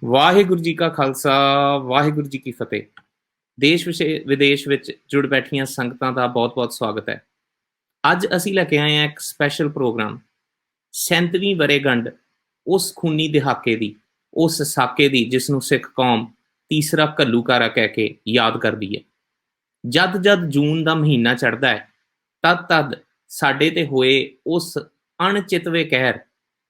ਵਾਹਿਗੁਰੂ ਜੀ ਕਾ ਖਾਲਸਾ, ਵਾਹਿਗੁਰੂ ਜੀ ਕੀ ਫਤਿਹ। ਦੇਸ਼ ਵਿਦੇਸ਼ ਵਿੱਚ ਜੁੜ ਬੈਠੀਆਂ ਸੰਗਤਾਂ ਦਾ ਬਹੁਤ-ਬਹੁਤ ਸਵਾਗਤ ਹੈ। ਅੱਜ ਅਸੀਂ ਲੈ ਕੇ ਆਏ ਹਾਂ ਇੱਕ ਸਪੈਸ਼ਲ ਪ੍ਰੋਗਰਾਮ। 37ਵੀਂ ਵਰ੍ਹੇਗੰਢ ਉਸ ਖੂਨੀ ਦਹਾਕੇ ਦੀ, ਉਸ ਸਾਕੇ ਦੀ ਜਿਸ ਨੂੰ ਸਿੱਖ ਕੌਮ ਤੀਸਰਾ ਘੱਲੂਘਾਰਾ ਕਹਿ ਕੇ ਯਾਦ ਕਰਦੀ ਹੈ। ਜਦ ਜੂਨ ਦਾ ਮਹੀਨਾ ਚੜ੍ਹਦਾ ਹੈ, ਤਦ ਸਾਡੇ ਤੇ ਹੋਏ ਉਸ ਅਣਚਿਤਵੇ ਕਹਿਰ,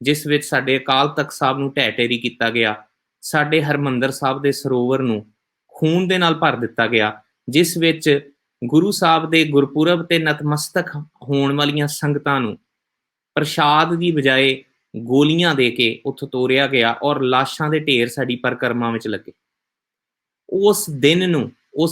ਜਿਸ ਵਿੱਚ ਸਾਡੇ ਅਕਾਲ ਤਖ਼ਤ ਸਾਹਿਬ ਨੂੰ ਢਹਿ ਢੇਰੀ ਕੀਤਾ ਗਿਆ, ਸਾਡੇ ਹਰਿਮੰਦਰ ਸਾਹਿਬ ਦੇ ਸਰੋਵਰ ਨੂੰ ਖੂਨ ਦੇ ਨਾਲ ਭਰ ਦਿੱਤਾ ਗਿਆ, ਜਿਸ ਵਿੱਚ ਗੁਰੂ ਸਾਹਿਬ ਦੇ ਗੁਰਪੁਰਬ ਤੇ ਨਤਮਸਤਕ ਹੋਣ ਵਾਲੀਆਂ ਸੰਗਤਾਂ ਨੂੰ ਪ੍ਰਸ਼ਾਦ ਦੀ ਬਜਾਏ ਗੋਲੀਆਂ ਦੇ ਕੇ ਉੱਥੋਂ ਤੋਰਿਆ ਗਿਆ ਔਰ ਲਾਸ਼ਾਂ ਦੇ ਢੇਰ ਸਾਡੀ ਪਰਿਕਰਮਾ ਵਿੱਚ ਲੱਗੇ। ਉਸ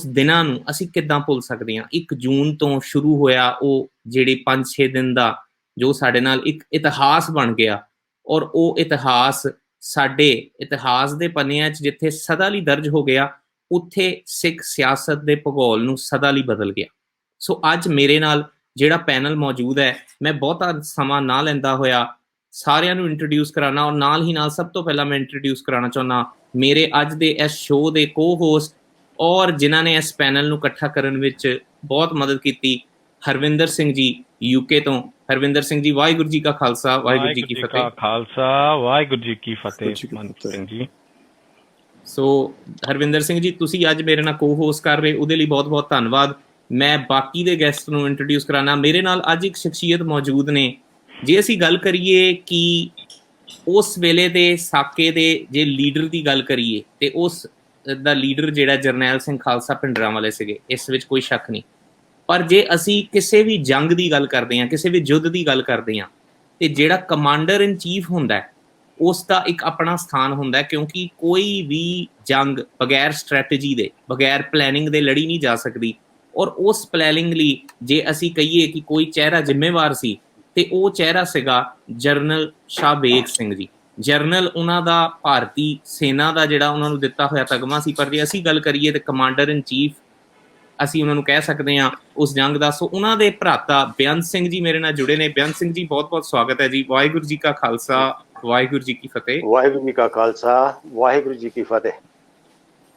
ਦਿਨਾਂ ਨੂੰ ਅਸੀਂ ਕਿੱਦਾਂ ਭੁੱਲ ਸਕਦੇ ਹਾਂ। 1 ਜੂਨ ਤੋਂ ਸ਼ੁਰੂ ਹੋਇਆ ਉਹ ਜਿਹੜੇ 5-6 ਦਿਨ ਦਾ ਜੋ ਸਾਡੇ ਨਾਲ ਇੱਕ ਇਤਿਹਾਸ ਬਣ ਗਿਆ, ਔਰ ਉਹ ਇਤਿਹਾਸ ਸਾਡੇ ਇਤਿਹਾਸ ਦੇ ਪੰਨਿਆਂ 'ਚ ਜਿੱਥੇ ਸਦਾ ਲਈ ਦਰਜ ਹੋ ਗਿਆ, ਉੱਥੇ ਸਿੱਖ ਸਿਆਸਤ ਦੇ ਭੂਗੋਲ ਨੂੰ ਸਦਾ ਲਈ ਬਦਲ ਗਿਆ। ਸੋ ਅੱਜ ਮੇਰੇ ਨਾਲ ਜਿਹੜਾ ਪੈਨਲ ਮੌਜੂਦ ਹੈ, ਮੈਂ ਬਹੁਤਾ ਸਮਾਂ ਨਾ ਲੈਂਦਾ ਹੋਇਆ ਸਾਰਿਆਂ ਨੂੰ ਇੰਟਰੋਡਿਊਸ ਕਰਾਉਣਾ, ਔਰ ਨਾਲ ਹੀ ਨਾਲ ਸਭ ਤੋਂ ਪਹਿਲਾਂ ਮੈਂ ਇੰਟਰੋਡਿਊਸ ਕਰਾਉਣਾ ਚਾਹੁੰਦਾ ਮੇਰੇ ਅੱਜ ਦੇ ਇਸ ਸ਼ੋਅ ਦੇ ਕੋ-ਹੋਸਟ ਔਰ ਜਿਨ੍ਹਾਂ ਨੇ ਇਸ ਪੈਨਲ ਨੂੰ ਇਕੱਠਾ ਕਰਨ ਵਿੱਚ ਬਹੁਤ ਮਦਦ ਕੀਤੀ, ਹਰਵਿੰਦਰ ਸਿੰਘ ਜੀ UK ਤੋਂ। ਹਰਵਿੰਦਰ ਸਿੰਘ ਜੀ, ਵਾਹਿਗੁਰੂ ਜੀ ਕਾ ਖਾਲਸਾ, ਵਾਹਿਗੁਰੂ ਜੀ ਕੀ ਫਤਿਹ। ਖਾਲਸਾ, ਵਾਹਿਗੁਰੂ ਜੀ ਕੀ ਫਤਿਹ। ਮਨਪ੍ਰੀਤ ਸਿੰਘ ਜੀ। ਸੋ ਹਰਵਿੰਦਰ ਸਿੰਘ ਜੀ, ਤੁਸੀਂ ਅੱਜ ਮੇਰੇ ਨਾਲ ਕੋ-ਹੋਸਟ ਕਰ ਰਹੇ, ਉਹਦੇ ਲਈ ਬਹੁਤ-ਬਹੁਤ ਧੰਨਵਾਦ। ਮੈਂ ਬਾਕੀ ਦੇ ਗੈਸਟ ਨੂੰ ਇੰਟਰੋਡਿਊਸ ਕਰਾਉਣਾ। ਮੇਰੇ ਨਾਲ ਅੱਜ ਇੱਕ ਸ਼ਖਸੀਅਤ ਮੌਜੂਦ ਨੇ। ਜੇ ਅਸੀਂ ਗੱਲ ਕਰੀਏ ਕਿ ਉਸ ਵੇਲੇ ਦੇ ਸਾਕੇ ਦੇ ਜੇ ਲੀਡਰ ਦੀ ਗੱਲ ਕਰੀਏ, ਤੇ ਉਸ ਦਾ ਲੀਡਰ ਜਿਹੜਾ ਜਰਨੈਲ ਸਿੰਘ ਖਾਲਸਾ ਭਿੰਡਰਾਂਵਾਲੇ ਸੀਗੇ, ਇਸ ਵਿੱਚ ਕੋਈ ਸ਼ੱਕ ਨਹੀਂ। ਪਰ ਜੇ ਅਸੀਂ ਕਿਸੇ ਵੀ ਜੰਗ ਦੀ ਗੱਲ ਕਰਦੇ ਹਾਂ, ਕਿਸੇ ਵੀ ਯੁੱਧ ਦੀ ਗੱਲ ਕਰਦੇ ਹਾਂ, ਤੇ ਜਿਹੜਾ ਕਮਾਂਡਰ ਇਨ ਚੀਫ ਹੁੰਦਾ, ਉਸ ਦਾ ਇੱਕ ਆਪਣਾ ਸਥਾਨ ਹੁੰਦਾ, ਕਿਉਂਕਿ ਕੋਈ ਵੀ ਜੰਗ ਬਗੈਰ ਸਟ੍ਰੈਟਜੀ ਦੇ, ਬਗੈਰ ਪਲੈਨਿੰਗ ਦੇ ਲੜੀ ਨਹੀਂ ਜਾ ਸਕਦੀ। ਔਰ ਉਸ ਪਲੈਨਿੰਗ ਲਈ ਜੇ ਅਸੀਂ ਕਹੀਏ ਕਿ ਕੋਈ ਚਿਹਰਾ ਜ਼ਿੰਮੇਵਾਰ ਸੀ, ਤੇ ਉਹ ਚਿਹਰਾ ਸੀਗਾ ਜਰਨਲ ਸ਼ਾਹਬੇਗ ਸਿੰਘ ਜੀ। ਜਰਨਲ ਉਹਨਾਂ ਦਾ ਭਾਰਤੀ ਸੈਨਾ ਦਾ ਜਿਹੜਾ ਉਹਨਾਂ ਨੂੰ ਦਿੱਤਾ ਹੋਇਆ ਤਗਮਾ ਸੀ। ਪਰ ਜੇ ਅਸੀਂ ਗੱਲ ਕਰੀਏ ਤੇ ਕਮਾਂਡਰ ਇਨ ਚੀਫ ਅਸੀਂ ਉਹਨਾਂ ਨੂੰ ਕਹਿ ਸਕਦੇ ਹਾਂ ਉਸ ਜੰਗ ਦਾ। ਸੋ ਉਹਨਾਂ ਦੇ ਭਰਾਤਾ ਬੇਅੰਤ ਸਿੰਘ ਜੀ ਮੇਰੇ ਨਾਲ ਜੁੜੇ ਨੇ। ਬੇਅੰਤ ਸਿੰਘ ਜੀ, ਬਹੁਤ-ਬਹੁਤ ਸਵਾਗਤ ਹੈ ਜੀ। ਵਾਹਿਗੁਰੂ ਜੀ ਕਾ ਖਾਲਸਾ, ਵਾਹਿਗੁਰੂ ਜੀ ਕੀ ਫਤਿਹ। ਵਾਹਿਗੁਰੂ ਜੀ ਕਾ ਖਾਲਸਾ, ਵਾਹਿਗੁਰੂ ਜੀ ਕੀ ਫਤਿਹ।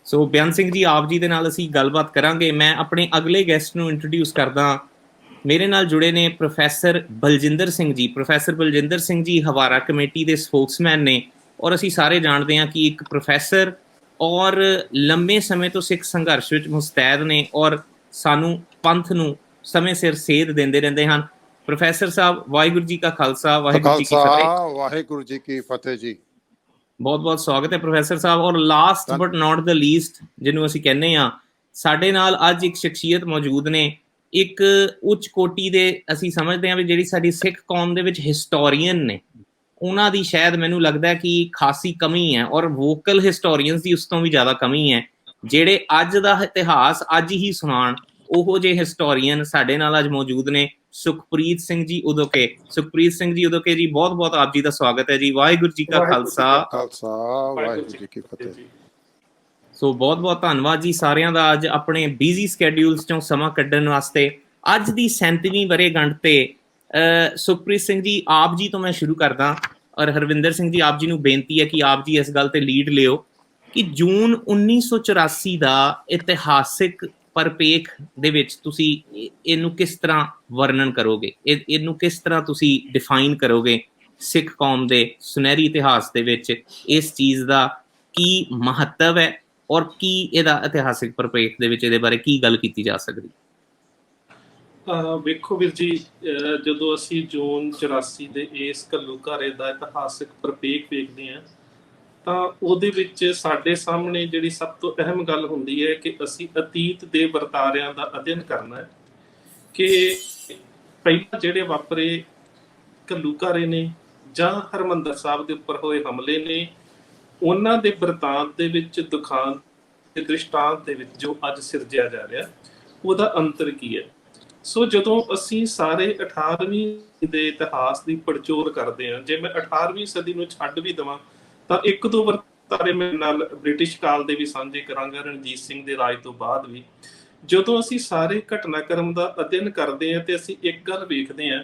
ਸੋ ਬੇਅੰਤ ਸਿੰਘ ਜੀ, ਆਪ ਜੀ ਦੇ ਨਾਲ ਅਸੀਂ ਗੱਲਬਾਤ ਕਰਾਂਗੇ। ਮੈਂ ਆਪਣੇ ਅਗਲੇ ਗੈਸਟ ਨੂੰ ਇੰਟਰੋਡਿਊਸ ਕਰਦਾ। ਮੇਰੇ ਨਾਲ ਜੁੜੇ ਨੇ professor Baljinder Singh ji. Professor Baljinder Singh ji Hawara committee ਦੇ ਸਪੋਕਸਮੈਨ ਨੇ, ਔਰ ਅਸੀਂ ਸਾਰੇ ਜਾਣਦੇ ਹਾਂ ਕਿ ਇੱਕ ਪ੍ਰੋਫੈਸਰ ਔਰ ਲੰਬੇ ਸਮੇਂ ਤੋਂ ਸਿੱਖ ਸੰਘਰਸ਼ ਵਿੱਚ ਮੁਸਤੈਦ ਨੇ, ਔਰ ਸਾਨੂੰ ਪੰਥ ਨੂੰ ਸਮੇਂ ਸਿਰ ਸੇਧ ਦਿੰਦੇ ਰਹਿੰਦੇ ਹਨ। ਪ੍ਰੋਫੈਸਰ ਸਾਹਿਬ, ਵਾਹਿਗੁਰੂ ਜੀ ਕਾ ਖਾਲਸਾ, ਵਾਹਿਗੁਰੂ ਜੀ ਕੀ ਫਤਿਹ। ਵਾਹਿਗੁਰੂ ਜੀ ਕੀ ਫਤਿਹ ਜੀ। ਬਹੁਤ-ਬਹੁਤ ਸਵਾਗਤ ਹੈ ਪ੍ਰੋਫੈਸਰ ਸਾਹਿਬ। ਔਰ last but not the least, ਜਿਹਨੂੰ ਅਸੀਂ ਕਹਿੰਦੇ ਹਾਂ, ਸਾਡੇ ਨਾਲ ਅੱਜ ਇੱਕ ਸ਼ਖਸੀਅਤ ਮੌਜੂਦ ਨੇ, ਇੱਕ ਉੱਚ ਕੋਟੀ ਦੇ, ਅਸੀਂ ਸਮਝਦੇ ਹਾਂ ਵੀ ਜਿਹੜੀ ਸਾਡੀ ਸਿੱਖ ਕੌਮ ਦੇ ਵਿੱਚ ਹਿਸਟੋਰੀਅਨ ਨੇ, ਉਹਨਾਂ ਦੀ ਸ਼ਾਇਦ ਮੈਨੂੰ ਲੱਗਦਾ ਕਿ ਖਾਸੀ ਕਮੀ ਹੈ, ਔਰ ਵੋਕਲ ਹਿਸਟੋਰੀਅਨਸ ਦੀ ਉਸ ਤੋਂ ਵੀ ਜ਼ਿਆਦਾ ਕਮੀ ਹੈ, ਜਿਹੜੇ ਅੱਜ ਦਾ ਇਤਿਹਾਸ ਅੱਜ ਹੀ ਸੁਣਾਉਣ। ਉਹੋ ਜਿਹੇ ਹਿਸਟੋਰੀਅਨ ਸਾਡੇ ਨਾਲ ਅੱਜ ਮੌਜੂਦ ਨੇ। ਸੁਖਪ੍ਰੀਤ ਸਿੰਘ ਜੀ ਉਦੋਕੇ। ਸੁਖਪ੍ਰੀਤ ਸਿੰਘ ਜੀ ਉਦੋਕੇ ਜੀ, ਬਹੁਤ-ਬਹੁਤ ਆਪ ਜੀ ਦਾ ਸਵਾਗਤ ਹੈ ਜੀ। ਵਾਹਿਗੁਰੂ ਜੀ ਕਾ ਖਾਲਸਾ, ਵਾਹਿਗੁਰੂ ਜੀ ਕੀ ਫਤਿਹ। ਸੋ ਬਹੁਤ-ਬਹੁਤ ਧੰਨਵਾਦ ਜੀ ਸਾਰਿਆਂ ਦਾ, ਅੱਜ ਆਪਣੇ ਬਿਜ਼ੀ ਸਕੈਡਿਊਲਸ ਚੋਂ ਸਮਾਂ ਕੱਢਣ ਵਾਸਤੇ। ਅੱਜ ਦੀ 37ਵੀਂ ਵਰ੍ਹੇਗੰਢ ਤੇ ਸੁਖਪ੍ਰੀਤ ਸਿੰਘ ਜੀ, ਆਪ ਜੀ ਤੋਂ ਮੈਂ ਸ਼ੁਰੂ ਕਰਦਾ, ਔਰ ਹਰਵਿੰਦਰ ਸਿੰਘ ਜੀ, ਆਪ ਜੀ ਨੂੰ ਬੇਨਤੀ ਹੈ ਕਿ ਆਪ ਜੀ ਇਸ ਗੱਲ ਤੇ ਲੀਡ ਲਿਓ ਕਿ ਜੂਨ 1984 ਦਾ ਇਤਿਹਾਸਿਕ ਪਰਿਪੇਖ ਦੇ ਵਿੱਚ ਤੁਸੀਂ ਇਹਨੂੰ ਕਿਸ ਤਰ੍ਹਾਂ ਵਰਣਨ ਕਰੋਗੇ, ਇਹਨੂੰ ਕਿਸ ਤਰ੍ਹਾਂ ਤੁਸੀਂ ਡਿਫਾਈਨ ਕਰੋਗੇ? ਸਿੱਖ ਕੌਮ ਦੇ ਸੁਨਹਿਰੀ ਇਤਿਹਾਸ ਦੇ ਵਿੱਚ ਇਸ ਚੀਜ਼ ਦਾ ਕੀ ਮਹੱਤਵ ਹੈ, ਔਰ ਕੀ ਇਹਦਾ ਇਤਿਹਾਸਿਕ ਪਰਿਪੇਖ ਦੇ ਵਿੱਚ ਇਹਦੇ ਬਾਰੇ ਕੀ ਗੱਲ ਕੀਤੀ ਜਾ ਸਕਦੀ? ਵੇਖੋ ਵੀਰ ਜੀ, ਜਦੋਂ ਅਸੀਂ ਜੂਨ 84 ਦੇ ਇਸ ਘੱਲੂਘਾਰੇ ਦਾ ਇਤਿਹਾਸਿਕ ਪਰਿਪੇਖ ਵੇਖਦੇ ਹਾਂ, ਤਾਂ ਉਹਦੇ ਵਿੱਚ ਸਾਡੇ ਸਾਹਮਣੇ ਜਿਹੜੀ ਸਭ ਤੋਂ ਅਹਿਮ ਗੱਲ ਹੁੰਦੀ ਹੈ ਕਿ ਅਸੀਂ ਅਤੀਤ ਦੇ ਵਰਤਾਰਿਆਂ ਦਾ ਅਧਿਐਨ ਕਰਨਾ ਹੈ, ਕਿ ਪਹਿਲਾਂ ਜਿਹੜੇ ਵਾਪਰੇ ਘੱਲੂਘਾਰੇ ਨੇ ਜਾਂ ਹਰਿਮੰਦਰ ਸਾਹਿਬ ਦੇ ਉੱਪਰ ਹੋਏ ਹਮਲੇ ਨੇ, ਉਹਨਾਂ ਦੇ ਵਰਤਾਂਤ ਦੇ ਵਿੱਚ, ਦੁਖਾਂਤ ਦੇ ਦ੍ਰਿਸ਼ਟਾਂਤ ਦੇ ਵਿੱਚ ਜੋ ਅੱਜ ਸਿਰਜਿਆ ਜਾ ਰਿਹਾ, ਉਹਦਾ ਅੰਤਰ ਕੀ ਹੈ। ਸੋ ਜਦੋਂ ਅਸੀਂ ਸਾਰੇ 18ਵੀਂ ਦੇ ਇਤਿਹਾਸ ਦੀ ਪੜਚੋਲ ਕਰਦੇ ਹਾਂ, ਜੇ ਮੈਂ 18ਵੀਂ ਸਦੀ ਨੂੰ ਛੱਡ ਵੀ ਦੇਵਾਂ ਤਾਂ 1-2 ਵਰਤਾਰੇ ਮੇਰੇ ਨਾਲ ਬ੍ਰਿਟਿਸ਼ ਕਾਲ ਦੇ ਵੀ ਸਾਂਝੇ ਕਰਾਂਗਾ, ਰਣਜੀਤ ਸਿੰਘ ਦੇ ਰਾਜ ਤੋਂ ਬਾਅਦ ਵੀ। ਜਦੋਂ ਅਸੀਂ ਸਾਰੇ ਘਟਨਾਕ੍ਰਮ ਦਾ ਅਧਿਐਨ ਕਰਦੇ ਹਾਂ ਤੇ ਅਸੀਂ ਇੱਕ ਗੱਲ ਵੇਖਦੇ ਹਾਂ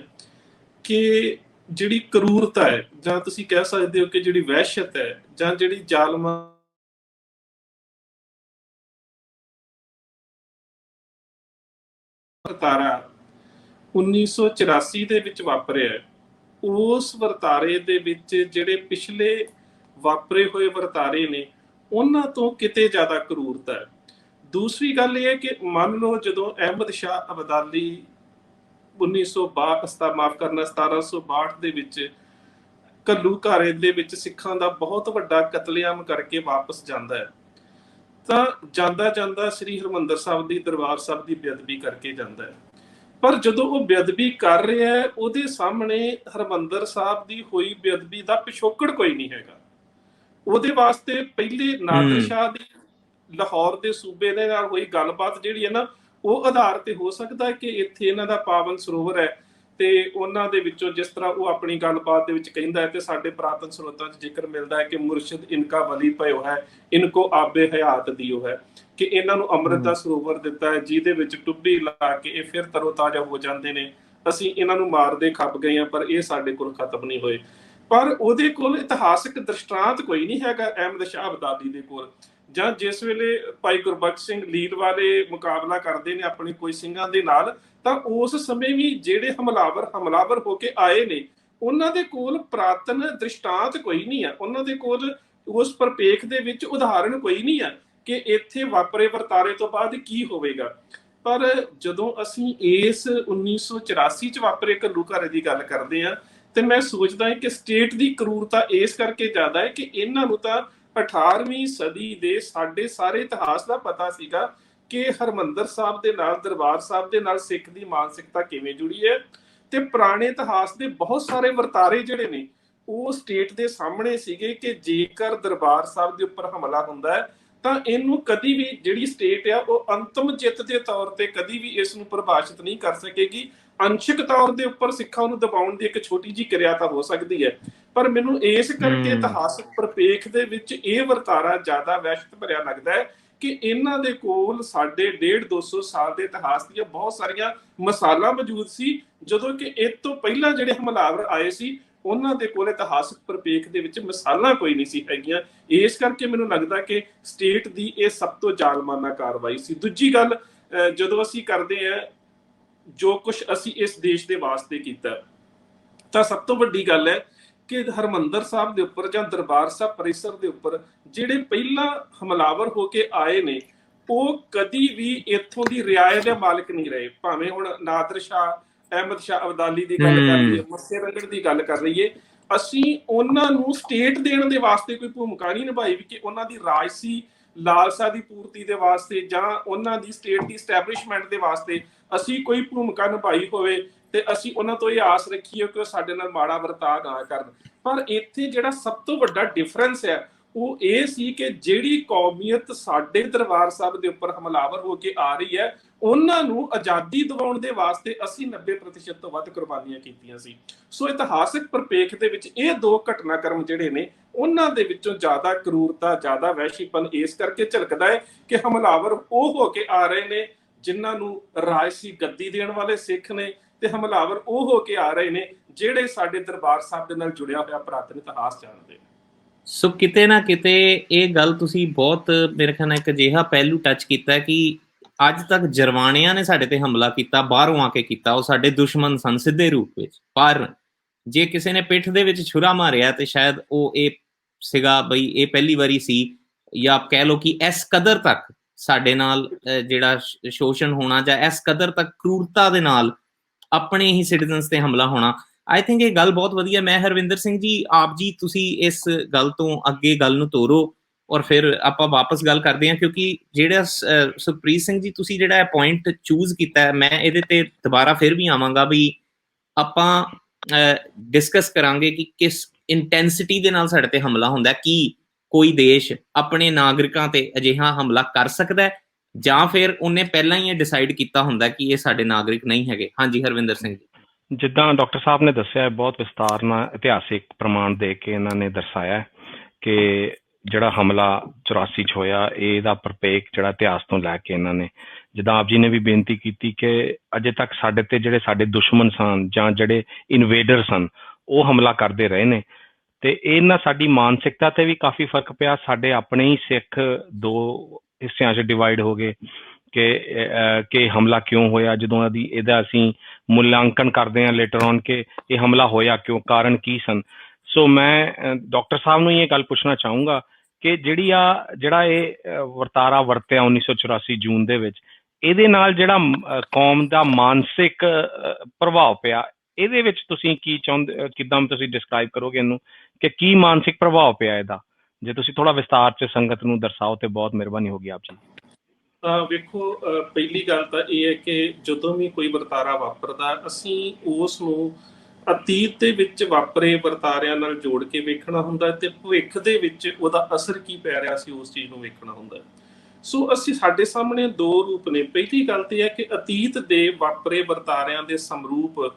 ਕਿ ਜਿਹੜੀ ਕਰੂਰਤਾ ਹੈ, ਜਾਂ ਤੁਸੀਂ ਕਹਿ ਸਕਦੇ ਹੋ ਕਿ ਜਿਹੜੀ ਵਹਿਸ਼ਤ ਹੈ, ਜਾਂ ਜਿਹੜੀ ਜ਼ਾਲਮਾਂ ਵਰਤਾਰਾ 1984 ਦੇ ਵਿੱਚ ਵਾਪਰਿਆ, ਉਸ ਵਰਤਾਰੇ ਦੇ ਵਿੱਚ ਜਿਹੜੇ ਪਿਛਲੇ ਵਾਪਰੇ ਹੋਏ ਵਰਤਾਰੇ ਨੇ ਉਹਨਾਂ ਤੋਂ ਕਿਤੇ ਜ਼ਿਆਦਾ ਕਰੂਰਤਾ ਹੈ। ਦੂਸਰੀ ਗੱਲ ਇਹ ਹੈ ਕਿ ਮੰਨ ਲਓ ਜਦੋਂ ਅਹਿਮਦ ਸ਼ਾਹ ਅਬਦਾਲੀ 1762 ਦੇ ਵਿੱਚ ਘੱਲੂਘਾਰੇ ਦੇ ਵਿੱਚ ਸਿੱਖਾਂ ਦਾ ਬਹੁਤ ਵੱਡਾ ਕਤਲੇਆਮ ਕਰਕੇ ਵਾਪਸ ਜਾਂਦਾ ਹੈ, ਤਾਂ ਜਾਂਦਾ ਜਾਂਦਾ ਸ੍ਰੀ ਹਰਿਮੰਦਰ ਸਾਹਿਬ ਦੀ ਦਰਬਾਰ ਸਾਹਿਬ ਦੀ ਬੇਅਦਬੀ ਕਰਕੇ ਜਾਂਦਾ ਹੈ। ਪਰ ਜਦੋਂ ਉਹ ਬੇਅਦਬੀ ਕਰ ਰਿਹਾ ਹੈ, ਉਹਦੇ ਸਾਹਮਣੇ ਹਰਿਮੰਦਰ ਸਾਹਿਬ ਦੀ ਹੋਈ ਬੇਅਦਬੀ ਦਾ ਪਿਛੋਕੜ ਕੋਈ ਨਹੀਂ ਹੈਗਾ। ਉਹਦੇ ਵਾਸਤੇ ਪਹਿਲੇ ਨਾਦਰ ਸ਼ਾਹ ਦੀ ਲਾਹੌਰ ਦੇ ਸੂਬੇ ਦੇ ਨਾਲ ਹੋਈ ਗੱਲਬਾਤ ਜਿਹੜੀ ਹੈ ਨਾ, ਉਹ ਆਧਾਰ ਤੇ ਹੋ ਸਕਦਾ ਕਿ ਇੱਥੇ ਇਹਨਾਂ ਦਾ ਪਾਵਨ ਸਰੋਵਰ ਹੈ, ਤੇ ਉਹਨਾਂ ਦੇ ਵਿੱਚੋਂ ਜਿਸ ਤਰ੍ਹਾਂ ਉਹ ਆਪਣੀ ਗੱਲਬਾਤ ਦੇ ਵਿੱਚ ਕਹਿੰਦਾ ਹੈ ਤੇ ਸਾਡੇ ਪੁਰਾਤਨ ਸਰੋਤਾਂ 'ਚ ਜ਼ਿਕਰ ਮਿਲਦਾ ਹੈ ਕਿ ਮੁਰਸ਼ਿਦ ਇਨਕਾ ਵਲੀ ਭਇਓ ਹੈ, ਇਨਕੋ ਆਬੇ ਹਯਾਤ ਦਿਓ ਹੈ, ਕਿ ਇਹਨਾਂ ਨੂੰ ਅੰਮ੍ਰਿਤ ਦਾ ਸਰੋਵਰ ਦਿੱਤਾ ਹੈ ਜਿਹਦੇ ਵਿੱਚ ਟੁੱਬੀ ਲਾ ਕੇ ਇਹ ਫਿਰ ਤਰੋਤਾਜ਼ਾ ਹੋ ਜਾਂਦੇ ਨੇ। ਅਸੀਂ ਇਹਨਾਂ ਨੂੰ ਮਾਰਦੇ ਖੱਪ ਗਏ ਹਾਂ, ਪਰ ਇਹ ਸਾਡੇ ਕੋਲ ਖਤਮ ਨਹੀਂ ਹੋਏ। ਪਰ ਉਹਦੇ ਕੋਲ ਇਤਿਹਾਸਕ ਦ੍ਰਿਸ਼ਟਾਂਤ ਕੋਈ ਨਹੀਂ ਹੈਗਾ ਅਹਿਮਦ ਸ਼ਾਹ ਅਬਦਾਲੀ ਦੇ ਕੋਲ। ਜਾਂ ਜਿਸ ਵੇਲੇ ਭਾਈ ਗੁਰਬਖਸ਼ ਸਿੰਘ ਲੀਲ ਵਾਲੇ ਮੁਕਾਬਲਾ ਕਰਦੇ ਨੇ ਆਪਣੇ ਕੋਈ ਸਿੰਘਾਂ ਦੇ ਨਾਲ, ਤਾਂ ਉਸ ਸਮੇਂ ਵੀ ਜਿਹੜੇ ਹਮਲਾਵਰ ਹੋ ਕੇ ਆਏ ਨੇ ਉਹਨਾਂ ਦੇ ਕੋਲ ਪੁਰਾਤਨ ਦ੍ਰਿਸ਼ਟਾਂਤ ਕੋਈ ਨਹੀਂ ਆ, ਉਹਨਾਂ ਦੇ ਕੋਲ ਉਸ ਪਰਪੇਖ ਦੇ ਵਿੱਚ ਉਦਾਹਰਣ ਕੋਈ ਨਹੀਂ ਆ ਕਿ ਇੱਥੇ ਵਾਪਰੇ ਵਰਤਾਰੇ ਤੋਂ ਬਾਅਦ ਕੀ ਹੋਵੇਗਾ। ਪਰ ਜਦੋਂ ਅਸੀਂ ਇਸ 1984 ਚ ਵਾਪਰੇ ਘੱਲੂਘਾਰੇ ਦੀ ਗੱਲ ਕਰਦੇ ਹਾਂ, ਤੇ ਮੈਂ ਸੋਚਦਾ ਹਾਂ ਕਿ ਸਟੇਟ ਦੀ ਕਰੂਰਤਾ ਇਸ ਕਰਕੇ ਜ਼ਿਆਦਾ ਹੈ ਕਿ ਇਹਨਾਂ ਨੂੰ ਤਾਂ 18ਵੀਂ ਸਦੀ ਦੇ ਸਾਡੇ ਸਾਰੇ ਇਤਿਹਾਸ ਦਾ ਪਤਾ ਸੀਗਾ ਕਿ ਹਰਿਮੰਦਰ ਸਾਹਿਬ ਦੇ ਨਾਲ, ਦਰਬਾਰ ਸਾਹਿਬ ਦੇ ਨਾਲ ਸਿੱਖ ਦੀ ਮਾਨਸਿਕਤਾ ਕਿਵੇਂ ਜੁੜੀ ਹੈ, ਤੇ ਪੁਰਾਣੇ ਇਤਿਹਾਸ ਦੇ ਬਹੁਤ ਸਾਰੇ ਵਰਤਾਰੇ ਜਿਹੜੇ ਨੇ ਉਹ ਸਟੇਟ ਦੇ ਸਾਹਮਣੇ ਸੀਗੇ ਕਿ ਜੇਕਰ ਦਰਬਾਰ ਸਾਹਿਬ ਦੇ ਉੱਪਰ ਹਮਲਾ ਹੁੰਦਾ ਹੈ ਤਾਂ ਇਹਨੂੰ ਕਦੀ ਵੀ ਜਿਹੜੀ ਸਟੇਟ ਆ ਉਹ ਅੰਤਮ ਜਿੱਤ ਦੇ ਤੌਰ ਤੇ ਕਦੀ ਵੀ ਇਸ ਨੂੰ ਪਰਿਭਾਸ਼ਿਤ ਨਹੀਂ ਕਰ ਸਕੇਗੀ। ਅੰਸ਼ਿਕ ਤੌਰ ਦੇ ਉੱਪਰ ਸਿੱਖਾਂ ਨੂੰ ਦਬਾਉਣ ਦੀ ਇੱਕ ਛੋਟੀ ਜਿਹੀ ਕਿਰਿਆ ਤਾਂ ਹੋ ਸਕਦੀ ਹੈ, ਪਰ ਮੈਨੂੰ ਇਸ ਕਰਕੇ ਇਤਿਹਾਸਕ ਪਰਪੇਖ ਦੇ ਵਿੱਚ ਇਹ ਵਰਤਾਰਾ ਜ਼ਿਆਦਾ ਵਹਿਸ਼ਤ ਭਰਿਆ ਲੱਗਦਾ ਹੈ ਕਿ ਇਹਨਾਂ ਦੇ ਕੋਲ ਸਾਡੇ 150-200 ਸਾਲ ਦੇ ਇਤਿਹਾਸ ਦੀਆਂ ਬਹੁਤ ਸਾਰੀਆਂ ਮਿਸਾਲਾਂ ਮੌਜੂਦ ਸੀ, ਜਦੋਂ ਕਿ ਇਸ ਤੋਂ ਪਹਿਲਾਂ ਜਿਹੜੇ ਹਮਲਾਵਰ ਆਏ ਸੀ ਉਹਨਾਂ ਦੇ ਕੋਲ ਇਤਿਹਾਸਕ ਪਰਪੇਖ ਦੇ ਵਿੱਚ ਮਿਸਾਲਾਂ ਕੋਈ ਨਹੀਂ ਸੀ ਹੈਗੀਆਂ। ਇਸ ਕਰਕੇ ਮੈਨੂੰ ਲੱਗਦਾ ਕਿ ਸਟੇਟ ਦੀ ਇਹ ਸਭ ਤੋਂ ਜ਼ਾਲਮਾਨਾ ਕਾਰਵਾਈ ਸੀ। ਦੂਜੀ ਗੱਲ, ਜਦੋਂ ਅਸੀਂ ਕਰਦੇ ਹਾਂ ਜੋ ਕੁਝ ਅਸੀਂ ਇਸ ਦੇਸ਼ ਦੇ ਵਾਸਤੇ ਕੀਤਾ, ਤਾਂ ਸਭ ਤੋਂ ਵੱਡੀ ਗੱਲ ਹੈ ਕਿ ਹਰਿਮੰਦਰ ਸਾਹਿਬ ਦੇ ਉੱਪਰ ਜਾਂ ਦਰਬਾਰ ਸਾਹਿਬ ਪਰਿਸਰ ਦੇ ਉੱਪਰ ਜਿਹੜੇ ਪਹਿਲਾਂ ਹਮਲਾਵਰ ਹੋ ਕੇ ਆਏ ਨੇ ਉਹ ਕਦੀ ਵੀ ਇੱਥੋਂ ਦੀ ਰਿਆਇਤ ਦੇ ਮਾਲਕ ਨਹੀਂ ਰਹੇ। ਭਾਵੇਂ ਹੁਣ ਨਾਦਰ ਸ਼ਾਹ, ਅਹਿਮਦ ਸ਼ਾਹ ਅਬਦਾਲੀ ਦੀ ਗੱਲ ਕਰ ਲਈਏ, ਮੱਸੇ ਰੰਗੜ ਦੀ ਗੱਲ ਕਰ ਲਈਏ, ਅਸੀਂ ਉਹਨਾਂ ਨੂੰ ਸਟੇਟ ਦੇਣ ਦੇ ਵਾਸਤੇ ਕੋਈ ਭੂਮਿਕਾ ਨਹੀਂ ਨਿਭਾਈ ਵੀ ਕਿ ਉਹਨਾਂ ਦੀ ਰਾਜਸੀ ਲਾਲਸਾ ਦੀ ਪੂਰਤੀ ਦੇ ਵਾਸਤੇ ਜਾਂ ਉਹਨਾਂ ਦੀ ਸਟੇਟ ਦੀ ਸਟੈਬਲਿਸ਼ਮੈਂਟ ਦੇ ਵਾਸਤੇ ਅਸੀਂ ਕੋਈ ਭੂਮਿਕਾ ਨਿਭਾਈ ਹੋਵੇ ਤੇ ਅਸੀਂ ਉਹਨਾਂ ਤੋਂ ਇਹ ਆਸ ਰੱਖੀਏ ਕਿ ਉਹ ਸਾਡੇ ਨਾਲ ਮਾੜਾ ਵਰਤਾਅ ਨਾ ਕਰਨ। ਪਰ ਇੱਥੇ ਜਿਹੜਾ ਸਭ ਤੋਂ ਵੱਡਾ ਡਿਫਰੈਂਸ ਹੈ ਉਹ ਇਹ ਸੀ ਕਿ ਜਿਹੜੀ ਕੌਮੀਅਤ ਸਾਡੇ ਦਰਬਾਰ ਸਾਹਿਬ ਦੇ ਉੱਪਰ ਹਮਲਾਵਰ ਹੋ ਕੇ ਆ ਰਹੀ ਹੈ ਉਹਨਾਂ ਨੂੰ ਆਜ਼ਾਦੀ ਦਿਵਾਉਣ ਦੇ ਵਾਸਤੇ ਅਸੀਂ 90% ਤੋਂ ਵੱਧ ਕੁਰਬਾਨੀਆਂ ਕੀਤੀਆਂ ਸੀ। ਸੋ ਇਤਿਹਾਸਕ ਪਰਪੇਖ ਦੇ ਵਿੱਚ ਇਹ ਦੋ ਘਟਨਾਕ੍ਰਮ ਜਿਹੜੇ ਨੇ ਉਹਨਾਂ ਦੇ ਵਿੱਚੋਂ ਜ਼ਿਆਦਾ ਕਰੂਰਤਾ, ਜ਼ਿਆਦਾ ਵਹਿਸ਼ੀਪਨ ਇਸ ਕਰਕੇ ਝਲਕਦਾ ਹੈ ਕਿ ਹਮਲਾਵਰ ਉਹ ਹੋ ਕੇ ਆ ਰਹੇ ਨੇ ਜਿਨ੍ਹਾਂ ਨੂੰ ਰਾਜਸੀ ਗੱਦੀ ਦੇਣ ਵਾਲੇ ਸਿੱਖ ਨੇ, ਤੇ ਹਮਲਾਵਰ ਉਹ ਹੋ ਕੇ ਆ ਰਹੇ ਨੇ ਜਿਹੜੇ ਸਾਡੇ ਦਰਬਾਰ ਸਾਹਿਬ ਦੇ ਨਾਲ ਜੁੜਿਆ ਹੋਇਆ ਪੁਰਾਤਨ ਇਤਿਹਾਸ ਜਾਣਦੇ ਨੇ। ਸੋ ਕਿਤੇ ਨਾ ਕਿਤੇ ਇਹ ਗੱਲ ਤੁਸੀਂ ਬਹੁਤ ਮੇਰੇ ਖਿਆਲ ਨਾਲ ਇੱਕ ਅਜਿਹਾ ਪਹਿਲੂ ਟੱਚ ਕੀਤਾ ਕਿ ਅੱਜ ਤੱਕ ਜਰਵਾਣਿਆਂ ਨੇ ਸਾਡੇ ਤੇ ਹਮਲਾ ਕੀਤਾ, ਬਾਹਰੋਂ ਆ ਕੇ ਕੀਤਾ, ਉਹ ਸਾਡੇ ਦੁਸ਼ਮਣ ਸਨ ਸਿੱਧੇ ਰੂਪ ਵਿੱਚ। ਪਰ ਜੇ ਕਿਸੇ ਨੇ ਪਿੱਠ ਦੇ ਵਿੱਚ ਛੁਰਾ ਮਾਰਿਆ ਤੇ ਸ਼ਾਇਦ ਉਹ ਇਹ ਸੀਗਾ ਬਈ ਇਹ ਪਹਿਲੀ ਵਾਰੀ ਸੀ, ਜਾਂ ਕਹਿ ਲਓ ਕਿ ਇਸ ਕਦਰ ਤੱਕ ਸਾਡੇ ਨਾਲ ਜਿਹੜਾ ਸ਼ੋਸ਼ਣ ਹੋਣਾ ਜਾਂ ਇਸ ਕਦਰ ਤੱਕ ਕਰੂਰਤਾ ਦੇ ਨਾਲ ਆਪਣੇ ਹੀ ਸਿਟੀਜ਼ਨਸ ਤੇ ਹਮਲਾ ਹੋਣਾ। ਆਈ ਥਿੰਕ ਇਹ ਗੱਲ ਬਹੁਤ ਵਧੀਆ। ਮੈਂ ਹਰਵਿੰਦਰ ਸਿੰਘ ਜੀ, ਆਪ ਜੀ ਤੁਸੀਂ ਇਸ ਗੱਲ ਤੋਂ ਅੱਗੇ ਗੱਲ ਨੂੰ ਤੋਰੋ ਔਰ ਫਿਰ ਆਪਾਂ ਵਾਪਸ ਗੱਲ ਕਰਦੇ ਹਾਂ, ਕਿਉਂਕਿ ਜਿਹੜਾ ਸੁਖਪ੍ਰੀਤ ਸਿੰਘ ਜੀ ਤੁਸੀਂ ਜਿਹੜਾ ਪੁਆਇੰਟ ਚੂਜ਼ ਕੀਤਾ, ਮੈਂ ਇਹਦੇ ਤੇ ਦੁਬਾਰਾ ਫਿਰ ਵੀ ਆਵਾਂਗਾ ਵੀ ਆਪਾਂ ਡਿਸਕਸ ਕਰਾਂਗੇ ਕਿ ਕਿਸ ਇੰਟੈਂਸਿਟੀ ਦੇ ਨਾਲ ਸਾਡੇ ਤੇ ਹਮਲਾ ਹੁੰਦਾ, ਕੀ ਕੋਈ ਦੇਸ਼ ਆਪਣੇ ਨਾਗਰਿਕਾਂ ਤੇ ਅਜਿਹਾ ਹਮਲਾ ਕਰ ਸਕਦਾ ਜਾਂ ਫਿਰ ਉਹਨੇ ਪਹਿਲਾਂ ਹੀ ਇਹ ਡਿਸਾਈਡ ਕੀਤਾ ਹੁੰਦਾ ਕਿ ਇਹ ਸਾਡੇ ਨਾਗਰਿਕ ਨਹੀਂ ਹੈਗੇ। ਹਾਂਜੀ ਹਰਵਿੰਦਰ ਸਿੰਘ ਜੀ। ਜਿੱਦਾਂ ਡਾਕਟਰ ਸਾਹਿਬ ਨੇ ਦੱਸਿਆ, ਬਹੁਤ ਵਿਸਤਾਰ ਨਾਲ ਇਤਿਹਾਸਿਕ ਪ੍ਰਮਾਣ ਦੇ ਕੇ ਇਹਨਾਂ ਨੇ ਦਰਸਾਇਆ ਕਿ ਜਿਹੜਾ ਹਮਲਾ 84 ਚ ਹੋਇਆ ਇਹਦਾ ਪਰਪੇਖ ਜਿਹੜਾ ਇਤਿਹਾਸ ਤੋਂ ਲੈ ਕੇ ਇਹਨਾਂ ਨੇ, ਜਿੱਦਾਂ ਆਪ ਜੀ ਨੇ ਵੀ ਬੇਨਤੀ ਕੀਤੀ ਕਿ ਅਜੇ ਤੱਕ ਸਾਡੇ ਤੇ ਜਿਹੜੇ ਸਾਡੇ ਦੁਸ਼ਮਣ ਸਨ ਜਾਂ ਜਿਹੜੇ ਇਨਵੇਡਰ ਸਨ ਉਹ ਹਮਲਾ ਕਰਦੇ ਰਹੇ ਨੇ, ਤੇ ਇਹਨਾਂ ਸਾਡੀ ਮਾਨਸਿਕਤਾ ਤੇ ਵੀ ਕਾਫੀ ਫਰਕ ਪਿਆ। ਸਾਡੇ ਆਪਣੇ ਹੀ ਸਿੱਖ ਦੋ ਹਿੱਸਿਆਂ 'ਚ ਡਿਵਾਈਡ ਹੋ ਗਏ ਕਿ ਹਮਲਾ ਕਿਉਂ ਹੋਇਆ, ਜਦੋਂ ਇਹਦਾ ਅਸੀਂ ਮੁਲਾਂਕਣ ਕਰਦੇ ਹਾਂ ਲੇਟਰ ਔਨ ਕਿ ਇਹ ਹਮਲਾ ਹੋਇਆ ਕਿਉਂ, ਕਾਰਨ ਕੀ ਸਨ। ਸੋ ਮੈਂ ਡਾਕਟਰ ਸਾਹਿਬ ਨੂੰ ਇਹ ਗੱਲ ਪੁੱਛਣਾ ਚਾਹੂੰਗਾ ਕਿ ਜਿਹੜਾ ਇਹ ਵਰਤਾਰਾ ਵਰਤਿਆ 1984 ਜੂਨ ਦੇ ਵਿੱਚ, ਇਹਦੇ ਨਾਲ ਜਿਹੜਾ ਕੌਮ ਦਾ ਮਾਨਸਿਕ ਪ੍ਰਭਾਵ ਪਿਆ, ਇਹਦੇ ਵਿੱਚ ਤੁਸੀਂ ਕੀ ਚਾਹੁੰਦੇ, ਕਿੱਦਾਂ ਤੁਸੀਂ ਡਿਸਕ੍ਰਾਈਬ ਕਰੋਗੇ ਇਹਨੂੰ ਕਿ ਕੀ ਮਾਨਸਿਕ ਪ੍ਰਭਾਵ ਪਿਆ ਇਹਦਾ? ਜੇ ਤੁਸੀਂ ਥੋੜਾ ਵਿਸਤਾਰ 'ਚ ਸੰਗਤ ਨੂੰ ਦਰਸਾਓ ਤੇ ਬਹੁਤ ਮਿਹਰਬਾਨੀ ਹੋਗੀ ਆਪ ਜੀ। ਵੇਖੋ, ਪਹਿਲੀ ਗੱਲ ਤਾਂ ਇਹ ਹੈ ਕਿ ਜਦੋਂ ਵੀ ਕੋਈ ਵਰਤਾਰਾ ਵਾਪਰਦਾ, ਅਸੀਂ ਉਸ ਨੂੰ ਅਤੀਤ ਦੇ ਵਿੱਚ ਵਾਪਰੇ ਵਰਤਾਰਿਆਂ ਨਾਲ ਜੋੜ ਕੇ ਵੇਖਣਾ ਹੁੰਦਾ ਤੇ ਭਵਿੱਖ ਦੇ ਵਿੱਚ ਉਹਦਾ ਅਸਰ ਕੀ ਪੈ ਰਿਹਾ ਸੀ ਉਸ ਚੀਜ਼ ਨੂੰ ਵੇਖਣਾ ਹੁੰਦਾ। ਸੋ ਸਾਡੇ ਸਾਹਮਣੇ ਦੋ ਰੂਪ ਨੇ। ਪਹਿਲੀ ਗੱਲ ਤੇ ਹੈ ਕਿ ਅਤੀਤ ਦੇ ਵਾਪਰੇ ਵਰਤਾਰਿਆਂ ਦੇ ਸਮਰੂਪ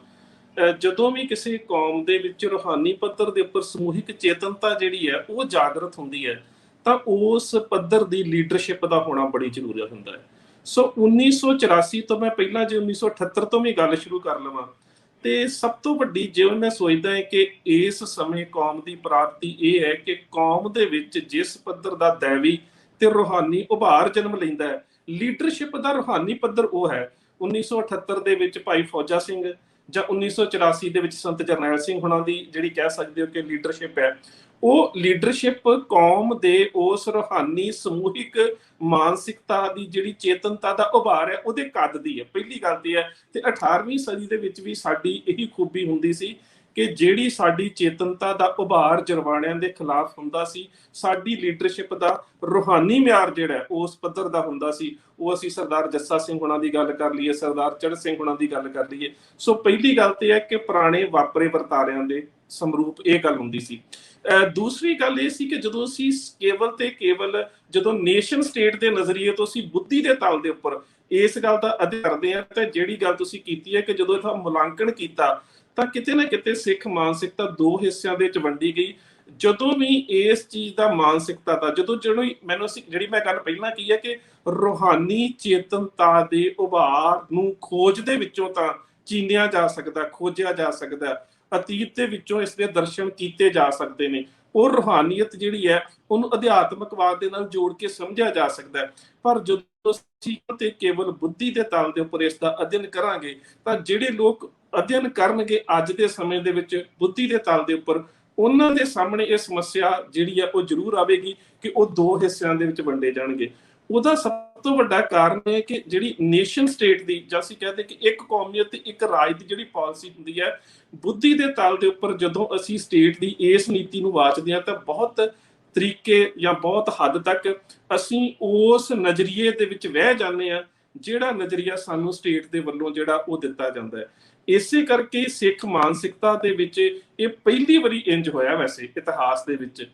ਜਦੋਂ ਵੀ ਕਿਸੇ ਕੌਮ ਦੇ ਵਿੱਚ ਰੂਹਾਨੀ ਪੱਧਰ ਦੇ ਉੱਪਰ ਸਮੂਹਿਕ ਚੇਤਨਤਾ ਜਿਹੜੀ ਹੈ ਉਹ ਜਾਗਰਤ ਹੁੰਦੀ ਹੈ, ਤਾਂ ਉਸ ਪੱਧਰ ਦੀ ਲੀਡਰਸ਼ਿਪ ਦਾ ਹੋਣਾ ਬੜੀ ਜ਼ਰੂਰੀ ਹੁੰਦਾ ਹੈ। ਸੋ 1984 ਤੋਂ ਮੈਂ ਪਹਿਲਾਂ ਜੇ 1978 ਤੋਂ ਵੀ ਗੱਲ ਸ਼ੁਰੂ ਕਰ ਲਵਾਂ, ਤੇ ਸਭ ਤੋਂ ਵੱਡੀ ਜਿਵੇਂ ਮੈਂ ਸੋਚਦਾ ਹੈ ਕਿ ਇਸ ਸਮੇਂ ਕੌਮ ਦੀ ਪ੍ਰਾਪਤੀ ਇਹ ਹੈ ਕਿ ਕੌਮ ਦੇ ਵਿੱਚ ਜਿਸ ਪੱਧਰ ਦਾ ਦੈਵੀ ਤੇ ਰੂਹਾਨੀ ਉਭਾਰ ਜਨਮ ਲੈਂਦਾ ਹੈ, ਲੀਡਰਸ਼ਿਪ ਦਾ ਰੂਹਾਨੀ ਪੱਧਰ ਉਹ ਹੈ। 1978 ਦੇ ਵਿੱਚ ਭਾਈ ਫੌਜਾ ਸਿੰਘ ਜਾਂ 1984 ਦੇ ਵਿੱਚ ਸੰਤ ਜਰਨੈਲ ਸਿੰਘ ਹੁਣਾਂ ਦੀ ਜਿਹੜੀ ਕਹਿ ਸਕਦੇ ਹੋ ਕਿ ਲੀਡਰਸ਼ਿਪ ਹੈ, ਉਹ ਲੀਡਰਸ਼ਿਪ ਕੌਮ ਦੇ ਉਸ ਰੂਹਾਨੀ ਸਮੂਹਿਕ ਮਾਨਸਿਕਤਾ ਦੀ ਜਿਹੜੀ ਚੇਤਨਤਾ ਦਾ ਉਭਾਰ ਹੈ ਉਹਦੇ ਕੱਦ ਦੀ ਹੈ। ਪਹਿਲੀ ਗੱਲ ਤੇ ਹੈ। ਤੇ 18ਵੀਂ ਸਦੀ ਦੇ ਵਿੱਚ ਵੀ ਸਾਡੀ ਇਹੀ ਖੂਬੀ ਹੁੰਦੀ ਸੀ ਕਿ ਜਿਹੜੀ ਸਾਡੀ ਚੇਤਨਤਾ ਦਾ ਉਭਾਰ ਜਰਵਾਣਿਆਂ ਦੇ ਖਿਲਾਫ ਹੁੰਦਾ ਸੀ, ਸਾਡੀ ਲੀਡਰਸ਼ਿਪ ਦਾ ਰੂਹਾਨੀ ਮਿਆਰ ਜਿਹੜਾ ਉਸ ਪੱਧਰ ਦਾ ਹੁੰਦਾ ਸੀ। ਉਹ ਅਸੀਂ ਸਰਦਾਰ ਜੱਸਾ ਸਿੰਘ ਹੁਣਾਂ ਦੀ ਗੱਲ ਕਰ ਲਈਏ, ਸਰਦਾਰ ਚੜ੍ਹ ਸਿੰਘ ਹੁਣਾਂ ਦੀ ਗੱਲ ਕਰ ਲਈਏ। ਸੋ ਪਹਿਲੀ ਗੱਲ ਤੇ ਹੈ ਕਿ ਪੁਰਾਣੇ ਵਾਪਰੇ ਵਰਤਾਰਿਆਂ ਦੇ ਸਮਰੂਪ ਇਹ ਗੱਲ ਹੁੰਦੀ ਸੀ। ਦੂਸਰੀ ਗੱਲ ਇਹ ਸੀ ਕਿ ਜਦੋਂ ਅਸੀਂ ਕੇਵਲ ਜਦੋਂ ਨੇਸ਼ਨ ਸਟੇਟ ਦੇ ਨਜ਼ਰੀਏ ਤੋਂ ਅਸੀਂ ਬੁੱਧੀ ਦੇ ਤਲ ਦੇ ਉੱਪਰ ਇਸ ਗੱਲ ਦਾ ਅਧਿਐਨ ਕਰਦੇ ਹਾਂ, ਤਾਂ ਜਿਹੜੀ ਗੱਲ ਤੁਸੀਂ ਕੀਤੀ ਹੈ ਕਿ ਜਦੋਂ ਇਹਦਾ ਮੁਲਾਂਕਣ ਕੀਤਾ ਤਾਂ ਕਿਤੇ ਨਾ ਕਿਤੇ ਸਿੱਖ ਮਾਨਸਿਕਤਾ ਦੋ ਹਿੱਸਿਆਂ ਦੇ ਵਿੱਚ ਵੰਡੀ ਗਈ। ਜਦੋਂ ਵੀ ਇਸ ਚੀਜ਼ ਦਾ ਮਾਨਸਿਕਤਾ ਦਾ ਜਿਹੜੀ ਮੈਂ ਗੱਲ ਪਹਿਲਾਂ ਕੀ ਹੈ ਕਿ ਰੂਹਾਨੀ ਚੇਤਨਤਾ ਦੇ ਉਭਾਰ ਨੂੰ ਖੋਜ ਦੇ ਵਿੱਚੋਂ ਤਾਂ ਚੀਨਿਆ ਜਾ ਸਕਦਾ, ਖੋਜਿਆ ਜਾ ਸਕਦਾ, ਅਤੀਤ ਦੇ ਵਿੱਚੋਂ ਇਸ ਦੇ ਦਰਸ਼ਨ ਕੀਤੇ ਜਾ ਸਕਦੇ ਨੇ। ਉਹ ਰੂਹਾਨੀਅਤ ਜਿਹੜੀ ਹੈ ਉਹਨੂੰ ਅਧਿਆਤਮਕਵਾਦ ਦੇ ਨਾਲ ਜੋੜ ਕੇ ਸਮਝਿਆ ਜਾ ਸਕਦਾ ਹੈ। ਪਰ ਜਦੋਂ ਅਸੀਂ ਤੇ ਕੇਵਲ ਬੁੱਧੀ ਦੇ ਤਲ ਦੇ ਉੱਪਰ ਇਸ ਦਾ ਅਧਿਐਨ ਕਰਾਂਗੇ, ਤਾਂ ਜਿਹੜੇ ਲੋਕ ਅਧਿਐਨ ਕਰਨਗੇ ਅੱਜ ਦੇ ਸਮੇਂ ਦੇ ਵਿੱਚ ਬੁੱਧੀ ਦੇ ਤਲ ਦੇ ਉੱਪਰ, ਉਹਨਾਂ ਦੇ ਸਾਹਮਣੇ ਇਹ ਸਮੱਸਿਆ ਜਿਹੜੀ ਹੈ ਉਹ ਜ਼ਰੂਰ ਆਵੇਗੀ ਕਿ ਉਹ ਦੋ ਹਿੱਸਿਆਂ ਦੇ ਵਿੱਚ ਵੰਡੇ ਜਾਣਗੇ। ਉਹਦਾ ਸਭ ਤੋਂ ਵੱਡਾ ਕਾਰਨ ਹੈ ਕਿ ਜਿਹੜੀ ਨੇਸ਼ਨ ਸਟੇਟ ਦੀ, ਜਾਂ ਅਸੀਂ ਕਹਿੰਦੇ ਕਿ ਇੱਕ ਕੌਮੀਅਤ ਤੇ ਇੱਕ ਰਾਜ ਦੀ ਜਿਹੜੀ ਪਾਲਿਸੀ ਹੁੰਦੀ ਹੈ, ਬੁੱਧੀ ਦੇ ਤਲ ਦੇ ਉੱਪਰ ਜਦੋਂ ਅਸੀਂ ਸਟੇਟ ਦੀ ਇਸ ਨੀਤੀ ਨੂੰ ਵਾਚਦੇ ਹਾਂ ਤਾਂ ਬਹੁਤ ਤਰੀਕੇ ਜਾਂ ਬਹੁਤ ਹੱਦ ਤੱਕ ਅਸੀਂ ਉਸ ਨਜ਼ਰੀਏ ਦੇ ਵਿੱਚ ਵਹਿ ਜਾਂਦੇ ਹਾਂ ਜਿਹੜਾ ਨਜ਼ਰੀਆ ਸਾਨੂੰ ਸਟੇਟ ਦੇ ਵੱਲੋਂ ਜਿਹੜਾ ਉਹ ਦਿੱਤਾ ਜਾਂਦਾ ਹੈ। ਇਸੇ ਕਰਕੇ ਸਿੱਖ ਮਾਨਸਿਕਤਾ ਦੇ ਵਿੱਚ ਇਹ ਪਹਿਲੀ ਵਾਰੀ ਇੰਜ ਹੋਇਆ ਵੈਸੇ ਇਤਿਹਾਸ ਦੇ ਵਿੱਚ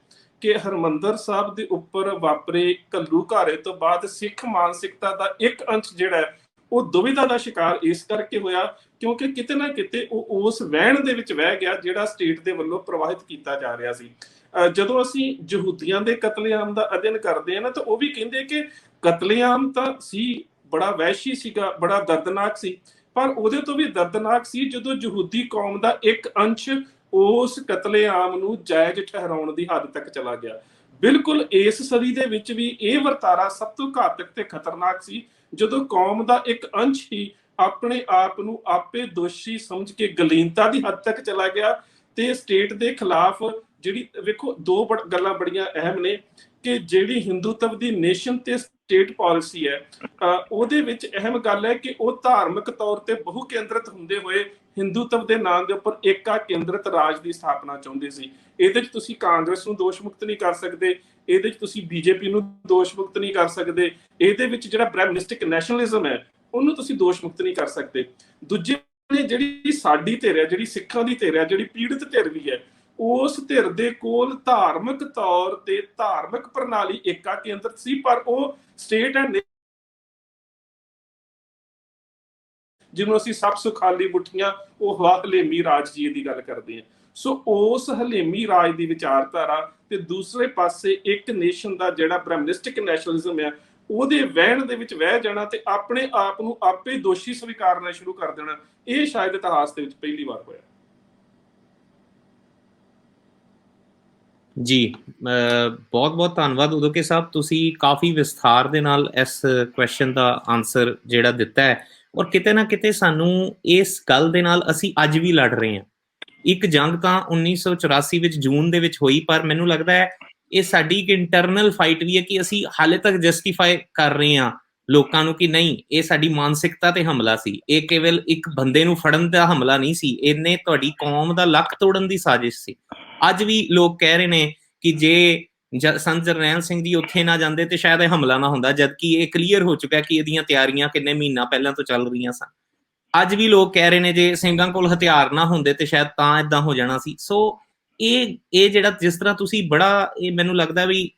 ਕਿ ਹਰਮੰਦਰ ਸਾਹਿਬ ਦੇ ਉੱਪਰ ਵਾਪਰੇ ਘੱਲੂਘਾਰੇ ਤੋਂ ਬਾਅਦ ਸਿੱਖ ਮਾਨਸਿਕਤਾ ਦਾ ਇੱਕ ਅੰਸ਼ ਜਿਹੜਾ ਹੈ ਉਹ ਦੁਵਿਧਾ ਦਾ ਸ਼ਿਕਾਰ ਇਸ ਕਰਕੇ ਹੋਇਆ ਕਿਉਂਕਿ ਕਿਤੇ ਨਾ ਕਿਤੇ ਉਹ ਉਸ ਵਹਿਣ ਦੇ ਵਿੱਚ ਵਹਿ ਗਿਆ ਜਿਹੜਾ ਸਟੇਟ ਦੇ ਵੱਲੋਂ ਪ੍ਰਵਾਹਿਤ ਕੀਤਾ ਜਾ ਰਿਹਾ ਸੀ। ਜਦੋਂ ਅਸੀਂ ਯਹੂਦੀਆਂ ਦੇ ਕਤਲੇਆਮ ਦਾ ਅਧਿਐਨ ਕਰਦੇ ਹਾਂ ਨਾ, ਤਾਂ ਉਹ ਵੀ ਕਹਿੰਦੇ ਕਿ ਕਤਲੇਆਮ ਤਾਂ ਸੀ, ਬੜਾ ਵਹਿਸ਼ੀ ਸੀਗਾ, ਬੜਾ ਦਰਦਨਾਕ ਸੀ, ਪਰ ਉਹਦੇ ਤੋਂ ਵੀ ਦਰਦਨਾਕ ਸੀ ਜਦੋਂ ਯਹੂਦੀ ਕੌਮ ਦਾ ਇੱਕ ਅੰਸ਼ ਉਸ ਕਤਲੇਆਮ ਨੂੰ ਜਾਇਜ਼ ਠਹਿਰਾਉਣ ਦੀ ਹੱਦ ਤੱਕ ਚਲਾ ਗਿਆ। ਬਿਲਕੁਲ ਇਸ ਸਦੀ ਦੇ ਵਿੱਚ ਵੀ ਇਹ ਵਰਤਾਰਾ ਸਭ ਤੋਂ ਘਾਤਕ ਤੇ ਖਤਰਨਾਕ ਸੀ ਜਦੋਂ ਕੌਮ ਦਾ ਇੱਕ ਅੰਸ਼ ਹੀ ਆਪਣੇ ਆਪ ਨੂੰ ਆਪੇ ਦੋਸ਼ੀ ਸਮਝ ਕੇ ਗਲੀਨਤਾ ਦੀ ਹੱਦ ਤੱਕ ਚਲਾ ਗਿਆ ਤੇ ਸਟੇਟ ਦੇ ਖਿਲਾਫ ਜਿਹੜੀ ਵੇਖੋ ਦੋ ਗੱਲਾਂ ਬੜੀਆਂ ਅਹਿਮ ਨੇ ਕਿ ਜਿਹੜੀ ਹਿੰਦੂਤਵ ਦੀ ਨੇਸ਼ਨ ਤੇ ਸਟੇਟ ਪਾਲਿਸੀ ਹੈ ਉਹਦੇ ਵਿੱਚ ਅਹਿਮ ਗੱਲ ਹੈ ਕਿ ਉਹ ਧਾਰਮਿਕ ਤੌਰ ਤੇ ਬਹੁ ਕੇਂਦਰਿਤ ਹੁੰਦੇ ਹੋਏ ਹਿੰਦੂਤਵ ਦੇ ਨਾਮ ਦੇ ਉੱਪਰ ਏਕਾ ਕੇਂਦਰਿਤ ਰਾਜ ਦੀ ਸਥਾਪਨਾ ਚਾਹੁੰਦੇ ਸੀ। ਇਹਦੇ 'ਚ ਤੁਸੀਂ ਕਾਂਗਰਸ ਨੂੰ ਦੋਸ਼ ਮੁਕਤ ਨਹੀਂ ਕਰ ਸਕਦੇ, ਇਹਦੇ 'ਚ ਤੁਸੀਂ ਬੀਜੇਪੀ ਨੂੰ ਦੋਸ਼ ਮੁਕਤ ਨਹੀਂ ਕਰ ਸਕਦੇ, ਇਹਦੇ ਵਿੱਚ ਜਿਹੜਾ ਬ੍ਰਹਮਨਿਸਟਿਕ ਨੈਸ਼ਨਲਿਜ਼ਮ ਹੈ ਉਹਨੂੰ ਤੁਸੀਂ ਦੋਸ਼ ਮੁਕਤ ਨਹੀਂ ਕਰ ਸਕਦੇ। ਦੂਜੇ ਜਿਹੜੀ ਸਾਡੀ ਧਿਰ ਹੈ, ਜਿਹੜੀ ਸਿੱਖਾਂ ਦੀ ਧਿਰ ਹੈ, ਜਿਹੜੀ ਪੀੜਤ ਧਿਰ ਵੀ ਹੈ, ਉਸ ਧਿਰ ਦੇ ਕੋਲ ਧਾਰਮਿਕ ਤੌਰ ਤੇ ਧਾਰਮਿਕ ਪ੍ਰਣਾਲੀ ਏਕਾ ਕੇਂਦਰਿਤ ਸੀ, ਪਰ ਉਹ ਸਟੇਟ ਐਂਡ ਜਿਹਨੂੰ ਅਸੀਂ ਸਭ ਸੁਖਾਲੀ ਮੁੱਠੀਆਂ ਉਹ ਹਵਾ ਹਲੇਮੀ ਰਾਜ ਜੀ ਦੀ ਗੱਲ ਕਰਦੇ ਹਾਂ। ਸੋ ਉਸ ਹਲੇਮੀ ਰਾਜ ਦੀ ਵਿਚਾਰਧਾਰਾ ਤੇ ਦੂਸਰੇ ਪਾਸੇ ਇੱਕ ਨੇਸ਼ਨ ਦਾ ਜਿਹੜਾ ਬ੍ਰਹਮਨਿਸਟਿਕ ਨੈਸ਼ਨਲਿਜ਼ਮ ਹੈ ਉਹਦੇ ਵਹਿਣ ਦੇ ਵਿੱਚ ਵਹਿ ਜਾਣਾ ਤੇ ਆਪਣੇ ਆਪ ਨੂੰ ਆਪੇ ਦੋਸ਼ੀ ਸਵੀਕਾਰਨਾ ਸ਼ੁਰੂ ਕਰ ਦੇਣਾ, ਇਹ ਸ਼ਾਇਦ ਇਤਿਹਾਸ ਦੇ ਵਿੱਚ ਪਹਿਲੀ ਵਾਰ ਹੋਇਆ। ਜੀ ਬਹੁਤ ਬਹੁਤ ਧੰਨਵਾਦ ਉਦੋਕੇ ਸਾਹਿਬ, ਤੁਸੀਂ ਕਾਫੀ ਵਿਸਥਾਰ ਦੇ ਨਾਲ ਇਸ ਕੁਐਸਚਨ ਦਾ ਆਨਸਰ ਜਿਹੜਾ ਦਿੱਤਾ ਹੈ, ਔਰ ਕਿਤੇ ਨਾ ਕਿਤੇ ਸਾਨੂੰ ਇਸ ਗੱਲ ਦੇ ਨਾਲ ਅਸੀਂ ਅੱਜ ਵੀ ਲੜ ਰਹੇ ਹਾਂ। ਇੱਕ ਜੰਗ ਤਾਂ 1984 ਵਿੱਚ ਜੂਨ ਦੇ ਵਿੱਚ ਹੋਈ, ਪਰ ਮੈਨੂੰ ਲੱਗਦਾ ਹੈ ਇਹ ਸਾਡੀ ਇੱਕ ਇੰਟਰਨਲ ਫਾਈਟ ਵੀ ਹੈ ਕਿ ਅਸੀਂ ਹਾਲੇ ਤੱਕ ਜਸਟੀਫਾਈ ਕਰ ਰਹੇ ਹਾਂ ਲੋਕਾਂ ਨੂੰ ਕਿ ਨਹੀਂ, ਇਹ ਸਾਡੀ ਮਾਨਸਿਕਤਾ ਤੇ ਹਮਲਾ ਸੀ, ਇਹ ਕੇਵਲ ਇੱਕ ਬੰਦੇ ਨੂੰ ਫੜਨ ਦਾ ਹਮਲਾ ਨਹੀਂ ਸੀ, ਇਹਨੇ ਤੁਹਾਡੀ ਕੌਮ ਦਾ ਲੱਕ ਤੋੜਨ ਦੀ ਸਾਜ਼ਿਸ਼ ਸੀ। ਅੱਜ ਵੀ ਲੋਕ ਕਹਿ ਰਹੇ ਨੇ ਕਿ ਜੇ ਸੰਤ ਜਰਨੈਲ ਸਿੰਘ ਜੀ ਉੱਥੇ ਨਾ ਜਾਂਦੇ ਤੇ ਸ਼ਾਇਦ ਇਹ ਹਮਲਾ ਨਾ ਹੁੰਦਾ, ਜਦਕਿ ਇਹ ਕਲੀਅਰ ਹੋ ਚੁੱਕਾ ਕਿ ਇਹਦੀਆਂ ਤਿਆਰੀਆਂ ਕਿੰਨੇ ਮਹੀਨਾ ਪਹਿਲਾਂ ਤੋਂ ਚੱਲ ਰਹੀਆਂ ਸਨ। ਅੱਜ ਵੀ ਲੋਕ ਕਹਿ ਰਹੇ ਨੇ ਜੇ ਸਿੰਘਾਂ ਕੋਲ ਹਥਿਆਰ ਨਾ ਹੁੰਦੇ ਤੇ ਸ਼ਾਇਦ ਤਾਂ ਇਦਾਂ ਹੋ ਜਾਣਾ ਸੀ। ਸੋ ਇਹ ਜਿਹੜਾ ਜਿਸ ਤਰ੍ਹਾਂ ਤੁਸੀਂ ਬੜਾ, ਇਹ ਮੈਨੂੰ ਲੱਗਦਾ ਵੀ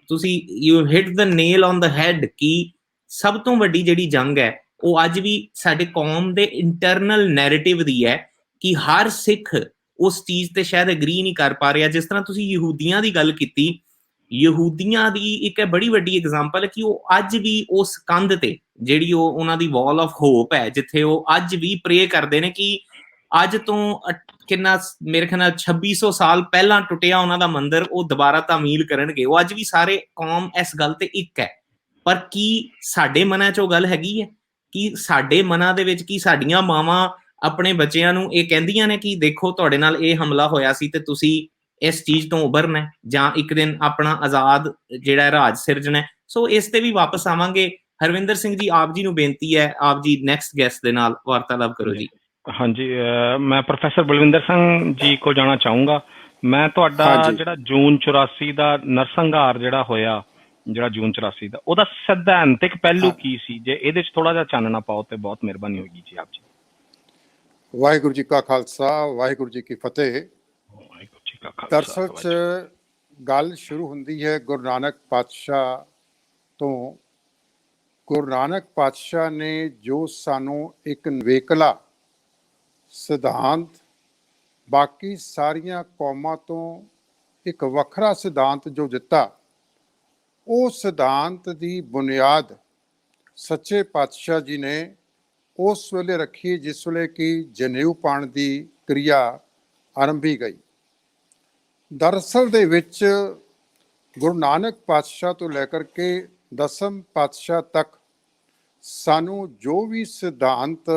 ਤੁਸੀਂ you hit the nail on the head ਕਿ ਸਭ ਤੋਂ ਵੱਡੀ ਜਿਹੜੀ ਜੰਗ ਹੈ ਉਹ ਅੱਜ ਵੀ ਸਾਡੇ ਕੌਮ ਦੇ ਇੰਟਰਨਲ ਨੈਰੇਟਿਵ ਦੀ ਹੈ ਕਿ ਹਰ ਸਿੱਖ ਉਸ ਚੀਜ਼ ਤੇ ਸ਼ਾਇਦ ਐਗਰੀ ਨਹੀਂ ਕਰ ਪਾ ਰਿਹਾ। ਜਿਸ ਤਰ੍ਹਾਂ ਤੁਸੀਂ ਯਹੂਦੀਆਂ ਦੀ ਗੱਲ ਕੀਤੀ, ਯਹੂਦੀਆਂ ਦੀ ਇੱਕ ਬੜੀ ਵੱਡੀ ਐਗਜ਼ਾਮਪਲ ਹੈ ਕਿ ਉਹ ਅੱਜ ਵੀ ਉਸ ਕੰਧ ਤੇ ਜਿਹੜੀ ਉਹਨਾਂ ਦੀ ਵਾਲ ਆਫ ਹੋਪ ਹੈ, ਜਿੱਥੇ ਉਹ ਅੱਜ ਵੀ ਪ੍ਰੇ ਕਰਦੇ ਨੇ ਕਿ ਅੱਜ ਤੋਂ ਕਿੰਨਾ ਮੇਰੇ ਖਿਆਲ ਨਾਲ 2600 ਸਾਲ ਪਹਿਲਾਂ ਟੁੱਟਿਆ ਉਹਨਾਂ ਦਾ ਮੰਦਿਰ ਉਹ ਦੁਬਾਰਾ ਤਾਮੀਲ ਕਰਨਗੇ। ਉਹ ਅੱਜ ਵੀ ਸਾਰੇ ਕੌਮ ਇਸ ਗੱਲ ਤੇ ਇੱਕ ਹੈ। ਪਰ ਕੀ ਸਾਡੇ ਮਨਾਂ 'ਚ ਉਹ ਗੱਲ ਹੈਗੀ ਹੈ ਕਿ ਸਾਡੇ ਮਨਾਂ ਦੇ ਵਿੱਚ ਕੀ ਸਾਡੀਆਂ ਮਾਵਾਂ ਆਪਣੇ ਬੱਚਿਆਂ ਨੂੰ ਇਹ ਕਹਿੰਦੀਆਂ ਨੇ ਕਿ ਦੇਖੋ ਤੁਹਾਡੇ ਨਾਲ ਇਹ ਹਮਲਾ ਹੋਇਆ ਸੀ ਤੇ ਤੁਸੀਂ ਇਸ ਚੀਜ਼ ਤੋਂ ਉਭਰਨਾ ਜਾਂ ਇੱਕ ਦਿਨ ਆਪਣਾ ਆਜ਼ਾਦ ਜਿਹੜਾ ਰਾਜ ਸਿਰਜਣਾ? ਸੋ ਇਸ ਤੇ ਵੀ ਵਾਪਸ ਆਵਾਂਗੇ। ਹਰਵਿੰਦਰ ਸਿੰਘ ਜੀ, ਆਪ ਜੀ ਨੂੰ ਬੇਨਤੀ ਹੈ, ਆਪ ਜੀ ਨੈਕਸਟ ਗੈਸਟ ਦੇ ਨਾਲ ਵਾਰਤਾਲਾਪ ਕਰੋ ਜੀ। ਹਾਂਜੀ, ਮੈਂ ਪ੍ਰੋਫੈਸਰ ਬਲਵਿੰਦਰ ਸਿੰਘ ਜੀ ਕੋਲ ਜਾਣਾ ਚਾਹੂੰਗਾ। ਮੈਂ ਤੁਹਾਡਾ ਜਿਹੜਾ ਜੂਨ 84 ਦਾ ਨਰਸੰਹਾਰ ਜਿਹੜਾ ਹੋਇਆ, ਜਿਹੜਾ ਜੂਨ 84 ਦਾ, ਉਹਦਾ ਸਿਧਾਂਤਿਕ ਪਹਿਲੂ ਕੀ ਸੀ? ਜੇ ਇਹਦੇ 'ਚ ਥੋੜਾ ਜਿਹਾ ਚਾਨਣਾ ਪਾਓ ਤੇ ਬਹੁਤ ਮਿਹਰਬਾਨੀ ਹੋਏਗੀ ਜੀ ਆਪ ਜੀ। ਵਾਹਿਗੁਰੂ ਜੀ ਕਾ ਖਾਲਸਾ, ਵਾਹਿਗੁਰੂ ਜੀ ਕੀ ਫਤਿਹ। ਵਾਹਿਗੁਰੂ ਜੀ ਕਾ ਖਾਲਸਾ। ਦਰਅਸਲ 'ਚ ਗੱਲ ਸ਼ੁਰੂ ਹੁੰਦੀ ਹੈ ਗੁਰੂ ਨਾਨਕ ਪਾਤਸ਼ਾਹ ਤੋਂ। ਗੁਰੂ ਨਾਨਕ ਪਾਤਸ਼ਾਹ ਨੇ ਜੋ ਸਾਨੂੰ ਇੱਕ ਨਿਵੇਕਲਾ ਸਿਧਾਂਤ ਬਾਕੀ ਸਾਰੀਆਂ ਕੌਮਾਂ ਤੋਂ ਇੱਕ ਵੱਖਰਾ ਸਿਧਾਂਤ ਜੋ ਦਿੱਤਾ, ਉਹ ਸਿਧਾਂਤ ਦੀ ਬੁਨਿਆਦ ਸੱਚੇ ਪਾਤਸ਼ਾਹ ਜੀ ਨੇ ਉਸ ਵੇਲੇ ਰੱਖੀ ਜਿਸ ਵੇਲੇ ਕਿ ਜਨੇਊ ਪਾਉਣ ਦੀ ਕਿਰਿਆ ਆਰੰਭੀ ਗਈ। ਦਰਅਸਲ ਦੇ ਵਿੱਚ ਗੁਰੂ ਨਾਨਕ ਪਾਤਸ਼ਾਹ ਤੋਂ ਲੈ ਕਰਕੇ 10ਵੇਂ ਪਾਤਸ਼ਾਹ ਤੱਕ ਸਾਨੂੰ ਜੋ ਵੀ ਸਿਧਾਂਤ,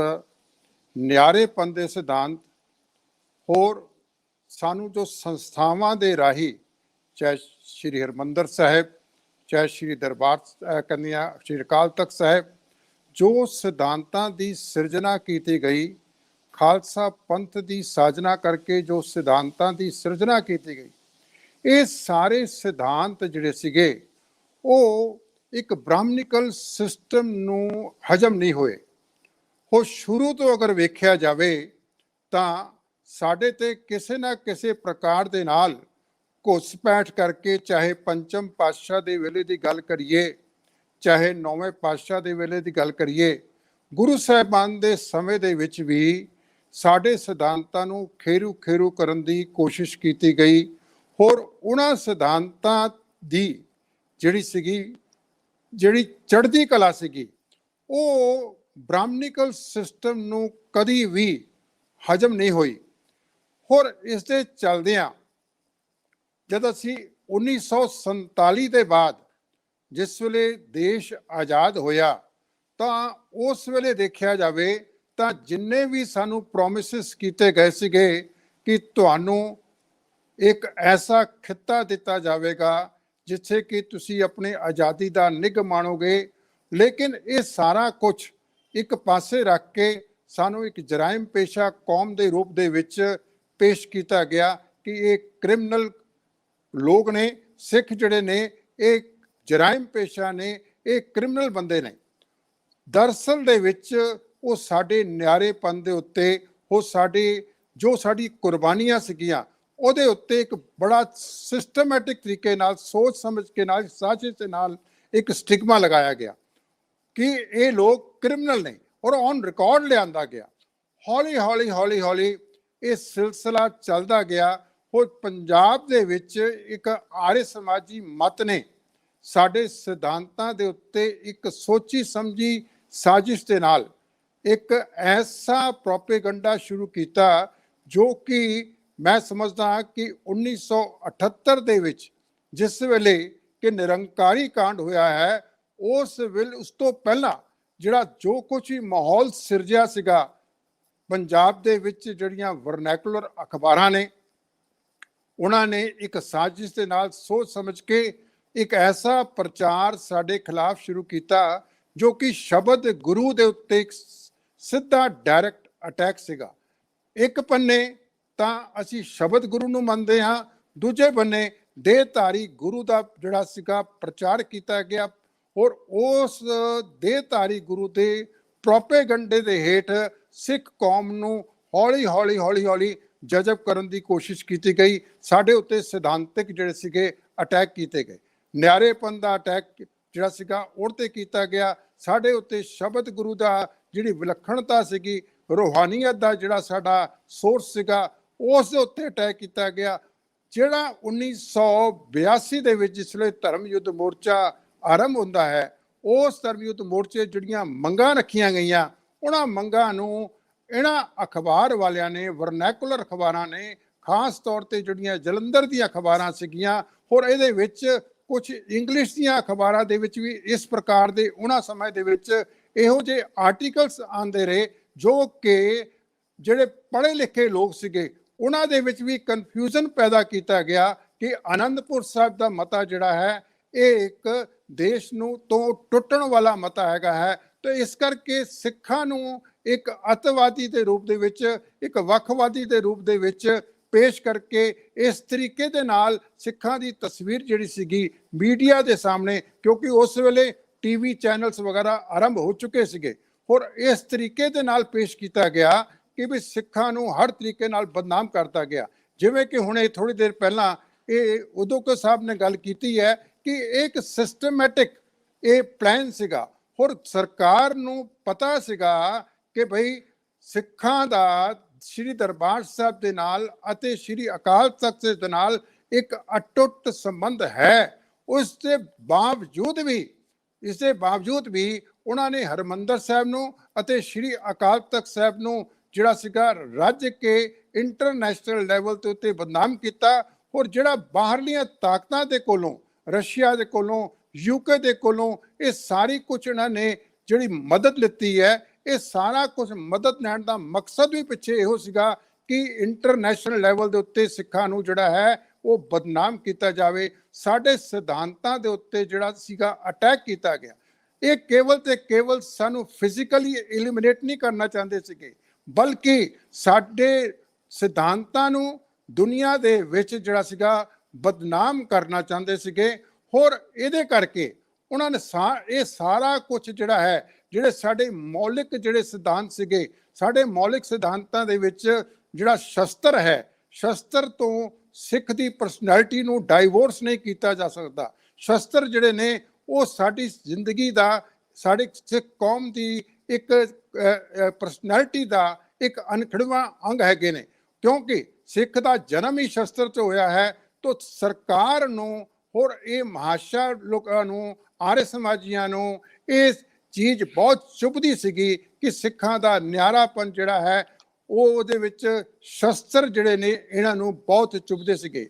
ਨਿਆਰੇਪਨ ਦੇ ਸਿਧਾਂਤ, ਹੋਰ ਸਾਨੂੰ ਜੋ ਸੰਸਥਾਵਾਂ ਦੇ ਰਾਹੀਂ, ਚਾਹੇ ਸ਼੍ਰੀ ਹਰਿਮੰਦਰ ਸਾਹਿਬ, ਚਾਹੇ ਸ਼੍ਰੀ ਦਰਬਾਰ ਕੰਨਿਆ, ਸ਼੍ਰੀ ਅਕਾਲ ਤਖਤ ਸਾਹਿਬ, ਜੋ ਸਿਧਾਂਤਾਂ ਦੀ ਸਿਰਜਣਾ ਕੀਤੀ ਗਈ, ਖਾਲਸਾ ਪੰਥ ਦੀ ਸਾਜਨਾ ਕਰਕੇ ਜੋ ਸਿਧਾਂਤਾਂ ਦੀ ਸਿਰਜਣਾ ਕੀਤੀ ਗਈ, ਇਹ ਸਾਰੇ ਸਿਧਾਂਤ ਜਿਹੜੇ ਸੀਗੇ ਉਹ ਇੱਕ ਬ੍ਰਾਹਮਣਿਕਲ ਸਿਸਟਮ ਨੂੰ ਹਜਮ ਨਹੀਂ ਹੋਏ। ਉਹ ਸ਼ੁਰੂ ਤੋਂ ਅਗਰ ਵੇਖਿਆ ਜਾਵੇ ਤਾਂ ਸਾਡੇ ਤੇ ਕਿਸੇ ਨਾ ਕਿਸੇ ਪ੍ਰਕਾਰ ਦੇ ਨਾਲ ਘੁਸਪੈਠ ਕਰਕੇ, ਚਾਹੇ ਪੰਚਮ ਪਾਤਸ਼ਾਹ ਦੇ ਵੇਲੇ ਦੀ ਗੱਲ ਕਰੀਏ, ਚਾਹੇ 9ਵੇਂ ਪਾਤਸ਼ਾਹ ਦੇ ਵੇਲੇ ਦੀ ਗੱਲ ਕਰੀਏ, ਗੁਰੂ ਸਾਹਿਬਾਨ ਦੇ ਸਮੇਂ ਦੇ ਵਿੱਚ ਵੀ ਸਾਡੇ ਸਿਧਾਂਤਾਂ ਨੂੰ ਖੇਰੂ ਕਰਨ ਦੀ ਕੋਸ਼ਿਸ਼ ਕੀਤੀ ਗਈ। ਹੋਰ ਉਹਨਾਂ ਸਿਧਾਂਤਾਂ ਦੀ ਜਿਹੜੀ ਸੀਗੀ, ਜਿਹੜੀ ਚੜ੍ਹਦੀ ਕਲਾ ਸੀਗੀ, ਉਹ ਬ੍ਰਾਹਮਣਿਕਲ ਸਿਸਟਮ ਨੂੰ ਕਦੀ ਵੀ ਹਜਮ ਨਹੀਂ ਹੋਈ। ਹੋਰ ਇਸ ਦੇ ਚੱਲਦਿਆਂ ਜਦ ਅਸੀਂ 1947 ਦੇ ਬਾਅਦ ਜਿਸ ਵੇਲੇ ਦੇਸ਼ ਆਜ਼ਾਦ ਹੋਇਆ, ਤਾਂ ਉਸ ਵੇਲੇ ਦੇਖਿਆ ਜਾਵੇ ਤਾਂ ਜਿੰਨੇ ਵੀ ਸਾਨੂੰ ਪ੍ਰੋਮਿਸਿਸ ਕੀਤੇ ਗਏ ਸੀਗੇ ਕਿ ਤੁਹਾਨੂੰ ਇੱਕ ਐਸਾ ਖਿੱਤਾ ਦਿੱਤਾ ਜਾਵੇਗਾ ਜਿੱਥੇ ਕਿ ਤੁਸੀਂ ਆਪਣੀ ਆਜ਼ਾਦੀ ਦਾ ਨਿੱਘ ਮਾਣੋਗੇ, ਲੇਕਿਨ ਇਹ ਸਾਰਾ ਕੁਝ ਇੱਕ ਪਾਸੇ ਰੱਖ ਕੇ ਸਾਨੂੰ ਇੱਕ ਜਰਾਇਮ ਪੇਸ਼ਾ ਕੌਮ ਦੇ ਰੂਪ ਦੇ ਵਿੱਚ ਪੇਸ਼ ਕੀਤਾ ਗਿਆ ਕਿ ਇਹ ਕ੍ਰਿਮੀਨਲ ਲੋਕ ਨੇ, ਸਿੱਖ ਜਿਹੜੇ ਨੇ ਇਹ ਜਰਾਇਮ ਪੇਸ਼ਾ ਨੇ, ਇਹ ਕ੍ਰਿਮੀਨਲ ਬੰਦੇ ਨੇ। ਦਰਅਸਲ ਦੇ ਵਿੱਚ ਉਹ ਸਾਡੇ ਨਿਆਰੇਪਨ ਦੇ ਉੱਤੇ, ਉਹ ਸਾਡੀ ਕੁਰਬਾਨੀਆਂ ਸੀਗੀਆਂ, ਉਹਦੇ ਉੱਤੇ ਇੱਕ ਬੜਾ ਸਿਸਟਮੈਟਿਕ ਤਰੀਕੇ ਨਾਲ, ਸੋਚ ਸਮਝ ਕੇ ਨਾਲ, ਸਾਜ਼ਿਸ਼ ਦੇ ਨਾਲ ਇੱਕ ਸਟਿਗਮਾ ਲਗਾਇਆ ਗਿਆ ਕਿ ਇਹ ਲੋਕ ਕ੍ਰਿਮੀਨਲ ਨੇ, ਔਰ ਔਨ ਰਿਕਾਰਡ ਲਿਆਂਦਾ ਗਿਆ। ਹੌਲੀ ਇਹ ਸਿਲਸਿਲਾ ਚੱਲਦਾ ਗਿਆ। ਉਹ ਪੰਜਾਬ ਦੇ ਵਿੱਚ ਇੱਕ ਆर्य ਸਮਾਜੀ ਮਤ ਨੇ ਸਾਡੇ ਸਿਧਾਂਤਾਂ ਦੇ ਉੱਤੇ ਇੱਕ ਸੋਚੀ ਸਮਝੀ ਸਾਜ਼ਿਸ਼ ਦੇ ਨਾਲ ਇੱਕ ਐਸਾ ਪ੍ਰੋਪੇਗੰਡਾ ਸ਼ੁਰੂ ਕੀਤਾ ਜੋ ਕਿ ਮੈਂ ਸਮਝਦਾ ਹਾਂ ਕਿ 1978 ਦੇ ਵਿੱਚ ਜਿਸ ਵੇਲੇ ਕਿ ਨਿਰੰਕਾਰੀ ਕਾਂਡ ਹੋਇਆ ਹੈ, ਉਸ ਵੇਲੇ ਉਸ ਤੋਂ ਪਹਿਲਾਂ ਜਿਹੜਾ ਜੋ ਕੁਝ ਵੀ ਮਾਹੌਲ ਸਿਰਜਿਆ ਸੀਗਾ ਪੰਜਾਬ ਦੇ ਵਿੱਚ, ਜਿਹੜੀਆਂ ਵਰਨੈਕੂਲਰ ਅਖਬਾਰਾਂ ਨੇ, ਉਹਨਾਂ ਨੇ ਇੱਕ ਸਾਜ਼ਿਸ਼ ਦੇ ਨਾਲ ਸੋਚ ਸਮਝ ਕੇ ਇੱਕ ਐਸਾ ਪ੍ਰਚਾਰ ਸਾਡੇ ਖਿਲਾਫ ਸ਼ੁਰੂ ਕੀਤਾ ਜੋ ਕਿ ਸ਼ਬਦ ਗੁਰੂ ਦੇ ਉੱਤੇ ਇੱਕ ਸਿੱਧਾ ਡਾਇਰੈਕਟ ਅਟੈਕ ਸੀਗਾ। ਇੱਕ ਬੰਨੇ ਤਾਂ ਅਸੀਂ ਸ਼ਬਦ ਗੁਰੂ ਨੂੰ ਮੰਨਦੇ ਹਾਂ, ਦੂਜੇ ਬੰਨੇ ਦੇਹਧਾਰੀ ਗੁਰੂ ਦਾ ਜਿਹੜਾ ਸੀਗਾ ਪ੍ਰਚਾਰ ਕੀਤਾ ਗਿਆ, ਔਰ ਉਸ ਦੇਹਧਾਰੀ ਗੁਰੂ ਦੇ ਪ੍ਰੋਪੇਗੰਡੇ ਦੇ ਹੇਠ ਸਿੱਖ ਕੌਮ ਨੂੰ ਹੌਲੀ ਜਜ਼ਬ ਕਰਨ ਦੀ ਕੋਸ਼ਿਸ਼ ਕੀਤੀ ਗਈ। ਸਾਡੇ ਉੱਤੇ ਸਿਧਾਂਤਿਕ ਜਿਹੜੇ ਸੀਗੇ ਅਟੈਕ ਕੀਤੇ ਗਏ, ਨਿਆਰੇਪਨ ਦਾ ਅਟੈਕ ਜਿਹੜਾ ਸੀਗਾ ਉਹ 'ਤੇ ਕੀਤਾ ਗਿਆ। ਸਾਡੇ ਉੱਤੇ ਸ਼ਬਦ ਗੁਰੂ ਦਾ ਜਿਹੜੀ ਵਿਲੱਖਣਤਾ ਸੀਗੀ, ਰੂਹਾਨੀਅਤ ਦਾ ਜਿਹੜਾ ਸਾਡਾ ਸੋਰਸ ਸੀਗਾ, ਉਸ ਦੇ ਉੱਤੇ ਅਟੈਕ ਕੀਤਾ ਗਿਆ। ਜਿਹੜਾ 1982 ਦੇ ਵਿੱਚ ਜਿਸ ਵੇਲੇ ਧਰਮ ਯੁੱਧ ਮੋਰਚਾ ਆਰੰਭ ਹੁੰਦਾ ਹੈ, ਉਸ ਧਰਮ ਯੁੱਧ ਮੋਰਚੇ ਜਿਹੜੀਆਂ ਮੰਗਾਂ ਰੱਖੀਆਂ ਗਈਆਂ, ਉਹਨਾਂ ਮੰਗਾਂ ਨੂੰ ਇਹਨਾਂ ਅਖਬਾਰ ਵਾਲਿਆਂ ਨੇ, ਵਰਨੈਕੂਲਰ ਅਖਬਾਰਾਂ ਨੇ, ਖਾਸ ਤੌਰ ਤੇ ਜਿਹੜੀਆਂ ਜਲੰਧਰ ਦੀਆਂ ਅਖਬਾਰਾਂ ਸੀਗੀਆਂ, ਔਰ ਇਹਦੇ ਵਿੱਚ ਕੁਝ ਇੰਗਲਿਸ਼ ਦੀਆਂ ਅਖਬਾਰਾਂ ਦੇ ਵਿੱਚ ਵੀ ਇਸ ਪ੍ਰਕਾਰ ਦੇ ਉਹਨਾਂ ਸਮੇਂ ਦੇ ਵਿੱਚ ਇਹੋ ਜਿਹੇ ਆਰਟੀਕਲਸ ਆਉਂਦੇ ਰਹੇ ਜੋ ਕਿ ਜਿਹੜੇ ਪੜ੍ਹੇ ਲਿਖੇ ਲੋਕ ਸੀਗੇ ਉਹਨਾਂ ਦੇ ਵਿੱਚ ਵੀ ਕਨਫਿਊਜ਼ਨ ਪੈਦਾ ਕੀਤਾ ਗਿਆ ਕਿ ਆਨੰਦਪੁਰ ਸਾਹਿਬ ਦਾ ਮਤਾ ਜਿਹੜਾ ਹੈ ਇਹ ਇੱਕ ਦੇਸ਼ ਨੂੰ ਤੋਂ ਟੁੱਟਣ ਵਾਲਾ ਮਤਾ ਹੈਗਾ ਹੈ। ਤੇ ਇਸ ਕਰਕੇ ਸਿੱਖਾਂ ਨੂੰ ਇੱਕ ਅੱਤਵਾਦੀ ਦੇ ਰੂਪ ਦੇ ਵਿੱਚ, ਇੱਕ ਵੱਖਵਾਦੀ ਦੇ ਰੂਪ ਦੇ ਵਿੱਚ ਪੇਸ਼ ਕਰਕੇ ਇਸ ਤਰੀਕੇ ਦੇ ਨਾਲ ਸਿੱਖਾਂ ਦੀ ਤਸਵੀਰ ਜਿਹੜੀ ਸੀਗੀ ਮੀਡੀਆ ਦੇ ਸਾਹਮਣੇ, ਕਿਉਂਕਿ ਉਸ ਵੇਲੇ ਟੀਵੀ ਚੈਨਲਸ ਵਗੈਰਾ ਆਰੰਭ ਹੋ ਚੁੱਕੇ ਸੀਗੇ, ਔਰ ਇਸ ਤਰੀਕੇ ਦੇ ਨਾਲ ਪੇਸ਼ ਕੀਤਾ ਗਿਆ ਕਿ ਵੀ ਸਿੱਖਾਂ ਨੂੰ ਹਰ ਤਰੀਕੇ ਨਾਲ ਬਦਨਾਮ ਕਰਤਾ ਗਿਆ। ਜਿਵੇਂ ਕਿ ਹੁਣੇ ਥੋੜੀ ਦੇਰ ਪਹਿਲਾਂ ਇਹ ਉਦੋਕਰ ਸਾਹਿਬ ਨੇ ਗੱਲ ਕੀਤੀ ਹੈ ਕਿ ਇੱਕ ਸਿਸਟਮੈਟਿਕ ਇਹ ਪਲਾਨ ਸੀਗਾ, ਔਰ ਸਰਕਾਰ ਨੂੰ ਪਤਾ ਸੀਗਾ ਕਿ ਭਈ ਸਿੱਖਾਂ ਦਾ ਸ਼੍ਰੀ ਦਰਬਾਰ ਸਾਹਿਬ ਦੇ ਨਾਲ ਅਤੇ ਸ਼੍ਰੀ ਅਕਾਲ ਤਖਤ ਦੇ ਨਾਲ ਇੱਕ ਅਟੁੱਟ ਸੰਬੰਧ ਹੈ। ਇਸ ਦੇ ਬਾਵਜੂਦ ਵੀ ਉਹਨਾਂ ਨੇ ਹਰਮੰਦਰ ਸਾਹਿਬ ਨੂੰ ਅਤੇ ਸ਼੍ਰੀ ਅਕਾਲ ਤਖਤ ਸਾਹਿਬ ਨੂੰ ਜਿਹੜਾ ਸੀਗਾ ਰੱਜ ਕੇ ਇੰਟਰਨੈਸ਼ਨਲ ਲੈਵਲ ਤੇ ਉੱਤੇ ਬਦਨਾਮ ਕੀਤਾ, ਔਰ ਜਿਹੜਾ ਬਾਹਰਲੀਆਂ ਤਾਕਤਾਂ ਦੇ ਕੋਲੋਂ, ਰਸ਼ੀਆ ਦੇ ਕੋਲੋਂ, ਯੂਕੇ ਦੇ ਕੋਲੋਂ ਇਹ ਸਾਰੀ ਕੁਝ ਇਹਨਾਂ ਨੇ ਜਿਹੜੀ ਮਦਦ ਲਿੱਤੀ ਹੈ, ਇਹ ਸਾਰਾ ਕੁਝ ਮਦਦ ਲੈਣ ਦਾ ਮਕਸਦ ਵੀ ਪਿੱਛੇ ਇਹੋ ਸੀਗਾ ਕਿ ਇੰਟਰਨੈਸ਼ਨਲ ਲੈਵਲ ਦੇ ਉੱਤੇ ਸਿੱਖਾਂ ਨੂੰ ਜਿਹੜਾ ਹੈ ਉਹ ਬਦਨਾਮ ਕੀਤਾ ਜਾਵੇ, ਸਾਡੇ ਸਿਧਾਂਤਾਂ ਦੇ ਉੱਤੇ ਜਿਹੜਾ ਸੀਗਾ ਅਟੈਕ ਕੀਤਾ ਗਿਆ। ਇਹ ਕੇਵਲ ਤੇ ਕੇਵਲ ਸਾਨੂੰ ਫਿਜ਼ੀਕਲੀ ਐਲੀਮੀਨੇਟ ਨਹੀਂ ਕਰਨਾ ਚਾਹੁੰਦੇ ਸੀਗੇ, ਬਲਕਿ ਸਾਡੇ ਸਿਧਾਂਤਾਂ ਨੂੰ ਦੁਨੀਆ ਦੇ ਵਿੱਚ ਜਿਹੜਾ ਸੀਗਾ ਬਦਨਾਮ ਕਰਨਾ ਚਾਹੁੰਦੇ ਸੀਗੇ। ਹੋਰ ਇਹਦੇ ਕਰਕੇ ਉਹਨਾਂ ਨੇ ਇਹ ਸਾਰਾ ਕੁਝ ਜਿਹੜਾ ਹੈ, ਜਿਹੜੇ ਸਾਡੇ ਮੌਲਿਕ ਜਿਹੜੇ ਸਿਧਾਂਤ ਸੀਗੇ, ਸਾਡੇ ਮੌਲਿਕ ਸਿਧਾਂਤਾਂ ਦੇ ਵਿੱਚ ਜਿਹੜਾ ਸ਼ਸਤਰ ਹੈ, ਸ਼ਸਤਰ ਤੋਂ ਸਿੱਖ ਦੀ ਪਰਸਨੈਲਿਟੀ ਨੂੰ ਡਾਈਵੋਰਸ ਨਹੀਂ ਕੀਤਾ ਜਾ ਸਕਦਾ। ਸ਼ਸਤਰ ਜਿਹੜੇ ਨੇ ਉਹ ਸਾਡੀ ਜ਼ਿੰਦਗੀ ਦਾ, ਸਾਡੇ ਸਿੱਖ ਕੌਮ ਦੀ ਇੱਕ ਪਰਸਨੈਲਿਟੀ ਦਾ ਇੱਕ ਅਨਖੜਵਾਂ ਅੰਗ ਹੈਗੇ ਨੇ, ਕਿਉਂਕਿ ਸਿੱਖ ਦਾ ਜਨਮ ਹੀ ਸ਼ਸਤਰ 'ਚ ਹੋਇਆ ਹੈ। ਤਾਂ ਸਰਕਾਰ ਨੂੰ ਹੋਰ ਇਹ ਮਹਾਸ਼ਾ ਲੋਕਾਂ ਨੂੰ, ਆਰਯ ਸਮਾਜੀਆਂ ਨੂੰ ਇਹ ਚੀਜ਼ ਬਹੁਤ ਚੁਭਦੀ ਸੀਗੀ ਕਿ ਸਿੱਖਾਂ ਦਾ ਨਿਆਰਾਪਨ ਜਿਹੜਾ ਹੈ ਉਹ ਉਹਦੇ ਵਿੱਚ ਸ਼ਸਤਰ ਜਿਹੜੇ ਨੇ ਇਹਨਾਂ ਨੂੰ ਬਹੁਤ ਚੁਭਦੇ ਸੀਗੇ।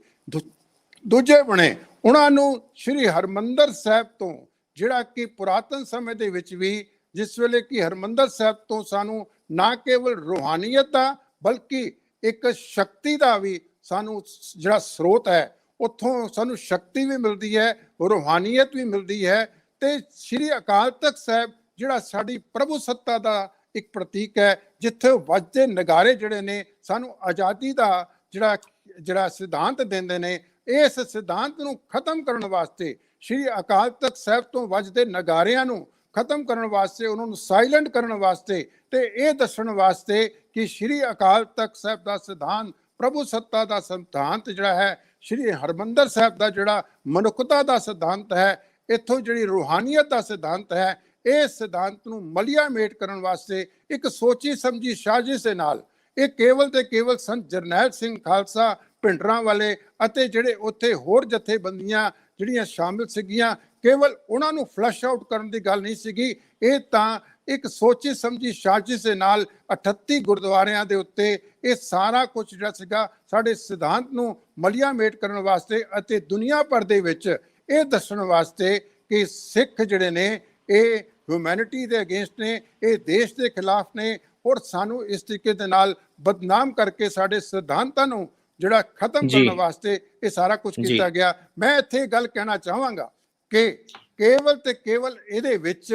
ਦੂਜੇ ਬਣੇ ਉਹਨਾਂ ਨੂੰ ਸ਼੍ਰੀ ਹਰਮੰਦਰ ਸਾਹਿਬ ਤੋਂ, ਜਿਹੜਾ ਕਿ ਪੁਰਾਤਨ ਸਮੇਂ ਦੇ ਵਿੱਚ ਵੀ, ਜਿਸ ਵੇਲੇ ਕਿ ਹਰਮੰਦਰ ਸਾਹਿਬ ਤੋਂ ਸਾਨੂੰ ਨਾ ਕੇਵਲ ਰੂਹਾਨੀਅਤ ਦਾ ਬਲਕਿ ਇੱਕ ਸ਼ਕਤੀ ਦਾ ਵੀ ਸਾਨੂੰ ਜਿਹੜਾ ਸਰੋਤ ਹੈ, ਉੱਥੋਂ ਸਾਨੂੰ ਸ਼ਕਤੀ ਵੀ ਮਿਲਦੀ ਹੈ, ਰੂਹਾਨੀਅਤ ਵੀ ਮਿਲਦੀ ਹੈ। ਤੇ ਸ਼੍ਰੀ ਅਕਾਲ ਤਖਤ ਸਾਹਿਬ ਜਿਹੜਾ ਸਾਡੀ ਪ੍ਰਭੂ ਸੱਤਾ ਦਾ ਇੱਕ ਪ੍ਰਤੀਕ ਹੈ, ਜਿੱਥੇ ਵੱਜਦੇ ਨਗਾਰੇ ਜਿਹੜੇ ਨੇ ਸਾਨੂੰ ਆਜ਼ਾਦੀ ਦਾ ਜਿਹੜਾ ਸਿਧਾਂਤ ਦਿੰਦੇ ਨੇ, ਇਸ ਸਿਧਾਂਤ ਨੂੰ ਖਤਮ ਕਰਨ ਵਾਸਤੇ, ਸ਼੍ਰੀ ਅਕਾਲ ਤਖਤ ਸਾਹਿਬ ਤੋਂ ਵੱਜਦੇ ਨਗਾਰਿਆਂ ਨੂੰ ਖਤਮ ਕਰਨ ਵਾਸਤੇ, ਉਹਨਾਂ ਨੂੰ ਸਾਇਲੈਂਟ ਕਰਨ ਵਾਸਤੇ ਤੇ ਇਹ ਦੱਸਣ ਵਾਸਤੇ ਕਿ ਸ਼੍ਰੀ ਅਕਾਲ ਤਖਤ ਸਾਹਿਬ ਦਾ ਸਿਧਾਂਤ, ਪ੍ਰਭੂ ਸੱਤਾ ਦਾ ਸਿਧਾਂਤ ਜਿਹੜਾ ਹੈ, ਸ਼੍ਰੀ ਹਰਮੰਦਰ ਸਾਹਿਬ ਦਾ ਜਿਹੜਾ ਮਨੁੱਖਤਾ ਦਾ ਸਿਧਾਂਤ ਹੈ, ਇੱਥੋਂ ਜਿਹੜੀ ਰੂਹਾਨੀਅਤ ਦਾ ਸਿਧਾਂਤ ਹੈ, ਇਸ ਸਿਧਾਂਤ ਨੂੰ ਮਲੀਆ ਮੇਟ ਕਰਨ ਵਾਸਤੇ ਇੱਕ ਸੋਚੀ ਸਮਝੀ ਸਾਜ਼ਿਸ਼ ਦੇ ਨਾਲ ਇਹ ਕੇਵਲ ਤੇ ਕੇਵਲ ਸੰਤ ਜਰਨੈਲ ਸਿੰਘ ਖਾਲਸਾ ਭਿੰਡਰਾਂ ਵਾਲੇ ਅਤੇ ਜਿਹੜੇ ਉੱਥੇ ਹੋਰ ਜਥੇਬੰਦੀਆਂ ਜਿਹੜੀਆਂ ਸ਼ਾਮਿਲ ਸੀਗੀਆਂ, ਕੇਵਲ ਉਹਨਾਂ ਨੂੰ ਫਲਸ਼ ਆਊਟ ਕਰਨ ਦੀ ਗੱਲ ਨਹੀਂ ਸੀਗੀ। ਇਹ ਤਾਂ ਇੱਕ ਸੋਚੀ ਸਮਝੀ ਸਾਜ਼ਿਸ਼ ਦੇ ਨਾਲ 38 ਗੁਰਦੁਆਰਿਆਂ ਦੇ ਉੱਤੇ ਇਹ ਸਾਰਾ ਕੁਝ ਜਿਹੜਾ ਸੀਗਾ ਸਾਡੇ ਸਿਧਾਂਤ ਨੂੰ ਮਲੀਆਮੇਟ ਕਰਨ ਵਾਸਤੇ ਅਤੇ ਦੁਨੀਆ ਭਰ ਦੇ ਵਿੱਚ ਇਹ ਦੱਸਣ ਵਾਸਤੇ ਕਿ ਸਿੱਖ ਜਿਹੜੇ ਨੇ ਇਹ ਹਿਊਮੈਨਿਟੀ ਦੇ ਅਗੇਂਸਟ ਨੇ, ਇਹ ਦੇਸ਼ ਦੇ ਖਿਲਾਫ ਨੇ ਔਰ ਸਾਨੂੰ ਇਸ ਤਰੀਕੇ ਦੇ ਨਾਲ ਬਦਨਾਮ ਕਰਕੇ ਸਾਡੇ ਸਿਧਾਂਤਾਂ ਨੂੰ ਜਿਹੜਾ ਖਤਮ ਕਰਨ ਵਾਸਤੇ ਇਹ ਸਾਰਾ ਕੁਝ ਕੀਤਾ ਗਿਆ। ਮੈਂ ਇੱਥੇ ਗੱਲ ਕਹਿਣਾ ਚਾਹਾਂਗਾ ਕਿ ਕੇਵਲ ਤੇ ਕੇਵਲ ਇਹਦੇ ਵਿੱਚ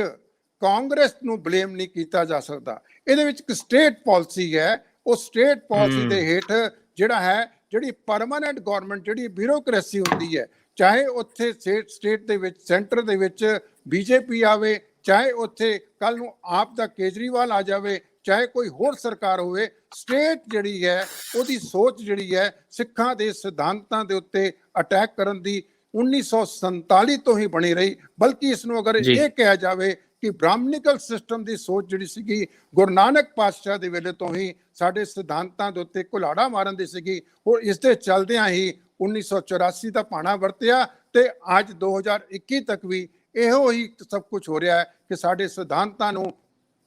ਕਾਂਗਰਸ ਨੂੰ ਬਲੇਮ ਨਹੀਂ ਕੀਤਾ ਜਾ ਸਕਦਾ। ਇਹਦੇ ਵਿੱਚ ਇੱਕ ਸਟੇਟ ਪਾਲਿਸੀ ਹੈ, ਉਹ ਸਟੇਟ ਪਾਲਿਸੀ ਦੇ ਹੇਠ ਜਿਹੜਾ ਹੈ ਜਿਹੜੀ ਪਰਮਾਨੈਂਟ ਗਵਰਨਮੈਂਟ ਜਿਹੜੀ ਬਿਊਰੋਕ੍ਰੇਸੀ ਹੁੰਦੀ ਹੈ, ਚਾਹੇ ਉੱਥੇ ਸਟੇਟ ਦੇ ਵਿੱਚ ਸੈਂਟਰ ਦੇ ਵਿੱਚ ਬੀਜੇਪੀ ਆਵੇ, ਚਾਹੇ ਉੱਥੇ ਕੱਲ ਨੂੰ ਆਪ ਦਾ ਕੇਜਰੀਵਾਲ ਆ ਜਾਵੇ, ਚਾਹੇ ਕੋਈ ਹੋਰ ਸਰਕਾਰ ਹੋਵੇ, ਸਟੇਟ ਜਿਹੜੀ ਹੈ ਉਹਦੀ ਸੋਚ ਜਿਹੜੀ ਹੈ ਸਿੱਖਾਂ ਦੇ ਸਿਧਾਂਤਾਂ ਦੇ ਉੱਤੇ ਅਟੈਕ ਕਰਨ ਦੀ 1947 ਤੋਂ ਹੀ ਬਣੀ ਰਹੀ। ਬਲਕਿ ਇਸ ਨੂੰ ਅਗਰ ਇਹ ਕਿਹਾ ਜਾਵੇ ਕਿ ਬ੍ਰਾਹਮਣਿਕਲ ਸਿਸਟਮ ਦੀ ਸੋਚ ਜਿਹੜੀ ਸੀਗੀ ਗੁਰੂ ਨਾਨਕ ਪਾਤਸ਼ਾਹ ਦੇ ਵੇਲੇ ਤੋਂ ਹੀ ਸਾਡੇ ਸਿਧਾਂਤਾਂ ਦੇ ਉੱਤੇ ਕੁਲਾੜਾ ਮਾਰਨ ਦੀ ਸੀਗੀ ਔਰ ਇਸ ਦੇ ਚੱਲਦਿਆਂ ਹੀ 1984 ਦਾ ਭਾਣਾ ਵਰਤਿਆ ਤੇ ਅੱਜ 2021 ਤੱਕ ਵੀ ਇਹੋ ਹੀ ਸਭ ਕੁਝ ਹੋ ਰਿਹਾ ਹੈ ਕਿ ਸਾਡੇ ਸਿਧਾਂਤਾਂ ਨੂੰ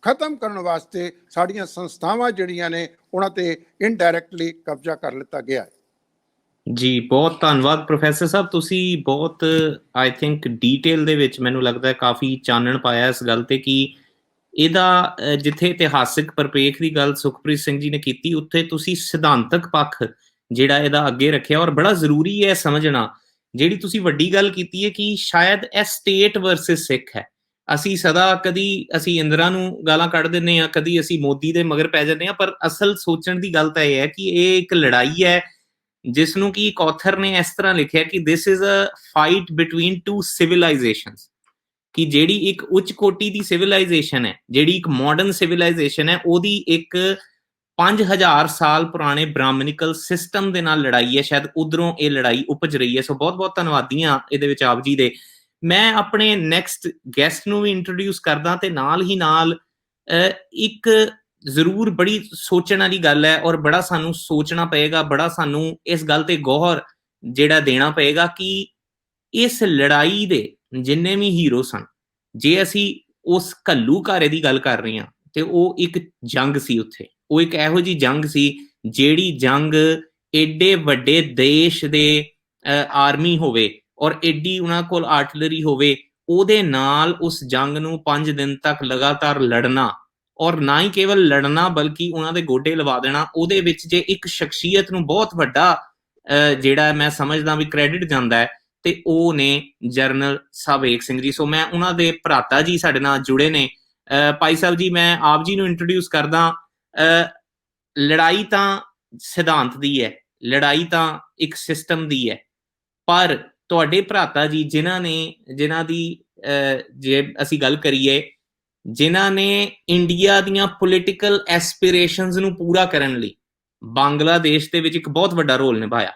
ਖਤਮ ਕਰਨ ਵਾਸਤੇ ਸਾਡੀਆਂ ਸੰਸਥਾਵਾਂ ਜਿਹੜੀਆਂ ਨੇ ਉਹਨਾਂ ਤੇ ਇਨਡਾਇਰੈਕਟਲੀ ਕਬਜ਼ਾ ਕਰ ਲਿੱਤਾ ਗਿਆ ਹੈ। ਜੀ ਬਹੁਤ ਧੰਨਵਾਦ ਪ੍ਰੋਫੈਸਰ ਸਾਹਿਬ, ਤੁਸੀਂ ਬਹੁਤ ਆਈ ਥਿੰਕ ਡੀਟੇਲ ਦੇ ਵਿੱਚ ਮੈਨੂੰ ਲੱਗਦਾ ਹੈ ਕਾਫੀ ਚਾਨਣ ਪਾਇਆ ਇਸ ਗੱਲ ਤੇ ਕਿ ਇਹਦਾ ਜਿੱਥੇ ਇਤਿਹਾਸਿਕ ਪਰਿਪੇਖ ਦੀ ਗੱਲ ਸੁਖਪ੍ਰੀਤ ਸਿੰਘ ਜੀ ਨੇ ਕੀਤੀ, ਉੱਥੇ ਤੁਸੀਂ ਸਿਧਾਂਤਕ ਪੱਖ ਜਿਹੜਾ ਇਹਦਾ ਅੱਗੇ ਰੱਖਿਆ ਔਰ ਬੜਾ ਜ਼ਰੂਰੀ ਹੈ ਸਮਝਣਾ। ਜਿਹੜੀ ਤੁਸੀਂ ਵੱਡੀ ਗੱਲ ਕੀਤੀ ਹੈ ਕਿ ਸ਼ਾਇਦ ਇਹ ਸਟੇਟ ਵਰਸਸ ਸਿੱਖ ਹੈ। ਅਸੀਂ ਸਦਾ ਕਦੀ ਅਸੀਂ ਇੰਦਰਾ ਨੂੰ ਗਾਲਾਂ ਕੱਢ ਦਿੰਦੇ ਹਾਂ, ਕਦੀ ਅਸੀਂ ਮੋਦੀ ਦੇ ਮਗਰ ਪੈ ਜਾਂਦੇ ਹਾਂ, ਪਰ ਅਸਲ ਸੋਚਣ ਦੀ ਗੱਲ ਤਾਂ ਇਹ ਹੈ ਕਿ ਇਹ ਇੱਕ ਲੜਾਈ ਹੈ ਜਿਸ ਨੂੰ ਕਿ ਇੱਕ ਆਥਰ ਨੇ ਇਸ ਤਰ੍ਹਾਂ ਲਿਖਿਆ ਕਿ this is a fight between two civilisations, ਕਿ ਜਿਹੜੀ ਇੱਕ ਉੱਚ ਕੋਟੀ ਦੀ ਸਿਵਲਾਈਜੇਸ਼ਨ ਹੈ, ਜਿਹੜੀ ਇੱਕ ਮਾਡਰਨ ਸਿਵਲਾਈਜੇਸ਼ਨ ਹੈ, ਉਹਦੀ ਇੱਕ 5000 ਸਾਲ ਪੁਰਾਣੇ ਬ੍ਰਾਹਮਣਿਕਲ ਸਿਸਟਮ ਦੇ ਨਾਲ ਲੜਾਈ ਹੈ। ਸ਼ਾਇਦ ਉਧਰੋਂ ਇਹ ਲੜਾਈ ਉਪਜ ਰਹੀ ਹੈ। ਸੋ ਬਹੁਤ ਬਹੁਤ ਧੰਨਵਾਦੀ ਹਾਂ ਇਹਦੇ ਵਿੱਚ ਆਪ ਜੀ ਦੇ। ਮੈਂ ਆਪਣੇ ਨੈਕਸਟ ਗੈਸਟ ਨੂੰ ਵੀ ਇੰਟਰੋਡਿਊਸ ਕਰਦਾ ਤੇ ਨਾਲ ਹੀ ਨਾਲ ਇੱਕ ਜ਼ਰੂਰ ਬੜੀ ਸੋਚਣ ਵਾਲੀ ਗੱਲ ਹੈ ਔਰ ਬੜਾ ਸਾਨੂੰ ਸੋਚਣਾ ਪਏਗਾ, ਬੜਾ ਸਾਨੂੰ ਇਸ ਗੱਲ ਤੇ ਗੌਰ ਜਿਹੜਾ ਦੇਣਾ ਪਏਗਾ ਕਿ ਇਸ ਲੜਾਈ ਦੇ ਜਿੰਨੇ ਵੀ ਹੀਰੋ ਸਨ, ਜੇ ਅਸੀਂ ਉਸ ਘੱਲੂਘਾਰੇ ਦੀ ਗੱਲ ਕਰ ਰਹੇ ਹਾਂ ਤੇ ਉਹ ਇੱਕ ਜੰਗ ਸੀ, ਉੱਥੇ ਉਹ ਇੱਕ ਇਹੋ ਜਿਹੀ ਜੰਗ ਸੀ ਜਿਹੜੀ ਜੰਗ ਏਡੇ ਵੱਡੇ ਦੇਸ਼ ਦੇ ਆਰਮੀ ਹੋਵੇ ਔਰ ਏਡੀ ਉਹਨਾਂ ਕੋਲ ਆਰਟਲਰੀ ਹੋਵੇ, ਉਹਦੇ ਨਾਲ ਉਸ ਜੰਗ ਨੂੰ 5 ਦਿਨ ਤੱਕ ਲਗਾਤਾਰ ਲੜਨਾ ਔਰ ਨਾ ਹੀ ਕੇਵਲ ਲੜਨਾ ਬਲਕਿ ਉਹਨਾਂ ਦੇ ਗੋਡੇ ਲਵਾ ਦੇਣਾ। ਉਹਦੇ ਵਿੱਚ ਜੇ ਇੱਕ ਸ਼ਖਸੀਅਤ ਨੂੰ ਬਹੁਤ ਵੱਡਾ ਜਿਹੜਾ ਮੈਂ ਸਮਝਦਾ ਵੀ ਕ੍ਰੈਡਿਟ ਜਾਂਦਾ ਹੈ ਤੇ ਉਹ ਨੇ ਜਰਨਲ ਸਾਵੇਕ ਸਿੰਘ ਜੀ। ਸੋ ਮੈਂ ਉਹਨਾਂ ਦੇ ਭਰਾਤਾ ਜੀ ਸਾਡੇ ਨਾਲ ਜੁੜੇ ਨੇ। ਭਾਈ ਸਾਹਿਬ ਜੀ, ਮੈਂ ਆਪ ਜੀ ਨੂੰ ਇੰਟਰੋਡਿਊਸ ਕਰਦਾ। ਲੜਾਈ ਤਾਂ ਸਿਧਾਂਤ ਦੀ ਹੈ, ਲੜਾਈ ਤਾਂ ਇੱਕ ਸਿਸਟਮ ਦੀ ਹੈ, ਪਰ ਤੁਹਾਡੇ ਭਰਾਤਾ ਜੀ ਜਿਨ੍ਹਾਂ ਦੀ ਜੇ ਅਸੀਂ ਗੱਲ ਕਰੀਏ, ਜਿਨ੍ਹਾਂ ਨੇ ਇੰਡੀਆ ਦੀਆਂ ਪੋਲੀਟੀਕਲ ਐਸਪੀਰੇਸ਼ਨਸ ਨੂੰ ਪੂਰਾ ਕਰਨ ਲਈ ਬੰਗਲਾਦੇਸ਼ ਦੇ ਵਿੱਚ ਇੱਕ ਬਹੁਤ ਵੱਡਾ ਰੋਲ ਨਿਭਾਇਆ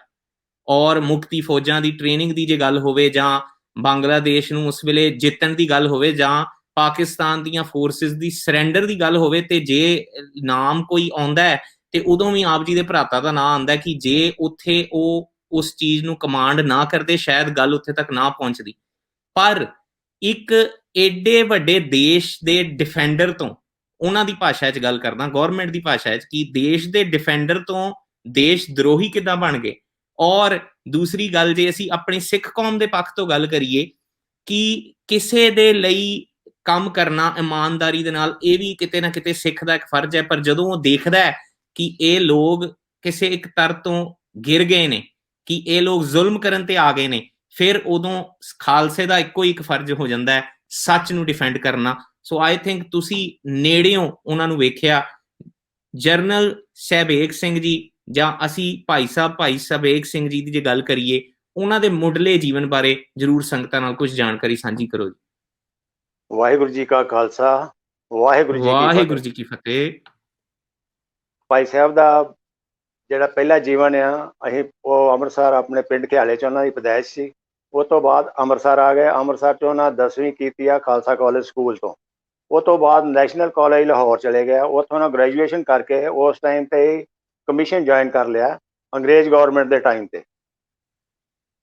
ਔਰ ਮੁਕਤੀ ਫੌਜਾਂ ਦੀ ਟ੍ਰੇਨਿੰਗ ਦੀ ਜੇ ਗੱਲ ਹੋਵੇ ਜਾਂ ਬੰਗਲਾਦੇਸ਼ ਨੂੰ ਉਸ ਵੇਲੇ ਜਿੱਤਣ ਦੀ ਗੱਲ ਹੋਵੇ ਜਾਂ ਪਾਕਿਸਤਾਨ ਦੀਆਂ ਫੋਰਸਿਸ ਦੀ ਸਰੈਂਡਰ ਦੀ ਗੱਲ ਹੋਵੇ, ਤੇ ਜੇ ਨਾਮ ਕੋਈ ਆਉਂਦਾ ਹੈ ਤੇ ਉਦੋਂ ਵੀ ਆਪ ਜੀ ਦੇ ਭਰਾਤਾ ਦਾ ਨਾਮ ਆਉਂਦਾ ਕਿ ਜੇ ਉੱਥੇ ਉਹ ਉਸ ਚੀਜ਼ ਨੂੰ ਕਮਾਂਡ ਨਾ ਕਰਦੇ ਸ਼ਾਇਦ ਗੱਲ ਉੱਥੇ ਤੱਕ ਨਾ ਪਹੁੰਚਦੀ। ਪਰ ਇੱਕ ਏਡੇ ਵੱਡੇ ਦੇਸ਼ ਦੇ ਡਿਫੈਂਡਰ ਤੋਂ, ਉਹਨਾਂ ਦੀ ਭਾਸ਼ਾ 'ਚ ਗੱਲ ਕਰਦਾ, ਗਵਰਨਮੈਂਟ ਦੀ ਭਾਸ਼ਾ 'ਚ, ਕਿ ਦੇਸ਼ ਦੇ ਡਿਫੈਂਡਰ ਤੋਂ ਦੇਸ਼ ਦਰੋਹੀ ਕਿੱਦਾਂ ਬਣ ਗਏ। ਔਰ ਦੂਸਰੀ ਗੱਲ ਜੇ ਅਸੀਂ ਆਪਣੀ ਸਿੱਖ ਕੌਮ ਦੇ ਪੱਖ ਤੋਂ ਗੱਲ ਕਰੀਏ ਕਿ ਕਿਸੇ ਦੇ ਲਈ ਕੰਮ ਕਰਨਾ ਇਮਾਨਦਾਰੀ ਦੇ ਨਾਲ, ਇਹ ਵੀ ਕਿਤੇ ਨਾ ਕਿਤੇ ਸਿੱਖ ਦਾ ਇੱਕ ਫਰਜ਼ ਹੈ। ਪਰ ਜਦੋਂ ਉਹ ਦੇਖਦਾ ਹੈ ਕਿ ਇਹ ਲੋਕ ਕਿਸੇ ਇੱਕ ਤਰ ਤੋਂ ਗਿਰ ਗਏ ਨੇ, ਕਿ ਇਹ ਲੋਕ ਜ਼ੁਲਮ ਕਰਨ ਤੇ ਆ ਗਏ ਨੇ, ਫਿਰ ਉਦੋਂ ਖਾਲਸੇ ਦਾ ਇੱਕੋ ਇੱਕ ਫਰਜ਼ ਹੋ ਜਾਂਦਾ ਹੈ ਸੱਚ ਨੂੰ ਡਿਫੈਂਡ ਕਰਨਾ। ਸੋ ਆਈ ਥਿੰਕ ਤੁਸੀਂ ਨੇੜਿਓਂ ਉਹਨਾਂ ਨੂੰ ਵੇਖਿਆ। ਜਰਨਲ ਸਾਵੇਕ ਸਿੰਘ ਜੀ ਜਾਂ ਅਸੀਂ ਭਾਈ ਸਾਵੇਕ ਸਿੰਘ ਜੀ ਦੀ ਜੇ ਗੱਲ ਕਰੀਏ, ਉਹਨਾਂ ਦੇ ਮੁੱਢਲੇ ਜੀਵਨ ਬਾਰੇ ਜ਼ਰੂਰ ਸੰਗਤਾਂ ਨਾਲ ਕੁਝ ਜਾਣਕਾਰੀ ਸਾਂਝੀ ਕਰੋ ਜੀ। ਵਾਹਿਗੁਰੂ ਜੀ ਕਾ ਖਾਲਸਾ, ਵਾਹਿਗੁਰੂ ਜੀ ਕੀ ਫਤਿਹ। ਭਾਈ ਸਾਹਿਬ ਦਾ ਜਿਹੜਾ ਪਹਿਲਾ ਜੀਵਨ ਆ, ਅਸੀਂ ਉਹ ਅੰਮ੍ਰਿਤਸਰ ਆਪਣੇ ਪਿੰਡ ਘਿਆਲੇ 'ਚ ਉਹਨਾਂ ਦੀ ਪੈਦਾਇਸ਼ ਸੀ। ਉਹ ਤੋਂ ਬਾਅਦ ਅੰਮ੍ਰਿਤਸਰ ਆ ਗਏ। ਅੰਮ੍ਰਿਤਸਰ 'ਚ ਉਹਨਾਂ 10ਵੀਂ ਕੀਤੀ ਆ ਖਾਲਸਾ ਕਾਲਜ ਸਕੂਲ ਤੋਂ। ਉਹ ਤੋਂ ਬਾਅਦ ਨੈਸ਼ਨਲ ਕਾਲਜ ਲਾਹੌਰ ਚਲੇ ਗਏ। ਉੱਥੋਂ ਉਹਨਾਂ ਗ੍ਰੈਜੂਏਸ਼ਨ ਕਰਕੇ ਉਸ ਟਾਈਮ 'ਤੇ ਕਮਿਸ਼ਨ ਜੁਆਇਨ ਕਰ ਲਿਆ ਅੰਗਰੇਜ਼ ਗਵਰਨਮੈਂਟ ਦੇ ਟਾਈਮ 'ਤੇ।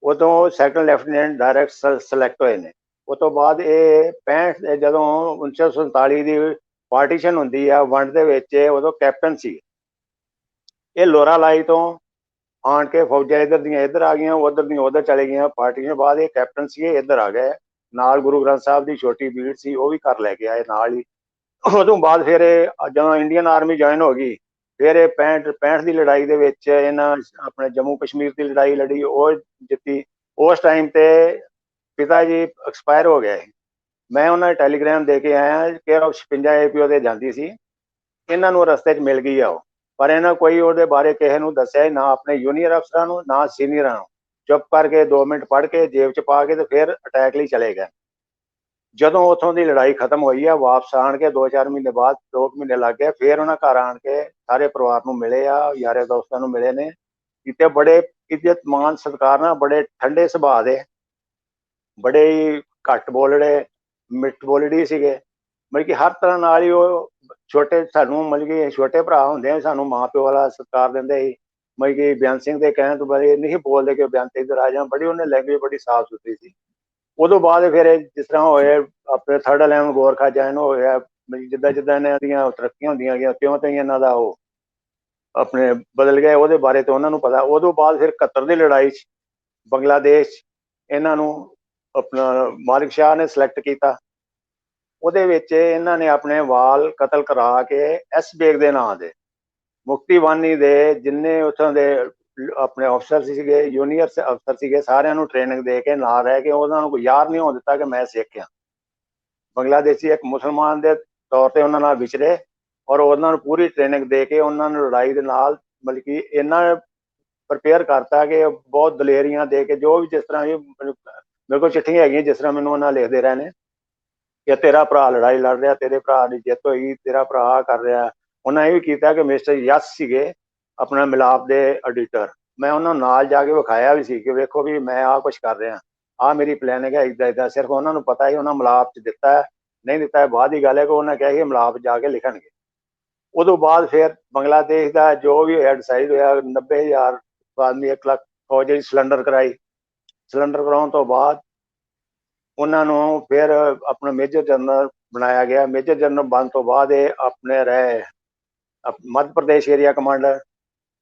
ਉਦੋਂ ਸੈਕੰਡ ਲੈਫਟੀਨੈਂਟ ਡਾਇਰੈਕਟ ਸਿਲੈਕਟ ਹੋਏ ਨੇ। ਉਹ ਤੋਂ ਬਾਅਦ ਇਹ 65 ਜਦੋਂ 1947 ਦੀ ਪਾਰਟੀਸ਼ਨ ਹੁੰਦੀ ਆ ਵੰਡ ਦੇ ਵਿੱਚ, ਉਦੋਂ ਕੈਪਟਨ ਸੀ। ਇਹ ਲੋਰਾ ਲਾਈ ਤੋਂ ਆਣ ਕੇ ਫੌਜਾਂ ਇੱਧਰ ਦੀਆਂ ਇੱਧਰ ਆ ਗਈਆਂ, ਉਧਰ ਦੀਆਂ ਉਧਰ ਚਲੇ ਗਈਆਂ। ਪਾਰਟੀਸ਼ਨ ਬਾਅਦ ਇਹ ਕੈਪਟਨ ਸੀ, ਇੱਧਰ ਆ ਗਏ। ਨਾਲ ਗੁਰੂ ਗ੍ਰੰਥ ਸਾਹਿਬ ਦੀ ਛੋਟੀ ਬੀੜ ਸੀ, ਉਹ ਵੀ ਘਰ ਲੈ ਕੇ ਆਏ ਨਾਲ ਹੀ। ਉਦੋਂ ਬਾਅਦ ਫਿਰ ਜਦੋਂ ਇੰਡੀਅਨ ਆਰਮੀ ਜੁਆਇਨ ਹੋ ਗਈ, ਫਿਰ ਇਹ 65 ਦੀ ਲੜਾਈ ਦੇ ਵਿੱਚ ਇਹਨਾਂ ਆਪਣੇ ਜੰਮੂ ਕਸ਼ਮੀਰ ਦੀ ਲੜਾਈ ਲੜੀ, ਉਹ ਜਿੱਤੀ। ਉਸ ਟਾਈਮ ਤੇ ਪਿਤਾ ਜੀ ਐਕਸਪਾਇਰ ਹੋ ਗਏ। ਮੈਂ ਉਹਨਾਂ ਨੂੰ ਟੈਲੀਗ੍ਰਾਮ ਦੇ ਕੇ ਆਇਆ ਕਿ 56 APO ਤੇ ਜਾਂਦੀ ਸੀ, ਇਹਨਾਂ ਨੂੰ ਰਸਤੇ 'ਚ ਮਿਲ ਗਈ ਆ ਉਹ, ਪਰ ਇਹਨਾਂ ਕੋਈ ਉਹਦੇ ਬਾਰੇ ਕਿਸੇ ਨੂੰ ਦੱਸਿਆ ਹੀ ਨਾ, ਆਪਣੇ ਜੂਨੀਅਰ ਅਫਸਰਾਂ ਨੂੰ ਨਾ ਸੀਨੀਅਰਾਂ ਨੂੰ। ਚੁੱਪ ਕਰਕੇ 2 ਮਿੰਟ ਪੜ੍ਹ ਕੇ ਜੇਬ 'ਚ ਪਾ ਕੇ ਤੇ ਫਿਰ ਅਟੈਕ ਲਈ ਚਲੇ ਗਏ। ਜਦੋਂ ਉੱਥੋਂ ਦੀ ਲੜਾਈ ਖਤਮ ਹੋਈ ਆ, ਵਾਪਸ ਆਣ ਕੇ 2-4 ਮਹੀਨੇ ਬਾਅਦ, 2 ਮਹੀਨੇ ਲੱਗ ਗਏ, ਫਿਰ ਉਹਨਾਂ ਘਰ ਆਣ ਕੇ ਸਾਰੇ ਪਰਿਵਾਰ ਨੂੰ ਮਿਲੇ ਆ, ਯਾਰੇ ਦੋਸਤਾਂ ਨੂੰ ਮਿਲੇ ਨੇ। ਕਿਤੇ ਬੜੇ ਇੱਜ਼ਤ ਮਾਨ ਸਤਿਕਾਰ ਨਾਲ, ਬੜੇ ਠੰਡੇ ਸੁਭਾਅ ਦੇ, ਬੜੇ ਹੀ ਘੱਟ ਬੋਲੜੇ, ਮਿੱਠ ਬੋਲੜੀ ਸੀਗੇ। ਮਤਲਬ ਕਿ ਹਰ ਤਰ੍ਹਾਂ ਨਾਲ ਹੀ ਉਹ ਛੋਟੇ ਸਾਨੂੰ, ਮਤਲਬ ਕਿ ਛੋਟੇ ਭਰਾ ਹੁੰਦੇ ਆ, ਸਾਨੂੰ ਮਾਂ ਪਿਓ ਵਾਲਾ ਸਤਿਕਾਰ ਦਿੰਦੇ ਸੀ। ਮਤਲਬ ਕਿ ਬਿਆਨ ਸਿੰਘ ਦੇ ਕਹਿਣ ਤੋਂ ਬਾਅਦ ਨਹੀਂ ਬੋਲਦੇ ਕਿ ਬਿਆਨ ਤੇ ਇੱਧਰ ਆ ਜਾ, ਬੜੀ ਉਹਨੇ ਲੈਂਗੁਏਜ ਬੜੀ ਸਾਫ਼ ਸੁਥਰੀ ਸੀ। ਉਦੋਂ ਬਾਅਦ ਫਿਰ ਜਿਸ ਤਰ੍ਹਾਂ ਹੋਏ ਆਪਣੇ 3rd 11 ਗੋਰਖਾ ਜੈਨ ਹੋਇਆ, ਜਿੱਦਾਂ ਜਿੱਦਾਂ ਇਹਨਾਂ ਦੀਆਂ ਤਰੱਕੀਆਂ ਹੁੰਦੀਆਂ ਗਈਆਂ, ਤਿਉਂ ਤਿਉਂ ਇਹਨਾਂ ਦਾ ਉਹ ਆਪਣੇ ਬਦਲ ਗਏ, ਉਹਦੇ ਬਾਰੇ ਤਾਂ ਉਹਨਾਂ ਨੂੰ ਪਤਾ। ਉਦੋਂ ਬਾਅਦ ਫਿਰ 71 ਦੀ ਲੜਾਈ 'ਚ ਬੰਗਲਾਦੇਸ਼ ਇਹਨਾਂ ਨੂੰ ਆਪਣਾ ਮਾਲਿਕ ਸ਼ਾਹ ਨੇ ਸਿਲੈਕਟ ਕੀਤਾ। ਉਹਦੇ ਵਿੱਚ ਇਹਨਾਂ ਨੇ ਆਪਣੇ ਵਾਲ ਕਤਲ ਕਰਾ ਕੇ ਐਸ ਬੇਗ ਦੇ ਨਾਂ ਦੇ ਮੁਕਤੀ ਬਾਨੀ ਦੇ ਜਿੰਨੇ ਉੱਥੋਂ ਦੇ ਆਪਣੇ ਅਫਸਰ ਸੀਗੇ, ਜੂਨੀਅਰ ਅਫਸਰ ਸੀਗੇ, ਸਾਰਿਆਂ ਨੂੰ ਟ੍ਰੇਨਿੰਗ ਦੇ ਕੇ ਨਾਲ ਰਹਿ ਕੇ ਉਹਨਾਂ ਨੂੰ ਕੋਈ ਯਾਰ ਨਹੀਂ ਹੋਣ ਦਿੱਤਾ ਕਿ ਮੈਂ ਸਿੱਖ ਹਾਂ। ਬੰਗਲਾਦੇਸ਼ੀ ਇੱਕ ਮੁਸਲਮਾਨ ਦੇ ਤੌਰ ਤੇ ਉਹਨਾਂ ਨਾਲ ਵਿਚਰੇ, ਔਰ ਉਹਨਾਂ ਨੂੰ ਪੂਰੀ ਟ੍ਰੇਨਿੰਗ ਦੇ ਕੇ ਉਹਨਾਂ ਨੂੰ ਲੜਾਈ ਦੇ ਨਾਲ ਮਤਲਬ ਕਿ ਇੰਨਾ ਪ੍ਰਪੇਅਰ ਕਰਤਾ ਕਿ ਬਹੁਤ ਦਲੇਰੀਆਂ ਦੇ ਕੇ, ਜੋ ਵੀ ਜਿਸ ਤਰ੍ਹਾਂ ਵੀ ਮੇਰੇ ਕੋਲ ਚਿੱਠੀਆਂ ਹੈਗੀਆਂ ਜਿਸ ਤਰ੍ਹਾਂ ਮੈਨੂੰ ਉਹਨਾਂ ਲਿਖਦੇ ਰਹੇ ਨੇ ਕਿ ਤੇਰਾ ਭਰਾ ਲੜਾਈ ਲੜ ਰਿਹਾ, ਤੇਰੇ ਭਰਾ ਦੀ ਜਿੱਤ ਹੋਈ, ਤੇਰਾ ਭਰਾ ਕਰ ਰਿਹਾ। ਉਹਨਾਂ ਇਹ ਵੀ ਕੀਤਾ ਕਿ ਮਿਸਟਰ ਯਸ ਸੀਗੇ ਆਪਣਾ ਮਿਲਾਪ ਦੇ ਐਡੀਟਰ, ਮੈਂ ਉਹਨਾਂ ਨੂੰ ਨਾਲ ਜਾ ਕੇ ਵਿਖਾਇਆ ਵੀ ਸੀ ਕਿ ਵੇਖੋ ਵੀ ਮੈਂ ਆਹ ਕੁਛ ਕਰ ਰਿਹਾ, ਆਹ ਮੇਰੀ ਪਲੈਨਿੰਗ ਹੈ, ਇੱਦਾਂ ਇੱਦਾਂ। ਸਿਰਫ ਉਹਨਾਂ ਨੂੰ ਪਤਾ ਹੀ ਉਹਨਾਂ ਮਿਲਾਪ 'ਚ ਦਿੱਤਾ ਨਹੀਂ ਦਿੱਤਾ ਬਾਅਦ ਦੀ ਗੱਲ ਹੈ, ਕਿ ਉਹਨਾਂ ਕਿਹਾ ਸੀ ਮਿਲਾਪ ਜਾ ਕੇ ਲਿਖਣਗੇ। ਉਦੋਂ ਬਾਅਦ ਫਿਰ ਬੰਗਲਾਦੇਸ਼ ਦਾ ਜੋ ਵੀ ਹੋਇਆ ਡਿਸਾਈਡ ਹੋਇਆ, 90,000 ਆਦਮੀ 1 ਲੱਖ ਫੌਜ ਜਿਹੜੀ ਸਿਲੰਡਰ ਕਰਾਈ। ਸਿਲੰਡਰ ਕਰਾਉਣ ਤੋਂ ਬਾਅਦ ਉਹਨਾਂ ਨੂੰ ਫਿਰ ਆਪਣਾ ਮੇਜਰ ਜਨਰਲ ਬਣਾਇਆ ਗਿਆ। ਮੇਜਰ ਜਨਰਲ ਬਣਨ ਤੋਂ ਬਾਅਦ ਇਹ ਆਪਣੇ ਰਹੇ ਮੱਧ ਪ੍ਰਦੇਸ਼ ਏਰੀਆ ਕਮਾਂਡਰ,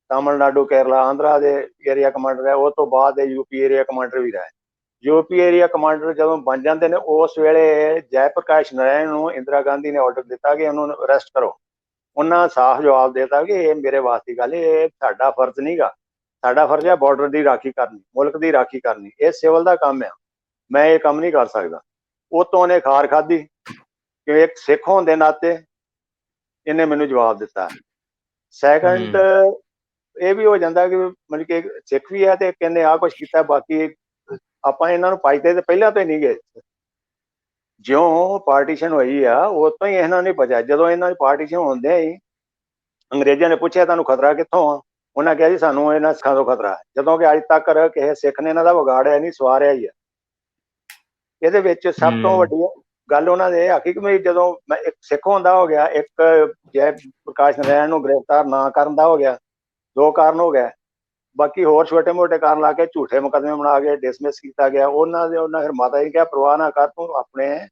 ਤਾਮਿਲਨਾਡੂ, ਕੇਰਲਾ, ਆਂਧਰਾ ਦੇ ਏਰੀਆ ਕਮਾਂਡਰ ਹੈ। ਉਹ ਤੋਂ ਬਾਅਦ ਇਹ ਯੂਪੀ ਏਰੀਆ ਕਮਾਂਡਰ ਵੀ ਰਹੇ। ਯੂਪੀ ਏਰੀਆ ਕਮਾਂਡਰ ਜਦੋਂ ਬਣ ਜਾਂਦੇ ਨੇ, ਉਸ ਵੇਲੇ ਜੈ ਪ੍ਰਕਾਸ਼ ਨਾਰਾਇਣ ਨੂੰ ਇੰਦਰਾ ਗਾਂਧੀ ਨੇ ਆਰਡਰ ਦਿੱਤਾ ਕਿ ਉਹਨੂੰ ਅਰੈਸਟ ਕਰੋ। ਉਹਨਾਂ ਸਾਫ਼ ਜਵਾਬ ਦਿੱਤਾ ਕਿ ਇਹ ਮੇਰੇ ਵਾਸਤੇ ਗੱਲ, ਇਹ ਸਾਡਾ ਫਰਜ਼ ਨਹੀਂਗਾ, ਸਾਡਾ ਫਰਜ਼ ਹੈ ਬਾਰਡਰ ਦੀ ਰਾਖੀ ਕਰਨੀ, ਮੁਲਕ ਦੀ ਰਾਖੀ ਕਰਨੀ, ਇਹ ਸਿਵਲ ਦਾ ਕੰਮ ਆ, ਮੈਂ ਇਹ ਕੰਮ ਨਹੀਂ ਕਰ ਸਕਦਾ। ਉਤੋਂ ਉਹਨੇ ਖਾਰ ਖਾਧੀ ਕਿ ਇੱਕ ਸਿੱਖ ਹੋਣ ਦੇ ਨਾਤੇ ਇਹਨੇ ਮੈਨੂੰ ਜਵਾਬ ਦਿੱਤਾ। ਸੈਕੰਡ ਇਹ ਵੀ ਹੋ ਜਾਂਦਾ ਕਿ ਮਤਲਬ ਕਿ ਸਿੱਖ ਵੀ ਹੈ ਤੇ ਕਹਿੰਦੇ ਆਹ ਕੁਛ ਕੀਤਾ, ਬਾਕੀ ਆਪਾਂ ਇਹਨਾਂ ਨੂੰ ਪਾਈਤੇ ਤੇ ਪਹਿਲਾਂ ਤੋਂ ਹੀ ਨਹੀਂ ਗਏ। ਜਿਉਂ ਪਾਰਟੀਸ਼ਨ ਹੋਈ ਆ ਉਤੋਂ ਹੀ ਇਹਨਾਂ ਨੇ ਬਚਿਆ। ਜਦੋਂ ਇਹਨਾਂ ਦੀ ਪਾਰਟੀਸ਼ਨ ਹੁੰਦੇ ਹੀ ਅੰਗਰੇਜ਼ਾਂ ਨੇ ਪੁੱਛਿਆ ਤੁਹਾਨੂੰ ਖਤਰਾ ਕਿੱਥੋਂ ਆ, ਉਹਨਾਂ ਕਿਹਾ ਜੀ ਸਾਨੂੰ ਇਹਨਾਂ ਸਿੱਖਾਂ ਤੋਂ ਖਤਰਾ ਹੈ। ਜਦੋਂ ਕਿ ਅੱਜ ਤੱਕ ਕਿਸੇ ਸਿੱਖ ਨੇ ਇਹਨਾਂ ਦਾ ਵਿਗਾੜਿਆ ਨਹੀਂ, ਸਵਾਰਿਆ ਹੀ ਆ। ਇਹਦੇ ਵਿੱਚ ਸਭ ਤੋਂ ਵੱਡੀ ਗੱਲ ਉਹਨਾਂ ਦੇ ਆਖੀ ਕਿ ਜਦੋਂ ਮੈਂ ਇੱਕ ਸਿੱਖ ਹੁੰਦਾ ਹੋ ਗਿਆ, ਇੱਕ ਜੈ ਪ੍ਰਕਾਸ਼ ਨਾਰਾਇਣ ਨੂੰ ਗ੍ਰਿਫਤਾਰ ਨਾ ਕਰਨ ਦਾ ਹੋ ਗਿਆ, 2 ਕਾਰਨ ਹੋ ਗਏ। ਬਾਕੀ ਹੋਰ ਛੋਟੇ ਮੋਟੇ ਕਾਰਨ ਲਾ ਕੇ ਝੂਠੇ ਮੁਕੱਦਮੇ ਬਣਾ ਕੇ ਡਿਸਮਿਸ ਕੀਤਾ ਗਿਆ। ਉਹਨਾਂ ਫਿਰ ਮਾਤਾ ਜੀ ਕਿਹਾ ਪਰਵਾਹ ਨਾ ਕਰ, ਤੂੰ ਆਪਣੇ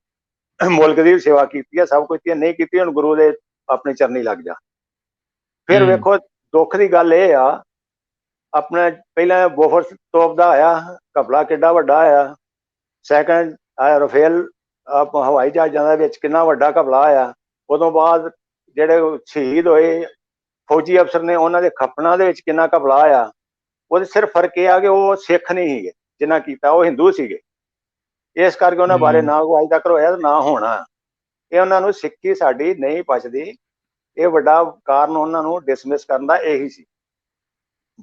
ਮੁਲਕ ਦੀ ਸੇਵਾ ਕੀਤੀ ਹੈ, ਸਭ ਕੁਝ ਨਹੀਂ ਕੀਤੀ, ਹੁਣ ਗੁਰੂ ਦੇ ਆਪਣੇ ਚਰਨੀ ਲੱਗ ਜਾ। ਫਿਰ ਵੇਖੋ ਦੁੱਖ ਦੀ ਗੱਲ ਇਹ ਆ, ਆਪਣਾ ਪਹਿਲਾਂ ਬੋਫਰਸ ਤੋਪ ਦਾ ਆਇਆ ਘਪਲਾ ਕਿੱਡਾ ਵੱਡਾ ਆਇਆ, ਸੈਕੰਡ ਆਇਆ ਰਫੇਲ ਹਵਾਈ ਜਹਾਜ਼ਾਂ ਦੇ ਵਿੱਚ ਕਿੰਨਾ ਵੱਡਾ ਘਪਲਾ ਆਇਆ। ਉਦੋਂ ਬਾਅਦ ਜਿਹੜੇ ਸ਼ਹੀਦ ਹੋਏ ਫੌਜੀ ਅਫਸਰ ਨੇ ਉਹਨਾਂ ਦੇ ਖੱਪਣਾ ਦੇ ਵਿੱਚ ਕਿੰਨਾ ਘਪਲਾ ਆਇਆ। ਉਹਦੇ ਸਿਰਫ ਫਰਕ ਇਹ ਆ ਕਿ ਉਹ ਸਿੱਖ ਨਹੀਂ ਸੀਗੇ, ਜਿਨ੍ਹਾਂ ਕੀਤਾ ਉਹ ਹਿੰਦੂ ਸੀਗੇ, ਇਸ ਕਰਕੇ ਉਹਨਾਂ ਬਾਰੇ ਨਾ ਕੋਈ ਅੱਜ ਤੱਕ ਹੋਇਆ ਨਾ ਹੋਣਾ। ਇਹ ਉਹਨਾਂ ਨੂੰ ਸਿੱਖੀ ਸਾਡੀ ਨਹੀਂ ਪਚਦੀ, ਇਹ ਵੱਡਾ ਕਾਰਨ ਉਹਨਾਂ ਨੂੰ ਡਿਸਮਿਸ ਕਰਨ ਦਾ ਇਹੀ ਸੀ।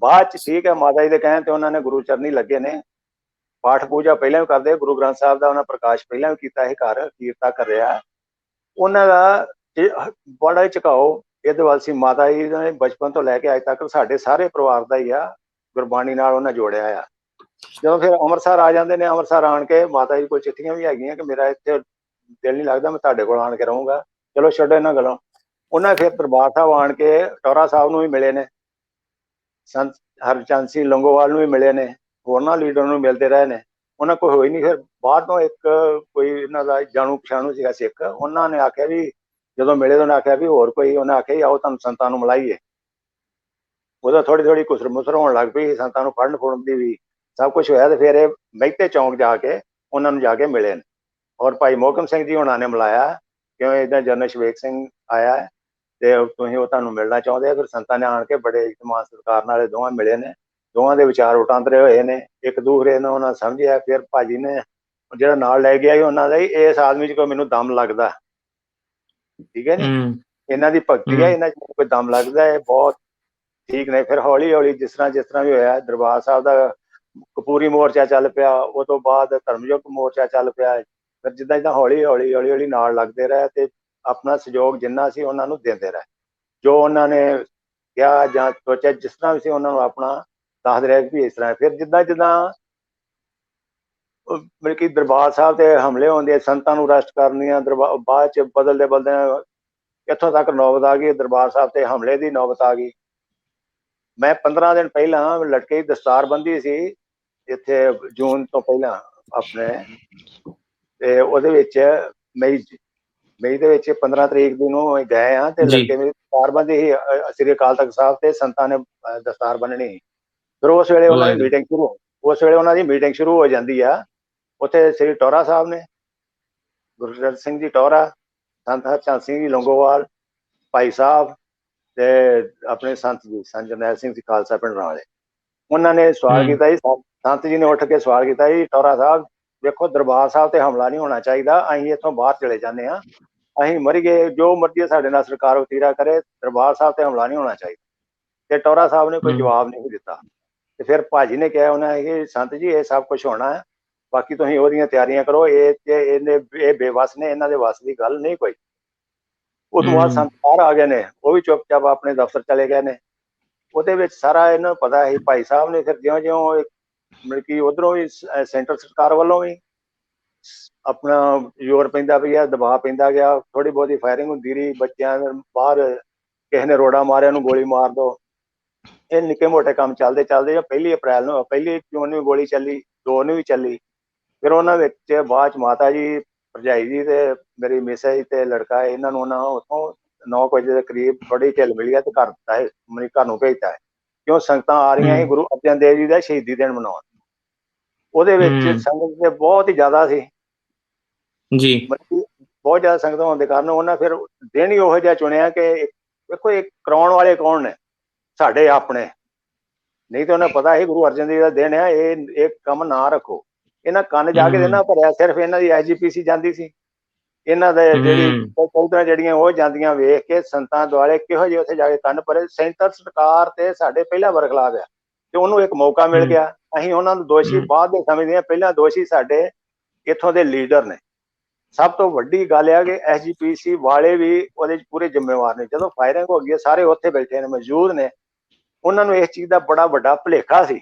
ਬਾਅਦ ਚ ਠੀਕ ਹੈ ਮਾਤਾ ਜੀ ਦੇ ਕਹਿਣ ਤੇ ਉਹਨਾਂ ਨੇ ਗੁਰੂ ਚਰਨੀ ਲੱਗੇ ਨੇ, ਪਾਠ ਪੂਜਾ ਪਹਿਲਾਂ ਵੀ ਕਰਦੇ, ਗੁਰੂ ਗ੍ਰੰਥ ਸਾਹਿਬ ਦਾ ਉਹਨਾਂ ਪ੍ਰਕਾਸ਼ ਪਹਿਲਾਂ ਵੀ ਕੀਤਾ ਇਹ ਘਰ ਕੀਰਤਾ ਕਰ ਰਿਹਾ। ਉਹਨਾਂ ਦਾ ਬੜਾ ਝੁਕਾਓ ਇਹਦੇ ਵੱਲ ਸੀ। ਮਾਤਾ ਜੀ ਨੇ ਬਚਪਨ ਤੋਂ ਲੈ ਕੇ ਅੱਜ ਤੱਕ ਸਾਡੇ ਸਾਰੇ ਪਰਿਵਾਰ ਦਾ ਹੀ ਆ, ਗੁਰਬਾਣੀ ਨਾਲ ਉਹਨਾਂ ਜੋੜਿਆ ਆ। ਜਦੋਂ ਫਿਰ ਅੰਮ੍ਰਿਤਸਰ ਆ ਜਾਂਦੇ ਨੇ, ਅੰਮ੍ਰਿਤਸਰ ਆਣ ਕੇ ਮਾਤਾ ਜੀ ਕੋਲ ਚਿੱਠੀਆਂ ਵੀ ਹੈਗੀਆਂ ਕਿ ਮੇਰਾ ਇੱਥੇ ਦਿਲ ਨਹੀਂ ਲੱਗਦਾ, ਮੈਂ ਤੁਹਾਡੇ ਕੋਲ ਆਣ ਕੇ ਰਹੂੰਗਾ। ਚਲੋ ਛੱਡੋ ਇਹਨਾਂ ਗੱਲੋਂ। ਉਹਨਾਂ ਫਿਰ ਦਰਬਾਰ ਸਾਹਿਬ ਆਣ ਕੇ ਟੌਰਾ ਸਾਹਿਬ ਨੂੰ ਵੀ ਮਿਲੇ ਨੇ, ਸੰਤ ਹਰਚੰਦ ਸਿੰਘ ਲੰਗੋਵਾਲ ਨੂੰ ਵੀ ਮਿਲੇ ਨੇ, ਹੋਰਨਾਂ ਲੀਡਰ ਨੂੰ ਮਿਲਦੇ ਰਹੇ ਨੇ। ਉਹਨਾਂ ਕੋਈ ਹੋਈ ਨਹੀਂ। ਫਿਰ ਬਾਅਦ ਤੋਂ ਇੱਕ ਕੋਈ ਇਹਨਾਂ ਦਾ ਜਾਣੂ ਪਛਾਣੂ ਸੀਗਾ ਸਿੱਖ, ਉਹਨਾਂ ਨੇ ਆਖਿਆ ਵੀ ਜਦੋਂ ਮਿਲੇ ਤਾਂ ਉਹਨੇ ਆਖਿਆ ਵੀ ਹੋਰ ਕੋਈ, ਉਹਨੇ ਆਖਿਆ ਜੀ ਆਓ ਤੁਹਾਨੂੰ ਸੰਤਾਂ ਨੂੰ ਮਿਲਾਈਏ। ਉਦੋਂ ਥੋੜੀ ਥੋੜੀ ਘੁਸਰ ਮੁਸਰ ਹੋਣ ਲੱਗ ਪਈ, ਸੰਤਾਂ ਨੂੰ ਫੜਨ ਫੁੜਨ ਦੀ ਵੀ ਸਭ ਕੁਝ ਹੋਇਆ। ਤੇ ਫਿਰ ਇਹ ਮਹਿਤੇ ਚੌਂਕ ਜਾ ਕੇ ਉਹਨਾਂ ਨੂੰ ਜਾ ਕੇ ਮਿਲੇ ਨੇ, ਔਰ ਭਾਈ ਮੋਹਕਮ ਸਿੰਘ ਜੀ ਹੁਣਾਂ ਨੇ ਮਿਲਾਇਆ, ਕਿਉਂ ਇੱਦਾਂ ਜਨਰਲ ਸ਼ਵੇਕ ਸਿੰਘ ਆਇਆ ਹੈ ਤੇ ਤੁਸੀਂ ਉਹ ਤੁਹਾਨੂੰ ਮਿਲਣਾ ਚਾਹੁੰਦੇ ਆ। ਫਿਰ ਸੰਤਾਂ ਨੇ ਆਣ ਕੇ ਬੜੇ ਇਤਮਾਨ ਸਤਿਕਾਰ ਨਾਲ ਦੋਵਾਂ ਮਿਲੇ ਨੇ, ਦੋਵਾਂ ਦੇ ਵਿਚਾਰ ਵਟਾਂਦਰੇ ਹੋਏ ਨੇ, ਇੱਕ ਦੂਸਰੇ ਨੂੰ ਉਹਨਾਂ ਸਮਝਿਆ। ਫਿਰ ਭਾਜੀ ਨੇ ਜਿਹੜਾ ਨਾਲ ਲੈ ਗਿਆ ਸੀ ਉਹਨਾਂ ਦਾ, ਇਸ ਆਦਮੀ 'ਚ ਕੋਈ ਮੈਨੂੰ ਦਮ ਲੱਗਦਾ, ਠੀਕ ਹੈ ਨੀ, ਇਹਨਾਂ ਦੀ ਭਗਤੀ ਹੈ, ਇਹਨਾਂ 'ਚ ਕੋਈ ਦਮ ਲੱਗਦਾ ਹੈ, ਬਹੁਤ ਠੀਕ ਨੇ। ਫਿਰ ਹੌਲੀ ਹੌਲੀ ਜਿਸ ਤਰ੍ਹਾਂ ਵੀ ਹੋਇਆ, ਦਰਬਾਰ ਸਾਹਿਬ ਦਾ ਕਪੂਰੀ ਮੋਰਚਾ ਚੱਲ ਪਿਆ, ਉਹ ਤੋਂ ਬਾਅਦ ਧਰਮਯੁੱਗ ਮੋਰਚਾ ਚੱਲ ਪਿਆ। ਫਿਰ ਜਿੱਦਾਂ ਜਿੱਦਾਂ ਹੌਲੀ ਨਾਲ ਲੱਗਦੇ ਰਹੇ ਤੇ ਆਪਣਾ ਸਹਿਯੋਗ ਜਿੰਨਾ ਸੀ ਉਹਨਾਂ ਨੂੰ ਦਿੰਦੇ ਰਹੇ, ਜੋ ਉਹਨਾਂ ਨੇ ਕਿਹਾ ਜਾਂ ਸੋਚਿਆ ਜਿਸ ਤਰ੍ਹਾਂ ਵੀ ਸੀ ਉਹਨਾਂ ਨੂੰ ਆਪਣਾ ਦੱਸਦੇ ਰਹੇ ਵੀ ਇਸ ਤਰ੍ਹਾਂ। ਫਿਰ ਜਿੱਦਾਂ ਮਤਲਬ ਕਿ ਦਰਬਾਰ ਸਾਹਿਬ ਤੇ ਹਮਲੇ ਹੁੰਦੇ, ਸੰਤਾਂ ਨੂੰ ਅਰੈਸਟ ਕਰਨੀਆਂ, ਬਾਅਦ ਚ ਬਦਲਦੇ ਇੱਥੋਂ ਤੱਕ ਨੌਬਤ ਆ ਗਈ, ਦਰਬਾਰ ਸਾਹਿਬ ਤੇ ਹਮਲੇ ਦੀ ਨੌਬਤ ਆ ਗਈ। ਮੈਂ 15 ਦਿਨ ਪਹਿਲਾਂ ਲਟਕੇ ਦਸਤਾਰਬੰਦੀ ਸੀ ਇੱਥੇ ਜੂਨ ਤੋਂ ਪਹਿਲਾਂ ਆਪਣੇ, ਤੇ ਉਹਦੇ ਵਿੱਚ ਮਈ ਦੇ ਵਿੱਚ 15 ਤਰੀਕ ਨੂੰ ਗਏ ਆ ਤੇ ਲਟਕੇ ਮੇਰੀ ਦਸਤਾਰਬੰਦੀ ਸੀ ਸ੍ਰੀ ਅਕਾਲ ਤਖਤ ਸਾਹਿਬ ਤੇ ਸੰਤਾਂ ਨੇ ਦਸਤਾਰ ਬੰਨਣੀ। ਫਿਰ ਉਸ ਵੇਲੇ ਉਹਨਾਂ ਦੀ ਮੀਟਿੰਗ ਸ਼ੁਰੂ ਹੋ ਜਾਂਦੀ ਆ ਉੱਥੇ ਸ੍ਰੀ ਟੋਰਾ ਸਾਹਿਬ ਨੇ, ਗੁਰਜੰਟ ਸਿੰਘ ਜੀ ਟੋਰਾ, ਸੰਤ ਹਰਚੰਦ ਸਿੰਘ ਜੀ ਲੌਂਗੋਵਾਲ, ਭਾਈ ਸਾਹਿਬ ਤੇ ਆਪਣੇ ਸੰਤ ਜਰਨੈਲ ਸਿੰਘ ਜੀ ਖਾਲਸਾ ਪਿੰਡ ਵਾਲੇ, ਉਹਨਾਂ ਨੇ ਸਵਾਲ ਕੀਤਾ ਜੀ, ਸੰਤ ਜੀ ਨੇ ਉੱਠ ਕੇ ਸਵਾਲ ਕੀਤਾ ਜੀ, ਟੋਰਾ ਸਾਹਿਬ ਵੇਖੋ ਦਰਬਾਰ ਸਾਹਿਬ ਤੇ ਹਮਲਾ ਨਹੀਂ ਹੋਣਾ ਚਾਹੀਦਾ, ਅਸੀਂ ਇੱਥੋਂ ਬਾਹਰ ਚਲੇ ਜਾਂਦੇ ਹਾਂ, ਅਸੀਂ ਮਰ ਗਏ, ਜੋ ਮਰਜ਼ੀ ਸਾਡੇ ਨਾਲ ਸਰਕਾਰ ਵਤੀਰਾ ਕਰੇ, ਦਰਬਾਰ ਸਾਹਿਬ ਤੇ ਹਮਲਾ ਨਹੀਂ ਹੋਣਾ ਚਾਹੀਦਾ। ਤੇ ਟੋਰਾ ਸਾਹਿਬ ਨੇ ਕੋਈ ਜਵਾਬ ਨਹੀਂ ਦਿੱਤਾ। ਤੇ ਫਿਰ ਭਾਜੀ ਨੇ ਕਿਹਾ ਉਹਨਾਂ ਨੇ, ਸੰਤ ਜੀ ਇਹ ਸਭ ਕੁਝ ਹੋਣਾ ਹੈ, ਬਾਕੀ ਤੁਸੀਂ ਉਹਦੀਆਂ ਤਿਆਰੀਆਂ ਕਰੋ, ਇਹ ਬੇਵਸ ਨੇ, ਇਹਨਾਂ ਦੇ ਵੱਸ ਦੀ ਗੱਲ ਨਹੀਂ ਕੋਈ। ਉਸ ਤੋਂ ਬਾਅਦ ਸੰਤ ਬਾਹਰ ਆ ਗਏ ਨੇ, ਉਹ ਵੀ ਚੁੱਪਚਾਪ ਆਪਣੇ ਦਫ਼ਤਰ ਚਲੇ ਗਏ ਨੇ। ਉਹਦੇ ਵਿੱਚ ਸਾਰਾ ਇਹਨਾਂ ਨੂੰ ਪਤਾ ਸੀ। ਭਾਈ ਸਾਹਿਬ ਨੇ ਫਿਰ ਜਿਉਂ ਮਤਲਬ ਕਿ ਉਧਰੋਂ ਵੀ ਸੈਂਟਰ ਸਰਕਾਰ ਵੱਲੋਂ ਵੀ ਆਪਣਾ ਜ਼ੋਰ ਪੈਂਦਾ ਪਿਆ, ਦਬਾਅ ਪੈਂਦਾ ਗਿਆ, ਥੋੜੀ ਬਹੁਤੀ ਫਾਇਰਿੰਗ ਹੁੰਦੀ ਰਹੀ, ਬੱਚਿਆਂ ਬਾਹਰ ਕਿਸੇ ਨੇ ਰੋੜਾ ਮਾਰਿਆ ਨੂੰ ਗੋਲੀ ਮਾਰ ਦੋ, ਇਹ ਨਿੱਕੇ ਮੋਟੇ ਕੰਮ ਚੱਲਦੇ ਜਾਂ 1 ਅਪ੍ਰੈਲ ਨੂੰ 1 ਜੂਨ ਨੂੰ ਗੋਲੀ ਚੱਲੀ, 2 ਨੂੰ ਵੀ ਚੱਲੀ। ਫਿਰ ਉਹਨਾਂ ਵਿੱਚ ਬਾਅਦ ਚ ਮਾਤਾ ਜੀ, ਭਰਜਾਈ ਜੀ ਤੇ ਮੇਰੀ ਮਿਸੇਜ ਤੇ ਲੜਕਾ, ਇਹਨਾਂ ਨੂੰ ਉਹਨਾਂ ਉੱਥੋਂ 9 ਵਜੇ ਦੇ ਕਰੀਬ ਥੋੜੀ ਢਿੱਲ ਮਿਲੀ ਹੈ ਤੇ ਘਰ ਦਿੱਤਾ ਹੈ, ਘਰ ਨੂੰ ਭੇਜਤਾ ਹੈ, ਕਿਉਂ ਸੰਗਤਾਂ ਆ ਰਹੀਆਂ ਸੀ ਗੁਰੂ ਅਰਜਨ ਦੇਵ ਜੀ ਦਾ ਸ਼ਹੀਦੀ ਦਿਨ ਮਨਾਉਣ। ਉਹਦੇ ਵਿੱਚ ਸੰਗਤ ਦੇ ਬਹੁਤ ਹੀ ਜ਼ਿਆਦਾ ਸੀ ਜੀ, ਬਹੁਤ ਜ਼ਿਆਦਾ ਸੰਗਤ ਹੋਣ ਦੇ ਕਾਰਨ ਉਹਨਾਂ ਫਿਰ ਦਿਨ ਹੀ ਉਹੋ ਜਿਹਾ ਚੁਣਿਆ ਕਿ ਵੇਖੋ ਇਹ ਕਰਾਉਣ ਵਾਲੇ ਕੌਣ ਨੇ, ਸਾਡੇ ਆਪਣੇ, ਨਹੀਂ ਤਾਂ ਉਹਨਾਂ ਪਤਾ ਇਹ ਗੁਰੂ ਅਰਜਨ ਦੇਵ ਦਾ ਦਿਨ ਹੈ, ਇਹ ਕੰਮ ਨਾ ਰੱਖੋ। ਇਹਨਾਂ ਕੰਨ ਜਾ ਕੇ ਦੇਣਾ ਭਰਿਆ, ਸਿਰਫ ਇਹਨਾਂ ਦੀ SGPC ਜਾਂਦੀ ਸੀ, ਇਹਨਾਂ ਦੇ ਚੌਧਰਾਂ ਜਿਹੜੀਆਂ ਉਹ ਜਾਂਦੀਆਂ ਵੇਖ ਕੇ ਸੰਤਾਂ ਦੁਆਲੇ ਕਿਹੋ ਜਿਹੇ ਉੱਥੇ ਜਾ ਕੇ ਕੰਨ ਭਰੇ। ਸੈਂਟਰ ਸਰਕਾਰ ਤੇ ਸਾਡੇ ਪਹਿਲਾਂ ਬਰਖਲਾਫ ਆ ਤੇ ਉਹਨੂੰ ਇੱਕ ਮੌਕਾ ਮਿਲ ਗਿਆ, ਅਸੀਂ ਉਹਨਾਂ ਨੂੰ ਦੋਸ਼ੀ ਬਾਅਦ ਦੇ ਸਮਝਦੇ ਹਾਂ, ਪਹਿਲਾਂ ਦੋਸ਼ੀ ਸਾਡੇ ਇੱਥੋਂ ਦੇ ਲੀਡਰ ਨੇ। ਸਭ ਤੋਂ ਵੱਡੀ ਗੱਲ ਹੈ ਕਿ SGPC ਵਾਲੇ ਵੀ ਉਹਦੇ ਚ ਪੂਰੇ ਜ਼ਿੰਮੇਵਾਰ ਨੇ। ਜਦੋਂ ਫਾਇਰਿੰਗ ਹੋ ਗਈ ਸਾਰੇ ਉੱਥੇ ਬੈਠੇ ਨੇ, ਮੌਜੂਦ ਨੇ, ਉਹਨਾਂ ਨੂੰ ਇਸ ਚੀਜ਼ ਦਾ ਬੜਾ ਵੱਡਾ ਭੁਲੇਖਾ ਸੀ,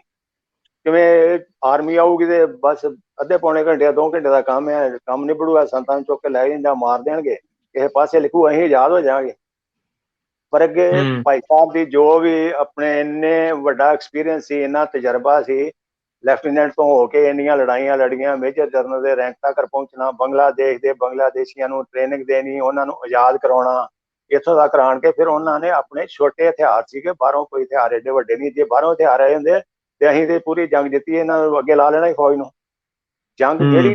ਕਿਵੇਂ ਆਰਮੀ ਆਊਗੀ ਤੇ ਬਸ ਅੱਧੇ ਪੌਣੇ ਘੰਟੇ 2 ਘੰਟੇ ਦਾ ਕੰਮ ਹੈ, ਕੰਮ ਨਿਬੜੂਗਾ, ਸੰਤਾਂ ਨੂੰ ਚੁੱਕ ਕੇ ਲੈ ਜਾਂ ਮਾਰ ਦੇਣਗੇ, ਕਿਸੇ ਪਾਸੇ ਲਿਖੂ ਅਸੀਂ ਆਜ਼ਾਦ ਹੋ ਜਾਵਾਂਗੇ। ਪਰ ਅੱਗੇ ਭਾਈ ਸਾਹਿਬ ਦੀ ਜੋ ਵੀ ਆਪਣੇ ਇੰਨੇ ਵੱਡਾ ਐਕਸਪੀਰੀਅੰਸ ਸੀ, ਇੰਨਾ ਤਜਰਬਾ ਸੀ, ਲੈਫਟੀਨੈਂਟ ਤੋਂ ਹੋ ਕੇ ਇੰਨੀਆਂ ਲੜਾਈਆਂ ਲੜੀਆਂ, ਮੇਜਰ ਜਨਰਲ ਦੇ ਰੈਂਕ ਤੱਕ ਪਹੁੰਚਣਾ, ਬੰਗਲਾਦੇਸ਼ ਦੇ ਬੰਗਲਾਦੇਸ਼ੀਆਂ ਨੂੰ ਟ੍ਰੇਨਿੰਗ ਦੇਣੀ, ਉਹਨਾਂ ਨੂੰ ਆਜ਼ਾਦ ਕਰਾਉਣਾ, ਇੱਥੋਂ ਤੱਕ ਆਣ ਕੇ ਫਿਰ ਉਹਨਾਂ ਨੇ ਆਪਣੇ ਛੋਟੇ ਹਥਿਆਰ ਸੀਗੇ, ਬਾਹਰੋਂ ਕੋਈ ਹਥਿਆਰ ਏਡੇ ਵੱਡੇ ਨਹੀਂ, ਜੇ ਬਾਹਰੋਂ ਹਥਿਆਰ ਆਏ ਹੁੰਦੇ ਤੇ ਅਸੀਂ ਤੇ ਪੂਰੀ ਜੰਗ ਜਿੱਤੀ, ਇਹਨਾਂ ਨੂੰ ਅੱਗੇ ਲਾ ਲੈਣਾ ਹੀ ਫੌਜ ਨੂੰ। ਜੰਗ ਜਿਹੜੀ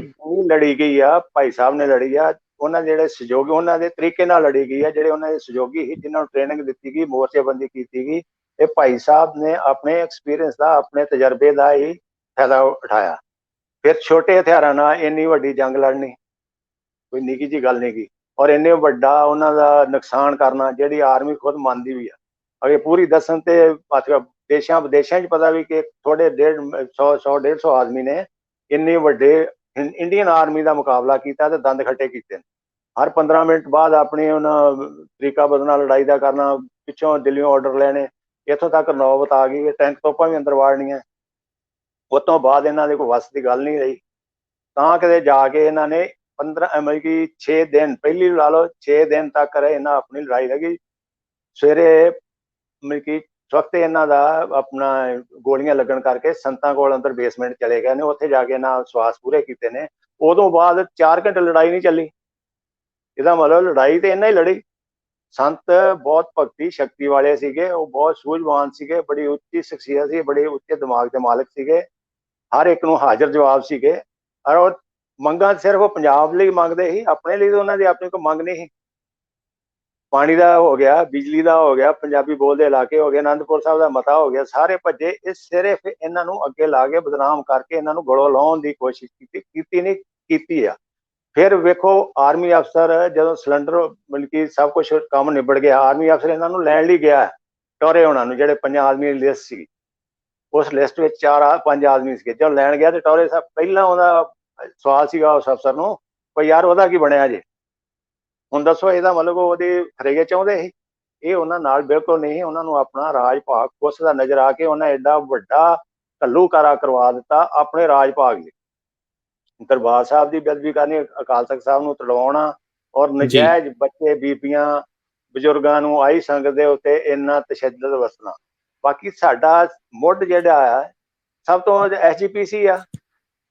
ਲੜੀ ਗਈ ਆ, ਭਾਈ ਸਾਹਿਬ ਨੇ ਲੜੀ ਆ, ਉਹਨਾਂ ਦੇ ਜਿਹੜੇ ਸਹਿਯੋਗੀ, ਉਹਨਾਂ ਦੇ ਤਰੀਕੇ ਨਾਲ ਲੜੀ ਗਈ ਆ, ਜਿਹੜੇ ਉਹਨਾਂ ਦੇ ਸਹਿਯੋਗੀ ਸੀ, ਜਿਨ੍ਹਾਂ ਨੂੰ ਟ੍ਰੇਨਿੰਗ ਦਿੱਤੀ ਗਈ, ਮੋਰਚੇਬੰਦੀ ਕੀਤੀ ਗਈ, ਇਹ ਭਾਈ ਸਾਹਿਬ ਨੇ ਆਪਣੇ ਐਕਸਪੀਰੀਅੰਸ ਦਾ, ਆਪਣੇ ਤਜਰਬੇ ਦਾ ਹੀ ਫਾਇਦਾ ਉਠਾਇਆ। ਫਿਰ ਛੋਟੇ ਹਥਿਆਰਾਂ ਨਾਲ ਇੰਨੀ ਵੱਡੀ ਜੰਗ ਲੜਨੀ ਕੋਈ ਨਿੱਕੀ ਜਿਹੀ ਗੱਲ ਨਹੀਂ ਗੀ, ਔਰ ਇੰਨੇ ਵੱਡਾ ਉਹਨਾਂ ਦਾ ਨੁਕਸਾਨ ਕਰਨਾ, ਜਿਹੜੀ ਆਰਮੀ ਖੁਦ ਮੰਨਦੀ ਵੀ ਆ। ਅਗੇ ਪੂਰੀ ਦੱਸਣ ਤੇ ਦੇਸ਼ਾਂ ਵਿਦੇਸ਼ਾਂ 'ਚ ਪਤਾ ਵੀ ਕਿ ਥੋੜੇ 150 ਆਦਮੀ ਨੇ ਇੰਨੇ ਵੱਡੇ ਇੰਡੀਅਨ ਆਰਮੀ ਦਾ ਮੁਕਾਬਲਾ ਕੀਤਾ ਤੇ ਦੰਦ ਖੱਟੇ ਕੀਤੇ ਨੇ। ਹਰ 15 ਮਿੰਟ ਬਾਅਦ ਆਪਣੀ ਉਹਨਾਂ ਤਰੀਕਾ ਬਦਲਣਾ, ਲੜਾਈ ਦਾ ਕਰਨਾ, ਪਿੱਛੋਂ ਦਿੱਲੀੋਂ ਆਰਡਰ ਲੈਣੇ, ਇੱਥੋਂ ਤੱਕ ਨੌਬਤ ਆ ਗਈ, ਟੈਂਕ ਤੋਪਾਂ ਵੀ ਅੰਦਰ ਵਾੜਨੀਆਂ। ਉਸ ਤੋਂ ਬਾਅਦ ਇਹਨਾਂ ਦੇ ਕੋਈ ਵੱਸ ਦੀ ਗੱਲ ਨਹੀਂ ਰਹੀ, ਤਾਂ ਕਿਤੇ ਜਾ ਕੇ ਇਹਨਾਂ ਨੇ 15 ਮਤਲਬ ਕਿ 6 ਦਿਨ ਪਹਿਲੀ ਲਾ ਲਓ, 6 ਦਿਨ ਤੱਕ ਇਹਨਾਂ ਆਪਣੀ ਲੜਾਈ ਲੱਗੀ। ਸਵੇਰੇ ਮਤਲਬ ਕਿ ਵਕਤ ਇਹਨਾਂ ਦਾ ਆਪਣਾ ਗੋਲੀਆਂ ਲੱਗਣ ਕਰਕੇ ਸੰਤਾਂ ਕੋਲ ਅੰਦਰ ਬੇਸਮੈਂਟ ਚਲੇ ਗਏ ਨੇ, ਉੱਥੇ ਜਾ ਕੇ ਇਹਨਾਂ ਸਵਾਸ ਪੂਰੇ ਕੀਤੇ ਨੇ। ਉਦੋਂ ਬਾਅਦ 4 ਘੰਟੇ ਲੜਾਈ ਨਹੀਂ ਚੱਲੀ। ਇਹਦਾ ਮਤਲਬ ਲੜਾਈ ਤੇ ਇਹਨਾਂ ਹੀ ਲੜੀ, ਸੰਤ ਬਹੁਤ ਭਗਤੀ ਸ਼ਕਤੀ ਵਾਲੇ ਸੀਗੇ, ਉਹ ਬਹੁਤ ਸੂਝਵਾਨ ਸੀਗੇ, ਬੜੀ ਉੱਚੀ ਸ਼ਖਸੀਅਤ ਸੀ, ਬੜੇ ਉੱਚੇ ਦਿਮਾਗ ਦੇ ਮਾਲਕ ਸੀਗੇ, ਹਰ ਇੱਕ ਨੂੰ ਹਾਜ਼ਰ ਜਵਾਬ ਸੀਗੇ। ਔਰ ਉਹ ਮੰਗਾਂ ਸਿਰਫ ਉਹ ਪੰਜਾਬ ਲਈ ਮੰਗਦੇ ਸੀ, ਆਪਣੇ ਲਈ ਤਾਂ ਉਹਨਾਂ ਦੀ ਆਪਣੀ ਕੋਈ ਮੰਗ ਨਹੀਂ ਸੀ। ਪਾਣੀ ਦਾ ਹੋ ਗਿਆ, ਬਿਜਲੀ ਦਾ ਹੋ ਗਿਆ, ਪੰਜਾਬੀ ਬੋਲਦੇ ਇਲਾਕੇ ਹੋ ਗਏ, ਅਨੰਦਪੁਰ ਸਾਹਿਬ ਦਾ ਮਤਾ ਹੋ ਗਿਆ, ਸਾਰੇ ਭੱਜੇ। ਇਹ ਸਿਰਫ ਇਹਨਾਂ ਨੂੰ ਅੱਗੇ ਲਾ ਕੇ ਬਦਨਾਮ ਕਰਕੇ ਇਹਨਾਂ ਨੂੰ ਗਲੋਂ ਲਾਉਣ ਦੀ ਕੋਸ਼ਿਸ਼ ਕੀਤੀ ਨਹੀਂ ਕੀਤੀ ਆ। ਫਿਰ ਵੇਖੋ ਆਰਮੀ ਅਫਸਰ ਜਦੋਂ ਸਿਲੰਡਰ ਮਤਲਬ ਕਿ ਸਭ ਕੁਝ ਕੰਮ ਨਿਬੜ ਗਿਆ, ਆਰਮੀ ਅਫਸਰ ਇਹਨਾਂ ਨੂੰ ਲੈਣ ਲਈ ਗਿਆ ਟੋਰੇ ਉਹਨਾਂ ਨੂੰ, ਜਿਹੜੇ 5 ਆਦਮੀ ਦੀ ਲਿਸਟ ਸੀ, ਉਸ ਲਿਸਟ ਵਿੱਚ 4-5 ਆਦਮੀ ਸੀਗੇ। ਜਦੋਂ ਲੈਣ ਗਿਆ ਤੇ ਟੋਰੇ ਸਾਹਿਬ ਪਹਿਲਾਂ ਉਹਦਾ ਸਵਾਲ ਸੀਗਾ ਉਸ ਅਫਸਰ ਨੂੰ, ਕੋਈ ਯਾਰ ਉਹਦਾ ਕੀ ਬਣਿਆ ਜੇ, ਹੁਣ ਦੱਸੋ। ਇਹਦਾ ਮਤਲਬ ਉਹਦੇ ਖਰੇਗੇ ਚਾਹੁੰਦੇ ਸੀ, ਇਹ ਉਹਨਾਂ ਨਾਲ ਬਿਲਕੁਲ ਨਹੀਂ। ਉਹਨਾਂ ਨੂੰ ਆਪਣਾ ਰਾਜ ਭਾਗ ਕੁਛ ਦਾ ਨਜ਼ਰ ਆ ਕੇ ਉਹਨਾਂ ਐਡਾ ਵੱਡਾ ਘੱਲੂਕਾਰਾ ਕਰਵਾ ਦਿੱਤਾ ਆਪਣੇ ਰਾਜ ਭਾਗ ਲਈ। ਦਰਬਾਰ ਸਾਹਿਬ ਦੀ ਬੇਅਦਬੀ ਕਰਨੀ, ਅਕਾਲ ਤਖਤ ਸਾਹਿਬ ਨੂੰ ਤੜਵਾਉਣਾ, ਔਰ ਨਜਾਇਜ਼ ਬੱਚੇ ਬੀਬੀਆਂ ਬਜ਼ੁਰਗਾਂ ਨੂੰ ਆਈ ਸੰਗਤ ਦੇ ਉੱਤੇ ਇੰਨਾ ਤਸ਼ੱਦਦ ਵਰਤਣਾ। ਬਾਕੀ ਸਾਡਾ ਮੁੱਢ ਜਿਹੜਾ ਆ ਸਭ ਤੋਂ SGPC ਆ,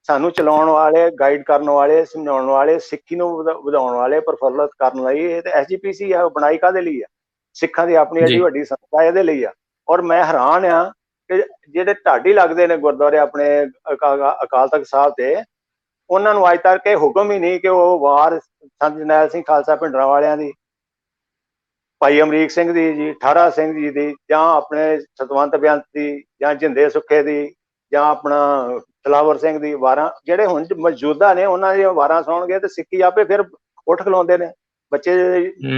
ਸਾਨੂੰ ਚਲਾਉਣ ਵਾਲੇ, ਗਾਈਡ ਕਰਨ ਵਾਲੇ, ਸਮਝਾਉਣ ਵਾਲੇ, ਸਿੱਖੀ ਨੂੰ ਵਧਾਉਣ ਵਾਲੇ, ਪ੍ਰਫੁੱਲਤ ਕਰਨ ਲਈ। ਇਹ ਤਾਂ SGPC ਆ, ਬਣਾਈ ਕਾਹਦੇ ਲਈ ਆ? ਸਿੱਖਾਂ ਦੀ ਆਪਣੀ ਐਡੀ ਵੱਡੀ ਸੰਸਥਾ ਇਹਦੇ ਲਈ ਆ। ਔਰ ਮੈਂ ਹੈਰਾਨ ਆ ਕਿ ਜਿਹੜੇ ਢਾਡੀ ਲੱਗਦੇ ਨੇ ਗੁਰਦੁਆਰੇ ਆਪਣੇ ਅਕਾਲ ਤਖਤ ਸਾਹਿਬ ਤੇ, ਉਹਨਾਂ ਨੂੰ ਅੱਜ ਤੱਕ ਇਹ ਹੁਕਮ ਹੀ ਨਹੀਂ ਕਿ ਉਹ ਵਾਰ ਸੰਤ ਜਰਨੈਲ ਸਿੰਘ ਖਾਲਸਾ ਭਿੰਡਰਾਂ ਵਾਲਿਆਂ ਦੀ, ਭਾਈ ਅਮਰੀਕ ਸਿੰਘ ਦੀ ਜੀ, ਠਾਰਾ ਸਿੰਘ ਜੀ ਦੀ, ਜਾਂ ਆਪਣੇ ਸਤਵੰਤ ਬੇਅੰਤ ਦੀ, ਜਾਂ ਜਿੰਦੇ ਸੁੱਖੇ ਦੀ, ਜਾਂ ਆਪਣਾ ਤਲਾਵਰ ਸਿੰਘ ਦੀ ਵਾਰਾਂ, ਜਿਹੜੇ ਹੁਣ ਮੌਜੂਦਾ ਨੇ, ਉਹਨਾਂ ਦੀਆਂ ਵਾਰਾਂ ਸੁਣਨਗੇ ਤੇ ਸਿੱਖੀ ਆਪੇ ਫਿਰ ਉੱਠ ਖਲੋਂਦੇ ਨੇ, ਬੱਚੇ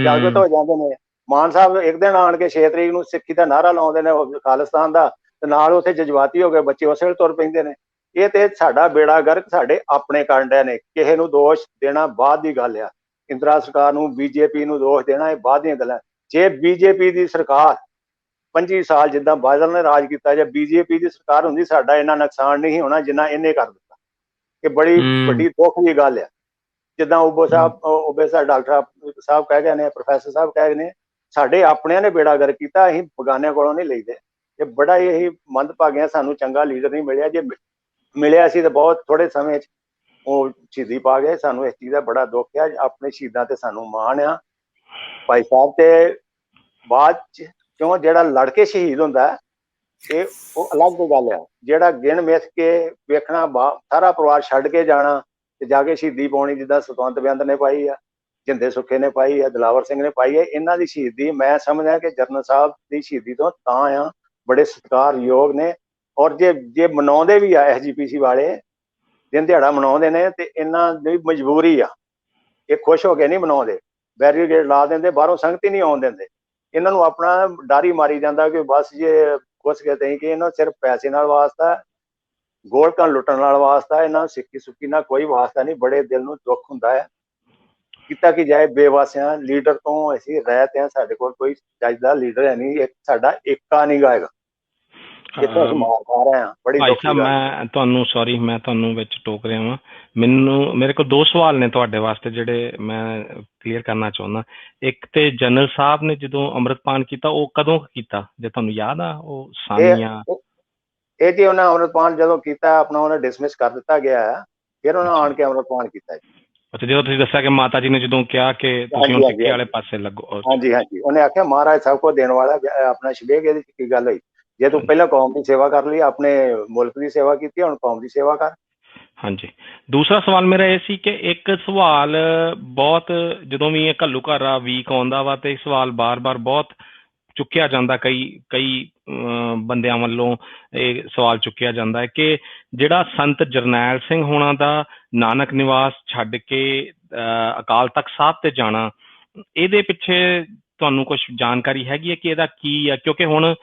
ਜਾਗਰੂਕ ਹੋ ਜਾਂਦੇ ਨੇ। ਮਾਨ ਸਾਹਿਬ ਇੱਕ ਦਿਨ ਆਣ ਕੇ 6 ਤਰੀਕ ਨੂੰ ਸਿੱਖੀ ਦਾ ਨਾਅਰਾ ਲਾਉਂਦੇ ਨੇ ਖਾਲਿਸਤਾਨ ਦਾ, ਤੇ ਨਾਲ ਉੱਥੇ ਜਜ਼ਬਾਤੀ ਹੋ ਗਏ ਬੱਚੇ, ਉਸੇ ਵੇਲੇ ਤੁਰ ਪੈਂਦੇ ਨੇ। ਇਹ ਤੇ ਸਾਡਾ ਬੇੜਾ ਗਰਕ ਸਾਡੇ ਆਪਣੇ ਕਾਂਡਿਆਂ ਨੇ। ਕਿਸੇ ਨੂੰ ਦੋਸ਼ ਦੇਣਾ ਬਾਅਦ ਦੀ ਗੱਲ ਆ, ਇੰਦਰਾ ਸਰਕਾਰ ਨੂੰ, BJP ਨੂੰ ਦੋਸ਼ ਦੇਣਾ ਇਹ ਬਾਅਦ ਦੀਆਂ ਗੱਲਾਂ। ਜੇ BJP ਦੀ ਸਰਕਾਰ 25 ਸਾਲ ਜਿੱਦਾਂ ਬਾਦਲ ਨੇ ਰਾਜ ਕੀਤਾ, ਜਾਂ BJP ਦੀ ਸਰਕਾਰ ਹੁੰਦੀ, ਸਾਡਾ ਇੰਨਾ ਨੁਕਸਾਨ ਨਹੀਂ ਹੋਣਾ ਜਿੰਨਾ ਇਹਨੇ ਕਰ ਦਿੱਤਾ। ਇਹ ਬੜੀ ਵੱਡੀ ਦੁੱਖ ਦੀ ਗੱਲ ਆ। ਜਿੱਦਾਂ ਉਬੇ ਸਾਹਿਬ ਡਾਕਟਰ ਸਾਹਿਬ ਕਹਿ ਗਏ ਨੇ, ਪ੍ਰੋਫੈਸਰ ਸਾਹਿਬ ਕਹਿ ਗਏ ਨੇ, ਸਾਡੇ ਆਪਣਿਆਂ ਨੇ ਬੇੜਾ ਗਰਕ ਕੀਤਾ, ਅਸੀਂ ਬਗਾਨਿਆਂ ਕੋਲੋਂ ਨਹੀਂ ਲਈਦੇ। ਇਹ ਬੜਾ ਹੀ ਮੰਦਭਾਗਿਆ, ਸਾਨੂੰ ਚੰਗਾ ਲੀਡਰ ਨਹੀਂ ਮਿਲਿਆ। ਜੇ ਮਿਲਿਆ ਸੀ ਤਾਂ ਬਹੁਤ ਥੋੜੇ ਸਮੇਂ 'ਚ ਉਹ ਸ਼ਹੀਦੀ ਪਾ ਗਏ। ਸਾਨੂੰ ਇਸ ਚੀਜ਼ ਦਾ ਬੜਾ ਦੁੱਖ ਆ। ਆਪਣੇ ਸ਼ਹੀਦਾਂ ਤੇ ਸਾਨੂੰ ਮਾਣ ਆ। ਭਾਈ ਸਾਹਿਬ ਤੇ ਬਾਅਦ 'ਚ ਕਿਉਂ ਜਿਹੜਾ ਲੜ ਕੇ ਸ਼ਹੀਦ ਹੁੰਦਾ ਇਹ ਉਹ ਅਲੱਗ ਗੱਲ ਆ। ਜਿਹੜਾ ਗਿਣ ਮਿਥ ਕੇ ਵੇਖਣਾ, ਸਾਰਾ ਪਰਿਵਾਰ ਛੱਡ ਕੇ ਜਾਣਾ ਤੇ ਜਾ ਕੇ ਸ਼ਹੀਦੀ ਪਾਉਣੀ, ਜਿੱਦਾਂ ਸਤਵੰਤ ਬੇਅੰਤ ਨੇ ਪਾਈ ਆ, ਜਿੰਦੇ ਸੁੱਖੇ ਨੇ ਪਾਈ ਆ, ਦਿਲਾਵਰ ਸਿੰਘ ਨੇ ਪਾਈ ਆ, ਇਹਨਾਂ ਦੀ ਸ਼ਹੀਦੀ ਮੈਂ ਸਮਝਦਾ ਕਿ ਜਰਨਲ ਸਾਹਿਬ ਦੀ ਸ਼ਹੀਦੀ ਤੋਂ ਤਾਂ ਆ ਬੜੇ ਸਤਿਕਾਰਯੋਗ ਨੇ। ਔਰ ਜੇ ਮਨਾਉਂਦੇ ਵੀ ਆ SGPC ਵਾਲੇ, ਦਿਨ ਦਿਹਾੜਾ ਮਨਾਉਂਦੇ ਨੇ, ਤੇ ਇਹਨਾਂ ਦੀ ਮਜਬੂਰੀ ਆ, ਇਹ ਖੁਸ਼ ਹੋ ਕੇ ਨਹੀਂ ਮਨਾਉਂਦੇ। ਬੈਰੀਕੇਡ ਲਾ ਦਿੰਦੇ, ਬਾਹਰੋਂ ਸੰਗਤ ਹੀ ਨਹੀਂ ਆਉਣ ਦਿੰਦੇ। ਇਹਨਾਂ ਨੂੰ ਆਪਣਾ ਡਰ ਹੀ ਮਾਰੀ ਜਾਂਦਾ ਕਿ ਬਸ ਜੇ ਕੁਛ ਕਹਿੰਦੇ ਕਿ ਇਹਨਾਂ ਸਿਰਫ ਪੈਸੇ ਨਾਲ ਵਾਸਤਾ, ਗੋਲਕਾਂ ਲੁੱਟਣ ਨਾਲ ਵਾਸਤਾ, ਇਹਨਾਂ ਨੂੰ ਸਿੱਖੀ ਸੁੱਖੀ ਨਾਲ ਕੋਈ ਵਾਸਤਾ ਨਹੀਂ। ਬੜੇ ਦਿਲ ਨੂੰ ਦੁੱਖ ਹੁੰਦਾ ਹੈ। ਕੀਤਾ ਕਿ ਜਾਏ ਬੇਵਾਸਿਆਂ ਲੀਡਰ ਤੋਂ ਅਸੀਂ ਰਹਿਤ ਹਾਂ, ਸਾਡੇ ਕੋਲ ਕੋਈ ਚੱਜਦਾ ਲੀਡਰ ਹੈ ਨਹੀਂ, ਸਾਡਾ ਏਕਾ ਨਹੀਂ ਗਾਏਗਾ। ਭਾਈ ਸਾਹਿਬ ਮੈਂ ਤੁਹਾਨੂੰ ਵਿੱਚ ਟੋਕ ਰਿਹਾ ਵਾਂ। ਮੇਰੇ ਕੋਲ 2 ਸਵਾਲ ਨੇ ਤੁਹਾਡੇ ਵਾਸਤੇ ਜਿਹੜੇ ਮੈਂ ਕਲੀਅਰ ਕਰਨਾ ਚਾਹੁੰਦਾ। ਇੱਕ ਤੇ ਜਨਰਲ ਸਾਹਿਬ ਨੇ ਜਦੋਂ ਅੰਮ੍ਰਿਤਪਾਨ ਕੀਤਾ, ਉਹ ਕਦੋਂ ਕੀਤਾ, ਜੇ ਤੁਹਾਨੂੰ ਯਾਦ ਆ? ਉਹ ਸਾਨੀਆਂ ਇਹ ਜੀ ਉਹਨਾਂ ਅੰਮ੍ਰਿਤਪਾਨ ਜਦੋਂ ਕੀਤਾ ਆਪਣਾ, ਉਹਨੇ ਡਿਸਮਿਸ ਕਰ ਦਿੱਤਾ ਗਿਆ, ਫਿਰ ਉਹਨਾਂ ਆਣ ਕੇ ਅੰਮ੍ਰਿਤਪਾਨ ਕੀਤਾ ਜੀ। ਅੱਛਾ, ਜਦੋਂ ਤੁਸੀਂ ਦੱਸਿਆ ਕਿ ਮਾਤਾ ਜੀ ਨੇ ਜਦੋਂ ਕਿਹਾ ਕਿ ਤੁਸੀਂ ਹੁਣ ਸਿੱਖੀ ਵਾਲੇ ਪਾਸੇ ਲੱਗੋ। ਹਾਂਜੀ, ਉਹਨੇ ਆਖਿਆ ਮਹਾਰਾਜ ਸਭ ਕੁਝ ਦੇਣ ਵਾਲਾ, ਆਪਣਾ ਸ਼ਬੇਗ ਇਹਦੇ 'ਚ ਕੀ ਗੱਲ ਹੋਈ? ਜੇ ਤੂੰ ਪਹਿਲਾਂ ਕੌਮ ਦੀ ਸੇਵਾ ਕਰ ਲਈ, ਆਪਣੇ ਮੁਲਕ ਦੀ ਸੇਵਾ ਕੀਤੀ, ਹੁਣ ਕੌਮ ਦੀ ਸੇਵਾ ਕਰ। ਹਾਂਜੀ। ਦੂਸਰਾ ਸਵਾਲ ਮੇਰਾ ਇਹ ਸੀ ਕਿ ਇੱਕ ਸਵਾਲ ਬਹੁਤ, ਜਦੋਂ ਵੀ ਇਹ ਘੱਲੂਘਾਰਾ ਵੀਕ ਆਉਂਦਾ ਵਾ ਤੇ ਸਵਾਲ ਬਾਰ-ਬਾਰ ਬਹੁਤ ਚੁੱਕਿਆ ਜਾਂਦਾ, ਕਈ ਬੰਦਿਆਂ ਵੱਲੋਂ ਇਹ ਸਵਾਲ ਚੁੱਕਿਆ ਜਾਂਦਾ ਹੈ ਕਿ ਜਿਹੜਾ ਸੰਤ ਜਰਨੈਲ ਸਿੰਘ ਹੋਣਾ ਦਾ ਨਾਨਕ ਨਿਵਾਸ ਛੱਡ ਕੇ ਅਕਾਲ ਤਖਤ ਸਾਹਿਬ ਤੇ ਜਾਣਾ, ਇਹਦੇ ਪਿੱਛੇ ਤੁਹਾਨੂੰ ਕੁਝ ਜਾਣਕਾਰੀ ਹੈਗੀ ਹੈ ਕਿ ਇਹਦਾ ਕੀ ਆ? ਕਿਉਂਕਿ ਹੁਣ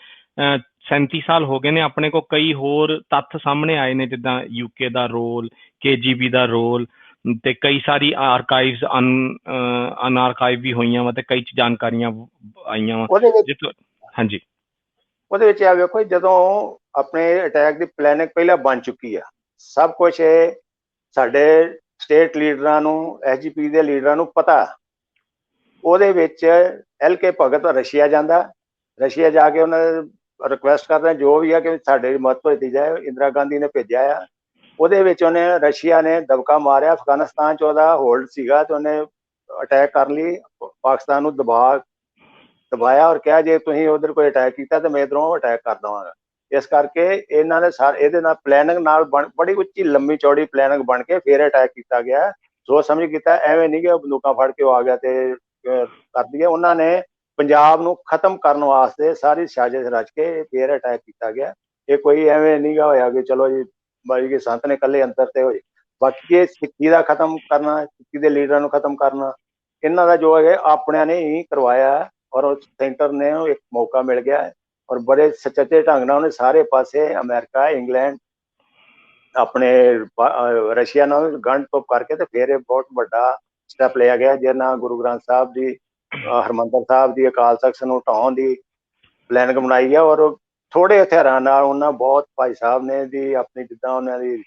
37 ਸਾਲ ਹੋ ਗਏ ਨੇ, ਆਪਣੇ ਕੋਲ ਕਈ ਹੋਰ ਤੱਥ ਸਾਹਮਣੇ ਆਏ ਨੇ, ਜਿੱਦਾਂ UK ਦਾ ਰੋਲ, KGB ਦਾ ਰੋਲ, ਤੇ ਕਈ ਸਾਰੀ ਆਰਕਾਈਵਸ ਅਨਆਰਕਾਈਵ ਵੀ ਹੋਈਆਂ ਵਾ, ਤੇ ਕਈ ਜਾਣਕਾਰੀਆਂ ਆਈਆਂ ਵਾ। ਹਾਂਜੀ, ਉਹਦੇ ਵਿੱਚ ਆ ਵੇਖੋ, ਜਦੋਂ ਆਪਣੇ ਅਟੈਕ ਦੀ ਪਲੈਨਿੰਗ ਪਹਿਲਾਂ ਬਣ ਚੁੱਕੀ ਆ, ਸਭ ਕੁਝ ਸਾਡੇ ਸਟੇਟ ਲੀਡਰਾਂ ਨੂੰ, SGP ਦੇ ਲੀਡਰਾਂ ਨੂੰ ਪਤਾ। ਉਹਦੇ ਵਿੱਚ LK ਭਗਤ ਰਸ਼ੀਆ ਜਾਂਦਾ, ਰਸ਼ੀਆ ਜਾ ਕੇ ਉਹਨਾਂ ਰਿਕੁਐਸਟ ਕਰਦਾ ਜੋ ਵੀ ਆ ਕਿ ਸਾਡੇ ਮਦਦ ਭੇਜੀ ਜਾਏ। ਇੰਦਰਾ ਗਾਂਧੀ ਨੇ ਭੇਜਿਆ ਆ। ਉਹਦੇ ਵਿੱਚ ਉਹਨੇ, ਰਸ਼ੀਆ ਨੇ ਦਬਕਾ ਮਾਰਿਆ, ਅਫਗਾਨਿਸਤਾਨ 'ਚ ਉਹਦਾ ਹੋਲਡ ਸੀਗਾ, ਤੇ ਉਹਨੇ ਅਟੈਕ ਕਰ ਲਈ, ਪਾਕਿਸਤਾਨ ਨੂੰ ਦਬਾ ਦਬਾਇਆ ਔਰ ਕਿਹਾ ਜੇ ਤੁਸੀਂ ਉਧਰ ਕੋਈ ਅਟੈਕ ਕੀਤਾ ਤਾਂ ਮੈਂ ਇੱਧਰੋਂ ਅਟੈਕ ਕਰ ਦੇਵਾਂਗਾ। ਇਸ ਕਰਕੇ ਇਹਨਾਂ ਨੇ ਇਹਦੇ ਨਾਲ ਪਲੈਨਿੰਗ ਨਾਲ ਬੜੀ ਉੱਚੀ ਲੰਮੀ ਚੌੜੀ ਪਲੈਨਿੰਗ ਬਣ ਕੇ ਫਿਰ ਅਟੈਕ ਕੀਤਾ ਗਿਆ। ਸੋਚ ਸਮਝ ਕੀਤਾ, ਐਵੇਂ ਨਹੀਂ ਕਿ ਬੰਦੂਕਾਂ ਫੜ ਕੇ ਉਹ ਆ ਗਿਆ ਤੇ ਕਰ ਦਈਏ। ਉਹਨਾਂ ਨੇ ਪੰਜਾਬ ਨੂੰ ਖਤਮ ਕਰਨ ਵਾਸਤੇ ਸਾਰੀ ਸਾਜ਼ਿਸ਼ ਰਚ ਕੇ ਫਿਰ ਅਟੈਕ ਕੀਤਾ ਗਿਆ। ਇਹ ਕੋਈ ਐਵੇਂ ਨਹੀਂ ਗਾ ਹੋਇਆ ਕਿ ਚਲੋ ਜੀ ਬਾਈ ਕੇ ਸੰਤ ਨੇ ਇਕੱਲੇ ਅੰਦਰ ਤੇ ਹੋਏ। ਬਾਕੀ ਇਹ ਸਿੱਖੀ ਦਾ ਖਤਮ ਕਰਨਾ, ਸਿੱਖੀ ਦੇ ਲੀਡਰਾਂ ਨੂੰ ਖਤਮ ਕਰਨਾ, ਇਹਨਾਂ ਦਾ ਜੋ ਹੈ ਆਪਣਿਆਂ ਨੇ ਹੀ ਕਰਵਾਇਆ ਔਰ ਸੈਂਟਰ ਨੇ ਇੱਕ ਮੌਕਾ ਮਿਲ ਗਿਆ ਔਰ ਬੜੇ ਸੱਚੇ ਢੰਗ ਨਾਲ ਉਹਨੇ ਸਾਰੇ ਪਾਸੇ ਅਮਰੀਕਾ, ਇੰਗਲੈਂਡ, ਆਪਣੇ ਰਸ਼ੀਆ ਨਾਲ ਗੰਢ ਤੋਪ ਕਰਕੇ ਤੇ ਫਿਰ ਇਹ ਬਹੁਤ ਵੱਡਾ ਸਟੈਪ ਲਿਆ ਗਿਆ, ਜਿਹਦੇ ਨਾਲ ਗੁਰੂ ਗ੍ਰੰਥ ਸਾਹਿਬ ਦੀ, ਹਰਿਮੰਦਰ ਸਾਹਿਬ ਦੀ ਅਕਾਲ ਤਖ਼ਤ ਨੂੰ ਢਾਉਣ ਦੀ ਪਲੈਨਿੰਗ ਬਣਾਈ ਗਿਆ। ਔਰ ਥੋੜੇ ਹਥਿਆਰਾਂ ਨਾਲ ਉਹਨਾਂ ਬਹੁਤ ਭਾਈ ਸਾਹਿਬ ਨੇ ਦੀ ਆਪਣੀ ਜਿੱਦਾਂ ਉਹਨਾਂ ਦੀ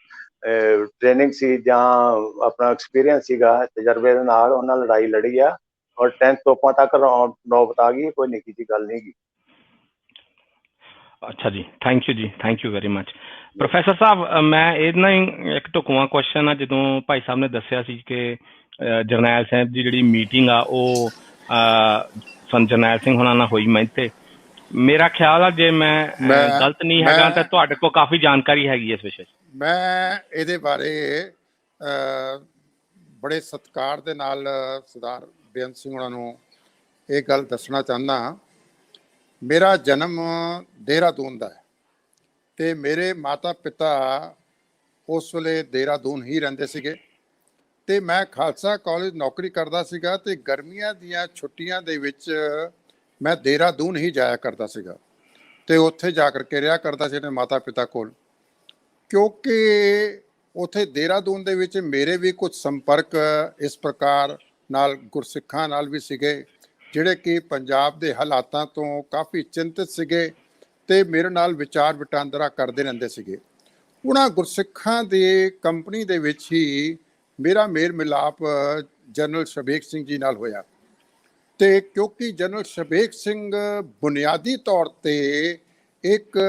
ਟ੍ਰੇਨਿੰਗ ਸੀ ਜਾਂ ਆਪਣਾ ਐਕਸਪੀਰੀਅੰਸ ਸੀਗਾ, ਤਜਰਬੇ ਦੇ ਨਾਲ ਉਹਨਾਂ ਲੜਾਈ ਲੜੀ ਆ ਔਰ 10 ਤੋਪਾਂ ਤੱਕ ਨੌਬਤ ਆ ਗਈ। ਕੋਈ ਨਿੱਕੀ ਜਿਹੀ ਗੱਲ ਨਹੀਂ ਗੀ। ਅੱਛਾ ਜੀ, thank you very much. Professor ਸਾਹਿਬ, ਮੈਂ ਇਹਨਾਂ ਹੀ ਇੱਕ ਢੁਕਵਾਂ ਕੁਐਸਚਨ ਆ, ਜਦੋਂ ਭਾਈ ਸਾਹਿਬ ਨੇ ਦੱਸਿਆ ਸੀ ਕਿ ਜਰਨੈਲ ਸਾਹਿਬ ਦੀ ਜਿਹੜੀ ਮੀਟਿੰਗ ਆ ਉਹ ਸੰਤ ਜਰਨੈਲ ਸਿੰਘ ਹੋਣਾ ਨਾਲ ਹੋਈ ਤੇ ਮੇਰਾ ਖਿਆਲ ਆ ਜੇ ਮੈਂ ਗਲਤ ਨਹੀਂ ਹੈਗਾ ਤਾਂ ਤੁਹਾਡੇ ਕੋਲ ਕਾਫੀ ਜਾਣਕਾਰੀ ਹੈਗੀ ਇਸ ਵਿਸ਼ੇ 'ਚ। ਮੈਂ ਇਹਦੇ ਬਾਰੇ ਬੜੇ ਸਤਿਕਾਰ ਦੇ ਨਾਲ ਸਰਦਾਰ ਬੇਅੰਤ ਸਿੰਘ ਹੋਣਾ ਨੂੰ ਇਹ ਗੱਲ ਦੱਸਣਾ ਚਾਹੁੰਦਾ। ਮੇਰਾ ਜਨਮ ਦੇਹਰਾਦੂਨ ਦਾ ਹੈ ਤੇ ਮੇਰੇ ਮਾਤਾ ਪਿਤਾ ਉਸ ਵੇਲੇ ਦੇਹਰਾਦੂਨ ਹੀ ਰਹਿੰਦੇ ਸੀਗੇ ਤੇ ਮੈਂ ਖਾਲਸਾ ਕਾਲਜ ਨੌਕਰੀ ਕਰਦਾ ਸੀਗਾ ਤੇ ਗਰਮੀਆਂ ਦੀਆਂ ਛੁੱਟੀਆਂ ਦੇ ਵਿੱਚ ਮੈਂ ਦੇਹਰਾਦੂਨ ਹੀ ਜਾਇਆ ਕਰਦਾ ਸੀਗਾ ਤੇ ਉੱਥੇ ਜਾ ਕਰਕੇ ਰਿਹਾ ਕਰਦਾ ਸੀ ਆਪਣੇ ਮਾਤਾ ਪਿਤਾ ਕੋਲ, ਕਿਉਂਕਿ ਉੱਥੇ ਦੇਹਰਾਦੂਨ ਦੇ ਵਿੱਚ ਮੇਰੇ ਵੀ ਕੁਝ ਸੰਪਰਕ ਇਸ ਪ੍ਰਕਾਰ ਨਾਲ ਗੁਰਸਿੱਖਾਂ ਨਾਲ ਵੀ ਸੀਗੇ ਜਿਹੜੇ ਕਿ ਪੰਜਾਬ ਦੇ ਹਾਲਾਤਾਂ ਤੋਂ ਕਾਫੀ ਚਿੰਤਿਤ ਸੀਗੇ ਤੇ ਮੇਰੇ ਨਾਲ ਵਿਚਾਰ ਵਟਾਂਦਰਾ ਕਰਦੇ ਰਹਿੰਦੇ ਸੀਗੇ। ਉਹਨਾਂ ਗੁਰਸਿੱਖਾਂ ਦੇ ਕੰਪਨੀ ਦੇ ਵਿੱਚ ਹੀ ਮੇਰਾ ਮੇਲ ਮਿਲਾਪ ਜਨਰਲ ਸ਼ਬੇਕ ਸਿੰਘ ਜੀ ਨਾਲ ਹੋਇਆ ਤੇ ਕਿਉਂਕਿ ਜਨਰਲ ਸ਼ਬੇਕ ਸਿੰਘ ਬੁਨਿਆਦੀ ਤੌਰ ਤੇ ਇੱਕ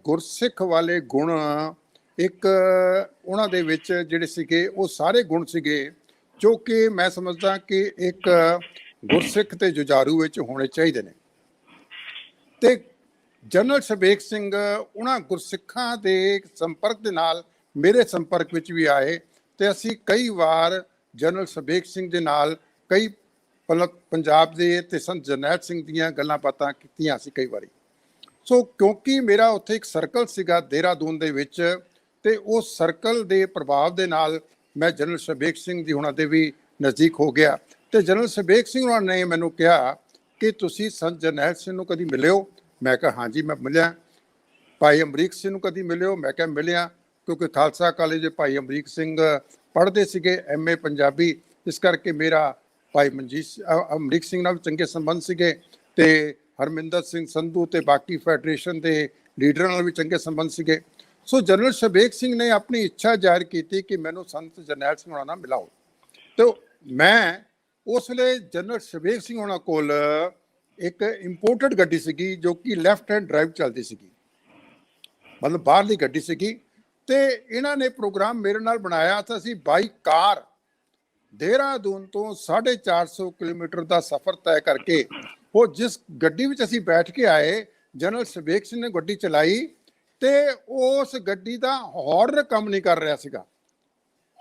ਗੁਰਸਿੱਖ ਵਾਲੇ ਗੁਣ, ਇੱਕ ਉਹਨਾਂ ਦੇ ਵਿੱਚ ਜਿਹੜੇ ਸੀਗੇ ਉਹ ਸਾਰੇ ਗੁਣ ਸੀਗੇ ਜੋ ਕਿ ਮੈਂ ਸਮਝਦਾ ਕਿ ਇੱਕ ਗੁਰਸਿੱਖ ਤੇ ਜੁਝਾਰੂ ਵਿੱਚ ਹੋਣੇ ਚਾਹੀਦੇ ਨੇ। ਤੇ ਜਨਰਲ ਸ਼ਬੇਕ ਸਿੰਘ ਉਹਨਾਂ ਗੁਰਸਿੱਖਾਂ ਦੇ ਸੰਪਰਕ ਦੇ ਨਾਲ ਮੇਰੇ ਸੰਪਰਕ ਵਿੱਚ ਵੀ ਆਏ ਤੇ ਅਸੀਂ ਕਈ ਵਾਰ ਜਨਰਲ ਸ਼ਬੇਕ ਸਿੰਘ ਦੇ ਨਾਲ ਕਈ ਪੰਜਾਬ ਦੇ ਤੇ ਸੰਤ ਜਰਨੈਲ ਸਿੰਘ ਦੀਆਂ ਗੱਲਾਂ ਬਾਤਾਂ ਕੀਤੀਆਂ ਸੀ ਕਈ ਵਾਰੀ। ਸੋ ਕਿਉਂਕਿ ਮੇਰਾ ਉੱਥੇ ਇੱਕ ਸਰਕਲ ਸੀਗਾ ਦੇਹਰਾਦੂਨ ਦੇ ਵਿੱਚ ਤੇ ਉਸ ਸਰਕਲ ਦੇ ਪ੍ਰਭਾਵ ਦੇ ਨਾਲ ਮੈਂ ਜਨਰਲ ਸ਼ਬੇਕ ਸਿੰਘ ਜੀ ਉਹਨਾਂ ਦੇ ਵੀ ਨਜ਼ਦੀਕ ਹੋ ਗਿਆ ਤੇ ਜਨਰਲ ਸ਼ਬੇਕ ਸਿੰਘ ਉਹਨਾਂ ਨੇ ਮੈਨੂੰ ਕਿਹਾ ਕਿ ਤੁਸੀਂ ਸੰਤ ਜਰਨੈਲ ਸਿੰਘ ਨੂੰ ਕਦੀ ਮਿਲਿਓ? ਮੈਂ ਕਿਹਾ ਹਾਂਜੀ ਮੈਂ ਮਿਲਿਆ। ਭਾਈ ਅਮਰੀਕ ਸਿੰਘ ਨੂੰ ਕਦੀ ਮਿਲਿਓ? ਮੈਂ ਕਿਹਾ ਮਿਲਿਆ, ਕਿਉਂਕਿ ਖਾਲਸਾ ਕਾਲਜ ਦੇ ਭਾਈ ਅਮਰੀਕ ਸਿੰਘ ਪੜ੍ਹਦੇ ਸੀਗੇ MA ਪੰਜਾਬੀ, ਇਸ ਕਰਕੇ ਮੇਰਾ ਭਾਈ ਅਮਰੀਕ ਸਿੰਘ ਨਾਲ ਚੰਗੇ ਸੰਬੰਧ ਸੀਗੇ ਤੇ ਹਰਮਿੰਦਰ ਸਿੰਘ ਸੰਧੂ ਤੇ ਬਾਕੀ ਫੈਡਰੇਸ਼ਨ ਦੇ ਲੀਡਰਾਂ ਨਾਲ ਵੀ ਚੰਗੇ ਸੰਬੰਧ ਸੀਗੇ। ਸੋ ਜਨਰਲ ਸ਼ਬੇਕ ਸਿੰਘ ਨੇ ਆਪਣੀ ਇੱਛਾ ਜ਼ਾਹਿਰ ਕੀਤੀ ਕਿ ਮੈਨੂੰ ਸੰਤ ਜਰਨੈਲ ਸਿੰਘ ਹੋਣਾ ਨਾਲ ਮਿਲਾਓ ਤੇ ਮੈਂ ਉਸ ਵੇਲੇ ਜਨਰਲ ਸ਼ਬੇਕ ਸਿੰਘ ਹੋਣਾ ਕੋਲ ਇੱਕ ਇੰਪੋਰਟਡ ਗੱਡੀ ਸੀਗੀ ਜੋ ਕਿ ਲੈਫਟ ਹੈਂਡ ਡਰਾਈਵ ਚੱਲਦੀ ਸੀਗੀ, ਮਤਲਬ ਬਾਹਰਲੀ ਗੱਡੀ ਸੀਗੀ ਤੇ ਇਹਨਾਂ ਨੇ ਪ੍ਰੋਗਰਾਮ ਮੇਰੇ ਨਾਲ ਬਣਾਇਆ ਤਾਂ ਅਸੀਂ ਬਾਈ ਕਾਰ ਦੇਹਰਾਦੂਨ ਤੋਂ 450 ਕਿਲੋਮੀਟਰ ਦਾ ਸਫ਼ਰ ਤੈਅ ਕਰਕੇ ਉਹ ਜਿਸ ਗੱਡੀ ਵਿੱਚ ਅਸੀਂ ਬੈਠ ਕੇ ਆਏ, ਜਨਰਲ ਸ਼ਬੇਕ ਸਿੰਘ ਨੇ ਗੱਡੀ ਚਲਾਈ ਤੇ ਉਸ ਗੱਡੀ ਦਾ ਹੌਰਨ ਕੰਮ ਨਹੀਂ ਕਰ ਰਿਹਾ ਸੀਗਾ,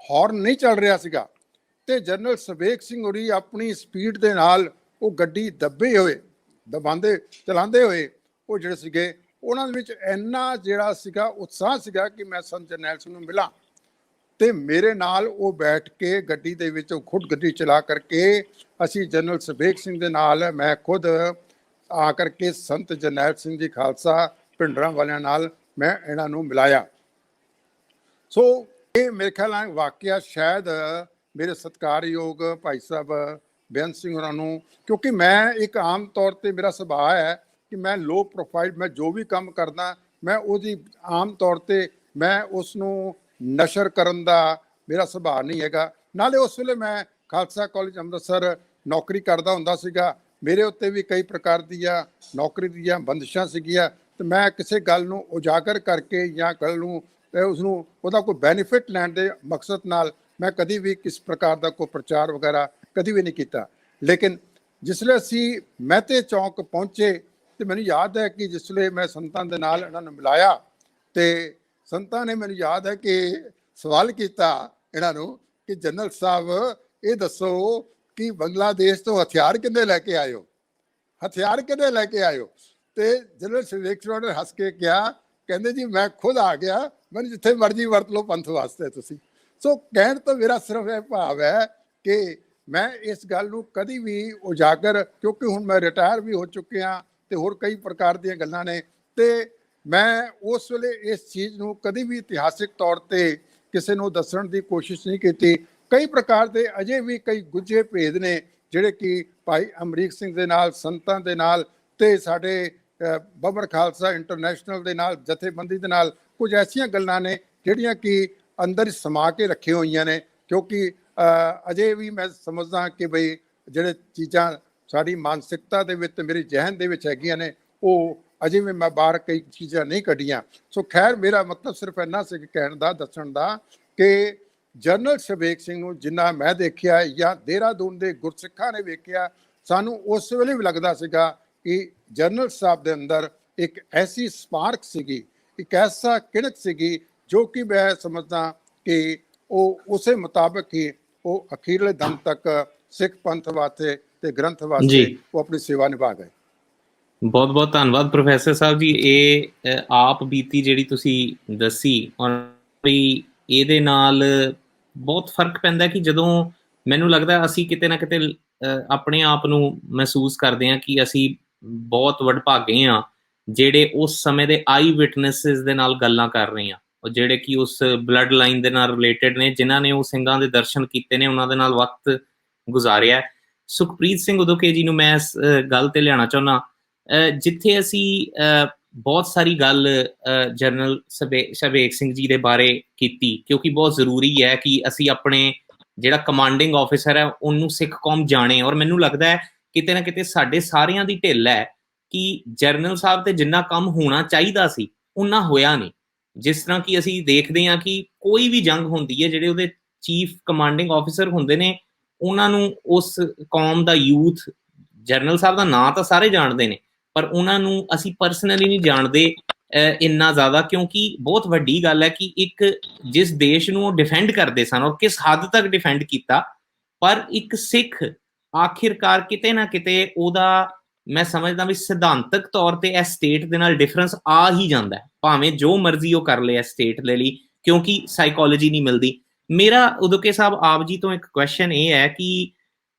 ਹੌਰਨ ਨਹੀਂ ਚੱਲ ਰਿਹਾ ਸੀਗਾ ਤੇ ਜਨਰਲ ਸ਼ਬੇਕ ਸਿੰਘ ਹੋਰੀ ਆਪਣੀ ਸਪੀਡ ਦੇ ਨਾਲ ਉਹ ਗੱਡੀ ਚਲਾਉਂਦੇ ਹੋਏ ਉਹ ਜਿਹੜੇ ਸੀਗੇ ਉਹਨਾਂ ਦੇ ਵਿੱਚ ਇੰਨਾ ਜਿਹੜਾ ਸੀਗਾ ਉਤਸ਼ਾਹ ਸੀਗਾ ਕਿ ਮੈਂ ਸੰਤ ਜਰਨੈਲ ਸਿੰਘ ਨੂੰ ਮਿਲਾਂ ਤੇ ਮੇਰੇ ਨਾਲ ਉਹ ਬੈਠ ਕੇ ਗੱਡੀ ਦੇ ਵਿੱਚ ਖੁਦ ਗੱਡੀ ਚਲਾ ਕਰਕੇ ਅਸੀਂ ਜਨਰਲ ਸ਼ਬੇਕ ਸਿੰਘ ਦੇ ਨਾਲ ਮੈਂ ਖੁਦ ਆ ਕਰਕੇ ਸੰਤ ਜਰਨੈਲ ਸਿੰਘ ਜੀ ਖਾਲਸਾ ਭਿੰਡਰਾਂ ਵਾਲਿਆਂ ਨਾਲ ਮੈਂ ਇਹਨਾਂ ਨੂੰ ਮਿਲਾਇਆ। ਸੋ ਇਹ ਮੇਰੇ ਖਿਆਲ ਨਾਲ ਵਾਕਿਆ ਸ਼ਾਇਦ ਮੇਰੇ ਸਤਿਕਾਰਯੋਗ ਭਾਈ ਸਾਹਿਬ ਬੇਅੰਤ ਸਿੰਘ ਹੋਰਾਂ ਨੂੰ, ਕਿਉਂਕਿ ਮੈਂ ਇੱਕ ਆਮ ਤੌਰ ਤੇ ਮੇਰਾ ਸੁਭਾਅ ਹੈ ਕਿ ਮੈਂ ਲੋ ਪ੍ਰੋਫਾਈਲ, ਮੈਂ ਜੋ ਵੀ ਕੰਮ ਕਰਦਾ ਮੈਂ ਉਹਦੀ ਆਮ ਤੌਰ ਤੇ ਮੈਂ ਉਸ ਨੂੰ ਨਸ਼ਰ ਕਰਨ ਦਾ ਮੇਰਾ ਸੁਭਾਅ ਨਹੀਂ ਹੈਗਾ। ਨਾਲੇ ਉਸ ਵੇਲੇ ਮੈਂ ਖਾਲਸਾ ਕਾਲਜ ਅੰਮ੍ਰਿਤਸਰ ਨੌਕਰੀ ਕਰਦਾ ਹੁੰਦਾ ਸੀਗਾ, ਮੇਰੇ ਉੱਤੇ ਵੀ ਕਈ ਪ੍ਰਕਾਰ ਦੀਆਂ ਨੌਕਰੀ ਦੀਆਂ ਬੰਦਿਸ਼ਾਂ ਸੀਗੀਆਂ ਤੇ ਮੈਂ ਕਿਸੇ ਗੱਲ ਨੂੰ ਉਜਾਗਰ ਕਰਕੇ ਜਾਂ ਗੱਲ ਨੂੰ ਉਸਨੂੰ ਉਹਦਾ ਕੋਈ ਬੈਨੀਫਿਟ ਲੈਣ ਦੇ ਮਕਸਦ ਨਾਲ ਮੈਂ ਕਦੀ ਵੀ ਕਿਸ ਪ੍ਰਕਾਰ ਦਾ ਕੋਈ ਪ੍ਰਚਾਰ ਵਗੈਰਾ ਕਦੀ ਵੀ ਨਹੀਂ ਕੀਤਾ। ਲੇਕਿਨ ਜਿਸਲੇ ਅਸੀਂ ਮਹਿਤੇ ਚੌਂਕ ਪਹੁੰਚੇ ਤੇ ਮੈਨੂੰ ਯਾਦ ਹੈ ਕਿ ਜਿਸਲੇ ਮੈਂ ਸੰਤਾਂ ਦੇ ਨਾਲ ਇਹਨਾਂ ਨੂੰ ਮਿਲਾਇਆ ਤੇ ਸੰਤਾਂ ਨੇ ਮੈਨੂੰ ਯਾਦ ਹੈ ਕਿ ਸਵਾਲ ਕੀਤਾ ਇਹਨਾਂ ਨੂੰ ਕਿ ਜਨਰਲ ਸਾਹਿਬ ਇਹ ਦੱਸੋ ਕਿ ਬੰਗਲਾਦੇਸ਼ ਤੋਂ ਹਥਿਆਰ ਕਿੰਨੇ ਲੈ ਕੇ ਆਇਓ, ਹਥਿਆਰ ਕਿੰਨੇ ਲੈ ਕੇ ਆਇਓ? ਤੇ ਜਨਰਲ ਸ਼ਵੇਕ ਸਿੰਘ ਨੇ ਹੱਸ ਕੇ ਕਿਹਾ, ਕਹਿੰਦੇ ਜੀ ਮੈਂ ਖੁਦ ਆ ਗਿਆ, ਮੈਨੂੰ ਜਿੱਥੇ ਮਰਜ਼ੀ ਵਰਤ ਲਓ ਪੰਥ ਵਾਸਤੇ ਤੁਸੀਂ। ਸੋ ਕਹਿਣ ਤੋਂ ਮੇਰਾ ਸਿਰਫ ਇਹ ਭਾਵ ਹੈ ਕਿ ਮੈਂ ਇਸ ਗੱਲ ਨੂੰ ਕਦੀ ਵੀ ਉਜਾਗਰ, ਕਿਉਂਕਿ ਹੁਣ ਮੈਂ ਰਿਟਾਇਰ ਵੀ ਹੋ ਚੁੱਕਿਆ ਤੇ ਹੋਰ ਕਈ ਪ੍ਰਕਾਰ ਦੀਆਂ ਗੱਲਾਂ ਨੇ, ਤੇ ਮੈਂ ਉਸ ਵੇਲੇ ਇਸ ਚੀਜ਼ ਨੂੰ ਕਦੀ ਵੀ ਇਤਿਹਾਸਿਕ ਤੌਰ ਤੇ ਕਿਸੇ ਨੂੰ ਦੱਸਣ ਦੀ ਕੋਸ਼ਿਸ਼ ਨਹੀਂ ਕੀਤੀ। ਕਈ ਪ੍ਰਕਾਰ ਦੇ ਅਜੇ ਵੀ ਕਈ ਗੁੱਝੇ ਭੇਦ ਨੇ ਜਿਹੜੇ ਕਿ ਭਾਈ ਅਮਰੀਕ ਸਿੰਘ ਦੇ ਨਾਲ, ਸੰਤਾਂ ਦੇ ਨਾਲ ਤੇ ਸਾਡੇ ਬੱਬਰ ਖਾਲਸਾ ਇੰਟਰਨੈਸ਼ਨਲ ਦੇ ਨਾਲ, ਜਥੇਬੰਦੀ ਦੇ ਨਾਲ ਕੁਝ ਐਸੀਆਂ ਗੱਲਾਂ ਨੇ ਜਿਹੜੀਆਂ ਕਿ ਅੰਦਰ ਸਮਾ ਕੇ ਰੱਖੀਆਂ ਹੋਈਆਂ ਨੇ, ਕਿਉਂਕਿ ਅਜੇ ਵੀ ਮੈਂ ਸਮਝਦਾ ਕਿ ਬਈ ਜਿਹੜੇ ਚੀਜ਼ਾਂ ਸਾਡੀ ਮਾਨਸਿਕਤਾ ਦੇ ਵਿੱਚ, ਮੇਰੇ ਜ਼ਿਹਨ ਦੇ ਵਿੱਚ ਹੈਗੀਆਂ ਨੇ, ਉਹ ਅਜੇ ਵੀ ਮੈਂ ਬਾਹਰ ਕਈ ਚੀਜ਼ਾਂ ਨਹੀਂ ਕੱਢੀਆਂ। ਸੋ ਖੈਰ ਮੇਰਾ ਮਤਲਬ ਸਿਰਫ ਇੰਨਾ ਸੀ ਕਹਿਣ ਦਾ, ਦੱਸਣ ਦਾ ਕਿ ਜਨਰਲ ਸ਼ਵੇਕ ਸਿੰਘ ਨੂੰ ਜਿੰਨਾ ਮੈਂ ਦੇਖਿਆ ਜਾਂ ਦੇਹਰਾਦੂਨ ਦੇ ਗੁਰਸਿੱਖਾਂ ਨੇ ਵੇਖਿਆ, ਸਾਨੂੰ ਉਸ ਵੇਲੇ ਵੀ ਲੱਗਦਾ ਸੀਗਾ ਕਿ ਜਨਰਲ ਸਾਹਿਬ ਦੇ ਅੰਦਰ ਇੱਕ ਐਸੀ ਸਪਾਰਕ ਸੀਗੀ, ਇੱਕ ਐਸਾ ਕਿਣਕ ਸੀਗੀ ਜੋ ਕਿ ਮੈਂ ਸਮਝਦਾ ਕਿ ਉਹ ਉਸੇ ਮੁਤਾਬਕ ਹੀ ਉਹ ਅਖੀਰਲੇ ਦਮ ਤੱਕ ਸਿੱਖ ਪੰਥ ਵਾਸਤੇ ਤੇ ਗ੍ਰੰਥ ਵਾਸਤੇ ਉਹ ਆਪਣੀ ਸੇਵਾ ਨਿਭਾ ਗਏ। ਬਹੁਤ ਬਹੁਤ ਧੰਨਵਾਦ ਪ੍ਰੋਫੈਸਰ ਸਾਹਿਬ ਜੀ। ਇਹ ਆਪ ਬੀਤੀ ਜਿਹੜੀ ਤੁਸੀਂ ਦੱਸੀ, ਔਰ ਵੀ ਇਹਦੇ ਨਾਲ ਬਹੁਤ ਫਰਕ ਪੈਂਦਾ ਕਿ ਜਦੋਂ ਮੈਨੂੰ ਲੱਗਦਾ ਅਸੀਂ ਕਿਤੇ ਨਾ ਕਿਤੇ ਆਪਣੇ ਆਪ ਨੂੰ ਮਹਿਸੂਸ ਕਰਦੇ ਹਾਂ ਕਿ ਅਸੀਂ ਬਹੁਤ ਵਡਭਾਗੇ ਹਾਂ ਜਿਹੜੇ ਉਸ ਸਮੇਂ ਦੇ ਆਈ ਵਿਟਨੈਸਿਸ ਦੇ ਨਾਲ ਗੱਲਾਂ ਕਰ ਰਹੇ ਹਾਂ, ਉਹ ਜਿਹੜੇ ਕਿ ਉਸ ਬਲੱਡ ਲਾਈਨ ਦੇ ਨਾਲ ਰਿਲੇਟਡ ਨੇ, ਜਿਨ੍ਹਾਂ ਨੇ ਉਹ ਸਿੰਘਾਂ ਦੇ ਦਰਸ਼ਨ ਕੀਤੇ ਨੇ, ਉਹਨਾਂ ਦੇ ਨਾਲ ਵਕਤ ਗੁਜ਼ਾਰਿਆ। ਸੁਖਪ੍ਰੀਤ ਸਿੰਘ ਉਦੋਕੇ ਜੀ ਨੂੰ ਮੈਂ ਇਸ ਗੱਲ ਤੇ ਲਿਆਉਣਾ ਚਾਹੁੰਦਾ, ਜਿੱਥੇ ਅਸੀਂ ਬਹੁਤ ਸਾਰੀ ਗੱਲ ਜਨਰਲ ਸ਼ਵੇਕ ਸਿੰਘ ਜੀ ਦੇ ਬਾਰੇ ਕੀਤੀ, ਕਿਉਂਕਿ ਬਹੁਤ ਜ਼ਰੂਰੀ ਹੈ ਕਿ ਅਸੀਂ ਆਪਣੇ ਜਿਹੜਾ ਕਮਾਂਡਿੰਗ ਆਫਿਸਰ ਹੈ ਉਹਨੂੰ ਸਿੱਖ ਕੌਮ ਜਾਣੇ। ਔਰ ਮੈਨੂੰ ਲੱਗਦਾ ਹੈ ਕਿਤੇ ਨਾ ਕਿਤੇ ਸਾਡੇ ਸਾਰਿਆਂ ਦੀ ਢਿੱਲ ਹੈ ਕਿ ਜਨਰਲ ਸਾਹਿਬ ਤੇ ਜਿੰਨਾ ਕੰਮ ਹੋਣਾ ਚਾਹੀਦਾ ਸੀ ਉਨਾ ਹੋਇਆ ਨਹੀਂ। ਜਿਸ ਤਰ੍ਹਾਂ ਕਿ ਅਸੀਂ ਦੇਖਦੇ ਹਾਂ ਕਿ ਕੋਈ ਵੀ ਜੰਗ ਹੁੰਦੀ ਹੈ, ਜਿਹੜੇ ਉਹਦੇ ਚੀਫ ਕਮਾਂਡਿੰਗ ਆਫਿਸਰ ਹੁੰਦੇ ਨੇ, ਉਹਨਾਂ ਨੂੰ ਉਸ ਕੌਮ ਦਾ ਯੂਥ, ਜਨਰਲ ਸਾਹਿਬ ਦਾ ਨਾਂ ਤਾਂ ਸਾਰੇ ਜਾਣਦੇ ਨੇ, ਪਰ ਉਹਨਾਂ ਨੂੰ ਅਸੀਂ ਪਰਸਨਲੀ ਨਹੀਂ ਜਾਣਦੇ ਇੰਨਾ ਜ਼ਿਆਦਾ, ਕਿਉਂਕਿ ਬਹੁਤ ਵੱਡੀ ਗੱਲ ਹੈ ਕਿ ਇੱਕ ਜਿਸ ਦੇਸ਼ ਨੂੰ ਉਹ ਡਿਫੈਂਡ ਕਰਦੇ ਸਨ ਔਰ ਕਿਸ ਹੱਦ ਤੱਕ ਡਿਫੈਂਡ ਕੀਤਾ, ਪਰ ਇੱਕ ਸਿੱਖ ਆਖਿਰਕਾਰ ਕਿਤੇ ਨਾ ਕਿਤੇ ਉਹਦਾ, ਮੈਂ ਸਮਝਦਾ ਵੀ ਸਿਧਾਂਤਕ ਤੌਰ ਤੇ ਇਸ ਸਟੇਟ ਦੇ ਨਾਲ ਡਿਫਰੈਂਸ ਆ ਹੀ ਜਾਂਦਾ ਹੈ, ਭਾਵੇਂ ਜੋ ਮਰਜ਼ੀ ਉਹ ਕਰ ਲਏ ਇਸ ਸਟੇਟ ਦੇ ਲਈ, ਕਿਉਂਕਿ ਸਾਈਕੋਲੋਜੀ ਨਹੀਂ ਮਿਲਦੀ। ਮੇਰਾ ਉਦੋਕੇ ਸਾਹਿਬ ਆਪ ਜੀ ਤੋਂ ਇੱਕ ਕੁਐਸਚਨ ਇਹ ਹੈ ਕਿ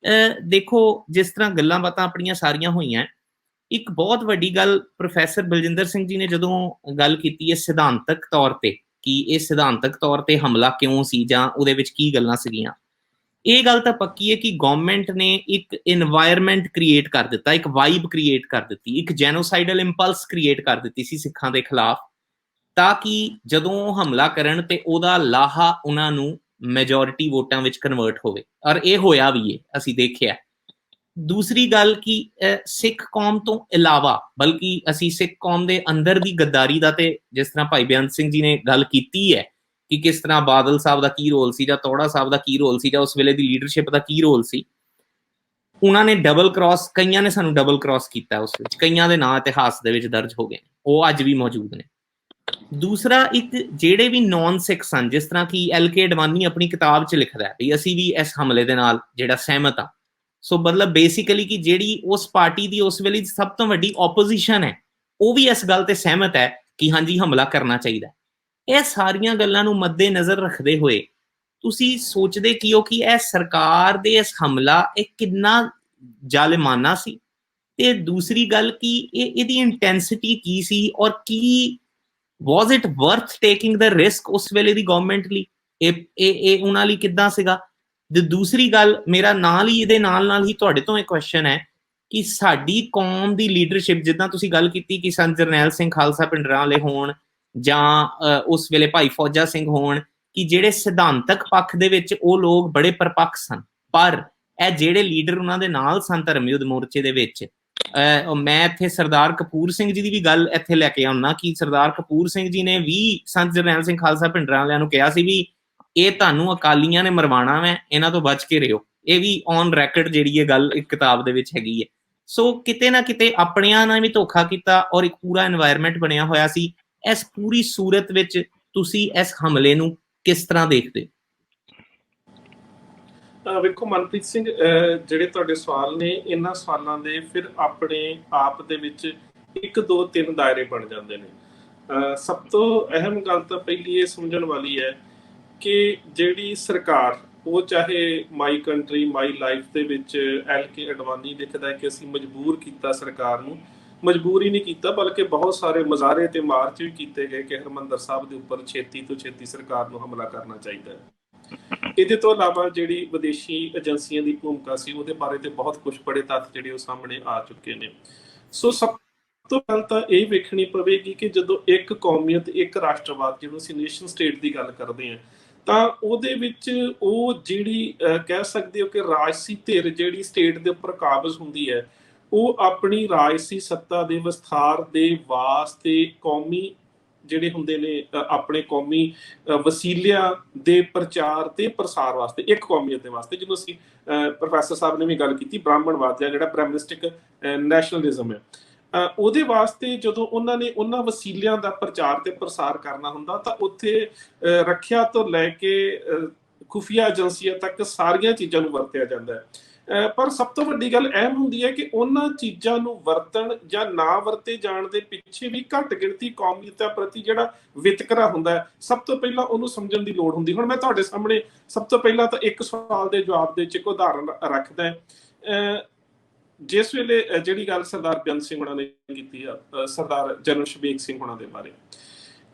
ਦੇਖੋ ਜਿਸ ਤਰ੍ਹਾਂ ਗੱਲਾਂ ਬਾਤਾਂ ਆਪਣੀਆਂ ਸਾਰੀਆਂ ਹੋਈਆਂ, ਇੱਕ ਬਹੁਤ ਵੱਡੀ ਗੱਲ ਪ੍ਰੋਫੈਸਰ ਬਲਜਿੰਦਰ ਸਿੰਘ ਜੀ ਨੇ ਜਦੋਂ ਗੱਲ ਕੀਤੀ ਹੈ ਸਿਧਾਂਤਕ ਤੌਰ ਤੇ ਕਿ ਇਹ ਸਿਧਾਂਤਕ ਤੌਰ ਤੇ ਹਮਲਾ ਕਿਉਂ ਸੀ ਜਾਂ ਉਹਦੇ ਵਿੱਚ ਕੀ ਗੱਲਾਂ ਸੀਗੀਆਂ, ਇਹ ਗੱਲ ਤਾਂ ਪੱਕੀ ਹੈ ਕਿ ਗਵਰਨਮੈਂਟ ਨੇ ਇੱਕ ਇਨਵਾਇਰਨਮੈਂਟ ਕ੍ਰੀਏਟ ਕਰ ਦਿੱਤਾ, ਇੱਕ ਵਾਈਬ ਕ੍ਰੀਏਟ ਕਰ ਦਿੱਤੀ, ਇੱਕ ਜੈਨੋਸਾਈਡਲ ਇੰਪਲਸ ਕ੍ਰੀਏਟ ਕਰ ਦਿੱਤੀ ਸੀ ਸਿੱਖਾਂ ਦੇ ਖਿਲਾਫ, ਤਾਂ ਕਿ ਜਦੋਂ ਉਹ ਹਮਲਾ ਕਰਨ ਤੇ ਉਹਦਾ ਲਾਹਾ ਉਹਨਾਂ ਨੂੰ ਮੈਜੋਰਿਟੀ ਵੋਟਾਂ ਵਿੱਚ ਕਨਵਰਟ ਹੋਵੇ, ਔਰ ਇਹ ਹੋਇਆ ਵੀ ਹੈ, ਅਸੀਂ ਦੇਖਿਆ। ਦੂਸਰੀ ਗੱਲ ਕਿ ਸਿੱਖ ਕੌਮ ਤੋਂ ਇਲਾਵਾ ਬਲਕਿ ਅਸੀਂ ਸਿੱਖ ਕੌਮ ਦੇ ਅੰਦਰ ਦੀ ਗੱਦਾਰੀ ਦਾ, ਤੇ ਜਿਸ ਤਰ੍ਹਾਂ ਭਾਈ ਬੇਅੰਤ ਸਿੰਘ ਜੀ ਨੇ ਗੱਲ ਕੀਤੀ ਹੈ ਕਿ ਕਿਸ ਤਰ੍ਹਾਂ ਬਾਦਲ ਸਾਹਿਬ ਦਾ ਕੀ ਰੋਲ ਸੀ ਜਾਂ ਤੋੜਾ ਸਾਹਿਬ ਦਾ ਕੀ ਰੋਲ ਸੀ ਜਾਂ ਉਸ ਵੇਲੇ ਦੀ ਲੀਡਰਸ਼ਿਪ ਦਾ ਕੀ ਰੋਲ ਸੀ, ਉਹਨਾਂ ਨੇ ਡਬਲ ਕ੍ਰਾਸ, ਕਈਆਂ ਨੇ ਸਾਨੂੰ ਡਬਲ ਕ੍ਰਾਸ ਕੀਤਾ ਉਸ ਵਿੱਚ, ਕਈਆਂ ਦੇ ਨਾਂ ਇਤਿਹਾਸ ਦੇ ਵਿੱਚ ਦਰਜ ਹੋ ਗਏ, ਉਹ ਅੱਜ ਵੀ ਮੌਜੂਦ ਨੇ। ਦੂਸਰਾ, ਇੱਕ ਜਿਹੜੇ ਵੀ ਨੌਨ ਸਿੱਖ ਸਨ, ਜਿਸ ਤਰ੍ਹਾਂ ਕਿ LK ਅਡਵਾਨੀ ਆਪਣੀ ਕਿਤਾਬ 'ਚ ਲਿਖਦਾ ਵੀ ਅਸੀਂ ਵੀ ਇਸ ਹਮਲੇ ਦੇ ਨਾਲ ਜਿਹੜਾ ਸਹਿਮਤ ਆ, ਸੋ ਮਤਲਬ ਬੇਸਿਕਲੀ ਕਿ ਜਿਹੜੀ ਉਸ ਪਾਰਟੀ ਦੀ ਉਸ ਵੇਲੇ ਸਭ ਤੋਂ ਵੱਡੀ ਆਪੋਜੀਸ਼ਨ ਹੈ ਉਹ ਵੀ ਇਸ ਗੱਲ ਤੇ ਸਹਿਮਤ ਹੈ ਕਿ ਹਾਂਜੀ ਹਮਲਾ ਕਰਨਾ ਚਾਹੀਦਾ। ਇਹ ਸਾਰੀਆਂ ਗੱਲਾਂ ਨੂੰ ਮੱਦੇ ਨਜ਼ਰ ਰੱਖਦੇ ਹੋਏ ਤੁਸੀਂ ਸੋਚਦੇ ਕੀ ਹੋ ਕਿ ਇਹ ਸਰਕਾਰ ਦੇ ਇਸ ਹਮਲਾ ਇਹ ਕਿੰਨਾ ਜ਼ਾਲਿਮਾਨਾ ਸੀ, ਤੇ ਦੂਸਰੀ ਗੱਲ ਕਿ ਇਹਦੀ ਇੰਟੈਂਸਿਟੀ ਕੀ ਸੀ ਔਰ ਕੀ was it worth taking the risk ਉਸ ਵੇਲੇ ਦੀ ਗਵਰਨਮੈਂਟ ਲਈ, ਇਹ ਉਹਨਾਂ ਲਈ ਕਿੱਦਾਂ ਸੀਗਾ। ਤੇ ਦੂਸਰੀ ਗੱਲ, ਮੇਰਾ ਨਾਲ ਹੀ ਇਹਦੇ ਨਾਲ ਹੀ ਤੁਹਾਡੇ ਤੋਂ ਇੱਕ ਕੁਐਸਚਨ ਹੈ ਕਿ ਸਾਡੀ ਕੌਮ ਦੀ ਲੀਡਰਸ਼ਿਪ, ਜਿੱਦਾਂ ਤੁਸੀਂ ਗੱਲ ਕੀਤੀ ਕਿ ਸੰਤ ਜਰਨੈਲ ਸਿੰਘ ਖਾਲਸਾ ਪਿੰਡਰਾਂ ਵਾਲੇ ਹੋਣ ਜਾਂ ਉਸ ਵੇਲੇ ਭਾਈ ਫੌਜਾ ਸਿੰਘ ਹੋਣ, ਕਿ ਜਿਹੜੇ ਸਿਧਾਂਤਕ ਪੱਖ ਦੇ ਵਿੱਚ ਉਹ ਲੋਕ ਬੜੇ ਪਰਪੱਕ ਸਨ, ਪਰ ਇਹ ਜਿਹੜੇ ਲੀਡਰ ਉਹਨਾਂ ਦੇ ਨਾਲ ਸਨ ਧਰਮ ਯੁੱਧ ਮੋਰਚੇ ਦੇ ਵਿੱਚ, ਮੈਂ ਇੱਥੇ ਸਰਦਾਰ ਕਪੂਰ ਸਿੰਘ ਜੀ ਦੀ ਵੀ ਗੱਲ ਇੱਥੇ ਲੈ ਕੇ ਆਉਣਾ ਕਿ ਸਰਦਾਰ ਕਪੂਰ ਸਿੰਘ ਜੀ ਨੇ ਵੀ ਸੰਤ ਜਰਨੈਲ ਸਿੰਘ ਖਾਲਸਾ ਪਿੰਡਰਾਂ ਵਾਲਿਆਂ ਨੂੰ ਕਿਹਾ ਸੀ ਵੀ ਇਹ ਤੁਹਾਨੂੰ ਅਕਾਲੀਆਂ ਨੇ ਮਰਵਾਣਾ ਵੈ, ਇਹਨਾਂ ਤੋਂ ਬਚ ਕੇ ਰਹੋ, ਇਹ ਵੀ ਔਨ ਰੈਕਡ ਜਿਹੜੀ ਇਹ ਗੱਲ ਇੱਕ ਕਿਤਾਬ ਦੇ ਵਿੱਚ ਹੈਗੀ ਹੈ। ਸੋ ਕਿਤੇ ਨਾ ਕਿਤੇ ਆਪਣਿਆਂ ਨਾਲ ਵੀ ਧੋਖਾ ਕੀਤਾ ਔਰ ਇੱਕ ਪੂਰਾ এনवायरमेंट ਬਣਿਆ ਹੋਇਆ ਸੀ। ਇਸ ਪੂਰੀ ਸੂਰਤ ਵਿੱਚ ਤੁਸੀਂ ਇਸ ਹਮਲੇ ਨੂੰ ਕਿਸ ਤਰ੍ਹਾਂ ਦੇਖਦੇ? ਵੇਖੋ ਮਨਪ੍ਰੀਤ ਸਿੰਘ, ਜਿਹੜੇ ਤੁਹਾਡੇ ਸਵਾਲ ਨੇ, ਇਹਨਾਂ ਸਵਾਲਾਂ ਦੇ ਫਿਰ ਆਪਣੇ ਆਪ ਦੇ ਵਿੱਚ 1 2 3 ਦਾਇਰੇ ਬਣ ਜਾਂਦੇ ਨੇ। ਸਭ ਤੋਂ ਅਹਿਮ ਗੱਲ ਤਾਂ ਪਹਿਲੀ ਇਹ ਸਮਝਣ ਵਾਲੀ ਹੈ ਕਿ ਜਿਹੜੀ ਸਰਕਾਰ, ਉਹ ਚਾਹੇ ਮਾਈ ਕੰਟਰੀ ਮਾਈ ਲਾਈਫ ਦੇ ਵਿੱਚ LK ਅਡਵਾਨੀ ਲਿਖਦਾ ਕਿ ਅਸੀਂ ਮਜਬੂਰ ਕੀਤਾ ਸਰਕਾਰ ਨੂੰ, ਮਜਬੂਰ ਹੀ ਨਹੀਂ ਕੀਤਾ ਬਲਕਿ ਬਹੁਤ ਸਾਰੇ ਮੁਜ਼ਾਹਰੇ ਤੇ ਮਾਰਚ ਵੀ ਕੀਤੇ ਗਏ ਕਿ ਹਰਿਮੰਦਰ ਸਾਹਿਬ ਦੇ ਉੱਪਰ ਛੇਤੀ ਤੋਂ ਛੇਤੀ ਸਰਕਾਰ ਨੂੰ ਹਮਲਾ ਕਰਨਾ ਚਾਹੀਦਾ ਹੈ। ਇਹਦੇ ਤੋਂ ਇਲਾਵਾ ਜਿਹੜੀ ਵਿਦੇਸ਼ੀ ਏਜੰਸੀਆਂ ਦੀ ਭੂਮਿਕਾ ਸੀ ਉਹਦੇ ਬਾਰੇ ਤੇ ਬਹੁਤ ਕੁਝ ਬੜੇ ਤੱਥ ਜਿਹੜੇ ਉਹ ਸਾਹਮਣੇ ਆ ਚੁੱਕੇ ਨੇ। ਸੋ ਸਭ ਤੋਂ ਪਹਿਲਾਂ ਤਾਂ ਇਹ ਵੇਖਣੀ ਪਵੇਗੀ ਕਿ ਜਦੋਂ ਇੱਕ ਕੌਮੀਅਤ, ਇੱਕ ਰਾਸ਼ਟਰਵਾਦ, ਜਿਹਨੂੰ ਅਸੀਂ ਨੇਸ਼ਨ ਸਟੇਟ ਦੀ ਗੱਲ ਕਰਦੇ ਹਾਂ, ਤਾਂ ਉਹਦੇ ਵਿੱਚ ਉਹ ਜਿਹੜੀ ਕਹਿ ਸਕਦੇ ਹੋ ਕਿ ਰਾਜਸੀ ਧਿਰ ਜਿਹੜੀ ਸਟੇਟ ਦੇ ਉੱਪਰ ਕਾਬਜ਼ ਹੁੰਦੀ ਹੈ, ਉਹ ਆਪਣੀ ਰਾਜਸੀ ਸੱਤਾ ਦੇ ਵਿਸਥਾਰ ਦੇ ਵਾਸਤੇ ਕੌਮੀ ਜਿਹੜੇ ਹੁੰਦੇ ਨੇ ਆਪਣੇ ਕੌਮੀ ਵਸੀਲਿਆਂ ਦੇ ਪ੍ਰਚਾਰ ਤੇ ਪ੍ਰਸਾਰ ਵਾਸਤੇ, ਇੱਕ ਕੌਮੀਅਤ ਦੇ ਵਾਸਤੇ, ਜਿਹਨੂੰ ਅਸੀਂ ਪ੍ਰੋਫੈਸਰ ਸਾਹਿਬ ਨੇ ਵੀ ਗੱਲ ਕੀਤੀ, ਬ੍ਰਾਹਮਣਵਾਦ ਜਾਂ ਜਿਹੜਾ ਬ੍ਰਹਮਨਿਸਟਿਕ ਨੈਸ਼ਨਲਿਜ਼ਮ ਹੈ, ਉਹਦੇ ਵਾਸਤੇ ਜਦੋਂ ਉਹਨਾਂ ਨੇ ਉਹਨਾਂ ਵਸੀਲਿਆਂ ਦਾ ਪ੍ਰਚਾਰ ਤੇ ਪ੍ਰਸਾਰ ਕਰਨਾ ਹੁੰਦਾ ਤਾਂ ਉੱਥੇ ਰੱਖਿਆ ਤੋਂ ਲੈ ਕੇ ਖੁਫੀਆ ਏਜੰਸੀਆਂ ਤੱਕ ਸਾਰੀਆਂ ਚੀਜ਼ਾਂ ਨੂੰ ਵਰਤਿਆ ਜਾਂਦਾ ਹੈ। ਪਰ ਸਭ ਤੋਂ ਵੱਡੀ ਗੱਲ ਅਹਿਮ ਹੁੰਦੀ ਹੈ ਕਿ ਉਹਨਾਂ ਚੀਜ਼ਾਂ ਨੂੰ ਵਰਤਣ ਜਾਂ ਨਾ ਵਰਤੇ ਜਾਣ ਦੇ ਪਿੱਛੇ ਵੀ ਘੱਟ ਗਿਣਤੀ ਕੌਮੀਅਤਾਂ ਪ੍ਰਤੀ ਜਿਹੜਾ ਵਿਤਕਰਾ ਹੁੰਦਾ ਹੈ, ਸਭ ਤੋਂ ਪਹਿਲਾਂ ਉਹਨੂੰ ਸਮਝਣ ਦੀ ਲੋੜ ਹੁੰਦੀ। ਹੁਣ ਮੈਂ ਤੁਹਾਡੇ ਸਾਹਮਣੇ ਸਭ ਤੋਂ ਪਹਿਲਾਂ ਤਾਂ ਇੱਕ ਸਵਾਲ ਦੇ ਜਵਾਬ ਦੇ ਵਿੱਚ ਇੱਕ ਉਦਾਹਰਨ ਰੱਖਦਾ। ਜਿਸ ਵੇਲੇ ਜਿਹੜੀ ਗੱਲ ਸਰਦਾਰ ਬੇਅੰਤ ਸਿੰਘ ਹੋਣਾ ਨੇ ਕੀਤੀ ਆ, ਸਰਦਾਰ ਜਨਰਲ ਸ਼ਬੀਕ ਸਿੰਘ ਹੋਣਾ ਦੇ ਬਾਰੇ,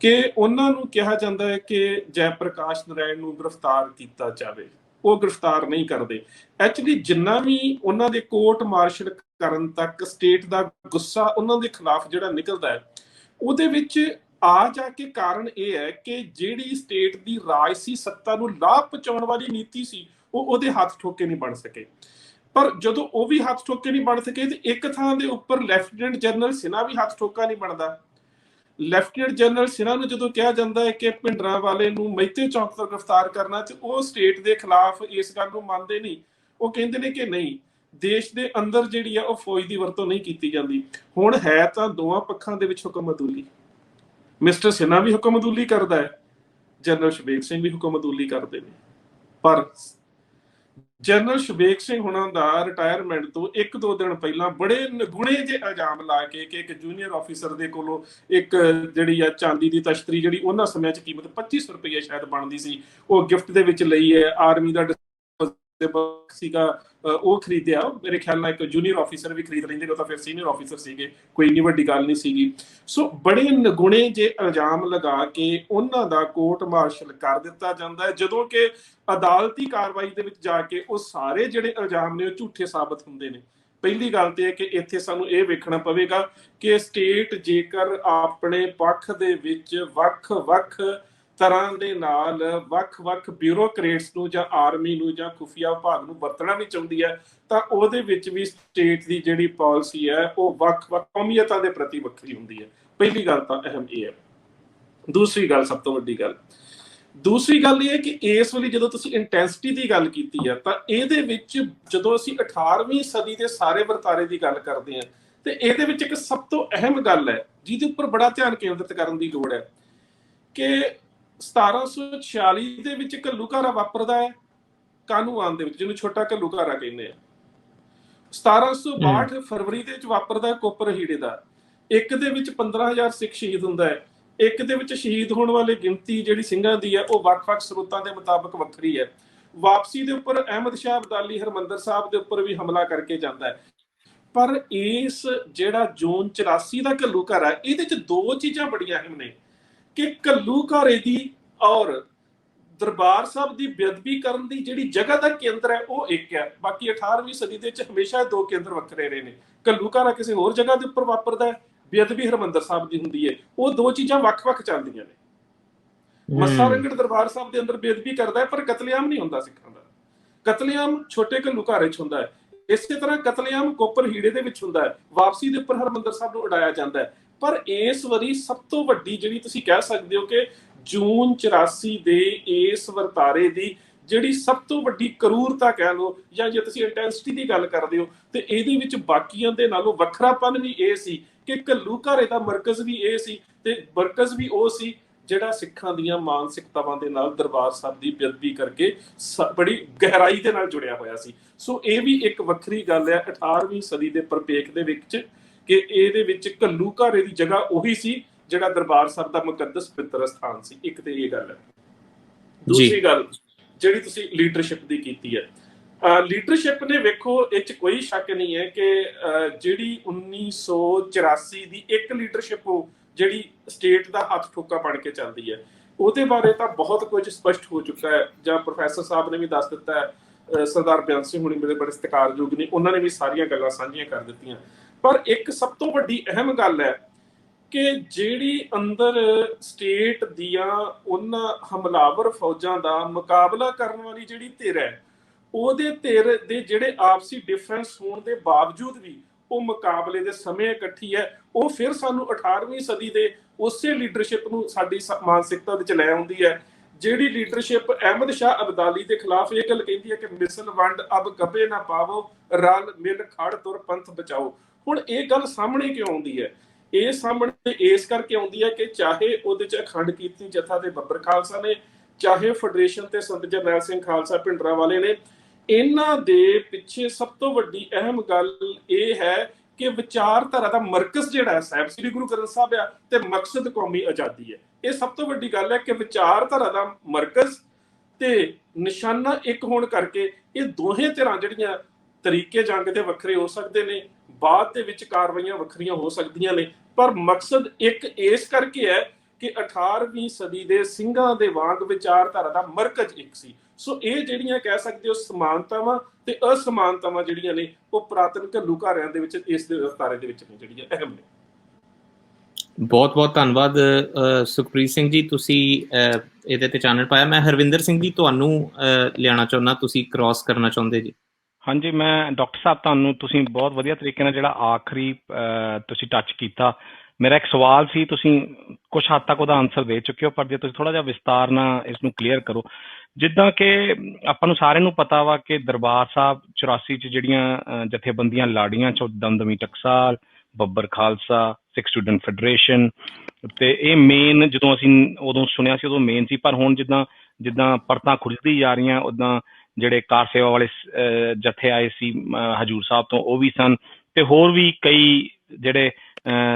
ਕਿ ਉਹਨਾਂ ਨੂੰ ਕਿਹਾ ਜਾਂਦਾ ਹੈ ਕਿ ਜੈ ਪ੍ਰਕਾਸ਼ ਨਾਰਾਇਣ ਨੂੰ ਗ੍ਰਿਫਤਾਰ ਕੀਤਾ ਜਾਵੇ, ਉਹ ਗ੍ਰਿਫਤਾਰ ਨਹੀਂ ਕਰਦੇ। ਐਕਚੁਅਲੀ ਜਿੰਨਾ ਵੀ ਉਹਨਾਂ ਦੇ ਕੋਰਟ ਮਾਰਸ਼ਲ ਕਰਨ ਤੱਕ ਸਟੇਟ ਦਾ ਗੁੱਸਾ ਉਹਨਾਂ ਦੇ ਖਿਲਾਫ ਜਿਹੜਾ ਨਿਕਲਦਾ ਹੈ, ਉਹਦੇ ਵਿੱਚ ਆ ਜਾ ਕੇ ਕਾਰਨ ਇਹ ਹੈ ਕਿ ਜਿਹੜੀ ਸਟੇਟ ਦੀ ਰਾਜਸੀ ਸੱਤਾ ਨੂੰ ਲਾਭ ਪਹੁੰਚਾਉਣ ਵਾਲੀ ਨੀਤੀ ਸੀ, ਉਹ ਉਹਦੇ ਹੱਥ ਠੋਕੇ ਨਹੀਂ ਬਣ ਸਕੇ। ਪਰ ਜਦੋਂ ਉਹ ਵੀ ਹੱਥ ਠੋਕੇ ਨਹੀਂ ਬਣ ਸਕੇ ਤੇ ਇੱਕ ਥਾਂ ਦੇ ਉੱਪਰ ਲੈਫਟੀਨੈਂਟ ਜਨਰਲ ਸਿਨਹਾ ਵੀ ਹੱਥ ਠੋਕਾ ਨਹੀਂ ਬਣਦਾ। ਲੈਫਟੀਨੈਂਟ ਜਨਰਲ ਸਿਨਹਾ ਨੂੰ ਜਦੋਂ ਕਿਹਾ ਜਾਂਦਾ ਹੈ ਕਿ ਭਿੰਡਰਾਂਵਾਲੇ ਨੂੰ ਮਹਿਤੇ ਚੌਕ ਤੋਂ ਗ੍ਰਿਫਤਾਰ ਕਰਨਾ, ਤੇ ਉਹ ਸਟੇਟ ਦੇ ਖਿਲਾਫ ਇਸ ਗੱਲ ਨੂੰ ਮੰਨਦੇ ਨਹੀਂ। ਉਹ ਕਹਿੰਦੇ ਨੇ ਕਿ ਨਹੀਂ, ਦੇਸ਼ ਦੇ ਅੰਦਰ ਜਿਹੜੀ ਆ ਉਹ ਫੌਜ ਦੀ ਵਰਤੋਂ ਨਹੀਂ ਕੀਤੀ ਜਾਂਦੀ। ਹੁਣ ਹੈ ਤਾਂ ਦੋਵਾਂ ਪੱਖਾਂ ਦੇ ਵਿੱਚ ਹੁਕਮਅਦੂਲੀ, ਮਿਸਟਰ ਸਿਨਹਾ ਵੀ ਹੁਕਮਅਦੂਲੀ ਕਰਦਾ ਹੈ, ਜਨਰਲ ਸ਼ਬੀਕ ਸਿੰਘ ਵੀ ਹੁਕਮਅਦੂਲੀ ਕਰਦੇ ਨੇ। ਪਰ ਜਨਰਲ ਸ਼ਬੀਕ ਸਿੰਘ ਹੁਣਾਂ ਦਾ ਰਿਟਾਇਰਮੈਂਟ ਤੋਂ 1 2 ਦਿਨ ਪਹਿਲਾਂ ਬੜੇ ਨਿਗੁਣੇ ਜਿਹੇ ਇਲਜ਼ਾਮ ਲਾ ਕੇ ਕਿ ਇੱਕ ਜੂਨੀਅਰ ਆਫੀਸਰ ਦੇ ਕੋਲੋਂ ਇੱਕ ਜਿਹੜੀ ਆ ਚਾਂਦੀ ਦੀ ਤਸ਼ਤਰੀ, ਜਿਹੜੀ ਉਹਨਾਂ ਸਮਿਆਂ 'ਚ ਕੀਮਤ 2500 ਰੁਪਏ ਸ਼ਾਇਦ ਬਣਦੀ ਸੀ, ਉਹ ਗਿਫਟ ਦੇ ਵਿੱਚ ਲਈ ਹੈ। ਆਰਮੀ ਦਾ ਸੀਗਾ, ਉਹ ਖਰੀਦਿਆ। ਮੇਰੇ ਖਿਆਲ ਨਾਲ ਇੱਕ ਜੂਨੀਅਰ ਆਫੀਸਰ ਵੀ ਖਰੀਦ ਲੈਂਦੇ, ਉਹ ਤਾਂ ਫਿਰ ਸੀਨੀਅਰ ਆਫੀਸਰ ਸੀਗੇ, ਕੋਈ ਇੰਨੀ ਵੱਡੀ ਗੱਲ ਨਹੀਂ ਸੀਗੀ। ਸੋ ਬੜੇ ਨਿਗੁਣੇ ਜੇ ਇਲਜ਼ਾਮ ਲਗਾ ਕੇ ਉਹਨਾਂ ਦਾ ਕੋਰਟ ਮਾਰਸ਼ਲ ਕਰ ਦਿੱਤਾ ਜਾਂਦਾ ਹੈ, ਜਦੋਂ ਕਿ ਅਦਾਲਤੀ ਕਾਰਵਾਈ ਦੇ ਵਿੱਚ ਜਾ ਕੇ ਉਹ ਸਾਰੇ ਜਿਹੜੇ ਇਲਜ਼ਾਮ ਨੇ ਉਹ ਝੂਠੇ ਸਾਬਤ ਹੁੰਦੇ ਨੇ। ਪਹਿਲੀ ਗੱਲ ਤੇ ਹੈ ਕਿ ਇੱਥੇ ਸਾਨੂੰ ਇਹ ਵੇਖਣਾ ਪਵੇਗਾ ਕਿ ਸਟੇਟ ਜੇਕਰ ਆਪਣੇ ਪੱਖ ਦੇ ਵਿੱਚ ਵੱਖ-ਵੱਖ ਤਰ੍ਹਾਂ ਦੇ ਨਾਲ ਵੱਖ-ਵੱਖ ਬਿਊਰੋਕਰੇਟਸ ਨੂੰ ਜਾਂ ਆਰਮੀ ਨੂੰ ਜਾਂ ਖੁਫੀਆ ਵਿਭਾਗ ਨੂੰ ਵਰਤਣਾ ਵੀ ਚਾਹੁੰਦੀ ਹੈ, ਤਾਂ ਉਹਦੇ ਵਿੱਚ ਵੀ ਸਟੇਟ ਦੀ ਜਿਹੜੀ ਪਾਲਿਸੀ ਹੈ ਉਹ ਵੱਖ-ਵੱਖ ਕੌਮੀਅਤਾਂ ਦੇ ਪ੍ਰਤੀ ਵੱਖਰੀ ਹੁੰਦੀ ਹੈ। ਪਹਿਲੀ ਗੱਲ ਤਾਂ ਅਹਿਮ ਇਹ ਹੈ। ਦੂਸਰੀ ਗੱਲ, ਸਭ ਤੋਂ ਵੱਡੀ ਗੱਲ, ਦੂਸਰੀ ਗੱਲ ਇਹ ਹੈ ਕਿ ਇਸ ਵੇਲੇ ਜਦੋਂ ਤੁਸੀਂ ਇੰਟੈਂਸਿਟੀ ਦੀ ਗੱਲ ਕੀਤੀ ਹੈ, ਤਾਂ ਇਹਦੇ ਵਿੱਚ ਜਦੋਂ ਅਸੀਂ 18ਵੀਂ ਸਦੀ ਦੇ ਸਾਰੇ ਵਰਤਾਰੇ ਦੀ ਗੱਲ ਕਰਦੇ ਹਾਂ, ਤੇ ਇਹਦੇ ਵਿੱਚ ਇੱਕ ਸਭ ਤੋਂ ਅਹਿਮ ਗੱਲ ਹੈ ਜਿਹਦੇ ਉੱਪਰ ਬੜਾ ਧਿਆਨ ਕੇਂਦਰਿਤ ਕਰਨ ਦੀ ਲੋੜ ਹੈ ਕਿ 1746 ਦੇ ਵਿੱਚ ਘੱਲੂਘਾਰਾ ਵਾਪਰਦਾ ਹੈ ਕਾਨੂੰਨ ਦੇ ਵਿੱਚ, ਜਿਹਨੂੰ ਛੋਟਾ ਘੱਲੂਘਾਰਾ ਕਹਿੰਦੇ ਆ। 1762 ਫਰਵਰੀ ਦੇ ਵਿੱਚ ਵਾਪਰਦਾ ਕੋਪਰ ਹੀੜੇ ਦਾ। ਇੱਕ ਦੇ ਵਿੱਚ 15,000 ਸਿੱਖ ਸ਼ਹੀਦ ਹੁੰਦਾ ਹੈ। ਇੱਕ ਦੇ ਵਿੱਚ ਸ਼ਹੀਦ ਹੋਣ ਵਾਲੇ ਗਿਣਤੀ ਜਿਹੜੀ ਸਿੰਘਾਂ ਦੀ ਹੈ ਉਹ ਵੱਖ-ਵੱਖ ਸਰੋਤਾਂ ਦੇ ਮੁਤਾਬਕ ਵੱਖਰੀ ਹੈ। ਵਾਪਸੀ ਦੇ ਉੱਪਰ ਅਹਿਮਦ ਸ਼ਾਹ ਅਬਦਾਲੀ ਹਰਿਮੰਦਰ ਸਾਹਿਬ ਦੇ ਉੱਪਰ ਵੀ ਹਮਲਾ ਕਰਕੇ ਜਾਂਦਾ ਹੈ। ਪਰ ਇਸ ਜਿਹੜਾ ਜੂਨ 84 ਦਾ ਘੱਲੂਘਾਰਾ, ਇਹਦੇ 'ਚ ਦੋ ਚੀਜ਼ਾਂ ਬੜੀਆਂ ਅਹਿਮ ਨੇ ਕਿ ਘੱਲੂਘਾਰੇ ਦੀ ਔਰ ਦਰਬਾਰ ਸਾਹਿਬ ਦੀ ਬੇਅਦਬੀ ਕਰਨ ਦੀ ਜਿਹੜੀ ਜਗ੍ਹਾ ਦਾ ਕੇਂਦਰ ਹੈ ਉਹ ਇੱਕ ਹੈ। ਬਾਕੀ 18ਵੀਂ ਸਦੀ ਦੇ ਵਿੱਚ ਹਮੇਸ਼ਾ ਦੋ ਕੇਂਦਰ ਵੱਖਰੇ ਰਹੇ ਨੇ। ਘੱਲੂਘਾਰਾ ਕਿਸੇ ਹੋਰ ਜਗ੍ਹਾ ਦੇ ਉੱਪਰ ਵਾਪਰਦਾ ਹੈ, ਬੇਅਦਬੀ ਹਰਿਮੰਦਰ ਸਾਹਿਬ ਦੀ ਹੁੰਦੀ ਹੈ। ਉਹ ਦੋ ਚੀਜ਼ਾਂ ਵੱਖ-ਵੱਖ ਚੱਲਦੀਆਂ ਨੇ। ਮੱਸਾ ਰੰਗੜ ਦਰਬਾਰ ਸਾਹਿਬ ਦੇ ਅੰਦਰ ਬੇਅਦਬੀ ਕਰਦਾ ਹੈ, ਪਰ ਕਤਲੇਆਮ ਨਹੀਂ ਹੁੰਦਾ ਸਿੱਖਾਂ ਦਾ। ਕਤਲੇਆਮ ਛੋਟੇ ਘੱਲੂਘਾਰੇ 'ਚ ਹੁੰਦਾ ਹੈ। ਇਸੇ ਤਰ੍ਹਾਂ ਕਤਲੇਆਮ ਕੋਪਰ ਹੀੜੇ ਦੇ ਵਿੱਚ ਹੁੰਦਾ ਹੈ। ਵਾਪਸੀ ਦੇ ਉੱਪਰ ਹਰਿਮੰਦਰ ਸਾਹਿਬ ਨੂੰ ਉਡਾਇਆ ਜਾਂਦਾ ਹੈ। ਪਰ ਇਸ ਵਾਰੀ ਸਭ ਤੋਂ ਵੱਡੀ ਜਿਹੜੀ ਤੁਸੀਂ ਕਹਿ ਸਕਦੇ ਹੋ ਕਿ ਜੂਨ 84 ਦੇ ਇਸ ਵਰਤਾਰੇ ਦੀ ਜਿਹੜੀ ਸਭ ਤੋਂ ਵੱਡੀ ਕਰੂਰਤਾ ਕਹਿ ਲਓ, ਜਾਂ ਜੇ ਤੁਸੀਂ ਇੰਟੈਂਸਿਟੀ ਦੀ ਗੱਲ ਕਰਦੇ ਹੋ, ਤੇ ਇਹਦੇ ਵਿੱਚ ਬਾਕੀਆਂ ਦੇ ਨਾਲੋਂ ਵੱਖਰਾਪਨ ਵੀ ਇਹ ਸੀ ਕਿ ਘੱਲੂਘਾਰੇ ਦਾ ਮਰਕਜ਼ ਵੀ ਇਹ ਸੀ, ਤੇ ਮਰਕਜ਼ ਵੀ ਉਹ ਸੀ ਜਿਹੜਾ ਸਿੱਖਾਂ ਦੀਆਂ ਮਾਨਸਿਕਤਾਵਾਂ ਦੇ ਨਾਲ ਦਰਬਾਰ ਸਾਹਿਬ ਦੀ ਬੇਅਦਬੀ ਕਰਕੇ ਬੜੀ ਗਹਿਰਾਈ ਦੇ ਨਾਲ ਜੁੜਿਆ ਹੋਇਆ ਸੀ। ਸੋ ਇਹ ਵੀ ਇੱਕ ਵੱਖਰੀ ਗੱਲ ਹੈ 18ਵੀਂ ਸਦੀ ਦੇ ਪ੍ਰਪੇਖ ਦੇ ਵਿੱਚ, ਕਿ ਇਹਦੇ ਵਿੱਚ ਘੱਲੂਘਾਰੇ ਦੀ ਜਗ੍ਹਾ ਉਹੀ ਸੀ ਜਿਹੜਾ ਦਰਬਾਰ ਸਾਹਿਬ ਦਾ ਮੁਕੱਦਸ ਪਵਿੱਤਰ ਸਥਾਨ ਸੀ। ਇੱਕ ਤੇ ਇਹ ਗੱਲ ਹੈ। ਦੂਸਰੀ ਗੱਲ ਜਿਹੜੀ ਤੁਸੀਂ ਲੀਡਰਸ਼ਿਪ ਦੀ ਕੀਤੀ ਹੈ, ਲੀਡਰਸ਼ਿਪ ਨੇ ਵੇਖੋ, ਇਹ 'ਚ ਕੋਈ ਸ਼ੱਕ ਨਹੀਂ ਹੈ ਕਿ ਜਿਹੜੀ 1984 ਦੀ ਇੱਕ ਲੀਡਰਸ਼ਿਪ ਜਿਹੜੀ ਸਟੇਟ ਦਾ ਹੱਥ ਠੋਕਾ ਬਣ ਕੇ ਚੱਲਦੀ ਹੈ, ਉਹਦੇ ਬਾਰੇ ਤਾਂ ਬਹੁਤ ਕੁਝ ਸਪਸ਼ਟ ਹੋ ਚੁੱਕਾ ਹੈ, ਜਾਂ ਪ੍ਰੋਫੈਸਰ ਸਾਹਿਬ ਨੇ ਵੀ ਦੱਸ ਦਿੱਤਾ ਹੈ, ਸਰਦਾਰ ਬਿਆਨ ਸਿੰਘ ਹੁਣੀ ਮੇਰੇ ਬੜੇ ਸਤਿਕਾਰਯੋਗ ਨੇ, ਉਹਨਾਂ ਨੇ ਵੀ ਸਾਰੀਆਂ ਗੱਲਾਂ ਸਾਂਝੀਆਂ ਕਰ ਦਿੱਤੀਆਂ। ਪਰ ਇੱਕ ਸਭ ਤੋਂ ਵੱਡੀ ਅਹਿਮ ਗੱਲ ਹੈ ਕਿ ਜਿਹੜੀ ਅੰਦਰ ਸਟੇਟ ਦੀਆਂ ਉਹਨਾਂ ਹਮਲਾਵਰ ਫੌਜਾਂ ਦਾ ਮੁਕਾਬਲਾ ਕਰਨ ਵਾਲੀ ਜਿਹੜੀ ਧਿਰ ਹੈ, ਉਹਦੇ ਧਿਰ ਦੇ ਜਿਹੜੇ ਆਪਸੀ ਡਿਫਰੈਂਸ ਹੋਣ ਦੇ ਬਾਵਜੂਦ ਵੀ ਉਹ ਮੁਕਾਬਲੇ ਦੇ ਸਮੇਂ ਇਕੱਠੀ ਹੈ। ਉਹ ਫਿਰ ਸਾਨੂੰ 18ਵੀਂ ਸਦੀ ਦੇ ਉਸੇ ਲੀਡਰਸ਼ਿਪ ਨੂੰ ਸਾਡੀ ਮਾਨਸਿਕਤਾ ਵਿੱਚ ਲੈ ਆਉਂਦੀ ਹੈ, ਜਿਹੜੀ ਲੀਡਰਸ਼ਿਪ ਅਹਿਮਦ ਸ਼ਾਹ ਅਬਦਾਲੀ ਦੇ ਖਿਲਾਫ ਇਹ ਗੱਲ ਕਹਿੰਦੀ ਹੈ ਕਿ ਮਿਸਲ ਵੰਡ ਅਬ ਕਬੇ ਨਾ ਪਾਵੋ, ਰਲ ਮਿਲ ਖੜ ਤੁਰ ਪੰਥ ਬਚਾਓ। ਹੁਣ ਇਹ ਗੱਲ ਸਾਹਮਣੇ ਕਿਉਂ ਆਉਂਦੀ ਹੈ? ਇਹ ਸਾਹਮਣੇ ਇਸ ਕਰਕੇ ਆਉਂਦੀ ਹੈ ਕਿ ਚਾਹੇ ਉਹਦੇ 'ਚ ਅਖੰਡ ਕੀਰਤਨੀ ਜਥਾ ਤੇ ਬੱਬਰ ਖਾਲਸਾ ਨੇ, ਚਾਹੇ ਫੈਡਰੇਸ਼ਨ ਤੇ ਸੰਤ ਜਰਨੈਲ ਸਿੰਘ ਖਾਲਸਾ ਭਿੰਡਰਾਂਵਾਲੇ ਨੇ, ਇਹਨਾਂ ਦੇ ਪਿੱਛੇ ਸਭ ਤੋਂ ਵੱਡੀ ਅਹਿਮ ਗੱਲ ਇਹ ਹੈ ਕਿ ਵਿਚਾਰਧਾਰਾ ਦਾ ਮਰਕਜ਼ ਜਿਹੜਾ ਹੈ ਸਾਹਿਬ ਸ੍ਰੀ ਗੁਰੂ ਗ੍ਰੰਥ ਸਾਹਿਬ ਆ, ਤੇ ਮਕਸਦ ਕੌਮੀ ਆਜ਼ਾਦੀ ਹੈ। ਇਹ ਸਭ ਤੋਂ ਵੱਡੀ ਗੱਲ ਹੈ ਕਿ ਵਿਚਾਰਧਾਰਾ ਦਾ ਮਰਕਜ਼ ਤੇ ਨਿਸ਼ਾਨਾ ਇੱਕ ਹੋਣ ਕਰਕੇ ਇਹ ਦੋਹੇ ਧਿਰਾਂ ਜਿਹੜੀਆਂ ਤਰੀਕੇ ਜੰਗ ਦੇ ਵੱਖਰੇ ਹੋ ਸਕਦੇ ਨੇ, ਬਾਅਦ ਦੇ ਵਿੱਚ ਕਾਰਵਾਈਆਂ ਵੱਖਰੀਆਂ ਹੋ ਸਕਦੀਆਂ ਨੇ, ਪਰ ਮਕਸਦ ਇੱਕ ਇਸ ਕਰਕੇ ਹੈ ਕਿ 18ਵੀਂ ਸਦੀ ਦੇ ਸਿੰਘਾਂ ਦੇ ਵਾਂਗ ਵਿਚਾਰਧਾਰਾ ਦਾ ਮਰਕਜ਼ ਇੱਕ ਸੀ। ਸੋ ਇਹ ਜਿਹੜੀਆਂ ਕਹਿ ਸਕਦੇ ਹੋ ਸਮਾਨਤਾਵਾਂ ਤੇ ਅਸਮਾਨਤਾਵਾਂ ਜਿਹੜੀਆਂ ਨੇ, ਉਹ ਪੁਰਾਤਨ ਘੱਲੂਘਾਰਿਆਂ ਦੇ ਵਿੱਚ ਇਸ ਦੇ ਵਰਤਾਰੇ ਦੇ ਵਿੱਚ ਨੇ ਜਿਹੜੀਆਂ ਅਹਿਮ ਨੇ। ਬਹੁਤ ਬਹੁਤ ਧੰਨਵਾਦ ਸੁਖਪ੍ਰੀਤ ਸਿੰਘ ਜੀ, ਤੁਸੀਂ ਇਹਦੇ ਤੇ ਚਾਨਣ ਪਾਇਆ। ਮੈਂ ਹਰਵਿੰਦਰ ਸਿੰਘ ਜੀ ਤੁਹਾਨੂੰ ਲਿਆਉਣਾ ਚਾਹੁੰਦਾ, ਤੁਸੀਂ ਕ੍ਰਾਸ ਕਰਨਾ ਚਾਹੁੰਦੇ ਜੀ? ਹਾਂਜੀ, ਮੈਂ ਡਾਕਟਰ ਸਾਹਿਬ ਤੁਹਾਨੂੰ ਤੁਸੀਂ ਬਹੁਤ ਵਧੀਆ ਤਰੀਕੇ ਨਾਲ ਜਿਹੜਾ ਆਖਰੀ ਤੁਸੀਂ ਟੱਚ ਕੀਤਾ। ਮੇਰਾ ਇੱਕ ਸਵਾਲ ਸੀ, ਤੁਸੀਂ ਕੁਝ ਹੱਦ ਤੱਕ ਉਹਦਾ ਆਨਸਰ ਦੇ ਚੁੱਕੇ ਹੋ, ਪਰ ਜੇ ਤੁਸੀਂ ਥੋੜਾ ਜਿਹਾ ਵਿਸਤਾਰ ਨਾਲ ਇਸ ਨੂੰ ਕਲੀਅਰ ਕਰੋ। ਜਿੱਦਾਂ ਕਿ ਆਪਾਂ ਨੂੰ ਸਾਰਿਆਂ ਨੂੰ ਪਤਾ ਵਾ ਕਿ ਦਰਬਾਰ ਸਾਹਿਬ 84 ਚ ਜਿਹੜੀਆਂ ਜਥੇਬੰਦੀਆਂ ਲਾੜੀਆਂ, ਦਮਦਮੀ ਟਕਸਾਲ, ਬੱਬਰ ਖਾਲਸਾ, ਸਿੱਖ ਸਟੂਡੈਂਟ ਫੈਡਰੇਸ਼ਨ, ਤੇ ਇਹ ਮੇਨ ਜਦੋਂ ਅਸੀਂ ਉਦੋਂ ਸੁਣਿਆ ਸੀ ਉਦੋਂ ਮੇਨ ਸੀ, ਪਰ ਹੁਣ ਜਿੱਦਾਂ ਪਰਤਾਂ ਖੁੱਲਦੀ ਜਾ ਰਹੀਆਂ, ਉੱਦਾਂ ਜਿਹੜੇ ਕਾਰ ਸੇਵਾ ਵਾਲੇ ਜਥੇ ਆਏ ਸੀ ਹਜੂਰ ਸਾਹਿਬ ਤੋਂ, ਉਹ ਵੀ ਸਨ, ਤੇ ਹੋਰ ਵੀ ਕਈ ਜਿਹੜੇ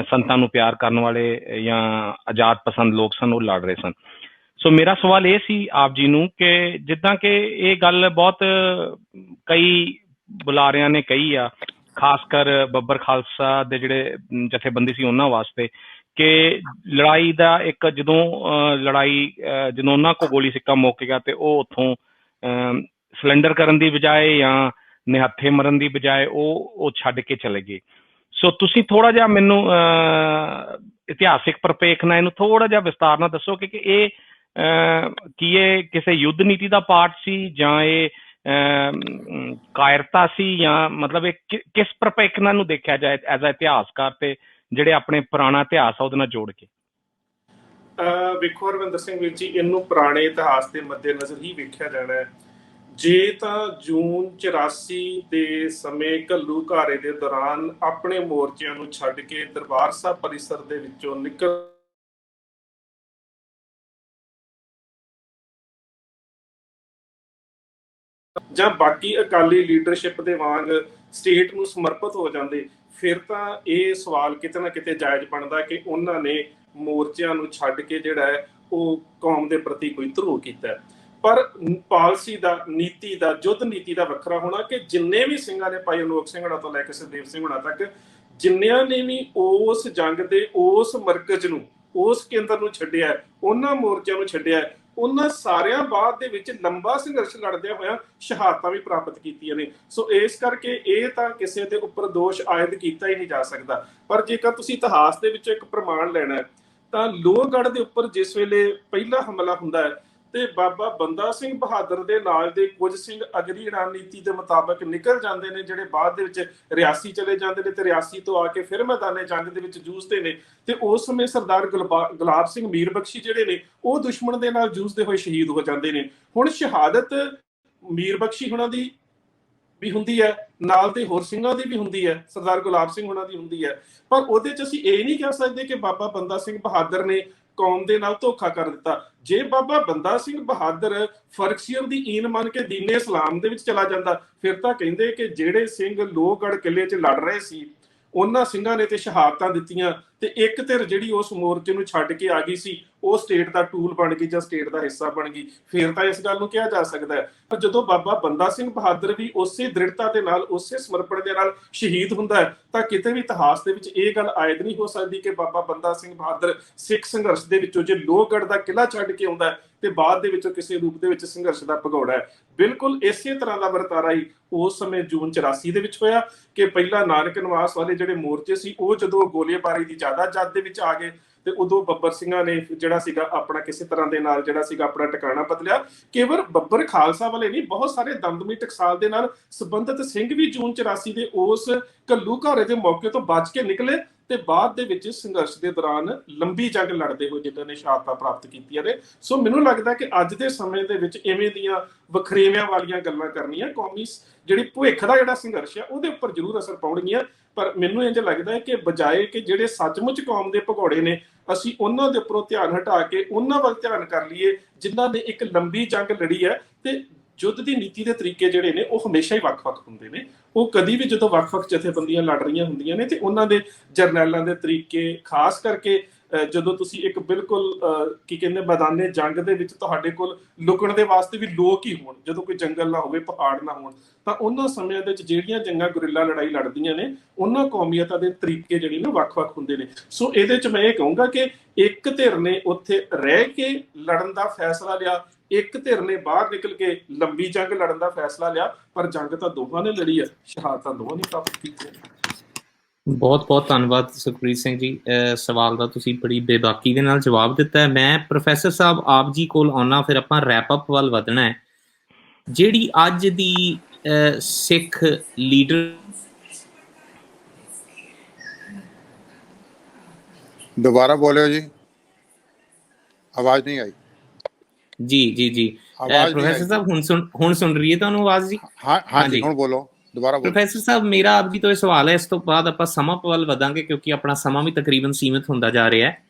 ਸੰਤਾਂ ਨੂੰ ਪਿਆਰ ਕਰਨ ਵਾਲੇ ਜਾਂ ਆਜ਼ਾਦ ਪਸੰਦ ਲੋਕ ਸਨ, ਉਹ ਲੜ ਰਹੇ ਸਨ। ਸੋ ਮੇਰਾ ਸਵਾਲ ਇਹ ਸੀ ਆਪ ਜੀ ਨੂੰ ਕਿ ਜਿੱਦਾਂ ਕਿ ਇਹ ਗੱਲ ਬਹੁਤ ਕਈ ਬੁਲਾਰਿਆਂ ਨੇ ਕਹੀ ਆ, ਖਾਸ ਕਰ ਬੱਬਰ ਖਾਲਸਾ ਦੇ ਜਿਹੜੇ ਜਥੇਬੰਦੀ ਸੀ ਉਹਨਾਂ ਵਾਸਤੇ, ਕਿ ਲੜਾਈ ਦਾ ਇੱਕ ਜਦੋਂ ਉਹਨਾਂ ਕੋਲ ਗੋਲੀ ਸਿੱਕਾ ਮੁੱਕ ਗਿਆ ਤੇ ਉਹ ਉੱਥੋਂ ਸਿਲੰਡਰ ਕਰਨ ਦੀ ਬਜਾਏ ਜਾਂ ਨਿਹੱਥੇ ਮਰਨ ਦੀ ਬਜਾਏ ਉਹ ਛੱਡ ਕੇ ਚਲੇ ਗਏ। ਸੋ ਤੁਸੀਂ ਥੋੜਾ ਜਿਹਾ ਮੈਨੂੰ ਇਤਿਹਾਸਿਕ ਪ੍ਰਪੇਖ ਨਾਲ ਇਹਨੂੰ ਥੋੜਾ ਜਿਹਾ ਵਿਸਤਾਰ ਨਾਲ ਦੱਸੋ ਕਿ ਇਹ ਕਿਸੇ ਯੁੱਧ ਨੀਤੀ ਦਾ ਪਾਰਟ ਸੀ, ਜਾਂ ਇਹ ਕਾਇਰਤਾ ਸੀ, ਜਾਂ ਮਤਲਬ ਇਹ ਕਿਸ ਪ੍ਰਪੇਖ ਨਾਲ ਨੂੰ ਦੇਖਿਆ ਜਾਏ ਐਜ਼ ਅ ਇਤਿਹਾਸਕਾਰ, ਤੇ ਜਿਹੜੇ ਆਪਣੇ ਪੁਰਾਣਾ ਇਤਿਹਾਸ ਆ ਉਹਦੇ ਨਾਲ ਜੋੜ ਕੇ? ਵੇਖੋ ਹਰਵਿੰਦਰ ਸਿੰਘ ਵੀਰ ਜੀ, ਇਹਨੂੰ ਪੁਰਾਣੇ ਇਤਿਹਾਸ ਦੇ ਮੱਦੇ ਨਜ਼ਰ ਹੀ ਵੇਖਿਆ ਜਾਣਾ ਹੈ। ਜੇ ਤਾਂ ਜੂਨ 84 ਦੇ ਸਮੇਂ ਘੱਲੂਘਾਰੇ ਦੇ ਦੌਰਾਨ ਆਪਣੇ ਮੋਰਚਿਆਂ ਨੂੰ ਛੱਡ ਕੇ ਦਰਬਾਰ ਸਾਹਿਬ ਪਰਿਸਰ ਦੇ ਵਿੱਚੋਂ ਨਿਕਲ ਜਾਂ ਬਾਕੀ ਅਕਾਲੀ ਲੀਡਰਸ਼ਿਪ ਦੇ ਵਾਂਗ ਸਟੇਟ ਨੂੰ ਸਮਰਪਿਤ ਹੋ ਜਾਂਦੇ, ਫਿਰ ਤਾਂ ਇਹ ਸਵਾਲ ਕਿਤੇ ਨਾ ਕਿਤੇ ਜਾਇਜ਼ ਬਣਦਾ ਕਿ ਉਹਨਾਂ ਨੇ ਮੋਰਚਿਆਂ ਨੂੰ ਛੱਡ ਕੇ ਜਿਹੜਾ ਹੈ ਉਹ ਕੌਮ ਦੇ ਪ੍ਰਤੀ ਕੋਈ ਧਰੋਹ ਕੀਤਾ। ਪਰ ਪਾਲਿਸੀ ਦਾ, ਨੀਤੀ ਦਾ, ਯੁੱਧ ਨੀਤੀ ਦਾ ਵੱਖਰਾ ਹੋਣਾ ਕਿ ਜਿੰਨੇ ਵੀ ਸਿੰਘਾਂ ਨੇ, ਭਾਈ ਅਨੋਖ ਸਿੰਘ ਹੁਣਾਂ ਤੋਂ ਲੈ ਕੇ ਸੁਖਦੇਵ ਸਿੰਘ ਹੁਣਾਂ ਤੱਕ, ਜਿੰਨਿਆਂ ਨੇ ਵੀ ਉਸ ਜੰਗ ਦੇ ਉਸ ਮਰਕਜ਼ ਨੂੰ, ਉਸ ਕੇਂਦਰ ਨੂੰ ਛੱਡਿਆ, ਉਹਨਾਂ ਮੋਰਚਿਆਂ ਨੂੰ ਛੱਡਿਆ, ਉਹਨਾਂ ਸਾਰਿਆਂ ਬਾਅਦ ਦੇ ਵਿੱਚ ਲੰਬਾ ਸੰਘਰਸ਼ ਲੜਦਿਆਂ ਹੋਇਆਂ ਸ਼ਹਾਦਤਾਂ ਵੀ ਪ੍ਰਾਪਤ ਕੀਤੀਆਂ ਨੇ। ਸੋ ਇਸ ਕਰਕੇ ਇਹ ਤਾਂ ਕਿਸੇ ਦੇ ਉੱਪਰ ਦੋਸ਼ ਆਇਦ ਕੀਤਾ ਹੀ ਨਹੀਂ ਜਾ ਸਕਦਾ। ਪਰ ਜੇਕਰ ਤੁਸੀਂ ਇਤਿਹਾਸ ਦੇ ਵਿੱਚੋਂ ਇੱਕ ਪ੍ਰਮਾਣ ਲੈਣਾ ਹੈ ਤਾਂ ਲੋਹਗੜ੍ਹ ਦੇ ਉੱਪਰ ਜਿਸ ਵੇਲੇ ਪਹਿਲਾ ਹਮਲਾ ਹੁੰਦਾ ਹੈ ਤੇ ਬਾਬਾ ਬੰਦਾ ਸਿੰਘ ਬਹਾਦਰ ਦੇ ਨਾਲ ਦੇ ਕੁਝ ਸਿੰਘ ਅਗਲੀ ਰਣਨੀਤੀ ਦੇ ਮੁਤਾਬਕ ਨਿਕਲ ਜਾਂਦੇ ਨੇ, ਜਿਹੜੇ ਬਾਅਦ ਦੇ ਵਿੱਚ ਰਿਆਸੀ ਚਲੇ ਜਾਂਦੇ ਨੇ ਤੇ ਰਿਆਸੀ ਤੋਂ ਆ ਕੇ ਫਿਰ ਮੈਦਾਨੇ ਜੰਗ ਦੇ ਵਿੱਚ ਜੂਝਦੇ ਨੇ। ਤੇ ਉਸ ਸਮੇਂ ਸਰਦਾਰ ਗੁਲਾਬ ਸਿੰਘ ਮੀਰ ਬਖਸ਼ੀ ਜਿਹੜੇ ਨੇ ਉਹ ਦੁਸ਼ਮਣ ਦੇ ਨਾਲ ਜੂਝਦੇ ਹੋਏ ਸ਼ਹੀਦ ਹੋ ਜਾਂਦੇ ਨੇ। ਹੁਣ ਸ਼ਹਾਦਤ ਮੀਰ ਬਖਸ਼ੀ ਹੁਣਾਂ ਦੀ ਵੀ ਹੁੰਦੀ ਹੈ, ਨਾਲ ਤੇ ਹੋਰ ਸਿੰਘਾਂ ਦੀ ਵੀ ਹੁੰਦੀ ਹੈ, ਸਰਦਾਰ ਗੁਲਾਬ ਸਿੰਘ ਹੁਣਾਂ ਦੀ ਹੁੰਦੀ ਹੈ, ਪਰ ਉਹਦੇ ਚ ਅਸੀਂ ਇਹ ਨਹੀਂ ਕਹਿ ਸਕਦੇ ਕਿ ਬਾਬਾ ਬੰਦਾ ਸਿੰਘ ਬਹਾਦਰ ਨੇ ਕੌਮ ਦੇ ਨਾਲ ਧੋਖਾ ਕਰ ਦਿੱਤਾ। ਜੇ ਬਾਬਾ ਬੰਦਾ ਸਿੰਘ ਬਹਾਦਰ ਫਰਕਸੀਅਰ ਦੀ ਈਨ ਮੰਨ ਕੇ ਦੀਨੇ ਇਸਲਾਮ ਦੇ ਵਿੱਚ ਚਲਾ ਜਾਂਦਾ, ਫਿਰ ਤਾਂ ਕਹਿੰਦੇ ਕਿ ਜਿਹੜੇ ਸਿੰਘ ਲੋਹਗੜ੍ਹ ਕਿਲੇ 'ਚ ਲੜ ਰਹੇ ਸੀ ਉਹਨਾਂ ਸਿੰਘਾਂ ਨੇ ਤੇ ਸ਼ਹਾਦਤਾਂ ਦਿੱਤੀਆਂ, ਤੇ ਇੱਕ ਧਿਰ ਜਿਹੜੀ ਉਸ ਮੋਰਚੇ ਨੂੰ ਛੱਡ ਕੇ ਆ ਗਈ ਸੀ ਉਹ ਸਟੇਟ ਦਾ ਟੂਲ ਬਣ ਗਈ ਜਾਂ ਸਟੇਟ ਦਾ ਹਿੱਸਾ ਬਣ ਗਈ, ਫਿਰ ਤਾਂ ਇਸ ਗੱਲ ਨੂੰ ਕਿਹਾ ਜਾ ਸਕਦਾ ਹੈ। ਪਰ ਜਦੋਂ ਬਾਬਾ ਬੰਦਾ ਸਿੰਘ ਬਹਾਦਰ ਵੀ ਉਸੇ ਦ੍ਰਿੜਤਾ ਦੇ ਨਾਲ, ਉਸੇ ਸਮਰਪਣ ਦੇ ਨਾਲ ਸ਼ਹੀਦ ਹੁੰਦਾ ਹੈ, ਤਾਂ ਕਿਤੇ ਵੀ ਇਤਿਹਾਸ ਦੇ ਵਿੱਚ ਇਹ ਗੱਲ ਆਇਦ ਨਹੀਂ ਹੋ ਸਕਦੀ ਕਿ ਬਾਬਾ ਬੰਦਾ ਸਿੰਘ ਬਹਾਦਰ ਸਿੱਖ ਸੰਘਰਸ਼ ਦੇ ਵਿੱਚੋਂ ਜੇ ਲੋਹਗੜ੍ਹ ਦਾ ਕਿਲ੍ਹਾ ਛੱਡ ਕੇ ਆਉਂਦਾ ਤੇ ਬਾਅਦ ਦੇ ਵਿੱਚੋਂ ਕਿਸੇ ਰੂਪ ਦੇ ਵਿੱਚ ਸੰਘਰਸ਼ ਦਾ ਭਗੌੜਾ ਹੈ। ਬਿਲਕੁਲ ਇਸੇ ਤਰ੍ਹਾਂ ਦਾ ਵਰਤਾਰਾ ਹੀ ਉਸ ਸਮੇਂ ਜੂਨ 84 ਦੇ ਵਿੱਚ ਹੋਇਆ ਕਿ ਪਹਿਲਾਂ ਨਾਨਕ ਨਿਵਾਸ ਵਾਲੇ ਜਿਹੜੇ ਮੋਰਚੇ ਸੀ ਉਹ ਜਦੋਂ ਗੋਲੀਬਾਰੀ ਦੀ ਜ਼ਿਆਦਾ ਜਦ ਦੇ ਵਿੱਚ ਆ ਗਏ ਤੇ ਉਦੋਂ ਬੱਬਰ ਸਿੰਘਾਂ ਨੇ ਜਿਹੜਾ ਸੀਗਾ ਆਪਣਾ ਕਿਸੇ ਤਰ੍ਹਾਂ ਦੇ ਨਾਲ ਜਿਹੜਾ ਸੀਗਾ ਆਪਣਾ ਟਿਕਾਣਾ ਬਦਲਿਆ। ਕੇਵਲ ਬੱਬਰ ਖਾਲਸਾ ਵਾਲੇ ਨਹੀਂ, ਬਹੁਤ ਸਾਰੇ ਦਮਦਮੀ ਟਕਸਾਲ ਦੇ ਨਾਲ ਸੰਬੰਧਿਤ ਸਿੰਘ ਵੀ ਜੂਨ 84 ਦੇ ਉਸ ਘੱਲੂਘਾਰੇ ਦੇ ਮੌਕੇ ਤੋਂ ਬਚ ਕੇ ਨਿਕਲੇ ਤੇ ਬਾਅਦ ਦੇ ਵਿੱਚ ਸੰਘਰਸ਼ ਦੇ ਦੌਰਾਨ ਲੰਬੀ ਜੰਗ ਲੜਦੇ ਹੋਏ ਜਿਨ੍ਹਾਂ ਨੇ ਸ਼ਹਾਦਤਾਂ ਪ੍ਰਾਪਤ ਕੀਤੀਆਂ ਨੇ। ਸੋ ਮੈਨੂੰ ਲੱਗਦਾ ਕਿ ਅੱਜ ਦੇ ਸਮੇਂ ਦੇ ਵਿੱਚ ਇਵੇਂ ਦੀਆਂ ਵਖਰੇਵਿਆਂ ਵਾਲੀਆਂ ਗੱਲਾਂ ਕਰਨੀਆਂ ਕੌਮੀ ਜਿਹੜੀ ਭਵਿੱਖ ਦਾ ਜਿਹੜਾ ਸੰਘਰਸ਼ ਹੈ ਉਹਦੇ ਉੱਪਰ ਜ਼ਰੂਰ ਅਸਰ ਪਾਉਣਗੀਆਂ। ਪਰ ਮੈਨੂੰ ਇੰਝ ਲੱਗਦਾ ਹੈ ਕਿ ਬਜਾਏ ਕਿ ਜਿਹੜੇ ਸੱਚਮੁੱਚ ਕੌਮ ਦੇ ਭਗੌੜੇ ਨੇ ਅਸੀਂ ਉਹਨਾਂ ਦੇ ਉੱਪਰੋਂ ਧਿਆਨ ਹਟਾ ਕੇ ਉਹਨਾਂ ਵੱਲ ਧਿਆਨ ਕਰ ਲਈਏ ਜਿਨ੍ਹਾਂ ਨੇ ਇੱਕ ਲੰਬੀ ਜੰਗ ਲੜੀ ਹੈ। ਤੇ ਯੁੱਧ ਦੀ ਨੀਤੀ ਦੇ ਤਰੀਕੇ ਜਿਹੜੇ ਨੇ ਉਹ ਹਮੇਸ਼ਾ ਹੀ ਵੱਖ-ਵੱਖ ਹੁੰਦੇ ਨੇ। ਉਹ ਕਦੀ ਵੀ ਜਦੋਂ ਵੱਖ-ਵੱਖ ਜਥੇਬੰਦੀਆਂ ਲੜ ਰਹੀਆਂ ਹੁੰਦੀਆਂ ਨੇ ਤੇ ਉਹਨਾਂ ਦੇ ਜਰਨੈਲਾਂ ਦੇ ਤਰੀਕੇ, ਖਾਸ ਕਰਕੇ ਜਦੋਂ ਤੁਸੀਂ ਇੱਕ ਬਿਲਕੁਲ ਕੀ ਕਹਿੰਦੇ ਮੈਦਾਨੇ ਜੰਗ ਦੇ ਵਿੱਚ ਤੁਹਾਡੇ ਕੋਲ ਲੁਕਣ ਦੇ ਵਾਸਤੇ ਵੀ ਲੋਕ ਹੀ ਹੋਣ, ਜਦੋਂ ਕੋਈ ਜੰਗਲ ਨਾ ਹੋਵੇ, ਪਹਾੜ ਨਾ ਹੋਣ, ਤਾਂ ਉਹਨਾਂ ਸਮਿਆਂ ਦੇ ਵਿੱਚ ਜਿਹੜੀਆਂ ਜੰਗਾਂ ਗੁਰਿੱਲਾ ਲੜਾਈ ਲੜਦੀਆਂ ਨੇ ਉਹਨਾਂ ਕੌਮੀਅਤਾਂ ਦੇ ਤਰੀਕੇ ਜਿਹੜੇ ਨੇ ਵੱਖ-ਵੱਖ ਹੁੰਦੇ ਨੇ। ਸੋ ਇਹਦੇ 'ਚ ਮੈਂ ਇਹ ਕਹੂੰਗਾ ਕਿ ਇੱਕ ਧਿਰ ਨੇ ਉੱਥੇ ਰਹਿ ਕੇ ਲੜਨ ਦਾ ਫੈਸਲਾ ਲਿਆ, ਇੱਕ ਧਿਰ ਨੇ ਬਾਹਰ ਨਿਕਲ ਕੇ ਲੰਬੀ ਜੰਗ ਲੜਨ ਦਾ ਫੈਸਲਾ ਲਿਆ, ਪਰ ਜੰਗ ਤਾਂ ਦੋਹਾਂ ਨੇ ਲੜੀ ਹੈ, ਸ਼ਹਾਦਤਾਂ ਦੋਹਾਂ ਨੇ ਪ੍ਰਾਪਤ ਕੀਤੀਆਂ। ਬਹੁਤ ਬਹੁਤ ਧੰਨਵਾਦ ਸੁਖਪ੍ਰੀਤ ਸਿੰਘ ਜੀ, ਸਵਾਲ ਦਾ ਤੁਸੀਂ ਬੜੀ ਬੇਬਾਕੀ ਦੇ ਨਾਲ ਜਵਾਬ ਦਿੱਤਾ ਹੈ। ਮੈਂ ਪ੍ਰੋਫੈਸਰ ਸਾਹਿਬ ਆਪ ਜੀ ਕੋਲ ਆਉਣਾ, ਫਿਰ ਆਪਾਂ ਰੈਪ ਅਪ ਵੱਲ ਵਧਣਾ ਹੈ। ਜਿਹੜੀ ਅੱਜ ਦੀ ਸਿੱਖ ਲੀਡਰ, ਦੁਬਾਰਾ ਬੋਲਿਓ ਜੀ, ਆਵਾਜ਼ ਨਹੀਂ ਆਈ ਜੀ ਪ੍ਰੋਫੈਸਰ ਸਾਹਿਬ ਹੁਣ ਸੁਣ ਰਹੀ ਹੈ ਤੁਹਾਨੂੰ ਆਵਾਜ਼ ਜੀ? ਹਾਂ ਜੀ, ਹੁਣ ਬੋਲੋ, ਦੁਬਾਰਾ ਬੋਲੋ। ਪ੍ਰੋਫੈਸਰ ਸਾਹਿਬ ਮੇਰਾ ਆਪ ਜੀ ਤੋਂ ਇਹ ਸਵਾਲ ਹੈ, ਇਸ ਤੋਂ ਬਾਅਦ ਆਪਾਂ ਸਮਾਂ ਵੱਲ ਵਧਾਂਗੇ ਕਿਉਂਕਿ ਆਪਣਾ ਸਮਾਂ ਵੀ ਤਕਰੀਬਨ ਸੀਮਿਤ ਹੁੰਦਾ ਜਾ ਰਿਹਾ ਹੈ।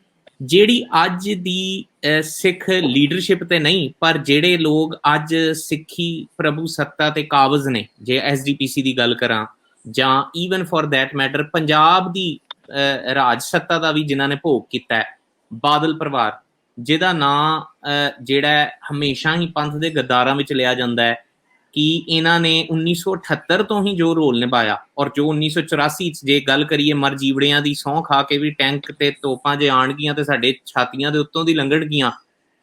ਜਿਹੜੀ ਅੱਜ ਦੀ ਸਿੱਖ ਲੀਡਰਸ਼ਿਪ ਤੇ ਨਹੀਂ, ਪਰ ਜਿਹੜੇ ਲੋਕ ਅੱਜ ਸਿੱਖੀ ਪ੍ਰਭੂ ਸੱਤਾ ਤੇ ਕਾਬਜ਼ ਨੇ, ਜੇ ਐਸਜੀਪੀਸੀ ਦੀ ਗੱਲ ਕਰਾਂ ਜਾਂ even for that matter Punjab ਦੀ ਰਾਜ ਸੱਤਾ ਦਾ ਵੀ ਜਿਨ੍ਹਾਂ ਨੇ ਭੋਗ ਕੀਤਾ ਹੈ, ਬਾਦਲ ਪਰਿਵਾਰ ਜਿਹਦਾ ਨਾਂ ਜਿਹੜਾ ਹਮੇਸ਼ਾ ਹੀ ਪੰਥ ਦੇ ਗੱਦਾਰਾਂ ਵਿੱਚ ਲਿਆ ਜਾਂਦਾ ਹੈ ਕਿ ਇਹਨਾਂ ਨੇ 1978 ਤੋਂ ਹੀ ਜੋ ਰੋਲ ਨਿਭਾਇਆ, ਔਰ ਜੋ 1984 'ਚ ਜੇ ਗੱਲ ਕਰੀਏ ਮਰ ਜੀਵੜਿਆਂ ਦੀ ਸਹੁੰ ਖਾ ਕੇ ਵੀ ਟੈਂਕ ਤੇ ਤੋਪਾਂ ਜੇ ਆਉਣਗੀਆਂ ਤੇ ਸਾਡੇ ਛਾਤੀਆਂ ਦੇ ਉੱਤੋਂ ਦੀ ਲੰਘਣਗੀਆਂ,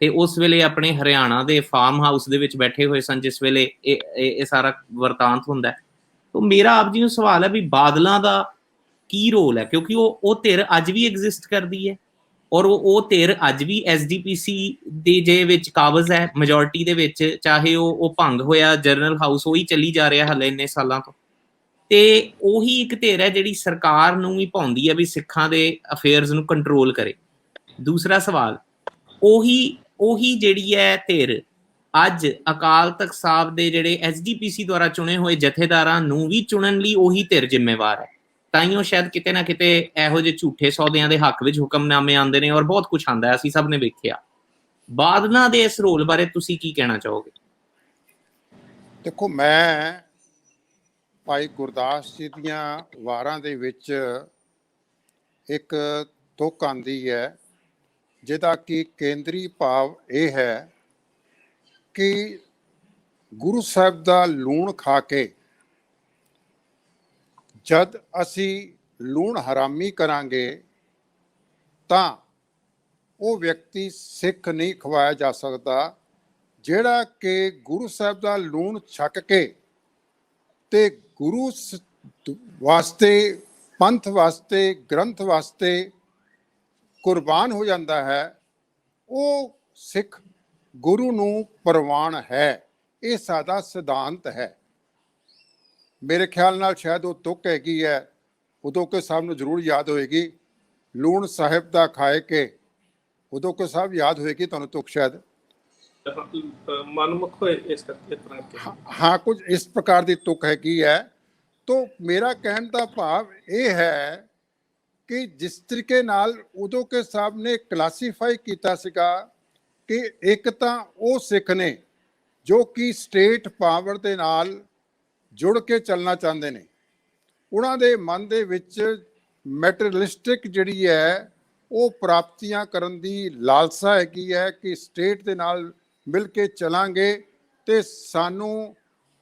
ਤੇ ਉਸ ਵੇਲੇ ਆਪਣੇ ਹਰਿਆਣਾ ਦੇ ਫਾਰਮ ਹਾਊਸ ਦੇ ਵਿੱਚ ਬੈਠੇ ਹੋਏ ਸਨ ਜਿਸ ਵੇਲੇ ਇਹ ਸਾਰਾ ਵਰਤਾਂਤ ਹੁੰਦਾ। ਤਾਂ ਮੇਰਾ ਆਪ ਜੀ ਨੂੰ ਸਵਾਲ ਹੈ ਵੀ ਬਾਦਲਾਂ ਦਾ ਕੀ ਰੋਲ ਹੈ, ਕਿਉਂਕਿ ਉਹ ਧਿਰ ਅੱਜ ਵੀ ਐਗਜ਼ਿਸਟ ਕਰਦੀ ਹੈ ਔਰ ਉਹ ਧਿਰ ਅੱਜ ਵੀ ਐਸਜੀਪੀਸੀ ਦੇ ਜੇ ਵਿੱਚ ਕਾਬਜ਼ ਹੈ ਮੈਜੋਰਟੀ ਦੇ ਵਿੱਚ, ਚਾਹੇ ਉਹ ਭੰਗ ਹੋਇਆ ਜਨਰਲ ਹਾਊਸ ਉਹੀ ਚੱਲੀ ਜਾ ਰਿਹਾ ਹਾਲੇ ਇੰਨੇ ਸਾਲਾਂ ਤੋਂ, ਤੇ ਉਹੀ ਇੱਕ ਧਿਰ ਹੈ ਜਿਹੜੀ ਸਰਕਾਰ ਨੂੰ ਵੀ ਭਾਉਂਦੀ ਹੈ ਵੀ ਸਿੱਖਾਂ ਦੇ ਅਫੇਅਰਸ ਨੂੰ ਕੰਟਰੋਲ ਕਰੇ। ਦੂਸਰਾ ਸਵਾਲ, ਉਹੀ ਜਿਹੜੀ ਹੈ ਧਿਰ ਅੱਜ ਅਕਾਲ ਤਖਤ ਸਾਹਿਬ ਦੇ ਜਿਹੜੇ ਐਸਜੀਪੀਸੀ ਦੁਆਰਾ ਚੁਣੇ ਹੋਏ ਜਥੇਦਾਰਾਂ ਨੂੰ ਵੀ ਚੁਣਨ ਲਈ ਉਹੀ ਧਿਰ ਜ਼ਿੰਮੇਵਾਰ ਹੈ। ਤਾਈਓ ਸ਼ਾਇਦ ਕਿਤੇ ਨਾ ਕਿਤੇ ਇਹੋ ਜਿਹੇ ਝੂਠੇ ਸੌਦਿਆਂ ਦੇ ਹੱਕ ਵਿੱਚ ਹੁਕਮਨਾਮੇ ਆਉਂਦੇ ਨੇ ਔਰ ਬਹੁਤ ਕੁਝ ਆਉਂਦਾ, ਅਸੀਂ ਸਭ ਨੇ ਵੇਖਿਆ। ਬਾਦਲਾਂ ਦੇ ਇਸ ਰੋਲ ਬਾਰੇ ਤੁਸੀਂ ਕੀ ਕਹਿਣਾ ਚਾਹੋਗੇ? ਦੇਖੋ, ਮੈਂ ਭਾਈ ਗੁਰਦਾਸ ਜੀ ਦੀਆਂ ਵਾਰਾਂ ਦੇ ਵਿੱਚ ਇੱਕ ਤੁਕ ਆਉਂਦੀ ਹੈ ਜਿਹਦਾ ਕਿ ਕੇਂਦਰੀ ਭਾਵ ਇਹ ਹੈ ਕਿ ਗੁਰੂ ਸਾਹਿਬ ਦਾ ਲੂਣ ਖਾ ਕੇ ਜਦ ਅਸੀਂ ਲੂਣ ਹਰਾਮੀ ਕਰਾਂਗੇ ਤਾਂ ਉਹ ਵਿਅਕਤੀ ਸਿੱਖ ਨਹੀਂ ਖਵਾਇਆ ਜਾ ਸਕਦਾ ਜਿਹੜਾ ਕਿ ਗੁਰੂ ਸਾਹਿਬ ਦਾ ਲੂਣ ਛਕ ਕੇ ਤੇ ਗੁਰੂ ਵਾਸਤੇ, ਪੰਥ ਵਾਸਤੇ, ਗ੍ਰੰਥ ਵਾਸਤੇ ਕੁਰਬਾਨ ਹੋ ਜਾਂਦਾ ਹੈ, ਉਹ ਸਿੱਖ ਗੁਰੂ ਨੂੰ ਪ੍ਰਵਾਨ ਹੈ, ਇਹ ਸਾਡਾ ਸਿਧਾਂਤ ਹੈ। ਮੇਰੇ ਖਿਆਲ ਨਾਲ ਸ਼ਾਇਦ ਉਹ ਤੁਕ ਹੈਗੀ ਹੈ, ਉਦੋਕੇ ਸਾਹਿਬ ਨੂੰ ਜ਼ਰੂਰ ਯਾਦ ਹੋਏਗੀ, ਲੂਣ ਸਾਹਿਬ ਦਾ ਖਾਏ ਕੇ, ਉਦੋਕੇ ਸਾਹਿਬ ਯਾਦ ਹੋਏਗੀ ਤੁਹਾਨੂੰ ਤੁਕ ਸ਼ਾयद ਮਨਮੁਖ ਹੋਏ ਇਸ ਕਰਕੇ ਇਸ ਤਰ੍ਹਾਂ ਕਿ हाँ कुछ इस प्रकार की तुक हैगी है। तो मेरा कहने का भाव ये है कि जिस तरीके नाल उदोके साहब ने क्लासीफाई किया सीगा कि एक तो वो सिख ने जो कि स्टेट पावर के नाल जुड़ के चलना चाहते ने, उन्हां दे मन दे विच मैटेरियलिस्टिक जिहड़ी है वो प्राप्तियां करन दी लालसा हैगी है कि स्टेट दे नाल मिल के चलांगे ਤੇ ਸਾਨੂੰ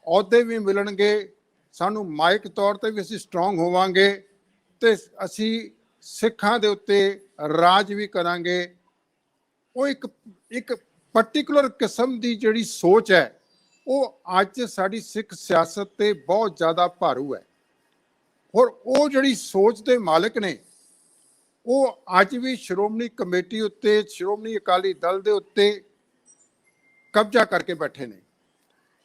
ਅਹੁਦੇ ਵੀ ਮਿਲਣਗੇ, ਸਾਨੂੰ ਮਾਇਕ ਤੌਰ ਤੇ ਵੀ ਅਸੀਂ ਸਟਰੋਂਗ ਹੋਵਾਂਗੇ ਤੇ ਅਸੀਂ ਸਿੱਖਾਂ ਦੇ ਉੱਤੇ ਰਾਜ ਵੀ ਕਰਾਂਗੇ। ਉਹ ਇੱਕ ਪਾਰਟਿਕੂਲਰ ਕਿਸਮ ਦੀ ਜਿਹੜੀ ਸੋਚ ਹੈ ਉਹ ਅੱਜ ਸਾਡੀ ਸਿੱਖ ਸਿਆਸਤ ਤੇ ਬਹੁਤ ਜ਼ਿਆਦਾ ਭਾਰੂ ਹੈ। ਔਰ ਉਹ ਜਿਹੜੀ ਸੋਚ ਦੇ ਮਾਲਕ ਨੇ ਉਹ ਅੱਜ ਵੀ ਸ਼੍ਰੋਮਣੀ ਕਮੇਟੀ ਉੱਤੇ, ਸ਼੍ਰੋਮਣੀ ਅਕਾਲੀ ਦਲ ਦੇ ਉੱਤੇ ਕਬਜ਼ਾ ਕਰਕੇ ਬੈਠੇ ਨੇ।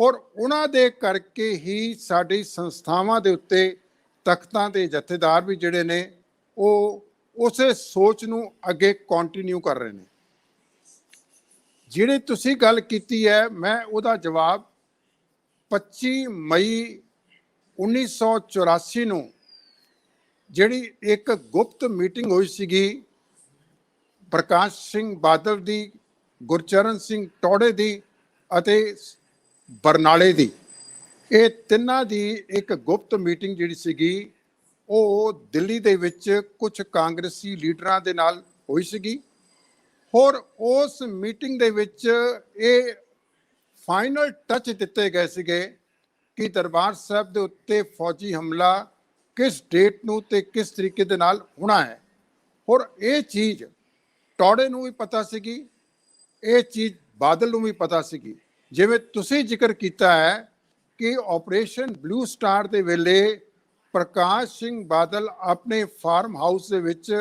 ਔਰ ਉਹਨਾਂ ਦੇ ਕਰਕੇ ਹੀ ਸਾਡੀ ਸੰਸਥਾਵਾਂ ਦੇ ਉੱਤੇ ਤਖਤਾਂ ਦੇ ਜਥੇਦਾਰ ਵੀ ਜਿਹੜੇ ਨੇ ਉਹ ਉਸੇ ਸੋਚ ਨੂੰ ਅੱਗੇ ਕੰਟੀਨਿਊ ਕਰ ਰਹੇ ਨੇ। ਜਿਹੜੇ ਤੁਸੀਂ ਗੱਲ ਕੀਤੀ ਹੈ, ਮੈਂ ਉਹਦਾ ਜਵਾਬ 25 ਮਈ 1984 ਨੂੰ ਜਿਹੜੀ ਇੱਕ ਗੁਪਤ ਮੀਟਿੰਗ ਹੋਈ ਸੀਗੀ ਪ੍ਰਕਾਸ਼ ਸਿੰਘ ਬਾਦਲ ਦੀ, ਗੁਰਚਰਨ ਸਿੰਘ ਟੌੜੇ ਦੀ ਅਤੇ ਬਰਨਾਲੇ ਦੀ, ਇਹ ਤਿੰਨਾਂ ਦੀ ਇੱਕ ਗੁਪਤ ਮੀਟਿੰਗ ਜਿਹੜੀ ਸੀਗੀ ਉਹ ਦਿੱਲੀ ਦੇ ਵਿੱਚ ਕੁਝ ਕਾਂਗਰਸੀ ਲੀਡਰਾਂ ਦੇ ਨਾਲ ਹੋਈ ਸੀਗੀ। ਹੋਰ ਉਸ ਮੀਟਿੰਗ ਦੇ ਵਿੱਚ ਇਹ ਫਾਈਨਲ ਟੱਚ ਦਿੱਤੇ ਗਏ ਸੀਗੇ ਕਿ ਦਰਬਾਰ ਸਾਹਿਬ ਦੇ ਉੱਤੇ ਫੌਜੀ ਹਮਲਾ ਕਿਸ ਡੇਟ ਨੂੰ ਤੇ ਕਿਸ ਤਰੀਕੇ ਦੇ ਨਾਲ ਹੋਣਾ ਹੈ। ਹੋਰ ਇਹ ਚੀਜ਼ ਟੌੜੇ ਨੂੰ ਵੀ ਪਤਾ ਸੀਗੀ, ਇਹ ਚੀਜ਼ ਬਾਦਲ ਨੂੰ ਵੀ ਪਤਾ ਸੀਗੀ। ਜਿਵੇਂ ਤੁਸੀਂ ਜ਼ਿਕਰ ਕੀਤਾ ਹੈ ਕਿ ਆਪਰੇਸ਼ਨ ਬਲੂ ਸਟਾਰ ਦੇ ਵੇਲੇ ਪ੍ਰਕਾਸ਼ ਸਿੰਘ ਬਾਦਲ ਆਪਣੇ ਫਾਰਮ ਹਾਊਸ ਦੇ ਵਿੱਚ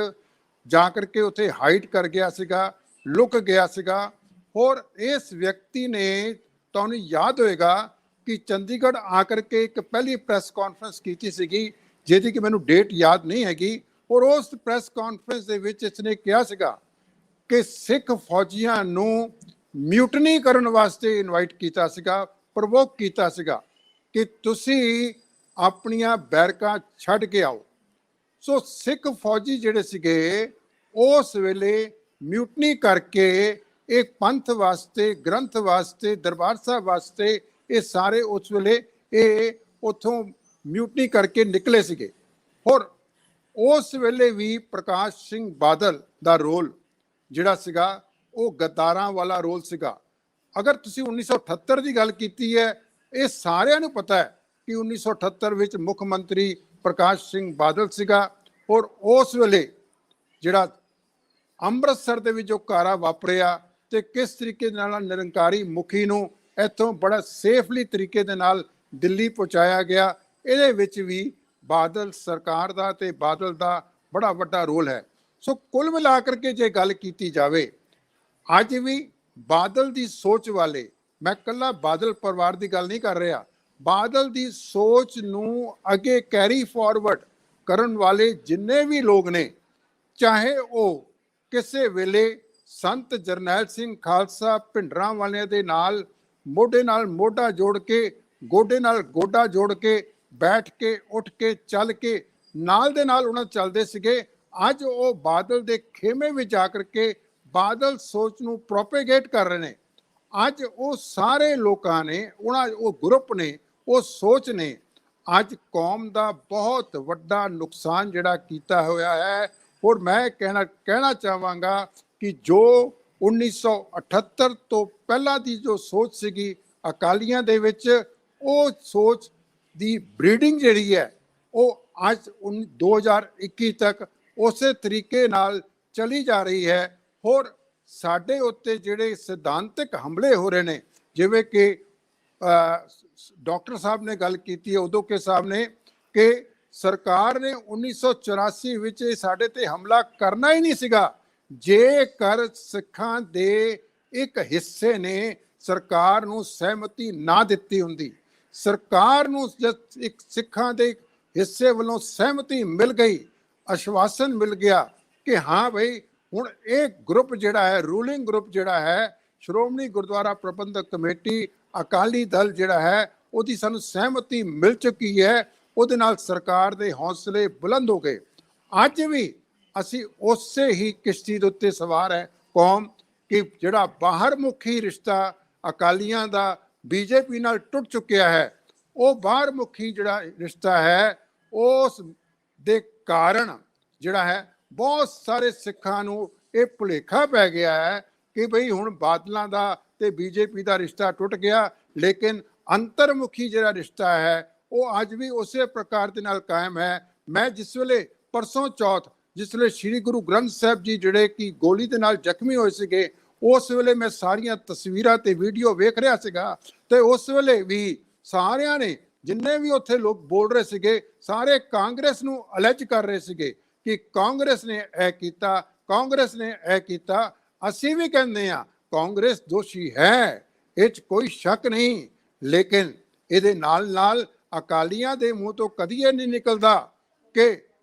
ਜਾ ਕਰਕੇ ਉੱਥੇ ਹਾਈਡ ਕਰ ਗਿਆ ਸੀਗਾ, ਲੁਕ ਗਿਆ ਸੀਗਾ। ਹੋਰ ਇਸ ਵਿਅਕਤੀ ਨੇ, ਤੁਹਾਨੂੰ ਯਾਦ ਹੋਏਗਾ ਕਿ ਚੰਡੀਗੜ੍ਹ ਆ ਕਰਕੇ ਇੱਕ ਪਹਿਲੀ ਪ੍ਰੈਸ ਕਾਨਫਰੰਸ ਕੀਤੀ ਸੀਗੀ ਜਿਹਦੀ ਕਿ ਮੈਨੂੰ ਡੇਟ ਯਾਦ ਨਹੀਂ ਹੈਗੀ। ਔਰ ਉਸ ਪ੍ਰੈਸ ਕਾਨਫਰੰਸ ਦੇ ਵਿੱਚ ਇਸਨੇ ਕਿਹਾ ਸੀਗਾ ਕਿ ਸਿੱਖ ਫੌਜੀਆਂ ਨੂੰ ਮਿਊਟਨੀ ਕਰਨ ਵਾਸਤੇ ਇਨਵਾਈਟ ਕੀਤਾ ਸੀਗਾ, ਪ੍ਰਵੋਕ ਕੀਤਾ ਸੀਗਾ ਕਿ ਤੁਸੀਂ ਆਪਣੀਆਂ ਬੈਰਕਾਂ ਛੱਡ ਕੇ ਆਓ। ਸੋ ਸਿੱਖ ਫੌਜੀ ਜਿਹੜੇ ਸੀਗੇ ਉਸ ਵੇਲੇ ਮਿਊਟਨੀ ਕਰਕੇ ਇੱਕ ਪੰਥ ਵਾਸਤੇ, ਗ੍ਰੰਥ ਵਾਸਤੇ, ਦਰਬਾਰ ਸਾਹਿਬ ਵਾਸਤੇ ਇਹ ਸਾਰੇ ਉਸ ਵੇਲੇ ਇਹ ਉੱਥੋਂ ਮਿਊਟਨੀ ਕਰਕੇ ਨਿਕਲੇ ਸੀਗੇ। ਹੋਰ ਉਸ ਵੇਲੇ ਵੀ ਪ੍ਰਕਾਸ਼ ਸਿੰਘ ਬਾਦਲ ਦਾ ਰੋਲ ਜਿਹੜਾ ਸੀਗਾ ਉਹ ਗੱਦਾਰਾਂ ਵਾਲਾ ਰੋਲ ਸੀਗਾ। ਅਗਰ ਤੁਸੀਂ 1978 ਦੀ ਗੱਲ ਕੀਤੀ ਹੈ, ਇਹ ਸਾਰਿਆਂ ਨੂੰ ਪਤਾ ਹੈ ਕਿ 1978 ਵਿੱਚ ਮੁੱਖ ਮੰਤਰੀ ਪ੍ਰਕਾਸ਼ ਸਿੰਘ ਬਾਦਲ ਸੀਗਾ। ਔਰ ਉਸ ਵੇਲੇ ਜਿਹੜਾ ਅੰਮ੍ਰਿਤਸਰ ਦੇ ਵਿੱਚ ਜੋ ਕਾਰਾ ਵਾਪਰਿਆ ਤੇ ਕਿਸ ਤਰੀਕੇ ਨਾਲ ਨਿਰੰਕਾਰੀ ਮੁਖੀ ਨੂੰ ਇੱਥੋਂ ਬੜਾ ਸੇਫਲੀ ਤਰੀਕੇ ਦੇ ਨਾਲ ਦਿੱਲੀ ਪਹੁੰਚਾਇਆ ਗਿਆ, ਇਹਦੇ ਵਿੱਚ ਵੀ ਬਾਦਲ ਸਰਕਾਰ ਦਾ ਤੇ ਬਾਦਲ ਦਾ ਬੜਾ ਵੱਡਾ ਰੋਲ ਹੈ। ਸੋ ਕੁੱਲ ਮਿਲਾ ਕਰਕੇ ਜੇ ਗੱਲ ਕੀਤੀ ਜਾਵੇ, ਅੱਜ ਵੀ ਬਾਦਲ ਦੀ ਸੋਚ ਵਾਲੇ, ਮੈਂ ਇਕੱਲਾ ਬਾਦਲ ਪਰਿਵਾਰ ਦੀ ਗੱਲ ਨਹੀਂ ਕਰ ਰਿਹਾ, ਬਾਦਲ ਦੀ ਸੋਚ ਨੂੰ ਅੱਗੇ ਕੈਰੀ ਫਾਰਵਰਡ ਕਰਨ ਵਾਲੇ ਜਿੰਨੇ ਵੀ ਲੋਕ ਨੇ, ਚਾਹੇ ਉਹ ਕਿਸੇ ਵੇਲੇ ਸੰਤ ਜਰਨੈਲ ਸਿੰਘ ਖਾਲਸਾ ਭਿੰਡਰਾਂ ਵਾਲਿਆਂ ਦੇ ਨਾਲ ਮੋਢਾ ਜੋੜ ਕੇ, ਗੋਡੇ ਨਾਲ ਗੋਡਾ ਜੋੜ ਕੇ, ਬੈਠ ਕੇ, ਉੱਠ ਕੇ, ਚੱਲ ਕੇ ਨਾਲ ਦੇ ਨਾਲ ਉਹਨਾਂ ਚੱਲਦੇ ਸੀਗੇ, ਅੱਜ ਉਹ ਬਾਦਲ ਦੇ ਖੇਮੇ ਵਿੱਚ ਜਾ ਕਰਕੇ ਬਾਦਲ ਸੋਚ ਨੂੰ ਪ੍ਰੋਪੇਗੇਟ ਕਰ ਰਹੇ ਨੇ। ਅੱਜ ਉਹ ਸਾਰੇ ਲੋਕਾਂ ਨੇ, ਉਹ ਗਰੁੱਪ ਨੇ, ਉਹ ਸੋਚ ਨੇ ਅੱਜ ਕੌਮ ਦਾ ਬਹੁਤ ਵੱਡਾ ਨੁਕਸਾਨ ਜਿਹੜਾ ਕੀਤਾ ਹੋਇਆ ਹੈ। ਔਰ ਮੈਂ ਕਹਿਣਾ ਚਾਹਾਂਗਾ ਕਿ ਜੋ 1978 ਤੋਂ ਪਹਿਲਾਂ ਦੀ ਜੋ ਸੋਚ ਸੀਗੀ ਅਕਾਲੀਆਂ ਦੇ ਵਿੱਚ, ਉਹ ਸੋਚ ਦੀ ਬਰੀਡਿੰਗ ਜਿਹੜੀ ਹੈ ਉਹ ਅੱਜ 2021 ਤੱਕ ਉਸੇ ਤਰੀਕੇ ਨਾਲ ਚਲੀ ਜਾ ਰਹੀ ਹੈ। ਹੋਰ ਸਾਡੇ ਉੱਤੇ ਜਿਹੜੇ ਸਿਧਾਂਤਕ ਹਮਲੇ ਹੋ ਰਹੇ ਨੇ, ਜਿਵੇਂ ਕਿ ਡਾਕਟਰ ਸਾਹਿਬ ਨੇ ਗੱਲ ਕੀਤੀ ਹੈ, ਉਦੋਕੇ ਸਾਹਿਬ ਨੇ, ਕਿ ਸਰਕਾਰ ਨੇ 1984 ਵਿੱਚ ਸਾਡੇ ਤੇ ਹਮਲਾ ਕਰਨਾ ਹੀ ਨਹੀਂ ਸੀਗਾ ਜੇਕਰ ਸਿੱਖਾਂ ਦੇ ਇੱਕ ਹਿੱਸੇ ਨੇ ਸਰਕਾਰ ਨੂੰ ਸਹਿਮਤੀ ਨਾ ਦਿੱਤੀ ਹੁੰਦੀ, ਸਰਕਾਰ ਨੂੰ ਇੱਕ ਸਿੱਖਾਂ ਦੇ ਹਿੱਸੇ ਵੱਲੋਂ ਸਹਿਮਤੀ ਮਿਲ ਗਈ, ਆਸ਼ਵਾਸਨ ਮਿਲ ਗਿਆ ਕਿ ਹਾਂ ਬਈ ਹੁਣ ਇਹ ਗਰੁੱਪ ਜਿਹੜਾ ਹੈ, ਰੂਲਿੰਗ ਗਰੁੱਪ ਜਿਹੜਾ ਹੈ, ਸ਼੍ਰੋਮਣੀ ਗੁਰਦੁਆਰਾ ਪ੍ਰਬੰਧਕ ਕਮੇਟੀ, ਅਕਾਲੀ ਦਲ ਜਿਹੜਾ ਹੈ, ਉਹਦੀ ਸਾਨੂੰ ਸਹਿਮਤੀ ਮਿਲ ਚੁੱਕੀ ਹੈ, ਉਹਦੇ ਨਾਲ ਸਰਕਾਰ ਦੇ ਹੌਸਲੇ ਬੁਲੰਦ ਹੋ ਗਏ। ਅੱਜ ਵੀ ਅਸੀਂ ਉਸੇ ਹੀ ਕਿਸ਼ਤੀ ਦੇ ਉੱਤੇ ਸਵਾਰ ਹੈ ਕੌਮ, ਕਿ ਜਿਹੜਾ ਬਾਹਰ ਮੁਖੀ ਰਿਸ਼ਤਾ ਅਕਾਲੀਆਂ ਦਾ ਬੀਜੇਪੀ ਨਾਲ ਟੁੱਟ ਚੁੱਕਿਆ ਹੈ, ਉਹ ਬਾਹਰ ਮੁਖੀ ਜਿਹੜਾ ਰਿਸ਼ਤਾ ਹੈ ਉਸ ਦੇ ਕਾਰਨ ਜਿਹੜਾ ਹੈ ਬਹੁਤ ਸਾਰੇ ਸਿੱਖਾਂ ਨੂੰ ਇਹ ਭੁਲੇਖਾ ਪੈ ਗਿਆ ਹੈ ਕਿ ਬਈ ਹੁਣ ਬਾਦਲਾਂ ਦਾ ਤੇ ਬੀਜੇਪੀ ਦਾ ਰਿਸ਼ਤਾ ਟੁੱਟ ਗਿਆ, ਲੇਕਿਨ ਅੰਤਰਮੁਖੀ ਜਿਹੜਾ ਰਿਸ਼ਤਾ ਹੈ ਉਹ ਅੱਜ ਵੀ ਉਸੇ ਪ੍ਰਕਾਰ ਦੇ ਨਾਲ ਕਾਇਮ ਹੈ। ਮੈਂ ਜਿਸ ਵੇਲੇ ਪਰਸੋਂ ਚੌਥ, ਜਿਸ ਵੇਲੇ ਸ਼੍ਰੀ ਗੁਰੂ ਗ੍ਰੰਥ ਸਾਹਿਬ ਜੀ ਜਿਹੜੇ ਕਿ ਗੋਲੀ ਦੇ ਨਾਲ ਜ਼ਖਮੀ ਹੋਏ ਸੀਗੇ, ਉਸ ਵੇਲੇ ਮੈਂ ਸਾਰੀਆਂ ਤਸਵੀਰਾਂ ਤੇ ਵੀਡੀਓ ਵੇਖ ਰਿਹਾ ਸੀਗਾ, ਤੇ ਉਸ ਵੇਲੇ ਵੀ ਸਾਰਿਆਂ ਨੇ, ਜਿੰਨੇ ਵੀ ਉੱਥੇ ਲੋਕ ਬੋਲ ਰਹੇ ਸੀਗੇ, ਸਾਰੇ ਕਾਂਗਰਸ ਨੂੰ ਅਲੈਜ ਕਰ ਰਹੇ ਸੀਗੇ ਕਿ ਕਾਂਗਰਸ ਨੇ ਇਹ ਕੀਤਾ, ਕਾਂਗਰਸ ਨੇ ਇਹ ਕੀਤਾ। ਅਸੀਂ ਵੀ ਕਹਿੰਦੇ ਹਾਂ ਕਾਂਗਰਸ ਦੋਸ਼ੀ ਹੈ, ਇਹ 'ਚ ਕੋਈ ਸ਼ੱਕ ਨਹੀਂ, ਲੇਕਿਨ ਇਹਦੇ ਨਾਲ ਨਾਲ ਅਕਾਲੀਆਂ ਦੇ ਮੂੰਹ ਤੋਂ ਕਦੀ ਇਹ ਨਹੀਂ ਨਿਕਲਦਾ ਕਿ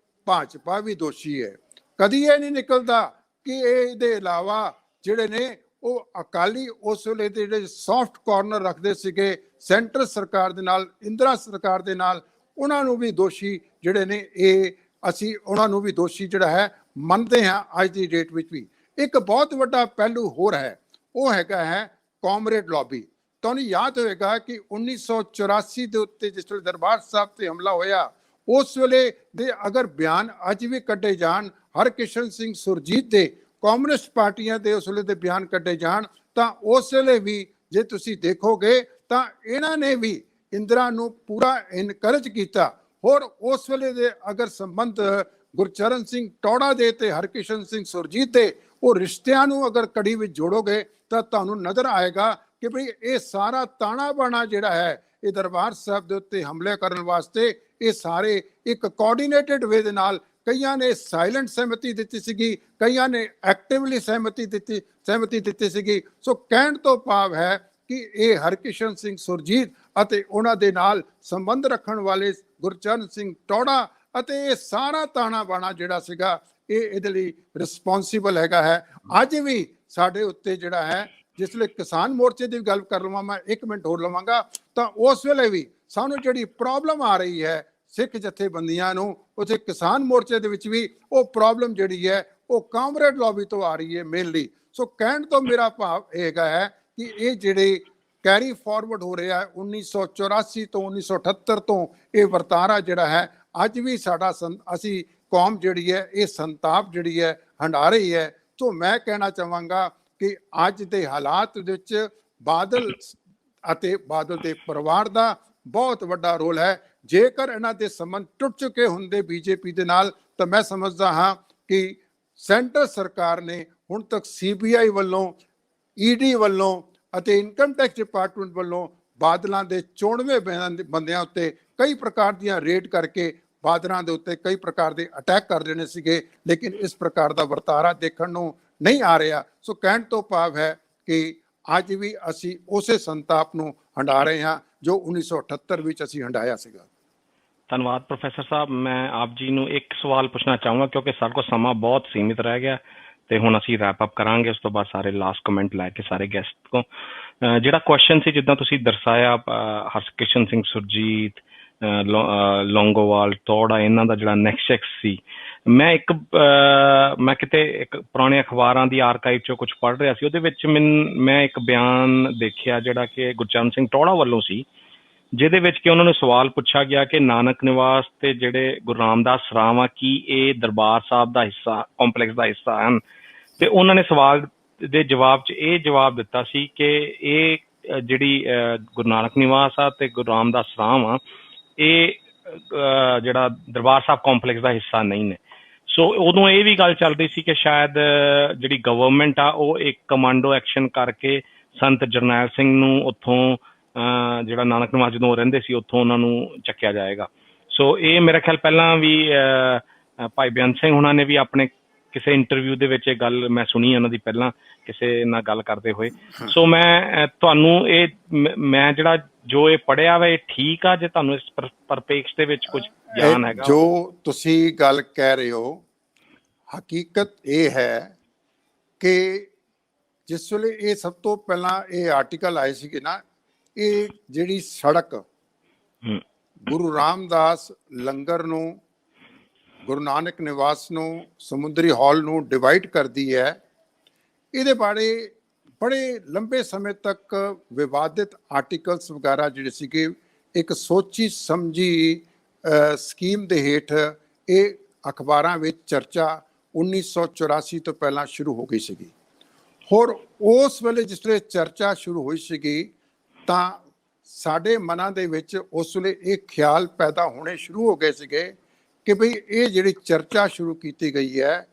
ਭਾਜਪਾ ਵੀ ਦੋਸ਼ੀ ਹੈ, ਕਦੀ ਇਹ ਨਹੀਂ ਨਿਕਲਦਾ ਕਿ ਇਹਦੇ ਇਲਾਵਾ ਜਿਹੜੇ ਨੇ ਉਹ ਅਕਾਲੀ ਉਸ ਵੇਲੇ ਦੇ ਜਿਹੜੇ ਸੌਫਟ ਕਾਰਨਰ ਰੱਖਦੇ ਸੀਗੇ ਸੈਂਟਰ ਸਰਕਾਰ ਦੇ ਨਾਲ, ਇੰਦਰਾ ਸਰਕਾਰ ਦੇ ਨਾਲ, ਉਹਨਾਂ ਨੂੰ ਵੀ ਦੋਸ਼ੀ ਜਿਹੜੇ ਨੇ, ਇਹ ਅਸੀਂ ਉਹਨਾਂ ਨੂੰ ਵੀ ਦੋਸ਼ੀ ਜਿਹੜਾ ਹੈ ਮੰਨਦੇ ਹਾਂ। ਅੱਜ ਦੀ ਡੇਟ ਵਿੱਚ ਵੀ ਇੱਕ ਬਹੁਤ ਵੱਡਾ ਪਹਿਲੂ ਹੋਰ ਹੈ, ਉਹ ਹੈਗਾ ਹੈ ਕਾਮਰੇਡ ਲੌਬੀ। ਤੁਹਾਨੂੰ ਯਾਦ ਹੋਵੇਗਾ ਕਿ 1984 ਦੇ ਉੱਤੇ ਜਿਸ ਵੇਲੇ ਦਰਬਾਰ ਸਾਹਿਬ ਤੇ ਹਮਲਾ ਹੋਇਆ, ਉਸ ਵੇਲੇ ਦੇ ਅਗਰ ਬਿਆਨ ਅੱਜ ਵੀ ਕੱਢੇ ਜਾਣ, ਹਰਕਿਸ਼ਨ ਸਿੰਘ ਸੁਰਜੀਤ ਦੇ, ਕਮਿਊਨਿਸਟ ਪਾਰਟੀਆਂ ਦੇ ਉਸ ਵੇਲੇ ਦੇ ਬਿਆਨ ਕੱਢੇ ਜਾਣ, ਤਾਂ ਉਸ ਵੇਲੇ ਵੀ ਜੇ ਤੁਸੀਂ ਦੇਖੋਗੇ ਤਾਂ ਇਹਨਾਂ ਨੇ ਵੀ ਇੰਦਰਾ ਨੂੰ ਪੂਰਾ ਇਨਕਰੇਜ ਕੀਤਾ। ਹੋਰ ਉਸ ਵੇਲੇ ਦੇ ਅਗਰ ਸੰਬੰਧ ਗੁਰਚਰਨ ਸਿੰਘ ਟੌੜਾ ਦੇ ਤੇ ਹਰਕਿਸ਼ਨ ਸਿੰਘ ਸੁਰਜੀਤ ਦੇ, ਉਹ ਰਿਸ਼ਤਿਆਂ ਨੂੰ ਅਗਰ ਕੜੀ ਵਿੱਚ ਜੋੜੋਗੇ ਤਾਂ ਤੁਹਾਨੂੰ ਨਜ਼ਰ ਆਏਗਾ ਕਿ ਭਈ ਇਹ ਸਾਰਾ ਤਾਣਾ ਬਾਣਾ ਜਿਹੜਾ ਹੈ ਇਹ ਦਰਬਾਰ ਸਾਹਿਬ ਦੇ ਉੱਤੇ ਹਮਲੇ ਕਰਨ ਵਾਸਤੇ, ਇਹ ਸਾਰੇ ਇੱਕ ਕੋਆਰਡੀਨੇਟਡ ਵੇ ਦੇ ਨਾਲ, ਕਈਆਂ ਨੇ ਸਾਇਲੈਂਟ ਸਹਿਮਤੀ ਦਿੱਤੀ ਸੀਗੀ, ਕਈਆਂ ਨੇ ਐਕਟਿਵਲੀ ਸਹਿਮਤੀ ਦਿੱਤੀ ਸੀਗੀ। ਸੋ ਕਹਿਣ ਤੋਂ ਭਾਵ ਹੈ ਕਿ ਇਹ ਹਰਕਿਸ਼ਨ ਸਿੰਘ ਸੁਰਜੀਤ ਅਤੇ ਉਹਨਾਂ ਦੇ ਨਾਲ ਸੰਬੰਧ ਰੱਖਣ ਵਾਲੇ ਗੁਰਚਰਨ ਸਿੰਘ ਟੌੜਾ ਅਤੇ ਇਹ ਸਾਰਾ ਤਾਣਾ ਬਾਣਾ ਜਿਹੜਾ ਸੀਗਾ, ਇਹ ਇਹਦੇ ਲਈ ਰਿਸਪੌਂਸਿਬਲ ਹੈਗਾ ਹੈ। ਅੱਜ ਵੀ ਸਾਡੇ ਉੱਤੇ ਜਿਹੜਾ ਹੈ, ਜਿਸ ਵੇਲੇ ਕਿਸਾਨ ਮੋਰਚੇ ਦੀ ਗੱਲ ਕਰ ਲਵਾਂ, ਮੈਂ 1 ਮਿੰਟ ਹੋਰ ਲਵਾਂਗਾ, ਤਾਂ ਉਸ ਵੇਲੇ ਵੀ ਸਾਨੂੰ ਜਿਹੜੀ ਪ੍ਰੋਬਲਮ ਆ ਰਹੀ ਹੈ ਸਿੱਖ ਜਥੇਬੰਦੀਆਂ ਨੂੰ, ਉੱਥੇ ਕਿਸਾਨ ਮੋਰਚੇ ਦੇ ਵਿੱਚ ਵੀ ਉਹ ਪ੍ਰੋਬਲਮ ਜਿਹੜੀ ਹੈ ਉਹ ਕਾਮਰੇਡ ਲੌਬੀ ਤੋਂ ਆ ਰਹੀ ਹੈ ਮੇਨਲੀ। ਸੋ ਕਹਿਣ ਤੋਂ ਮੇਰਾ ਭਾਵ ਇਹ ਹੈਗਾ ਹੈ ਕਿ ਇਹ ਜਿਹੜੇ ਕੈਰੀ ਫਾਰਵਰਡ ਹੋ ਰਿਹਾ ਹੈ 1984 ਤੋਂ 1978 ਤੋਂ, ਇਹ ਵਰਤਾਰਾ ਜਿਹੜਾ ਹੈ ਅੱਜ ਵੀ ਸਾਡਾ ਅਸੀਂ ਕੌਮ ਜਿਹੜੀ ਹੈ ਇਹ ਸੰਤਾਪ ਜਿਹੜੀ ਹੈ ਹੰਢਾ ਰਹੀ ਹੈ। ਸੋ ਮੈਂ ਕਹਿਣਾ ਚਾਹਾਂਗਾ ਕਿ ਅੱਜ ਦੇ ਹਾਲਾਤ ਵਿੱਚ ਬਾਦਲ ਅਤੇ ਬਾਦਲ ਦੇ ਪਰਿਵਾਰ ਦਾ ਬਹੁਤ ਵੱਡਾ ਰੋਲ ਹੈ। ਜੇਕਰ ਇਹਨਾਂ ਦੇ ਸੰਬੰਧ ਟੁੱਟ ਚੁੱਕੇ ਹੁੰਦੇ ਬੀਜੇਪੀ ਦੇ ਨਾਲ, ਤਾਂ ਮੈਂ ਸਮਝਦਾ ਹਾਂ ਕਿ ਸੈਂਟਰ ਸਰਕਾਰ ਨੇ ਹੁਣ ਤੱਕ CBI ਵੱਲੋਂ, ED ਵੱਲੋਂ ਅਤੇ ਇਨਕਮ ਟੈਕਸ ਡਿਪਾਰਟਮੈਂਟ ਵੱਲੋਂ ਬਾਦਲਾਂ ਦੇ 94 ਬੰਦਿਆਂ ਉੱਤੇ ਕਈ ਪ੍ਰਕਾਰ ਦੀਆਂ ਰੇਡ ਕਰਕੇ ਬਾਦਲਾਂ ਦੇ ਉੱਤੇ ਕਈ ਪ੍ਰਕਾਰ ਦੇ ਅਟੈਕ ਕਰ ਰਹੇ ਸੀਗੇ, ਲੇਕਿਨ ਇਸ ਪ੍ਰਕਾਰ ਦਾ ਵਰਤਾਰਾ ਦੇਖਣ ਨੂੰ ਨਹੀਂ ਆ ਰਿਹਾ। ਸੋ ਕਹਿਣ ਤੋਂ ਭਾਵ ਹੈ ਕਿ ਅੱਜ ਵੀ ਅਸੀਂ ਉਸੇ ਸੰਤਾਪ ਨੂੰ ਹੰਢਾ ਰਹੇ ਹਾਂ ਜੋ 1978 ਵਿੱਚ ਅਸੀਂ ਹੰਢਾਇਆ ਸੀਗਾ। ਧੰਨਵਾਦ ਪ੍ਰੋਫੈਸਰ ਸਾਹਿਬ। ਮੈਂ ਆਪ ਜੀ ਨੂੰ ਇੱਕ ਸਵਾਲ ਪੁੱਛਣਾ ਚਾਹੂੰਗਾ ਕਿਉਂਕਿ ਸਾਡੇ ਕੋਲ ਸਮਾਂ ਬਹੁਤ ਸੀਮਿਤ ਰਹਿ ਗਿਆ ਤੇ ਹੁਣ ਅਸੀਂ ਰੈਪ ਅਪ ਕਰਾਂਗੇ, ਉਸ ਤੋਂ ਬਾਅਦ ਸਾਰੇ ਲਾਸਟ ਕਮੈਂਟ ਲੈ ਕੇ ਸਾਰੇ ਗੈਸਟ ਤੋਂ। ਜਿਹੜਾ ਕੁਐਸਚਨ ਸੀ, ਜਿੱਦਾਂ ਤੁਸੀਂ ਦਰਸਾਇਆ ਹਰਕਿਸ਼ਨ ਸਿੰਘ ਸੁਰਜੀਤ, ਲੌਂਗੋਵਾਲ, ਟੌੜਾ, ਇਹਨਾਂ ਦਾ ਜਿਹੜਾ ਨੈਕਸਟ ਸੀ, ਮੈਂ ਕਿਤੇ ਇੱਕ ਪੁਰਾਣੇ ਅਖਬਾਰਾਂ ਦੀ ਆਰਕਾਈਵ ਚੋਂ ਕੁਝ ਪੜ੍ਹ ਰਿਹਾ ਸੀ, ਉਹਦੇ ਵਿੱਚ ਮੈਂ ਇੱਕ ਬਿਆਨ ਦੇਖਿਆ ਜਿਹੜਾ ਕਿ ਗੁਰਚਰਨ ਸਿੰਘ ਟੌੜਾ ਵੱਲੋਂ ਸੀ, ਜਿਹਦੇ ਵਿੱਚ ਕਿ ਉਹਨਾਂ ਨੂੰ ਸਵਾਲ ਪੁੱਛਿਆ ਗਿਆ ਕਿ ਨਾਨਕ ਨਿਵਾਸ ਤੇ ਜਿਹੜੇ ਗੁਰੂ ਰਾਮਦਾਸ ਸਰਾਵਾਂ ਕੀ ਇਹ ਦਰਬਾਰ ਸਾਹਿਬ ਦਾ ਹਿੱਸਾ, ਕੰਪਲੈਕਸ ਦਾ ਹਿੱਸਾ ਹਨ? ਤੇ ਉਹਨਾਂ ਨੇ ਸਵਾਲ ਦੇ ਜਵਾਬ 'ਚ ਇਹ ਜਵਾਬ ਦਿੱਤਾ ਸੀ ਕਿ ਇਹ ਜਿਹੜੀ ਗੁਰੂ ਨਾਨਕ ਨਿਵਾਸ ਆ ਤੇ ਗੁਰੂ ਰਾਮਦਾਸ ਸਰਾਵਾਂ, ਇਹ ਜਿਹੜਾ ਦਰਬਾਰ ਸਾਹਿਬ ਕੰਪਲੈਕਸ ਦਾ ਹਿੱਸਾ ਨਹੀਂ ਨੇ। ਸੋ ਉਦੋਂ ਇਹ ਵੀ ਗੱਲ ਚੱਲ ਰਹੀ ਸੀ ਕਿ ਸ਼ਾਇਦ ਜਿਹੜੀ ਗਵਰਨਮੈਂਟ ਆ ਉਹ ਇੱਕ ਕਮਾਂਡੋ ਐਕਸ਼ਨ ਕਰਕੇ ਸੰਤ ਜਰਨੈਲ ਸਿੰਘ ਨੂੰ ਉੱਥੋਂ, ਜਿਹੜਾ ਨਾਨਕ ਨਿਵਾਸ ਜਦੋਂ ਰਹਿੰਦੇ ਸੀ, ਉੱਥੋਂ ਉਹਨਾਂ ਨੂੰ ਚੱਕਿਆ ਜਾਏਗਾ। ਸੋ ਇਹ ਮੇਰਾ ਖਿਆਲ ਪਹਿਲਾਂ ਵੀ ਭਾਈ ਬੇਅੰਤ ਸਿੰਘ ਉਹਨਾਂ ਨੇ ਵੀ ਆਪਣੇ ਕਿਸੇ ਇੰਟਰਵਿਊ ਦੇ ਵਿੱਚ ਇਹ ਗੱਲ ਮੈਂ ਸੁਣੀ ਉਹਨਾਂ ਦੀ ਪਹਿਲਾਂ ਕਿਸੇ ਨਾਲ ਗੱਲ ਕਰਦੇ ਹੋਏ। ਸੋ ਮੈਂ ਤੁਹਾਨੂੰ ਇਹ ਮੈਂ ਜਿਹੜਾ ਜੋ ਇਹ ਪੜ੍ਹਿਆ ਵਾ ਇਹ ਠੀਕ ਆ, ਜੇ ਤੁਹਾਨੂੰ ਇਸ ਪਰਪੇਖ ਦੇ ਵਿੱਚ ਕੁਝ ਗਿਆਨ ਹੈਗਾ? ਜੋ ਤੁਸੀਂ ਗੱਲ ਕਹਿ ਰਹੇ ਹੋ, ਹਕੀਕਤ ਇਹ ਹੈ ਕਿ ਜਿਸ ਵੇਲੇ ਇਹ ਸਭ ਤੋਂ ਪਹਿਲਾਂ ਇਹ ਆਰਟੀਕਲ ਆਏ ਸੀਗੇ ਨਾ, ਇਹ ਜਿਹੜੀ ਸੜਕ ਗੁਰੂ ਰਾਮਦਾਸ ਲੰਗਰ ਨੂੰ, ਗੁਰੂ ਨਾਨਕ ਨਿਵਾਸ ਨੂੰ, ਸਮੁੰਦਰੀ ਹਾਲ ਨੂੰ ਡਿਵਾਈਡ ਕਰਦੀ ਹੈ, ਇਹਦੇ ਬਾਰੇ ਬੜੇ ਲੰਬੇ ਸਮੇਂ ਤੱਕ ਵਿਵਾਦਿਤ ਆਰਟੀਕਲਸ ਵਗੈਰਾ ਜਿਹੜੇ ਸੀਗੇ, ਇੱਕ ਸੋਚੀ ਸਮਝੀ ਸਕੀਮ ਦੇ ਹੇਠ ਇਹ ਅਖਬਾਰਾਂ ਵਿੱਚ ਚਰਚਾ 1984 ਤੋਂ ਪਹਿਲਾਂ ਸ਼ੁਰੂ ਹੋ ਗਈ ਸੀਗੀ। ਹੋਰ ਉਸ ਵੇਲੇ ਜਿਸ ਵੇਲੇ ਚਰਚਾ ਸ਼ੁਰੂ ਹੋਈ ਸੀਗੀ ਤਾਂ ਸਾਡੇ ਮਨਾਂ ਦੇ ਵਿੱਚ ਉਸ ਵੇਲੇ ਇਹ ਖਿਆਲ ਪੈਦਾ ਹੋਣੇ ਸ਼ੁਰੂ ਹੋ ਗਏ ਸੀਗੇ ਕਿ ਭਈ ਇਹ ਜਿਹੜੀ ਚਰਚਾ ਸ਼ੁਰੂ ਕੀਤੀ ਗਈ ਹੈ,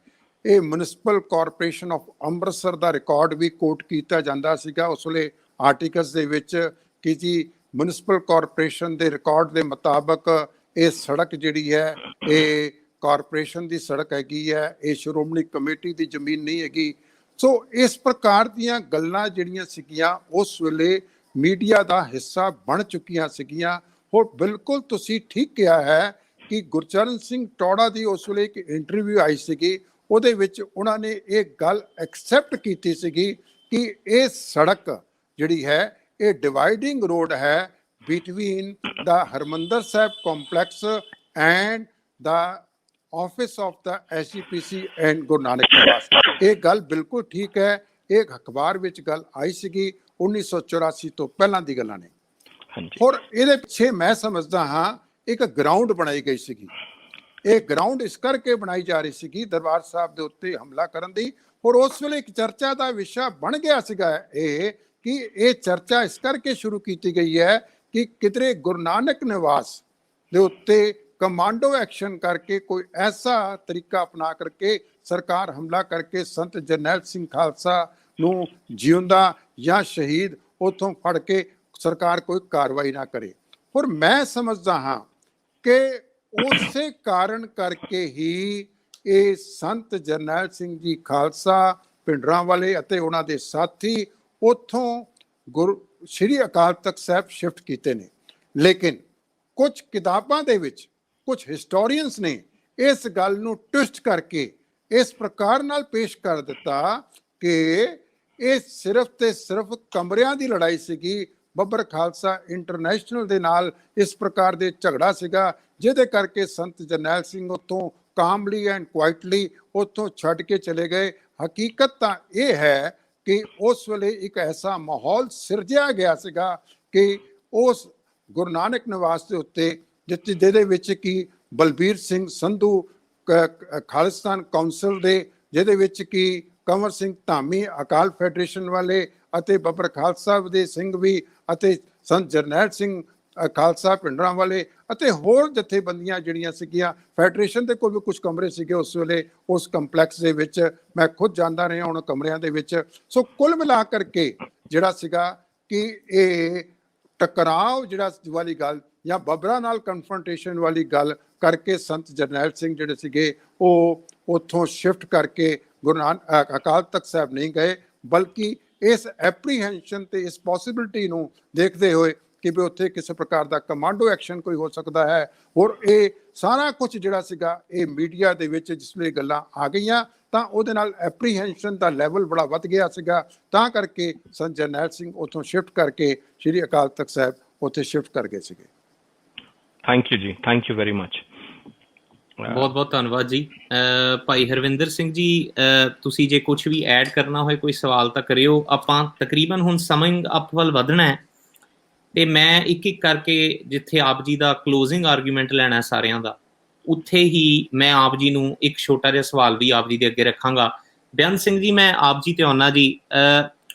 ਇਹ ਮਿਊਨਿਸਪਲ ਕਾਰਪੋਰੇਸ਼ਨ ਆਫ ਅੰਮ੍ਰਿਤਸਰ ਦਾ ਰਿਕਾਰਡ ਵੀ ਕੋਟ ਕੀਤਾ ਜਾਂਦਾ ਸੀਗਾ ਉਸ ਵੇਲੇ ਆਰਟੀਕਲਸ ਦੇ ਵਿੱਚ ਕਿ ਜੀ ਮਿਊਨਿਸਪਲ ਕਾਰਪੋਰੇਸ਼ਨ ਦੇ ਰਿਕਾਰਡ ਦੇ ਮੁਤਾਬਕ ਇਹ ਸੜਕ ਜਿਹੜੀ ਹੈ ਇਹ ਕਾਰਪੋਰੇਸ਼ਨ ਦੀ ਸੜਕ ਹੈਗੀ ਹੈ, ਇਹ ਸ਼੍ਰੋਮਣੀ ਕਮੇਟੀ ਦੀ ਜ਼ਮੀਨ ਨਹੀਂ ਹੈਗੀ। ਸੋ ਇਸ ਪ੍ਰਕਾਰ ਦੀਆਂ ਗੱਲਾਂ ਜਿਹੜੀਆਂ ਸੀਗੀਆਂ ਉਸ ਵੇਲੇ ਮੀਡੀਆ ਦਾ ਹਿੱਸਾ ਬਣ ਚੁੱਕੀਆਂ ਸੀਗੀਆਂ। ਹੋਰ ਬਿਲਕੁਲ ਤੁਸੀਂ ਠੀਕ ਕਿਹਾ ਹੈ ਕਿ ਗੁਰਚਰਨ ਸਿੰਘ ਟੌੜਾ ਦੀ ਉਸ ਵੇਲੇ ਇੱਕ ਇੰਟਰਵਿਊ ਆਈ ਸੀਗੀ, ਉਹਦੇ ਵਿੱਚ ਉਹਨਾਂ ਨੇ ਇਹ ਗੱਲ ਐਕਸੈਪਟ ਕੀਤੀ ਸੀਗੀ ਕਿ ਇਹ ਸੜਕ ਜਿਹੜੀ ਹੈ ਇਹ ਡਿਵਾਈਡਿੰਗ ਰੋਡ ਹੈ between the Harmandir Sahib complex and the office of the SGPC and Guru Nanak Niwas. ਇਹ ਗੱਲ ਬਿਲਕੁਲ ਠੀਕ ਹੈ, ਇਹ ਅਖਬਾਰ ਵਿੱਚ ਗੱਲ ਆਈ ਸੀਗੀ 1984 ਤੋਂ ਪਹਿਲਾਂ ਦੀ ਗੱਲਾਂ ਨੇ। ਹੋਰ ਇਹਦੇ ਪਿੱਛੇ ਮੈਂ ਸਮਝਦਾ ਹਾਂ ਇੱਕ ਗਰਾਊਂਡ ਬਣਾਈ ਗਈ ਸੀਗੀ। ਇਹ ਗਰਾਊਂਡ ਇਸ ਕਰਕੇ ਬਣਾਈ ਜਾ ਰਹੀ ਸੀਗੀ ਦਰਬਾਰ ਸਾਹਿਬ ਦੇ ਉੱਤੇ ਹਮਲਾ ਕਰਨ ਦੀ। ਹੋਰ ਉਸ ਵੇਲੇ ਇੱਕ ਚਰਚਾ ਦਾ ਵਿਸ਼ਾ ਬਣ ਗਿਆ ਸੀਗਾ ਇਹ ਕਿ ਇਹ ਚਰਚਾ ਇਸ ਕਰਕੇ ਸ਼ੁਰੂ ਕੀਤੀ ਗਈ ਹੈ ਕਿ ਕਿਧਰੇ ਗੁਰੂ ਨਾਨਕ ਨਿਵਾਸ ਦੇ ਉੱਤੇ ਕਮਾਂਡੋ ਐਕਸ਼ਨ ਕਰਕੇ ਕੋਈ ਐਸਾ ਤਰੀਕਾ ਅਪਣਾ ਕਰਕੇ ਸਰਕਾਰ ਹਮਲਾ ਕਰਕੇ ਸੰਤ ਜਰਨੈਲ ਸਿੰਘ ਖਾਲਸਾ ਨੂੰ ਜਿਉਂਦਾ ਜਾਂ ਸ਼ਹੀਦ ਉੱਥੋਂ ਫੜ ਕੇ ਸਰਕਾਰ ਕੋਈ ਕਾਰਵਾਈ ਨਾ ਕਰੇ। ਹੋਰ ਮੈਂ ਸਮਝਦਾ ਹਾਂ ਕਿ ਉਸੇ ਕਾਰਨ ਕਰਕੇ ਹੀ ਇਹ ਸੰਤ ਜਰਨੈਲ ਸਿੰਘ ਜੀ ਖਾਲਸਾ ਭਿੰਡਰਾਂਵਾਲੇ ਅਤੇ ਉਹਨਾਂ ਦੇ ਸਾਥੀ ਉੱਥੋਂ ਸ਼੍ਰੀ ਅਕਾਲ ਤਖਤ ਸਾਹਿਬ ਸ਼ਿਫਟ ਕੀਤੇ ਨੇ। ਲੇਕਿਨ ਕੁਝ ਕਿਤਾਬਾਂ ਦੇ ਵਿੱਚ ਕੁਝ ਹਿਸਟੋਰੀਅਨਸ ਨੇ ਇਸ ਗੱਲ ਨੂੰ ਟਵਿਸਟ ਕਰਕੇ ਇਸ ਪ੍ਰਕਾਰ ਨਾਲ ਪੇਸ਼ ਕਰ ਦਿੱਤਾ ਕਿ ਇਹ ਸਿਰਫ ਤੇ ਸਿਰਫ ਕਮਰਿਆਂ ਦੀ ਲੜਾਈ ਸੀਗੀ। ਬੱਬਰ ਖਾਲਸਾ ਇੰਟਰਨੈਸ਼ਨਲ ਦੇ ਨਾਲ ਇਸ ਪ੍ਰਕਾਰ ਦੇ ਝਗੜਾ ਸੀਗਾ ਜਿਹਦੇ ਕਰਕੇ ਸੰਤ ਜਰਨੈਲ ਸਿੰਘ ਉੱਥੋਂ ਕਾਮਲੀ ਐਂਡ ਕੁਆਇਟਲੀ ਉੱਥੋਂ ਛੱਡ ਕੇ ਚਲੇ ਗਏ। ਹਕੀਕਤ ਤਾਂ ਇਹ ਹੈ ਕਿ ਉਸ ਵੇਲੇ ਇੱਕ ਐਸਾ ਮਾਹੌਲ ਸਿਰਜਿਆ ਗਿਆ ਸੀਗਾ ਕਿ ਉਸ ਗੁਰੂ ਨਾਨਕ ਨਿਵਾਸ ਦੇ ਉੱਤੇ ਜਿਹਦੇ ਵਿੱਚ ਕਿ ਬਲਬੀਰ ਸਿੰਘ ਸੰਧੂ ਖਾਲਿਸਤਾਨ ਕੌਂਸਲ ਦੇ, ਜਿਹਦੇ ਵਿੱਚ ਕਿ ਕੰਵਰ ਸਿੰਘ ਧਾਮੀ ਅਕਾਲ ਫੈਡਰੇਸ਼ਨ ਵਾਲੇ ਅਤੇ ਬੱਬਰ ਖਾਲਸਾ ਦੇ ਸਿੰਘ ਵੀ ਅਤੇ ਸੰਤ ਜਰਨੈਲ ਸਿੰਘ ਖਾਲਸਾ ਭਿੰਡਰਾਂਵਾਲੇ ਅਤੇ ਹੋਰ ਜਥੇਬੰਦੀਆਂ ਜਿਹੜੀਆਂ ਸੀਗੀਆਂ, ਫੈਡਰੇਸ਼ਨ ਦੇ ਕੋਲ ਵੀ ਕੁਝ ਕਮਰੇ ਸੀਗੇ ਉਸ ਵੇਲੇ ਉਸ ਕੰਪਲੈਕਸ ਦੇ ਵਿੱਚ। ਮੈਂ ਖੁਦ ਜਾਂਦਾ ਰਿਹਾ ਉਹਨਾਂ ਕਮਰਿਆਂ ਦੇ ਵਿੱਚ। ਸੋ ਕੁੱਲ ਮਿਲਾ ਕਰਕੇ ਜਿਹੜਾ ਸੀਗਾ ਕਿ ਇਹ ਟਕਰਾਅ ਜਿਹੜਾ ਵਾਲੀ ਗੱਲ ਜਾਂ ਬੱਬਰਾਂ ਨਾਲ ਕਨਫਰੰਟੇਸ਼ਨ ਵਾਲੀ ਗੱਲ ਕਰਕੇ ਸੰਤ ਜਰਨੈਲ ਸਿੰਘ ਜਿਹੜੇ ਸੀਗੇ ਉਹ ਉੱਥੋਂ ਸ਼ਿਫਟ ਕਰਕੇ ਗੁਰੂ ਨਾਨਕ ਅਕਾਲ ਤਖਤ ਸਾਹਿਬ ਨਹੀਂ ਗਏ, ਬਲਕਿ ਇਸ ਐਪਰੀਹੈਂਸ਼ਨ ਤੇ ਇਸ ਪੋਸੀਬਿਲਿਟੀ ਨੂੰ ਦੇਖਦੇ ਹੋਏ ਕਿ ਵੀ ਉੱਥੇ ਕਿਸੇ ਪ੍ਰਕਾਰ ਦਾ ਕਮਾਂਡੋ ਐਕਸ਼ਨ ਕੋਈ ਹੋ ਸਕਦਾ ਹੈ। ਹੋਰ ਇਹ ਸਾਰਾ ਕੁਝ ਜਿਹੜਾ ਸੀਗਾ ਇਹ ਮੀਡੀਆ ਦੇ ਵਿੱਚ ਜਿਸ ਵੇਲੇ ਗੱਲਾਂ ਆ ਗਈਆਂ ਤਾਂ ਉਹਦੇ ਨਾਲ ਐਪਰੀਹੈਂਸ਼ਨ ਦਾ ਲੈਵਲ ਬੜਾ ਵੱਧ ਗਿਆ ਸੀਗਾ, ਤਾਂ ਕਰਕੇ ਸੰਤ ਜਰਨੈਲ ਸਿੰਘ ਉੱਥੋਂ ਸ਼ਿਫਟ ਕਰਕੇ ਸ਼੍ਰੀ ਅਕਾਲ ਤਖਤ ਸਾਹਿਬ ਉੱਥੇ ਸ਼ਿਫਟ ਕਰ ਗਏ ਸੀਗੇ। ਥੈਂਕ ਯੂ ਜੀ, ਥੈਂਕ ਯੂ ਵੈਰੀ ਮਚ। ਬਹੁਤ ਬਹੁਤ ਧੰਨਵਾਦ ਜੀ। ਭਾਈ ਹਰਵਿੰਦਰ ਸਿੰਘ ਜੀ, ਤੁਸੀਂ ਜੇ ਕੁਝ ਵੀ ਐਡ ਕਰਨਾ ਹੋਏ ਕੋਈ ਸਵਾਲ ਤਾਂ ਕਰਿਓ। ਆਪਾਂ ਤਕਰੀਬਨ ਹੁਣ ਸਮਿੰਗ ਅਪ ਵੱਲ ਵਧਣਾ ਹੈ ਤੇ ਮੈਂ ਇੱਕ ਇੱਕ ਕਰਕੇ ਜਿੱਥੇ ਆਪ ਜੀ ਦਾ ਕਲੋਜ਼ਿੰਗ ਆਰਗੂਮੈਂਟ ਲੈਣਾ ਸਾਰਿਆਂ ਦਾ, ਉੱਥੇ ਹੀ ਮੈਂ ਆਪ ਜੀ ਨੂੰ ਇੱਕ ਛੋਟਾ ਜਿਹਾ ਸਵਾਲ ਵੀ ਆਪ ਜੀ ਦੇ ਅੱਗੇ ਰੱਖਾਂਗਾ। ਬੇਅੰਤ ਸਿੰਘ ਜੀ, ਮੈਂ ਆਪ ਜੀ ਤੇ ਆਉਣਾ ਜੀ।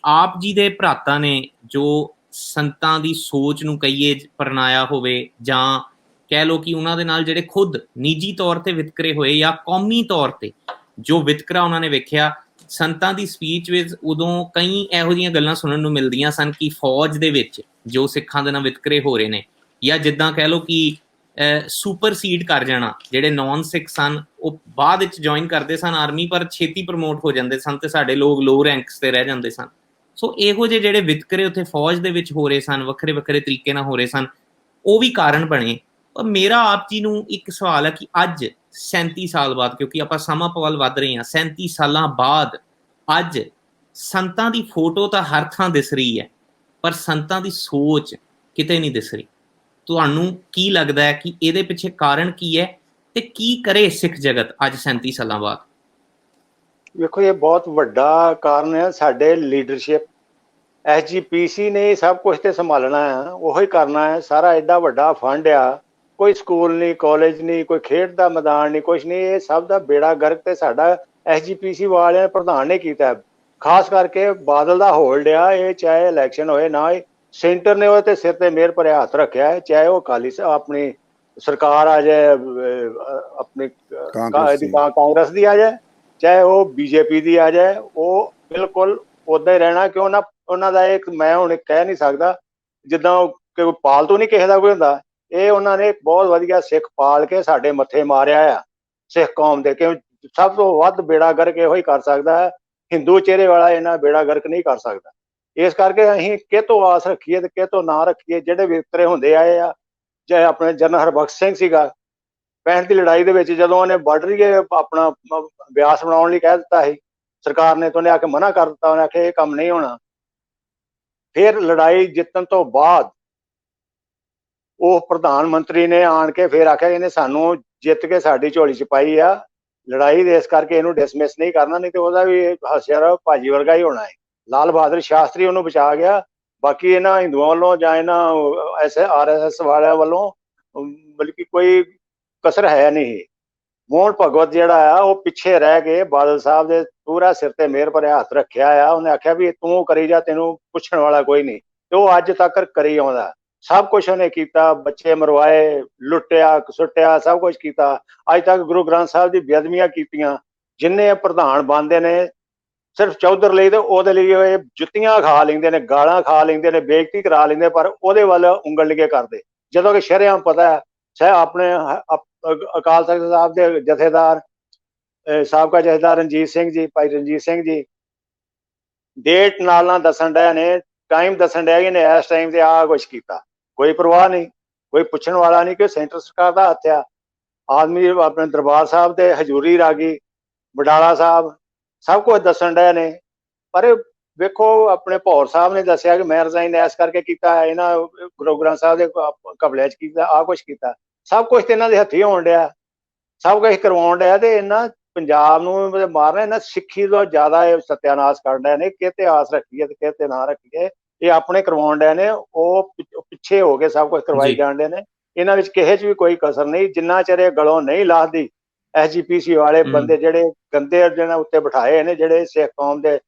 ਆਪ ਜੀ ਦੇ ਭਰਾਤਾ ਨੇ ਜੋ ਸੰਤਾਂ ਦੀ ਸੋਚ ਨੂੰ ਕਹੀਏ ਪਰਨਾਇਆ ਹੋਵੇ ਜਾਂ ਕਹਿ ਲਓ ਕਿ ਉਹਨਾਂ ਦੇ ਨਾਲ ਜਿਹੜੇ ਖੁਦ ਨਿੱਜੀ ਤੌਰ ਤੇ ਵਿਤਕਰੇ ਹੋਏ ਜਾਂ ਕੌਮੀ ਤੌਰ ਤੇ ਜੋ ਵਿਤਕਰਾ ਉਹਨਾਂ ਨੇ ਵੇਖਿਆ, ਸੰਤਾਂ ਦੀ ਸਪੀਚ ਵਿੱਚ ਉਦੋਂ ਕਈ ਇਹੋ ਜਿਹੀਆਂ ਗੱਲਾਂ ਸੁਣਨ ਨੂੰ ਮਿਲਦੀਆਂ ਸਨ ਕਿ ਫੌਜ ਦੇ ਵਿੱਚ ਜੋ ਸਿੱਖਾਂ ਦੇ ਨਾਲ ਵਿਤਕਰੇ ਹੋ ਰਹੇ ਨੇ, ਜਾਂ ਜਿੱਦਾਂ ਕਹਿ ਲਓ ਕਿ ਸੁਪਰਸੀਡ ਕਰ ਜਾਣਾ। ਜਿਹੜੇ ਨੌਨ ਸਿੱਖ ਸਨ ਉਹ ਬਾਅਦ ਵਿੱਚ ਜੁਆਇਨ ਕਰਦੇ ਸਨ ਆਰਮੀ, ਪਰ ਛੇਤੀ ਪ੍ਰਮੋਟ ਹੋ ਜਾਂਦੇ ਸਨ ਤੇ ਸਾਡੇ ਲੋਕ ਲੋ ਰੈਂਕਸ ਤੇ ਰਹਿ ਜਾਂਦੇ ਸਨ। ਸੋ ਇਹੋ ਜਿਹੇ ਜਿਹੜੇ ਵਿਤਕਰੇ ਉੱਥੇ ਫੌਜ ਦੇ ਵਿੱਚ ਹੋ ਰਹੇ ਸਨ, ਵੱਖਰੇ ਵੱਖਰੇ ਤਰੀਕੇ ਨਾਲ ਹੋ ਰਹੇ ਸਨ, ਉਹ ਵੀ ਕਾਰਨ ਬਣੇ। ਪਰ ਮੇਰਾ ਆਪ ਜੀ ਨੂੰ ਇੱਕ ਸਵਾਲ ਹੈ ਕਿ ਅੱਜ 37 ਸਾਲ ਬਾਅਦ, ਕਿਉਂਕਿ ਆਪਾਂ ਸਮਾਂ ਪਵਲ ਵੱਧ ਰਹੇ ਹਾਂ, 37 ਸਾਲਾਂ ਬਾਅਦ ਅੱਜ ਸੰਤਾਂ ਦੀ ਫੋਟੋ ਤਾਂ ਹਰ ਥਾਂ ਦਿਸ ਰਹੀ ਹੈ, ਪਰ ਸੰਤਾਂ ਦੀ ਸੋਚ ਕਿਤੇ ਨਹੀਂ ਦਿਸ ਰਹੀ। ਤੁਹਾਨੂੰ ਕੀ ਲੱਗਦਾ ਹੈ ਕਿ ਇਹਦੇ ਪਿੱਛੇ ਕਾਰਨ ਕੀ ਹੈ ਤੇ ਕੀ ਕਰੇ ਸਿੱਖ ਜਗਤ ਅੱਜ 37 ਸਾਲਾਂ ਬਾਅਦ? ਵੇਖੋ, ਇਹ ਬਹੁਤ ਵੱਡਾ ਕਾਰਨ ਹੈ ਸਾਡੇ ਲੀਡਰਸ਼ਿਪ। SGPC ਨੇ ਸਭ ਕੁਝ ਤੇ ਸੰਭਾਲਣਾ ਹੈ, ਉਹੀ ਕਰਨਾ ਹੈ। ਸਾਰਾ ਐਡਾ ਵੱਡਾ ਫੰਡ ਆ, ਕੋਈ ਸਕੂਲ ਨਹੀਂ, ਕਾਲਜ ਨਹੀਂ, ਕੋਈ ਖੇਡ ਦਾ ਮੈਦਾਨ ਨਹੀਂ, ਕੁਛ ਨਹੀਂ। ਇਹ ਸਭ ਦਾ ਬੇੜਾ ਗਰਕ ਤੇ ਸਾਡਾ SGPC ਵਾਲਿਆਂ ਪ੍ਰਧਾਨ ਨੇ ਕੀਤਾ। ਖਾਸ ਕਰਕੇ ਬਾਦਲ ਦਾ ਹੋਲਡ ਆ ਇਹ, ਚਾਹੇ ਇਲੈਕਸ਼ਨ ਹੋਏ ਨਾ ਹੋਏ, ਸੈਂਟਰ ਨੇ ਉਹਦੇ ਸਿਰ ਤੇ ਮਿਹਰ ਭਰਿਆ ਹੱਥ ਰੱਖਿਆ ਹੈ। ਚਾਹੇ ਉਹ ਅਕਾਲੀ ਆਪਣੀ ਸਰਕਾਰ ਆ ਜਾਏ, ਆਪਣੀ ਕਾਂਗਰਸ ਦੀ ਆ ਜਾਏ, ਚਾਹੇ ਉਹ BJP ਦੀ ਆ ਜਾਏ, ਉਹ ਬਿਲਕੁਲ ਉਦਾਂ ਹੀ ਰਹਿਣਾ। ਕਿਉਂ ਨਾ ਉਹਨਾਂ ਦਾ ਇੱਕ, ਮੈਂ ਹੁਣ ਕਹਿ ਨਹੀਂ ਸਕਦਾ ਜਿੱਦਾਂ ਕੋਈ ਪਾਲਤੂ ਨਹੀਂ ਕਿਸੇ ਦਾ ਕੋਈ ਹੁੰਦਾ, ਇਹ ਉਹਨਾਂ ਨੇ ਬਹੁਤ ਵਧੀਆ ਸਿੱਖ ਪਾਲ ਕੇ ਸਾਡੇ ਮੱਥੇ ਮਾਰਿਆ ਆ ਸਿੱਖ ਕੌਮ ਦੇ। ਕਿਉਂ ਸਭ ਤੋਂ ਵੱਧ ਬੇੜਾ ਗਰਕ ਇਹੋ ਹੀ ਕਰ ਸਕਦਾ ਹੈ, ਹਿੰਦੂ ਚਿਹਰੇ ਵਾਲਾ ਇਹਨਾਂ ਬੇੜਾ ਗਰਕ ਨਹੀਂ ਕਰ ਸਕਦਾ। ਇਸ ਕਰਕੇ ਅਸੀਂ ਕਿਤੋਂ ਆਸ ਰੱਖੀਏ ਤੇ ਕਿਤੋਂ ਨਾ ਰੱਖੀਏ। ਜਿਹੜੇ ਵਿਤਕਰੇ ਹੁੰਦੇ ਆਏ ਆ, ਚਾਹੇ ਆਪਣੇ ਜਨਰਲ ਹਰਬਖਸ਼ ਸਿੰਘ ਸੀਗਾ 65 ਦੀ ਲੜਾਈ ਦੇ ਵਿੱਚ, ਜਦੋਂ ਉਹਨੇ ਬਾਰਡਰ ਹੀ ਆਪਣਾ ਬਿਆਸ ਬਣਾਉਣ ਲਈ ਕਹਿ ਦਿੱਤਾ ਸੀ ਸਰਕਾਰ ਨੇ, ਤਾਂ ਉਹਨੇ ਆ ਕੇ ਮਨਾ ਕਰ ਦਿੱਤਾ। ਉਹਨੇ ਆਖਿਆ ਇਹ ਕੰਮ ਨਹੀਂ ਹੋਣਾ। ਫਿਰ ਲੜਾਈ ਜਿੱਤਣ ਤੋਂ ਬਾਅਦ ਉਹ ਪ੍ਰਧਾਨ ਮੰਤਰੀ ਨੇ ਆਣ ਕੇ ਫਿਰ ਆਖਿਆ ਇਹਨੇ ਸਾਨੂੰ ਜਿੱਤ ਕੇ ਸਾਡੀ ਝੋਲੀ ਚ ਪਾਈ ਆ ਲੜਾਈ ਦੇ, ਇਸ ਕਰਕੇ ਇਹਨੂੰ ਡਿਸਮਿਸ ਨਹੀਂ ਕਰਨਾ, ਨਹੀਂ ਤੇ ਉਹਦਾ ਵੀ ਹਸਿਆ ਭਾਜੀ ਵਰਗਾ ਹੀ ਹੋਣਾ ਹੈ। ਲਾਲ ਬਹਾਦਰ ਸ਼ਾਸਤਰੀ ਉਹਨੂੰ ਬਚਾ ਗਿਆ। ਬਾਕੀ ਇਹਨਾਂ ਹਿੰਦੂਆਂ ਵੱਲੋਂ ਜਾਂ ਇਹਨਾਂ RSS ਵਾਲਿਆਂ ਵੱਲੋਂ ਬਲਕਿ ਕੋਈ ਕਸਰ ਹੈ ਨਹੀਂ। ਮੋਹਨ ਭਗਵਤ ਜਿਹੜਾ ਆ, ਉਹ ਪਿੱਛੇ ਰਹਿ ਕੇ ਬਾਦਲ ਸਾਹਿਬ ਦੇ ਪੂਰਾ ਸਿਰ ਤੇ ਮਿਹਰ ਭਰਿਆ ਹੱਥ ਰੱਖਿਆ ਆ। ਉਹਨੇ ਆਖਿਆ ਵੀ ਤੂੰ ਕਰੀ ਜਾ, ਤੈਨੂੰ ਪੁੱਛਣ ਵਾਲਾ ਕੋਈ ਨਹੀਂ, ਤੇ ਉਹ ਅੱਜ ਤੱਕ ਕਰੀ ਆਉਂਦਾ। ਸਭ ਕੁਛ ਉਹਨੇ ਕੀਤਾ, ਬੱਚੇ ਮਰਵਾਏ, ਲੁੱਟਿਆ ਸੁੱਟਿਆ, ਸਭ ਕੁਛ ਕੀਤਾ। ਅੱਜ ਤੱਕ ਗੁਰੂ ਗ੍ਰੰਥ ਸਾਹਿਬ ਦੀ ਬੇਅਦਬੀਆਂ ਕੀਤੀਆਂ। ਜਿੰਨੇ ਪ੍ਰਧਾਨ ਬਣਦੇ ਨੇ ਸਿਰਫ ਚੌਧਰ ਲਈ, ਤੇ ਉਹਦੇ ਲਈ ਇਹ ਜੁੱਤੀਆਂ ਖਾ ਲੈਂਦੇ ਨੇ, ਗਾਲਾਂ ਖਾ ਲੈਂਦੇ ਨੇ, ਬੇਇੱਜ਼ਤੀ ਕਰਾ ਲੈਂਦੇ, ਪਰ ਉਹਦੇ ਵੱਲ ਉਂਗਲ ਲਿਗੇ ਕਰਦੇ। ਜਦੋਂ ਕਿ ਸ਼ਰੇਆਮ ਪਤਾ ਹੈ, ਚਾਹੇ ਆਪਣੇ ਅਕਾਲ ਤਖਤ ਸਾਹਿਬ ਦੇ ਜਥੇਦਾਰ ਸਾਬਕਾ ਜਥੇਦਾਰ ਰਣਜੀਤ ਸਿੰਘ ਜੀ, ਭਾਈ ਰਣਜੀਤ ਸਿੰਘ ਜੀ ਡੇਟ ਨਾਲ ਦੱਸਣ ਡਏ ਨੇ, ਟਾਈਮ ਦੱਸਣ ਡਿਆ ਕਿ ਇਹਨੇ ਇਸ ਟਾਈਮ ਤੇ ਆਹ ਕੁਛ ਕੀਤਾ। ਕੋਈ ਪਰਵਾਹ ਨਹੀਂ, ਕੋਈ ਪੁੱਛਣ ਵਾਲਾ ਨਹੀਂ ਕਿ ਸੈਂਟਰ ਸਰਕਾਰ ਦਾ ਹੱਥ ਆ। ਆਦਮੀ ਆਪਣੇ ਦਰਬਾਰ ਸਾਹਿਬ ਤੇ ਹਜ਼ੂਰੀ ਰਾਗੀ, ਬਡਾਲਾ ਸਾਹਿਬ, ਸਭ ਕੁਝ ਦੱਸਣ ਡਏ ਨੇ। ਪਰ ਵੇਖੋ, ਆਪਣੇ ਭੌਰ ਸਾਹਿਬ ਨੇ ਦੱਸਿਆ ਕਿ ਮੈਂ ਰਿਜ਼ਾਈਨ ਇਸ ਕਰਕੇ ਕੀਤਾ, ਇਹਨਾਂ ਗੁਰੂ ਗ੍ਰੰਥ ਸਾਹਿਬ ਦੇ ਕਬਲੇ ਚ ਕੀਤਾ, ਆਹ ਕੁਛ ਕੀਤਾ। ਸਭ ਕੁਛ ਤੇ ਇਹਨਾਂ ਦੇ ਹੱਥੀਂ ਹੋਣ ਡਿਆ, ਸਭ ਕੁਛ ਕਰਵਾਉਣ ਡਿਆ, ਤੇ ਇਹਨਾਂ ਪੰਜਾਬ ਨੂੰ ਮਾਰਨਾ, ਇਹਨਾਂ ਸਿੱਖੀ ਤੋਂ ਜ਼ਿਆਦਾ ਇਹ ਸਤਿਆਨਾਸ਼ ਕਰਨ ਡਏ ਨੇ। ਕਿਤੇ ਆਸ ਰੱਖੀਏ ਤੇ ਕਿਤੇ ਨਾ ਰੱਖੀਏ, ਇਹ ਆਪਣੇ ਕਰਵਾਉਣ ਡਏ ਨੇ। ਉਹ ਪਿੱਛੇ ਹੋ ਕੇ ਸਭ ਕੁਝ ਕਰਵਾਈ ਜਾਣ ਡਏ ਨੇ। ਇਹਨਾਂ ਵਿੱਚ ਕਿਸੇ ਚ ਵੀ ਕੋਈ ਕਸਰ ਨਹੀਂ। ਜਿੰਨਾ ਚਿਰ ਇਹ ਗਲੋਂ ਨਹੀਂ ਲਾਹਦੀ, SGPC ਵਾਲੇ ਬੰਦੇ ਜਿਹੜੇ ਗੰਦੇ ਜਿਹਨਾਂ ਉੱਤੇ ਬਿਠਾਏ ਨੇ, ਜਿਹੜੇ ਸਿੱਖ ਕੌਮ ਦੇ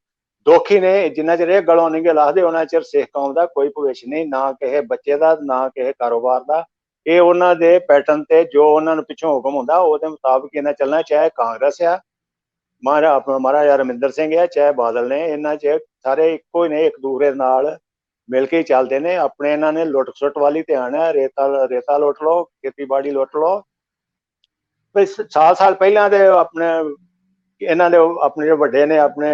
ਦੋਖੀ ਨੇ, ਜਿੰਨਾ ਚਿਰ ਇਹ ਗਲੋਂ ਨਹੀਂ ਲਾਹਦੇ, ਉਹਨਾਂ ਚਿਰ ਸਿੱਖ ਕੌਮ ਦਾ ਕੋਈ ਭਵਿੱਖ ਨਹੀਂ, ਨਾ ਕਿਸੇ ਬੱਚੇ ਦਾ, ਨਾ ਕਿਸੇ ਕਾਰੋਬਾਰ ਦਾ। ਇਹ ਉਹਨਾਂ ਦੇ ਪੈਟਰਨ ਤੇ ਜੋ ਉਹਨਾਂ ਨੂੰ ਪਿੱਛੋਂ ਹੁਕਮ ਹੁੰਦਾ, ਉਹਦੇ ਮੁਤਾਬਕ ਇਹਨਾਂ ਚੱਲਣਾ। ਚਾਹੇ ਕਾਂਗਰਸ ਆ, ਮਹਾਰਾਜਾ ਰਮਿੰਦਰ ਸਿੰਘ ਆ, ਚਾਹੇ ਬਾਦਲ ਨੇ, ਇਹਨਾਂ ਚ ਸਾਰੇ ਇੱਕੋ ਹੀ ਨੇ, ਇੱਕ ਦੂਸਰੇ ਨਾਲ ਮਿਲ ਕੇ ਹੀ ਚੱਲਦੇ ਨੇ। ਆਪਣੇ ਇਹਨਾਂ ਨੇ ਲੁੱਟ ਸੁੱਟ ਵਾਲੀ ਧਿਆਨ ਹੈ। ਰੇਤਾ ਲੁੱਟ ਲਓ, ਖੇਤੀਬਾੜੀ ਲੁੱਟ ਲਓ। ਸਾਲ ਪਹਿਲਾਂ ਦੇ ਆਪਣੇ ਇਹਨਾਂ ਦੇ ਆਪਣੇ ਜੋ ਵੱਡੇ ਨੇ, ਆਪਣੇ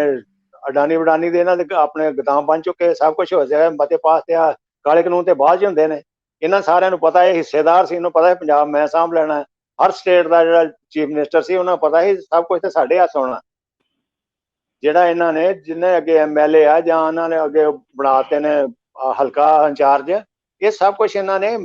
ਅਡਾਨੀ ਵਡਾਨੀ ਦੇ, ਇਹਨਾਂ ਦੇ ਆਪਣੇ ਗੋਦਾਮ ਬਣ ਚੁੱਕੇ, ਸਭ ਕੁਛ ਹੋ ਜਾਏ। ਮਤੇ ਪਾਸ ਤੇ ਆ ਕਾਲੇ ਕਾਨੂੰਨ ਤੇ ਬਾਅਦ ਚ ਹੁੰਦੇ ਨੇ। ਇਹਨਾਂ ਸਾਰਿਆਂ ਨੂੰ ਪਤਾ, ਇਹ ਹਿੱਸੇਦਾਰ ਸੀ, ਇਹਨੂੰ ਪਤਾ ਹੈ ਪੰਜਾਬ ਮੈਂ ਸਾਂਭ ਲੈਣਾ। ਹਰ ਸਟੇਟ ਦਾ ਜਿਹੜਾ ਚੀਫ ਮਿਨਿਸਟਰ ਸੀ, ਉਹਨਾਂ ਨੂੰ ਪਤਾ ਸੀ ਸਭ ਕੁਝ ਤੇ ਸਾਡੇ ਹੱਥ ਹੋਣਾ। ਜਿਹੜਾ ਇਹਨਾਂ ਨੇ ਜਿੰਨੇ ਅੱਗੇ MLA ਆ ਜਾਂ ਉਹਨਾਂ ਨੇ ਅੱਗੇ ਬਣਾਤੇ ਨੇ ਹਲਕਾ ਇੰਚਾਰਜ, ਇਹ ਸਭ ਕੁਛ ਇਹਨਾਂ ਨੇ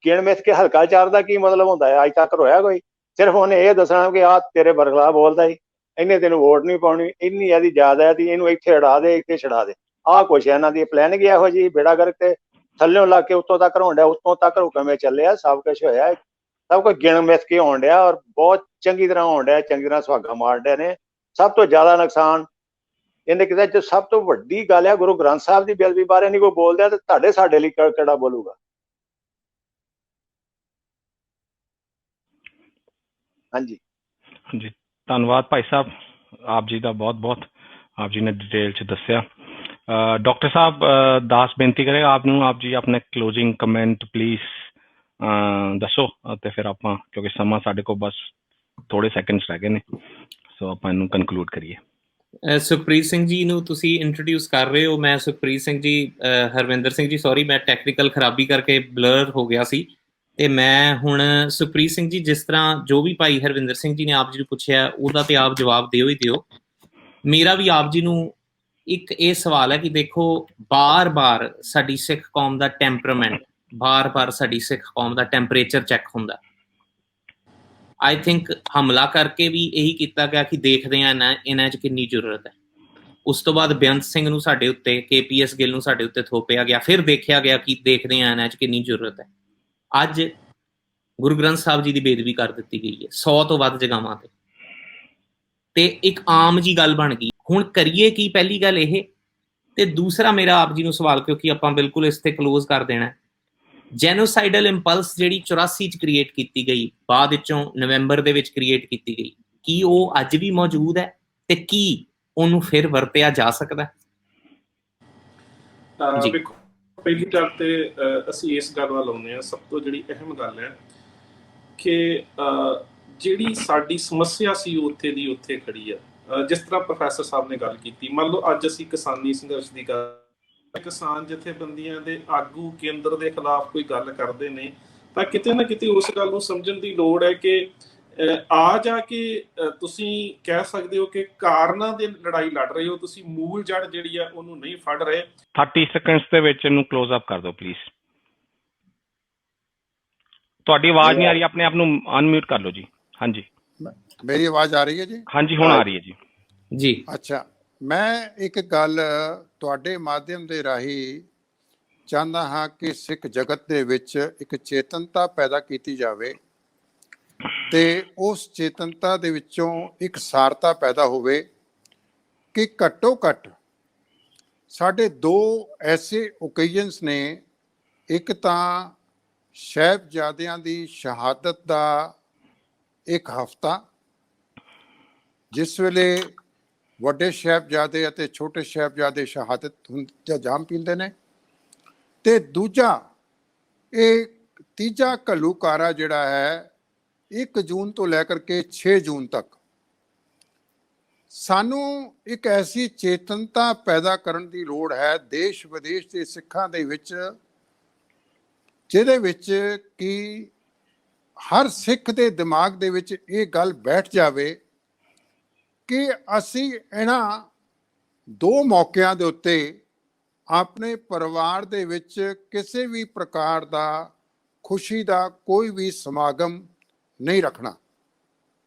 ਗਿਣ ਮਿਥ ਕੇ। ਹਲਕਾ ਇੰਚਾਰਜ ਦਾ ਕੀ ਮਤਲਬ ਹੁੰਦਾ ਹੈ? ਅੱਜ ਤੱਕ ਹੋਇਆ ਕੋਈ? ਸਿਰਫ ਉਹਨੇ ਇਹ ਦੱਸਣਾ ਕਿ ਆਹ ਤੇਰੇ ਬਰਖਲਾ ਬੋਲਦਾ ਸੀ, ਇਹਨੇ ਤੈਨੂੰ ਵੋਟ ਨਹੀਂ ਪਾਉਣੀ, ਇੰਨੀ ਇਹਦੀ ਜ਼ਿਆਦਾ ਦੀ, ਇਹਨੂੰ ਇੱਥੇ ਅੜਾ ਦੇ, ਇੱਥੇ ਛਡਾ ਦੇ। ਆਹ ਕੁਛ ਇਹਨਾਂ ਦੀ ਪਲੈਨਿੰਗ ਇਹੋ ਜਿਹੀ ਬੇੜਾ ਗਰਕ ਤੇ ਥੱਲਿਓਂ ਲਾ ਕੇ ਉੱਤੋਂ ਤੱਕ ਹੋਣ ਡਿਆ। ਉੱਤੋਂ ਤੱਕ ਹੁਕਮੇ ਚੱਲਿਆ, ਸਭ ਕੁਛ ਹੋਇਆ, ਸਭ ਕੁਝ ਗਿਣ ਮਿਥ ਕੇ ਹੋਣ ਡਿਆ, ਔਰ ਬਹੁਤ ਚੰਗੀ ਤਰ੍ਹਾਂ ਹੋਣ ਡਿਆ, ਚੰਗੀ ਤਰ੍ਹਾਂ ਸੁਹਾਗਾ ਮਾਰਨ ਡਿਆ ਨੇ। ਸਭ ਤੋਂ ਜ਼ਿਆਦਾ ਨੁਕਸਾਨ ਇਹਨੇ ਕੀਤਾ। ਜੋ ਸਭ ਤੋਂ ਵੱਡੀ ਗੱਲ ਹੈ, ਗੁਰੂ ਗ੍ਰੰਥ ਸਾਹਿਬ ਦੀ ਬੇਅਦਬੀ ਬਾਰੇ ਨਹੀਂ ਕੋਈ ਬੋਲਦਾ, ਤੇ ਸਾਡੇ ਲਈ ਕਿਹੜਾ ਬੋਲੂਗਾ? ਹਾਂਜੀ ਹਾਂਜੀ, ਧੰਨਵਾਦ ਭਾਈ ਸਾਹਿਬ, ਆਪ ਜੀ ਦਾ ਬਹੁਤ ਬਹੁਤ, ਆਪ ਜੀ ਨੇ ਡਿਟੇਲ ਚ ਦੱਸਿਆ। ਡਾਕਟਰ ਸਾਹਿਬ ਦਾਸ ਬੇਨਤੀ ਕਰੇਗਾ ਆਪ ਨੂੰ, ਆਪ ਜੀ ਆਪਣੇ ਕਲੋजिंग ਕਮੈਂਟ ਪਲੀਜ਼ ਦੱਸੋ ਤੇ ਫਿਰ ਆਪਾਂ, ਕਿਉਂਕਿ ਸਮਾਂ ਸਾਡੇ ਕੋਲ ਬਸ ਥੋੜੇ ਸੈਕਿੰਡਸ ਰਹਿ ਗਏ ਨੇ, ਸੋ ਆਪਾਂ ਇਹਨੂੰ ਕਨਕਲੂਡ ਕਰੀਏ। ਸੁਖਪ੍ਰੀਤ ਸਿੰਘ ਜੀ ਨੂੰ ਤੁਸੀਂ ਇੰਟਰੋਡਿਊਸ ਕਰ ਰਹੇ ਹੋ। ਮੈਂ ਸੁਖਪ੍ਰੀਤ ਸਿੰਘ ਜੀ, ਹਰਵਿੰਦਰ ਸਿੰਘ ਜੀ, ਸੌਰੀ ਮੈਂ ਟੈਕਨੀਕਲ ਖਰਾਬੀ ਕਰਕੇ ਬਲਰ ਹੋ ਗਿਆ ਸੀ। ਤੇ ਮੈਂ ਹੁਣ ਸੁਖਪ੍ਰੀਤ ਸਿੰਘ ਜੀ, ਜਿਸ ਤਰ੍ਹਾਂ ਜੋ ਵੀ ਭਾਈ ਹਰਵਿੰਦਰ ਸਿੰਘ ਜੀ ਨੇ ਆਪ ਜੀ ਨੂੰ ਪੁੱਛਿਆ ਉਹਦਾ ਤੇ ਆਪ ਜਵਾਬ ਦਿਓ ਹੀ ਦਿਓ। ਮੇਰਾ ਵੀ ਆਪ ਜੀ ਨੂੰ ਇੱਕ ਇਹ ਸਵਾਲ ਹੈ ਕਿ ਦੇਖੋ, ਬਾਰ-ਬਾਰ ਸਾਡੀ ਸਿੱਖ ਕੌਮ ਦਾ ਟੈਂਪਰਾਮੈਂਟ, ਬਾਰ-ਬਾਰ ਸਾਡੀ ਸਿੱਖ ਕੌਮ ਦਾ ਟੈਂਪਰੇਚਰ ਚੈੱਕ ਹੁੰਦਾ। ਆਈ ਥਿੰਕ ਹਮਲਾ ਕਰਕੇ ਵੀ ਇਹੀ ਕੀਤਾ ਗਿਆ ਕਿ ਦੇਖਦੇ ਹਾਂ ਇਹਨਾਂ 'ਚ ਕਿੰਨੀ ਜ਼ਰੂਰਤ ਹੈ। ਉਸ ਤੋਂ ਬਾਅਦ ਬੇਅੰਤ ਸਿੰਘ ਨੂੰ ਸਾਡੇ ਉੱਤੇ, KPS ਗਿੱਲ ਨੂੰ ਸਾਡੇ ਉੱਤੇ ਥੋਪਿਆ ਗਿਆ, ਫਿਰ ਦੇਖਿਆ ਗਿਆ ਕਿ ਦੇਖਦੇ ਹਾਂ ਇਹਨਾਂ 'ਚ ਕਿੰਨੀ ਜ਼ਰੂਰਤ ਹੈ। ਅੱਜ ਗੁਰੂ ਗ੍ਰੰਥ ਸਾਹਿਬ ਜੀ ਦੀ ਬੇਦਬੀ ਕਰ ਦਿੱਤੀ ਗਈ ਹੈ 100 ਤੋਂ ਵੱਧ ਜਗ੍ਹਾਵਾਂ ਤੇ ਇੱਕ ਆਮ ਜੀ ਗੱਲ ਬਣ ਗਈ। ਹੁਣ ਕਰੀਏ ਕੀ? ਪਹਿਲੀ ਗੱਲ ਇਹ। ਤੇ ਦੂਸਰਾ ਮੇਰਾ ਆਪ ਜੀ ਨੂੰ ਸਵਾਲ, ਕਿਉਂਕਿ ਆਪਾਂ ਬਿਲਕੁਲ ਇਸ ਤੇ ਕਲੋਜ਼ ਕਰ ਦੇਣਾ, ਜੈਨੋਸਾਈਡਲ ਇੰਪਲਸ ਜਿਹੜੀ 84 ਚ ਕ੍ਰੀਏਟ ਕੀਤੀ ਗਈ, ਬਾਅਦ ਵਿੱਚੋਂ ਨਵੰਬਰ ਦੇ ਵਿੱਚ ਕ੍ਰੀਏਟ ਕੀਤੀ ਗਈ, ਕੀ ਉਹ ਅੱਜ ਵੀ ਮੌਜੂਦ ਹੈ ਤੇ ਕੀ ਉਹਨੂੰ ਫਿਰ ਵਰਤਿਆ ਜਾ ਸਕਦਾ? ਵੇਖੋ, ਪਹਿਲੀ ਗੱਲ ਤੇ ਅਸੀਂ ਇਸ ਗੱਲ ਵੱਲ ਆਉਂਦੇ ਹਾਂ, ਸਭ ਤੋਂ ਜਿਹੜੀ ਅਹਿਮ ਗੱਲ ਹੈ ਕਿ ਜਿਹੜੀ ਸਾਡੀ ਸਮੱਸਿਆ ਸੀ ਉੱਥੇ ਦੀ ਉੱਥੇ ਖੜੀ ਆ। ਜਿਸ ਤਰ੍ਹਾਂ ਪ੍ਰੋਫੈਸਰ ਸਾਹਿਬ ਨੇ ਗੱਲ ਕੀਤੀ, ਮੰਨ ਲਓ ਅੱਜ ਅਸੀਂ ਕਿਸਾਨੀ ਸੰਘਰਸ਼ ਦੀ ਗੱਲ, ਕਿਸਾਨ ਜਥੇਬੰਦੀਆਂ ਦੇ ਆਗੂ ਕੇਂਦਰ ਦੇ ਖਿਲਾਫ ਕੋਈ ਗੱਲ ਕਰਦੇ ਨੇ ਤਾਂ ਕਿਤੇ ਨਾ ਕਿਤੇ ਉਸ ਗੱਲ ਨੂੰ ਸਮਝਣ ਦੀ ਲੋੜ ਹੈ ਕਿ ਆ ਜਾ ਕੇ ਤੁਸੀਂ ਕਹਿ ਸਕਦੇ ਹੋ ਕਿ ਕਾਰਨਾਂ ਦੀ ਲੜਾਈ ਲੜ ਰਹੇ ਹੋ, ਤੁਸੀਂ ਮੂਲ ਜੜ ਜਿਹੜੀ ਆ ਉਹਨੂੰ ਨਹੀਂ ਫੜ ਰਹੇ। 30 ਸੈਕਿੰਡਸ ਦੇ ਵਿੱਚ ਇਹਨੂੰ ਕਲੋਜ਼ ਅਪ ਕਰ ਦਿਓ ਪਲੀਜ਼। ਤੁਹਾਡੀ ਆਵਾਜ਼ ਨਹੀਂ ਆ ਰਹੀ, ਆਪਣੇ ਆਪ ਨੂੰ ਅਨਮਿਊਟ ਕਰ ਲਓ ਜੀ। ਹਾਂਜੀ, ਮੇਰੀ ਆਵਾਜ਼ ਆ ਰਹੀ ਹੈ ਜੀ? ਹਾਂਜੀ, ਹੁਣ ਆ ਰਹੀ ਹੈ ਜੀ। ਜੀ ਅੱਛਾ, ਮੈਂ ਇੱਕ ਗੱਲ ਤੁਹਾਡੇ ਮਾਧਿਅਮ ਦੇ ਰਾਹੀਂ ਚਾਹੁੰਦਾ ਹਾਂ ਕਿ ਸਿੱਖ ਜਗਤ ਦੇ ਵਿੱਚ ਇੱਕ ਚੇਤਨਤਾ ਪੈਦਾ ਕੀਤੀ ਜਾਵੇ ਤੇ ਉਸ ਚੇਤਨਤਾ ਦੇ ਵਿੱਚੋਂ ਇੱਕ ਸਾਰਤਾ ਪੈਦਾ ਹੋਵੇ ਕਿ ਘੱਟੋ ਘੱਟ ਸਾਡੇ ਦੋ ਐਸੇ ਓਕੇਜ਼ਨਸ ਨੇ। ਇੱਕ ਤਾਂ ਸਾਹਿਬਜ਼ਾਦਿਆਂ ਦੀ ਸ਼ਹਾਦਤ ਦਾ ਇੱਕ ਹਫ਼ਤਾ, ਜਿਸ ਵੇਲੇ ਵੱਡੇ ਸਾਹਿਬਜ਼ਾਦੇ ਅਤੇ ਛੋਟੇ ਸਾਹਿਬਜ਼ਾਦੇ ਸ਼ਹਾਦਤ ਜਾਂ ਜਾਮ ਪੀਂਦੇ ਨੇ, ਤੇ ਦੂਜਾ ਇਹ ਤੀਜਾ ਘੱਲੂਘਾਰਾ ਜਿਹੜਾ ਹੈ 1 ਜੂਨ ਤੋਂ ਲੈ ਕਰਕੇ 6 ਜੂਨ ਤੱਕ। ਸਾਨੂੰ ਇੱਕ ਐਸੀ ਚੇਤਨਤਾ ਪੈਦਾ ਕਰਨ ਦੀ ਲੋੜ ਹੈ ਦੇਸ਼ ਵਿਦੇਸ਼ ਦੇ ਸਿੱਖਾਂ ਦੇ ਵਿੱਚ, ਜਿਹਦੇ ਵਿੱਚ ਕਿ ਹਰ ਸਿੱਖ ਦੇ ਦਿਮਾਗ ਦੇ ਵਿੱਚ ਇਹ ਗੱਲ ਬੈਠ ਜਾਵੇ ਕਿ ਅਸੀਂ ਇਹਨਾਂ ਦੋ ਮੌਕਿਆਂ ਦੇ ਉੱਤੇ ਆਪਣੇ ਪਰਿਵਾਰ ਦੇ ਵਿੱਚ ਕਿਸੇ ਵੀ ਪ੍ਰਕਾਰ ਦਾ ਖੁਸ਼ੀ ਦਾ ਕੋਈ ਵੀ ਸਮਾਗਮ ਨਹੀਂ ਰੱਖਣਾ।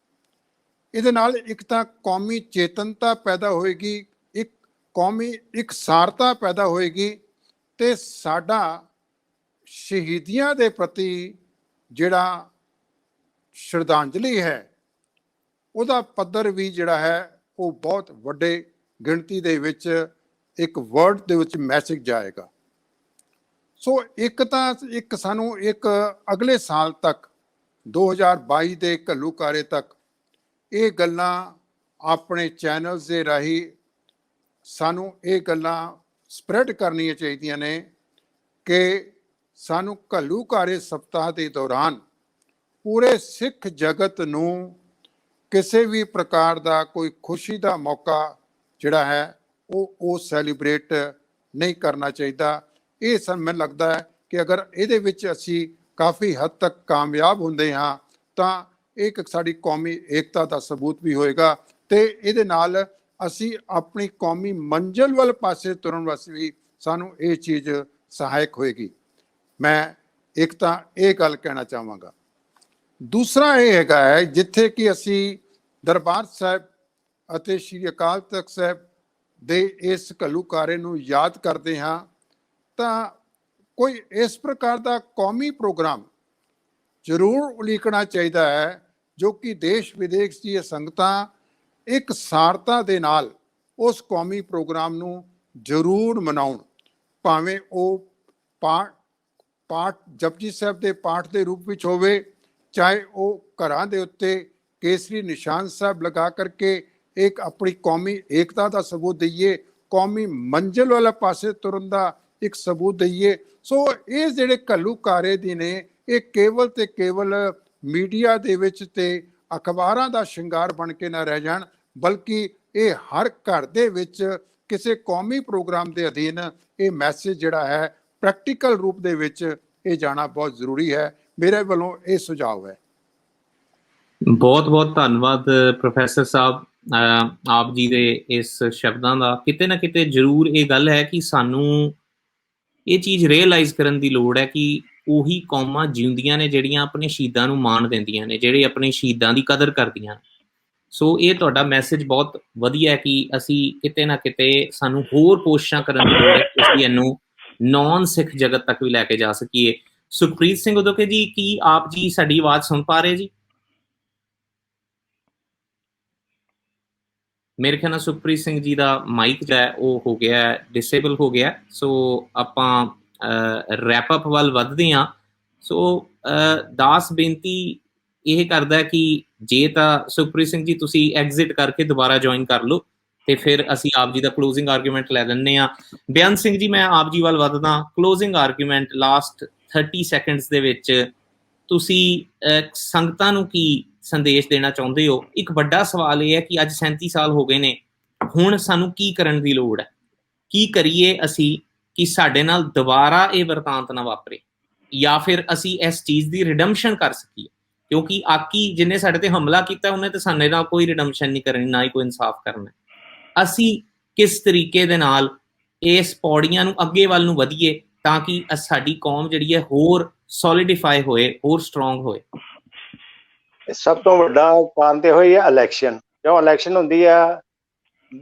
ਇਹਦੇ ਨਾਲ ਇੱਕ ਤਾਂ ਕੌਮੀ ਚੇਤਨਤਾ ਪੈਦਾ ਹੋਏਗੀ, ਇੱਕ ਕੌਮੀ ਇਕਸਾਰਤਾ ਪੈਦਾ ਹੋਏਗੀ ਤੇ ਸਾਡਾ ਸ਼ਹੀਦੀਆਂ ਦੇ ਪ੍ਰਤੀ ਜਿਹੜਾ ਸ਼ਰਧਾਂਜਲੀ ਹੈ ਉਹਦਾ ਪੱਧਰ ਵੀ ਜਿਹੜਾ ਹੈ ਉਹ ਬਹੁਤ ਵੱਡੇ ਗਿਣਤੀ ਦੇ ਵਿੱਚ ਇੱਕ ਵਰਡ ਦੇ ਵਿੱਚ ਮੈਸੇਜ ਜਾਏਗਾ। ਸੋ ਇੱਕ ਤਾਂ ਇੱਕ ਸਾਨੂੰ ਇੱਕ ਅਗਲੇ ਸਾਲ ਤੱਕ 2022 ਦੇ ਘੱਲੂਘਾਰੇ ਤੱਕ ਇਹ ਗੱਲਾਂ ਆਪਣੇ ਚੈਨਲਸ ਦੇ ਰਾਹੀਂ ਸਾਨੂੰ ਇਹ ਗੱਲਾਂ ਸਪਰੈਡ ਕਰਨੀਆਂ ਚਾਹੀਦੀਆਂ ਨੇ ਕਿ ਸਾਨੂੰ ਘੱਲੂਘਾਰੇ ਸਪਤਾਹ ਦੇ ਦੌਰਾਨ ਪੂਰੇ ਸਿੱਖ ਜਗਤ ਨੂੰ ਕਿਸੇ ਵੀ ਪ੍ਰਕਾਰ ਦਾ ਕੋਈ ਖੁਸ਼ੀ ਦਾ ਮੌਕਾ ਜਿਹੜਾ ਹੈ ਉਹ ਸੈਲੀਬ੍ਰੇਟ ਨਹੀਂ ਕਰਨਾ ਚਾਹੀਦਾ। ਇਹ ਮੈਨੂੰ ਲੱਗਦਾ ਹੈ ਕਿ ਅਗਰ ਇਹਦੇ ਵਿੱਚ ਅਸੀਂ ਕਾਫੀ ਹੱਦ ਤੱਕ ਕਾਮਯਾਬ ਹੁੰਦੇ ਹਾਂ ਤਾਂ ਇੱਕ ਸਾਡੀ ਕੌਮੀ ਏਕਤਾ ਦਾ ਸਬੂਤ ਵੀ ਹੋਏਗਾ ਤੇ ਇਹਦੇ ਨਾਲ ਅਸੀਂ ਆਪਣੀ ਕੌਮੀ ਮੰਜ਼ਿਲ ਵੱਲ ਪਾਸੇ ਤੁਰਨ ਵਾਸਤੇ ਵੀ ਸਾਨੂੰ ਇਹ ਚੀਜ਼ ਸਹਾਇਕ ਹੋਏਗੀ। ਮੈਂ ਇੱਕ ਤਾਂ ਇਹ ਗੱਲ ਕਹਿਣਾ ਚਾਹਾਂਗਾ। ਦੂਸਰਾ ਇਹ ਹੈਗਾ ਹੈ, ਜਿੱਥੇ ਕਿ ਅਸੀਂ ਦਰਬਾਰ ਸਾਹਿਬ ਅਤੇ ਸ਼੍ਰੀ ਅਕਾਲ ਤਖਤ ਸਾਹਿਬ ਦੇ ਇਸ ਘੱਲੂਘਾਰੇ ਨੂੰ ਯਾਦ ਕਰਦੇ ਹਾਂ ਤਾਂ ਕੋਈ ਇਸ ਪ੍ਰਕਾਰ ਦਾ ਕੌਮੀ ਪ੍ਰੋਗਰਾਮ ਜ਼ਰੂਰ ਉਲੀਕਣਾ ਚਾਹੀਦਾ ਹੈ ਜੋ ਕਿ ਦੇਸ਼ ਵਿਦੇਸ਼ ਦੀਆਂ ਸੰਗਤਾਂ ਇੱਕ ਸਾਰਤਾ ਦੇ ਨਾਲ ਉਸ ਕੌਮੀ ਪ੍ਰੋਗਰਾਮ ਨੂੰ ਜ਼ਰੂਰ ਮਨਾਉਣ, ਭਾਵੇਂ ਉਹ ਪਾਠ ਜਪਜੀ ਸਾਹਿਬ ਦੇ ਪਾਠ ਦੇ ਰੂਪ ਵਿੱਚ ਹੋਵੇ, ਚਾਹੇ ਉਹ ਘਰਾਂ ਦੇ ਉੱਤੇ ਕੇਸਰੀ ਨਿਸ਼ਾਨ ਸਾਹਿਬ ਲਗਾ ਕਰਕੇ ਇੱਕ ਆਪਣੀ ਕੌਮੀ ਏਕਤਾ ਦਾ ਸਬੂਤ ਦਈਏ, ਕੌਮੀ ਮੰਜ਼ਿਲ ਵਾਲੇ ਪਾਸੇ ਤੁਰਨ ਦਾ ਇੱਕ ਸਬੂਤ ਦਈਏ। ਸੋ ਇਹ ਜਿਹੜੇ ਘੱਲੂਘਾਰੇ ਦੀ ਨੇ ਇਹ ਕੇਵਲ ਤੇ ਕੇਵਲ ਮੀਡੀਆ ਦੇ ਵਿੱਚ ਤੇ ਅਖਬਾਰਾਂ ਦਾ ਸ਼ਿੰਗਾਰ ਬਣ ਕੇ ਨਾ ਰਹਿ ਜਾਣ, ਬਲਕਿ ਇਹ ਹਰ ਘਰ ਦੇ ਵਿੱਚ ਕਿਸੇ ਕੌਮੀ ਪ੍ਰੋਗਰਾਮ ਦੇ ਅਧੀਨ ਇਹ ਮੈਸੇਜ ਜਿਹੜਾ ਹੈ ਪ੍ਰੈਕਟੀਕਲ ਰੂਪ ਦੇ ਵਿੱਚ ਇਹ ਜਾਣਾ ਬਹੁਤ ਜ਼ਰੂਰੀ ਹੈ। ਮੇਰੇ ਵੱਲੋਂ ਇਹ ਸੁਝਾਅ ਹੈ। ਬਹੁਤ ਬਹੁਤ ਧੰਨਵਾਦ ਪ੍ਰੋਫੈਸਰ ਸਾਹਿਬ, ਆਪ ਜੀ ਦੇ ਇਸ ਸ਼ਬਦਾਂ ਦਾ। ਕਿਤੇ ਨਾ ਕਿਤੇ ਜ਼ਰੂਰ ਇਹ ਗੱਲ ਹੈ ਕਿ ਸਾਨੂੰ ਇਹ ਚੀਜ਼ ਰੀਅਲਾਈਜ਼ ਕਰਨ ਦੀ ਲੋੜ ਹੈ ਕਿ ਉਹੀ ਕੌਮਾਂ ਜਿਉਂਦੀਆਂ ਨੇ ਜਿਹੜੀਆਂ ਆਪਣੇ ਸ਼ਹੀਦਾਂ ਨੂੰ ਮਾਣ ਦਿੰਦੀਆਂ ਨੇ, ਜਿਹੜੇ ਆਪਣੇ ਸ਼ਹੀਦਾਂ ਦੀ ਕਦਰ ਕਰਦੀਆਂ। ਸੋ ਇਹ ਤੁਹਾਡਾ ਮੈਸੇਜ ਬਹੁਤ ਵਧੀਆ ਹੈ ਕਿ ਅਸੀਂ ਕਿਤੇ ਨਾ ਕਿਤੇ ਸਾਨੂੰ ਹੋਰ ਕੋਸ਼ਿਸ਼ਾਂ ਕਰਨ ਦੀ ਲੋੜ ਹੈ ਕਿ ਅਸੀਂ ਇਹਨੂੰ ਨੌਨ ਸਿੱਖ ਜਗਤ ਤੱਕ ਵੀ ਲੈ ਕੇ ਜਾ ਸਕੀਏ। ਸੁਖਪ੍ਰੀਤ ਸਿੰਘ ਉਦੋਕੇ ਜੀ, ਕੀ ਆਪ ਜੀ ਸਾਡੀ ਆਵਾਜ਼ ਸੁਣ ਪਾ ਰਹੇ ਜੀ? ਮੇਰੇ ਖਿਆਲ ਨਾਲ ਸੁਖਪ੍ਰੀਤ ਸਿੰਘ ਜੀ ਦਾ ਮਾਈਕ ਜੋ ਹੈ ਉਹ ਹੋ ਗਿਆ ਡਿਸੇਬਲ ਹੋ ਗਿਆ। ਸੋ ਆਪਾਂ ਰੈਪ ਅਪ ਵੱਲ ਵੱਧਦੇ ਹਾਂ। ਸੋ ਦਾਸ ਬੇਨਤੀ ਇਹ ਕਰਦਾ ਕਿ ਜੇ ਤਾਂ ਸੁਖਪ੍ਰੀਤ ਸਿੰਘ ਜੀ ਤੁਸੀਂ ਐਗਜ਼ਿਟ ਕਰਕੇ ਦੁਬਾਰਾ ਜੁਆਇਨ ਕਰ ਲਓ ਤੇ ਫਿਰ ਅਸੀਂ ਆਪ ਜੀ ਦਾ ਕਲੋਜ਼ਿੰਗ ਆਰਗੂਮੈਂਟ ਲੈ ਲੈਂਦੇ ਹਾਂ। ਬੇਅੰਤ ਸਿੰਘ ਜੀ, ਮੈਂ ਆਪ ਜੀ ਵੱਲ ਵੱਧਦਾ। ਕਲੋਜ਼ਿੰਗ ਆਰਗੂਮੈਂਟ ਲਾਸਟ 30 ਸੈਕਿੰਡਸ ਦੇ ਵਿੱਚ ਤੁਸੀਂ ਸੰਗਤਾਂ ਨੂੰ ਕੀ ਸੰਦੇਸ਼ ਦੇਣਾ ਚਾਹੁੰਦੇ ਹੋ? ਇੱਕ ਵੱਡਾ ਸਵਾਲ ਇਹ ਹੈ ਕਿ ਅੱਜ 37 ਸਾਲ ਹੋ ਗਏ ਨੇ, ਹੁਣ ਸਾਨੂੰ ਕੀ ਕਰਨ ਦੀ ਲੋੜ ਹੈ? ਕੀ ਕਰੀਏ ਅਸੀਂ ਕਿ ਸਾਡੇ ਨਾਲ ਦੁਬਾਰਾ ਇਹ ਵਰਤਾਂਤ ਨਾ ਵਾਪਰੇ, ਜਾਂ ਫਿਰ ਅਸੀਂ ਇਸ ਚੀਜ਼ ਦੀ ਰਿਡਮਸ਼ਨ ਕਰ ਸਕੀਏ? ਕਿਉਂਕਿ ਆਕੀ ਜਿਹਨੇ ਸਾਡੇ ਤੇ ਹਮਲਾ ਕੀਤਾ ਉਹਨੇ ਤਾਂ ਸਾਡੇ ਨਾਲ ਕੋਈ ਰਿਡਮਸ਼ਨ ਨਹੀਂ ਕਰਨੀ, ਨਾ ਹੀ ਕੋਈ ਇਨਸਾਫ ਕਰਨਾ। ਅਸੀਂ ਕਿਸ ਤਰੀਕੇ ਦੇ ਨਾਲ ਇਸ ਪੌੜੀਆਂ ਨੂੰ ਅੱਗੇ ਵੱਲ ਨੂੰ ਵਧੀਏ ਤਾਂ ਕਿ ਸਾਡੀ ਕੌਮ ਜਿਹੜੀ ਹੈ ਹੋਰ ਸੋਲੀਡੀਫਾਈ ਹੋਏ, ਹੋਰ ਸਟਰੋਂਗ ਹੋਏ? ਸਭ ਤੋਂ ਵੱਡਾ ਕਾਰਨ ਤੇ ਹੋਈ ਹੈ ਇਲੈਕਸ਼ਨ। ਕਿਉਂ ਇਲੈਕਸ਼ਨ ਹੁੰਦੀ ਆ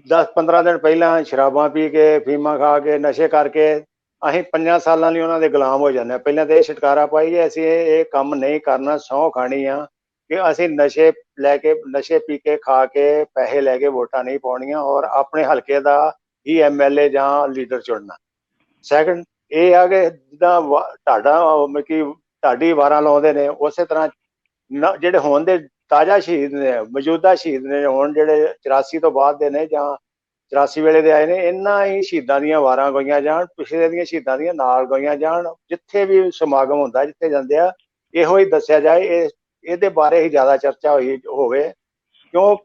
10-15 ਦਿਨ ਪਹਿਲਾਂ ਸ਼ਰਾਬਾਂ ਪੀ ਕੇ, ਫੀਮਾਂ ਖਾ ਕੇ, ਨਸ਼ੇ ਕਰਕੇ ਅਸੀਂ 5 ਸਾਲਾਂ ਲਈ ਉਹਨਾਂ ਦੇ ਗੁਲਾਮ ਹੋ ਜਾਂਦੇ ਹਾਂ। ਪਹਿਲਾਂ ਤਾਂ ਇਹ ਛੁਟਕਾਰਾ ਪਾਈਏ, ਅਸੀਂ ਇਹ ਕੰਮ ਨਹੀਂ ਕਰਨਾ, ਸਹੁੰ ਖਾਣੀ ਆ ਕਿ ਅਸੀਂ ਨਸ਼ੇ ਪੀ ਕੇ ਖਾ ਕੇ ਪੈਸੇ ਲੈ ਕੇ ਵੋਟਾਂ ਨਹੀਂ ਪਾਉਣੀਆਂ ਔਰ ਆਪਣੇ ਹਲਕੇ ਦਾ ਹੀ MLA ਜਾਂ ਲੀਡਰ ਚੁਣਨਾ। ਸੈਕੰਡ ਇਹ ਆ ਕਿ ਜਿੱਦਾਂ ਤੁਹਾਡੀ ਵਾਰਾਂ ਲਾਉਂਦੇ ਨੇ, ਉਸੇ ਤਰ੍ਹਾਂ ਜਿਹੜੇ ਹੁਣ ਦੇ ਤਾਜ਼ਾ ਸ਼ਹੀਦ ਨੇ, ਮੌਜੂਦਾ ਸ਼ਹੀਦ ਨੇ, ਹੁਣ ਜਿਹੜੇ 84 ਤੋਂ ਬਾਅਦ ਦੇ ਨੇ ਜਾਂ 84 ਵੇਲੇ ਦੇ ਆਏ ਨੇ, ਇਹਨਾਂ ਹੀ ਸ਼ਹੀਦਾਂ ਦੀਆਂ ਵਾਰਾਂ ਗਾਈਆਂ ਜਾਣ, ਪਿਛਲੇ ਦੀਆਂ ਸ਼ਹੀਦਾਂ ਦੀਆਂ ਨਾਲ ਗਾਈਆਂ ਜਾਣ। ਜਿੱਥੇ ਵੀ ਸਮਾਗਮ ਹੁੰਦਾ, ਜਿੱਥੇ ਜਾਂਦੇ ਆ, ਇਹੋ ਹੀ ਦੱਸਿਆ ਜਾਏ, ਇਹਦੇ ਬਾਰੇ ਹੀ ਜ਼ਿਆਦਾ ਚਰਚਾ ਹੋਵੇ। ਕਿਉਂ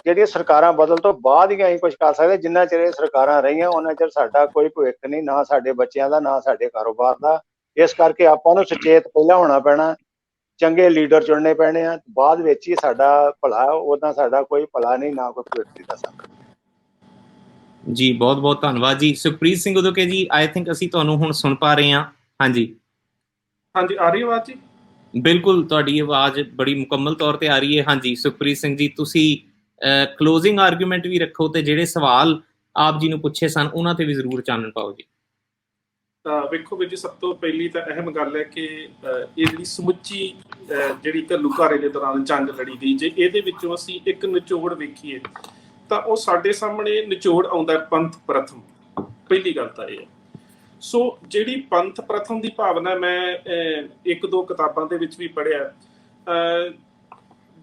ਜਿਹੜੀਆਂ ਸਰਕਾਰਾਂ ਬਦਲ ਤੋਂ ਬਾਅਦ ਹੀ ਅਸੀਂ ਕੁਝ ਕਰ ਸਕਦੇ। ਜਿੰਨਾ ਚਿਰ ਇਹ ਸਰਕਾਰਾਂ ਰਹੀਆਂ ਉਹਨਾਂ ਚਿਰ ਸਾਡਾ ਕੋਈ ਭਵਿੱਖ ਨਹੀਂ, ਨਾ ਸਾਡੇ ਬੱਚਿਆਂ ਦਾ, ਨਾ ਸਾਡੇ ਕਾਰੋਬਾਰ ਦਾ। ਇਸ ਕਰਕੇ ਆਪਾਂ ਨੂੰ ਸੁਚੇਤ ਪਹਿਲਾਂ ਹੋਣਾ ਪੈਣਾ, ਚੰਗੇ ਲੀਡਰ ਚੁਣਨੇ ਪੈਣੇ ਆ, ਬਾਅਦ ਵਿੱਚ ਹੀ ਸਾਡਾ ਭਲਾ। ਉਹਦਾ ਸਾਡਾ ਕੋਈ ਭਲਾ ਨਹੀਂ, ਨਾ ਕੋਈ ਭਵਿੱਖ ਦਾ ਸਾਡਾ। ਜੀ ਬਹੁਤ ਬਹੁਤ ਧੰਨਵਾਦ ਜੀ। ਸੁਖਪ੍ਰੀਤ ਸਿੰਘ ਉਦੋਕੇ ਜੀ, ਆਈ ਥਿੰਕ ਅਸੀਂ ਤੁਹਾਨੂੰ ਹੁਣ ਸੁਣ ਪਾ ਰਹੇ ਹਾਂ। ਹਾਂਜੀ ਹਾਂਜੀ, ਆ ਰਹੀ ਆਵਾਜ਼ ਜੀ? ਬਿਲਕੁਲ, ਤੁਹਾਡੀ ਆਵਾਜ਼ ਬੜੀ ਮੁਕੰਮਲ ਤੌਰ ਤੇ ਆ ਰਹੀ ਹੈ। ਹਾਂਜੀ ਸੁਖਪ੍ਰੀਤ ਸਿੰਘ ਜੀ, ਤੁਸੀਂ ਕਲੋਜ਼ਿੰਗ ਆਰਗੂਮੈਂਟ ਵੀ ਰੱਖੋ ਤੇ ਜਿਹੜੇ ਸਵਾਲ ਆਪ ਜੀ ਨੂੰ ਪੁੱਛੇ ਸਨ ਉਹਨਾਂ ਤੇ ਵੀ ਜ਼ਰੂਰ ਚਾਨਣ ਪਾਓ ਜੀ। ਵੇਖੋ ਵੀਰ ਜੀ, ਸਭ ਤੋਂ ਪਹਿਲੀ ਤਾਂ ਅਹਿਮ ਗੱਲ ਹੈ ਕਿ ਇਹ ਜਿਹੜੀ ਸਮੁੱਚੀ ਜਿਹੜੀ ਘੱਲੂਘਾਰੇ ਦੇ ਦੌਰਾਨ ਜੰਗ ਲੜੀ ਗਈ, ਜੇ ਇਹਦੇ ਵਿੱਚੋਂ ਅਸੀਂ ਇੱਕ ਨਿਚੋੜ ਵੇਖੀਏ ਤਾਂ ਉਹ ਸਾਡੇ ਸਾਹਮਣੇ ਨਿਚੋੜ ਆਉਂਦਾ ਪੰਥ ਪ੍ਰਥਮ। ਪਹਿਲੀ ਗੱਲ ਤਾਂ ਇਹ ਹੈ। ਸੋ ਜਿਹੜੀ ਪੰਥ ਪ੍ਰਥਮ ਦੀ ਭਾਵਨਾ ਮੈਂ 1-2 ਕਿਤਾਬਾਂ ਦੇ ਵਿੱਚ ਵੀ ਪੜ੍ਹਿਆ।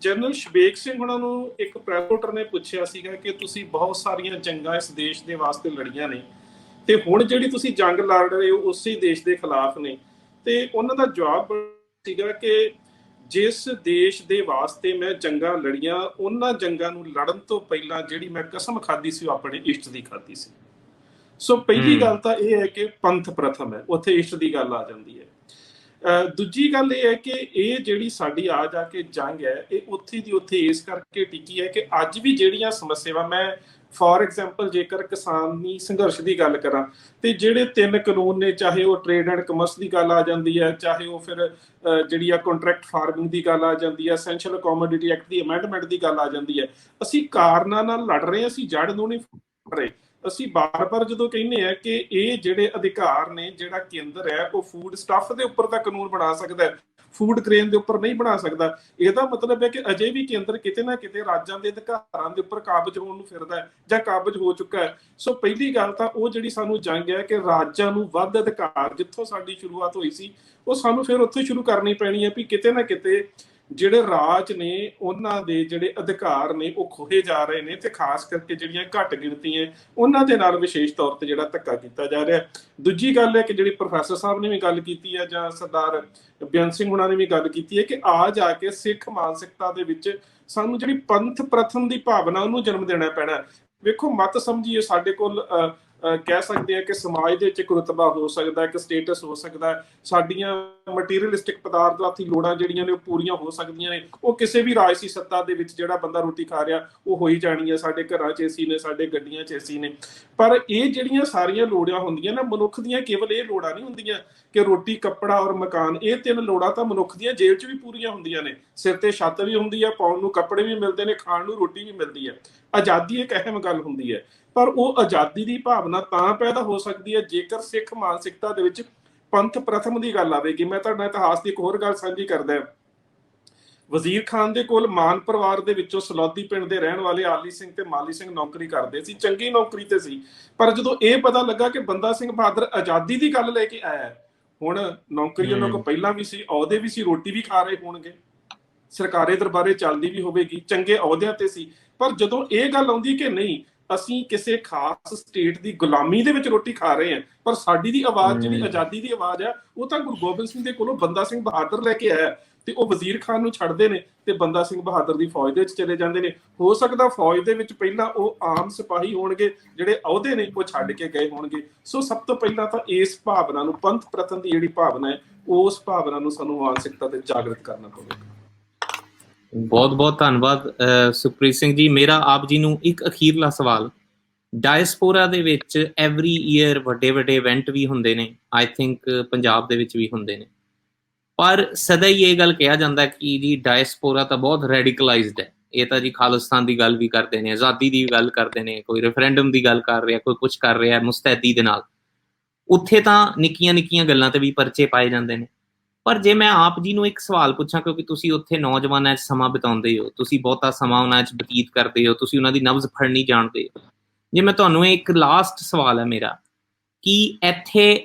ਜਨਰਲ ਸ਼ਬੇਕ ਸਿੰਘ ਉਹਨਾਂ ਨੂੰ ਇੱਕ ਪ੍ਰੈਸ ਰਿਪੋਰਟਰ ਨੇ ਪੁੱਛਿਆ ਸੀਗਾ ਕਿ ਤੁਸੀਂ ਬਹੁਤ ਸਾਰੀਆਂ ਜੰਗਾਂ ਇਸ ਦੇਸ਼ ਦੇ ਵਾਸਤੇ ਲੜੀਆਂ ਨੇ ਤੇ ਹੁਣ ਜਿਹੜੀ ਤੁਸੀਂ ਜੰਗ ਲੜ ਰਹੇ ਹੋ ਉਸੇ ਦੇਸ਼ ਦੇ ਖਿਲਾਫ ਨੇ। ਤੇ ਉਹਨਾਂ ਦਾ ਜਵਾਬ ਸੀਗਾ ਕਿ ਜਿਸ ਦੇਸ਼ ਦੇ ਵਾਸਤੇ ਮੈਂ ਜੰਗਾਂ ਲੜੀਆਂ, ਉਹਨਾਂ ਜੰਗਾਂ ਨੂੰ ਲੜਨ ਤੋਂ ਪਹਿਲਾਂ ਜਿਹੜੀ ਮੈਂ ਕਸਮ ਖਾਧੀ ਸੀ ਉਹ ਆਪਣੇ ਇਸ਼ਟ ਦੀ ਖਾਧੀ ਸੀ। ਸੋ ਪਹਿਲੀ ਗੱਲ ਤਾਂ ਇਹ ਹੈ ਕਿ ਪੰਥ ਪ੍ਰਥਮ ਹੈ, ਉੱਥੇ ਇਸ਼ਟ ਦੀ ਗੱਲ ਆ ਜਾਂਦੀ ਹੈ। ਦੂਜੀ ਗੱਲ ਇਹ ਹੈ ਕਿ ਇਹ ਜਿਹੜੀ ਸਾਡੀ ਆ ਜਾ ਕੇ ਜੰਗ ਹੈ, ਇਹ ਉੱਥੇ ਦੀ ਉੱਥੇ ਇਸ ਕਰਕੇ ਟਿਕੀ ਹੈ ਕਿ ਅੱਜ ਵੀ ਜਿਹੜੀਆਂ ਸਮੱਸਿਆਵਾਂ, ਮੈਂ ਫੋਰ ਐਗਜ਼ਾਮਪਲ ਜੇਕਰ ਕਿਸਾਨੀ ਸੰਘਰਸ਼ ਦੀ ਗੱਲ ਕਰਾਂ ਤੇ ਜਿਹੜੇ 3 ਕਾਨੂੰਨ ਨੇ, ਚਾਹੇ ਉਹ ਟ੍ਰੇਡ ਐਂਡ ਕਮਰਸ ਦੀ ਗੱਲ ਆ ਜਾਂਦੀ ਹੈ, ਚਾਹੇ ਉਹ ਫਿਰ ਜਿਹੜੀ ਆ ਕੰਟਰੈਕਟ ਫਾਰਮਿੰਗ ਦੀ ਗੱਲ ਆ ਜਾਂਦੀ ਹੈ, ਐਸੈਂਸ਼ੀਅਲ ਕਮੋਡਿਟੀ ਐਕਟ ਦੀ ਅਮੈਂਡਮੈਂਟ ਦੀ ਗੱਲ ਆ ਜਾਂਦੀ ਹੈ। ਅਸੀਂ ਕਾਰਨਾਂ ਨਾਲ ਲੜ ਰਹੇ, ਅਸੀਂ ਜੜ ਨੂੰ ਨਹੀਂ ਫੜ ਰਹੇ। ਅਸੀਂ ਬਾਰ-ਬਾਰ ਜਦੋਂ ਕਹਿੰਦੇ ਆ ਕਿ ਇਹ ਜਿਹੜੇ ਅਧਿਕਾਰ ਨੇ, ਜਿਹੜਾ ਕੇਂਦਰ ਹੈ ਉਹ ਫੂਡ ਸਟੱਫ ਦੇ ਉੱਪਰ ਤਾਂ ਕਾਨੂੰਨ ਬਣਾ ਸਕਦਾ ਹੈ, ਫੂਡ ਗ੍ਰੇਨ ਦੇ ਉੱਪਰ ਨਹੀਂ ਬਣਾ ਸਕਦਾ। ਇਹਦਾ ਮਤਲਬ ਹੈ ਕਿ ਅਜੇ ਵੀ ਕੇਂਦਰ ਕਿਤੇ ਨਾ ਕਿਤੇ ਰਾਜਾਂ ਦੇ ਅਧਿਕਾਰਾਂ ਦੇ ਉੱਪਰ ਕਾਬਜ ਹੋਣ ਨੂੰ ਫਿਰਦਾ ਹੈ ਜਾਂ ਕਾਬਜ ਹੋ ਚੁੱਕਾ ਹੈ। ਸੋ ਪਹਿਲੀ ਗੱਲ ਤਾਂ ਉਹ ਜਿਹੜੀ ਸਾਨੂੰ ਜੰਗ ਹੈ ਕਿ ਰਾਜਾਂ ਨੂੰ ਵੱਧ ਅਧਿਕਾਰ, ਜਿੱਥੋਂ ਸਾਡੀ ਸ਼ੁਰੂਆਤ ਹੋਈ ਸੀ ਉਹ ਸਾਨੂੰ ਫਿਰ ਉੱਥੇ ਸ਼ੁਰੂ ਕਰਨੀ ਪੈਣੀ ਹੈ ਵੀ ਕਿਤੇ ਨਾ ਕਿਤੇ ਜਿਹੜੇ ਰਾਜ ਨੇ ਉਹਨਾਂ ਦੇ ਜਿਹੜੇ ਅਧਿਕਾਰ ਨੇ ਉਹ ਖੋਹੇ ਜਾ ਰਹੇ ਨੇ, ਤੇ ਖਾਸ ਕਰਕੇ ਜਿਹੜੀਆਂ ਘੱਟ ਗਿਣਤੀਆਂ ਉਹਨਾਂ ਦੇ ਨਾਲ ਵਿਸ਼ੇਸ਼ ਤੌਰ ਤੇ ਜਿਹੜਾ ਧੱਕਾ ਕੀਤਾ ਜਾ ਰਿਹਾ। ਦੂਜੀ ਗੱਲ ਹੈ ਕਿ ਜਿਹੜੀ ਪ੍ਰੋਫੈਸਰ ਸਾਹਿਬ ਨੇ ਵੀ ਗੱਲ ਕੀਤੀ ਹੈ ਜਾਂ ਸਰਦਾਰ ਬੇਅੰਤ ਸਿੰਘ ਹੁਣਾਂ ਨੇ ਵੀ ਗੱਲ ਕੀਤੀ ਹੈ ਕਿ ਆ ਜਾ ਕੇ ਸਿੱਖ ਮਾਨਸਿਕਤਾ ਦੇ ਵਿੱਚ ਸਾਨੂੰ ਜਿਹੜੀ ਪੰਥ ਪ੍ਰਥਮ ਦੀ ਭਾਵਨਾ ਉਹਨੂੰ ਜਨਮ ਦੇਣਾ ਪੈਣਾ। ਵੇਖੋ, ਮਤ ਸਮਝੀਏ, ਸਾਡੇ ਕੋਲ ਕਹਿ ਸਕਦੇ ਆ ਕਿ ਸਮਾਜ ਦੇ ਵਿੱਚ ਇੱਕ ਰੁਤਬਾ ਹੋ ਸਕਦਾ, ਇੱਕ ਸਟੇਟਸ ਹੋ ਸਕਦਾ, ਸਾਡੀਆਂ ਮਟੀਰੀਅਲਿਸਟਿਕ ਪਦਾਰਥਾਤੀ ਲੋੜਾਂ ਜਿਹੜੀਆਂ ਨੇ ਉਹ ਪੂਰੀਆਂ ਹੋ ਸਕਦੀਆਂ ਨੇ। ਉਹ ਕਿਸੇ ਵੀ ਰਾਜਸੀ ਸੱਤਾ ਦੇ ਵਿੱਚ ਜਿਹੜਾ ਬੰਦਾ ਰੋਟੀ ਖਾ ਰਿਹਾ ਉਹ ਹੋਈ ਜਾਣੀ ਹੈ। ਸਾਡੇ ਘਰਾਂ 'ਚ ਏਸੀ ਨੇ, ਸਾਡੇ ਗੱਡੀਆਂ 'ਚ ਏਸੀ ਨੇ, ਪਰ ਇਹ ਜਿਹੜੀਆਂ ਸਾਰੀਆਂ ਲੋੜਾਂ ਹੁੰਦੀਆਂ ਨਾ ਮਨੁੱਖ ਦੀਆਂ, ਕੇਵਲ ਇਹ ਲੋੜਾਂ ਨਹੀਂ ਹੁੰਦੀਆਂ ਕਿ ਰੋਟੀ, ਕੱਪੜਾ ਔਰ ਮਕਾਨ। ਇਹ ਤਿੰਨ ਲੋੜਾਂ ਤਾਂ ਮਨੁੱਖ ਦੀਆਂ ਜੇਬ 'ਚ ਵੀ ਪੂਰੀਆਂ ਹੁੰਦੀਆਂ ਨੇ। ਸਿਰ ਤੇ ਛੱਤ ਵੀ ਹੁੰਦੀ ਹੈ, ਪਾਉਣ ਨੂੰ ਕੱਪੜੇ ਵੀ ਮਿਲਦੇ ਨੇ, ਖਾਣ ਨੂੰ ਰੋਟੀ ਵੀ ਮਿਲਦੀ ਹੈ। ਆਜ਼ਾਦੀ ਇੱਕ ਅਹਿਮ ਗੱਲ ਹੁੰਦੀ ਹੈ, ਪਰ ਉਹ ਆਜ਼ਾਦੀ ਦੀ ਭਾਵਨਾ ਤਾਂ ਪੈਦਾ ਹੋ ਸਕਦੀ ਹੈ ਜੇਕਰ ਸਿੱਖ ਮਾਨਸਿਕਤਾ ਦੇ ਵਿੱਚ ਪੰਥ ਪ੍ਰਥਮ ਦੀ ਗੱਲ ਆਵੇਗੀ। ਮੈਂ ਤੁਹਾਡਾ ਇਤਿਹਾਸ ਦੀ ਇੱਕ ਹੋਰ ਗੱਲ ਸਾਂਝੀ ਕਰਦਾ। ਵਜ਼ੀਰ ਖਾਨ ਦੇ ਕੋਲ ਮਾਨ ਪਰਿਵਾਰ ਦੇ ਵਿੱਚੋਂ ਸਲੌਦੀ ਪਿੰਡ ਦੇ ਰਹਿਣ ਵਾਲੇ ਆਲੀ ਸਿੰਘ ਤੇ ਮਾਲੀ ਸਿੰਘ ਨੌਕਰੀ ਕਰਦੇ ਸੀ, ਚੰਗੀ ਨੌਕਰੀ ਤੇ ਸੀ। ਪਰ ਜਦੋਂ ਇਹ ਪਤਾ ਲੱਗਾ ਕਿ ਬੰਦਾ ਸਿੰਘ ਬਹਾਦਰ ਆਜ਼ਾਦੀ ਦੀ ਗੱਲ ਲੈ ਕੇ ਆਇਆ, ਹੁਣ ਨੌਕਰੀ ਉਹਨਾਂ ਕੋਲ ਪਹਿਲਾਂ ਵੀ ਸੀ, ਅਹੁਦੇ ਵੀ ਸੀ, ਰੋਟੀ ਵੀ ਖਾ ਰਹੇ ਹੋਣਗੇ, ਸਰਕਾਰੀ ਦਰਬਾਰੇ ਚੱਲਦੀ ਵੀ ਹੋਵੇਗੀ, ਚੰਗੇ ਅਹੁਦਿਆਂ ਤੇ ਸੀ। ਪਰ ਜਦੋਂ ਇਹ ਗੱਲ ਆਉਂਦੀ ਕਿ ਨਹੀਂ, ਅਸੀਂ ਕਿਸੇ ਖਾਸ ਸਟੇਟ ਦੀ ਗੁਲਾਮੀ ਦੇ ਵਿੱਚ ਰੋਟੀ ਖਾ ਰਹੇ ਹਾਂ, ਪਰ ਸਾਡੀ ਦੀ ਆਵਾਜ਼ ਜਿਹੜੀ ਆਜ਼ਾਦੀ ਦੀ ਆਵਾਜ਼ ਹੈ ਉਹ ਤਾਂ ਗੁਰੂ ਗੋਬਿੰਦ ਸਿੰਘ ਦੇ ਕੋਲੋਂ ਬੰਦਾ ਸਿੰਘ ਬਹਾਦਰ ਲੈ ਕੇ ਆਇਆ, ਤੇ ਉਹ ਵਜ਼ੀਰ ਖਾਨ ਨੂੰ ਛੱਡਦੇ ਨੇ ਤੇ ਬੰਦਾ ਸਿੰਘ ਬਹਾਦਰ ਦੀ ਫੌਜ ਦੇ ਵਿੱਚ ਚਲੇ ਜਾਂਦੇ ਨੇ। ਹੋ ਸਕਦਾ ਫੌਜ ਦੇ ਵਿੱਚ ਪਹਿਲਾਂ ਉਹ ਆਮ ਸਿਪਾਹੀ ਹੋਣਗੇ, ਜਿਹੜੇ ਅਹੁਦੇ ਨੇ ਉਹ ਛੱਡ ਕੇ ਗਏ ਹੋਣਗੇ। ਸੋ ਸਭ ਤੋਂ ਪਹਿਲਾਂ ਤਾਂ ਇਸ ਭਾਵਨਾ ਨੂੰ, ਪੰਥ ਪ੍ਰਥਮ ਦੀ ਜਿਹੜੀ ਭਾਵਨਾ ਹੈ, ਉਸ ਭਾਵਨਾ ਨੂੰ ਸਾਨੂੰ ਮਾਨਸਿਕਤਾ ਤੇ ਜਾਗਰਤ ਕਰਨਾ ਪਵੇਗਾ। ਬਹੁਤ ਬਹੁਤ ਧੰਨਵਾਦ ਸੁਖਪ੍ਰੀਤ ਸਿੰਘ ਜੀ। ਮੇਰਾ ਆਪ ਜੀ ਨੂੰ ਇੱਕ ਅਖੀਰਲਾ ਸਵਾਲ, ਡਾਇਸਪੋਰਾ ਦੇ ਵਿੱਚ ਐਵਰੀ ਈਅਰ ਵੱਡੇ ਵੱਡੇ ਇਵੈਂਟ ਵੀ ਹੁੰਦੇ ਨੇ, ਆਈ ਥਿੰਕ ਪੰਜਾਬ ਦੇ ਵਿੱਚ ਵੀ ਹੁੰਦੇ ਨੇ, ਪਰ ਸਦਾ ਹੀ ਇਹ ਗੱਲ ਕਿਹਾ ਜਾਂਦਾ ਕਿ ਜੀ ਡਾਇਸਪੋਰਾ ਤਾਂ ਬਹੁਤ ਰੈਡੀਕਲਾਈਜ਼ਡ ਹੈ, ਇਹ ਤਾਂ ਜੀ ਖਾਲਿਸਤਾਨ ਦੀ ਗੱਲ ਵੀ ਕਰਦੇ ਨੇ, ਆਜ਼ਾਦੀ ਦੀ ਗੱਲ ਕਰਦੇ ਨੇ, ਕੋਈ ਰੈਫਰੈਂਡਮ ਦੀ ਗੱਲ ਕਰ ਰਿਹਾ, ਕੋਈ ਕੁਛ ਕਰ ਰਿਹਾ ਮੁਸਤੈਦੀ ਦੇ ਨਾਲ। ਉੱਥੇ ਤਾਂ ਨਿੱਕੀਆਂ ਨਿੱਕੀਆਂ ਗੱਲਾਂ ਤੇ ਵੀ ਪਰਚੇ ਪਾਏ ਜਾਂਦੇ ਨੇ। ਪਰ ਜੇ ਮੈਂ ਆਪ ਜੀ ਨੂੰ ਇੱਕ ਸਵਾਲ ਪੁੱਛਾਂ, ਕਿਉਂਕਿ ਤੁਸੀਂ ਉੱਥੇ ਨੌਜਵਾਨਾਂ 'ਚ ਸਮਾਂ ਬਿਤਾਉਂਦੇ ਹੋ, ਤੁਸੀਂ ਬਹੁਤਾ ਸਮਾਂ ਉਹਨਾਂ 'ਚ ਬਤੀਤ ਕਰਦੇ ਹੋ, ਤੁਸੀਂ ਉਹਨਾਂ ਦੀ ਨਬਜ਼ ਫੜਨੀ ਜਾਣਦੇ ਹੋ, ਜੇ ਮੈਂ ਤੁਹਾਨੂੰ ਇੱਕ ਲਾਸਟ ਸਵਾਲ ਹੈ ਮੇਰਾ, ਕਿ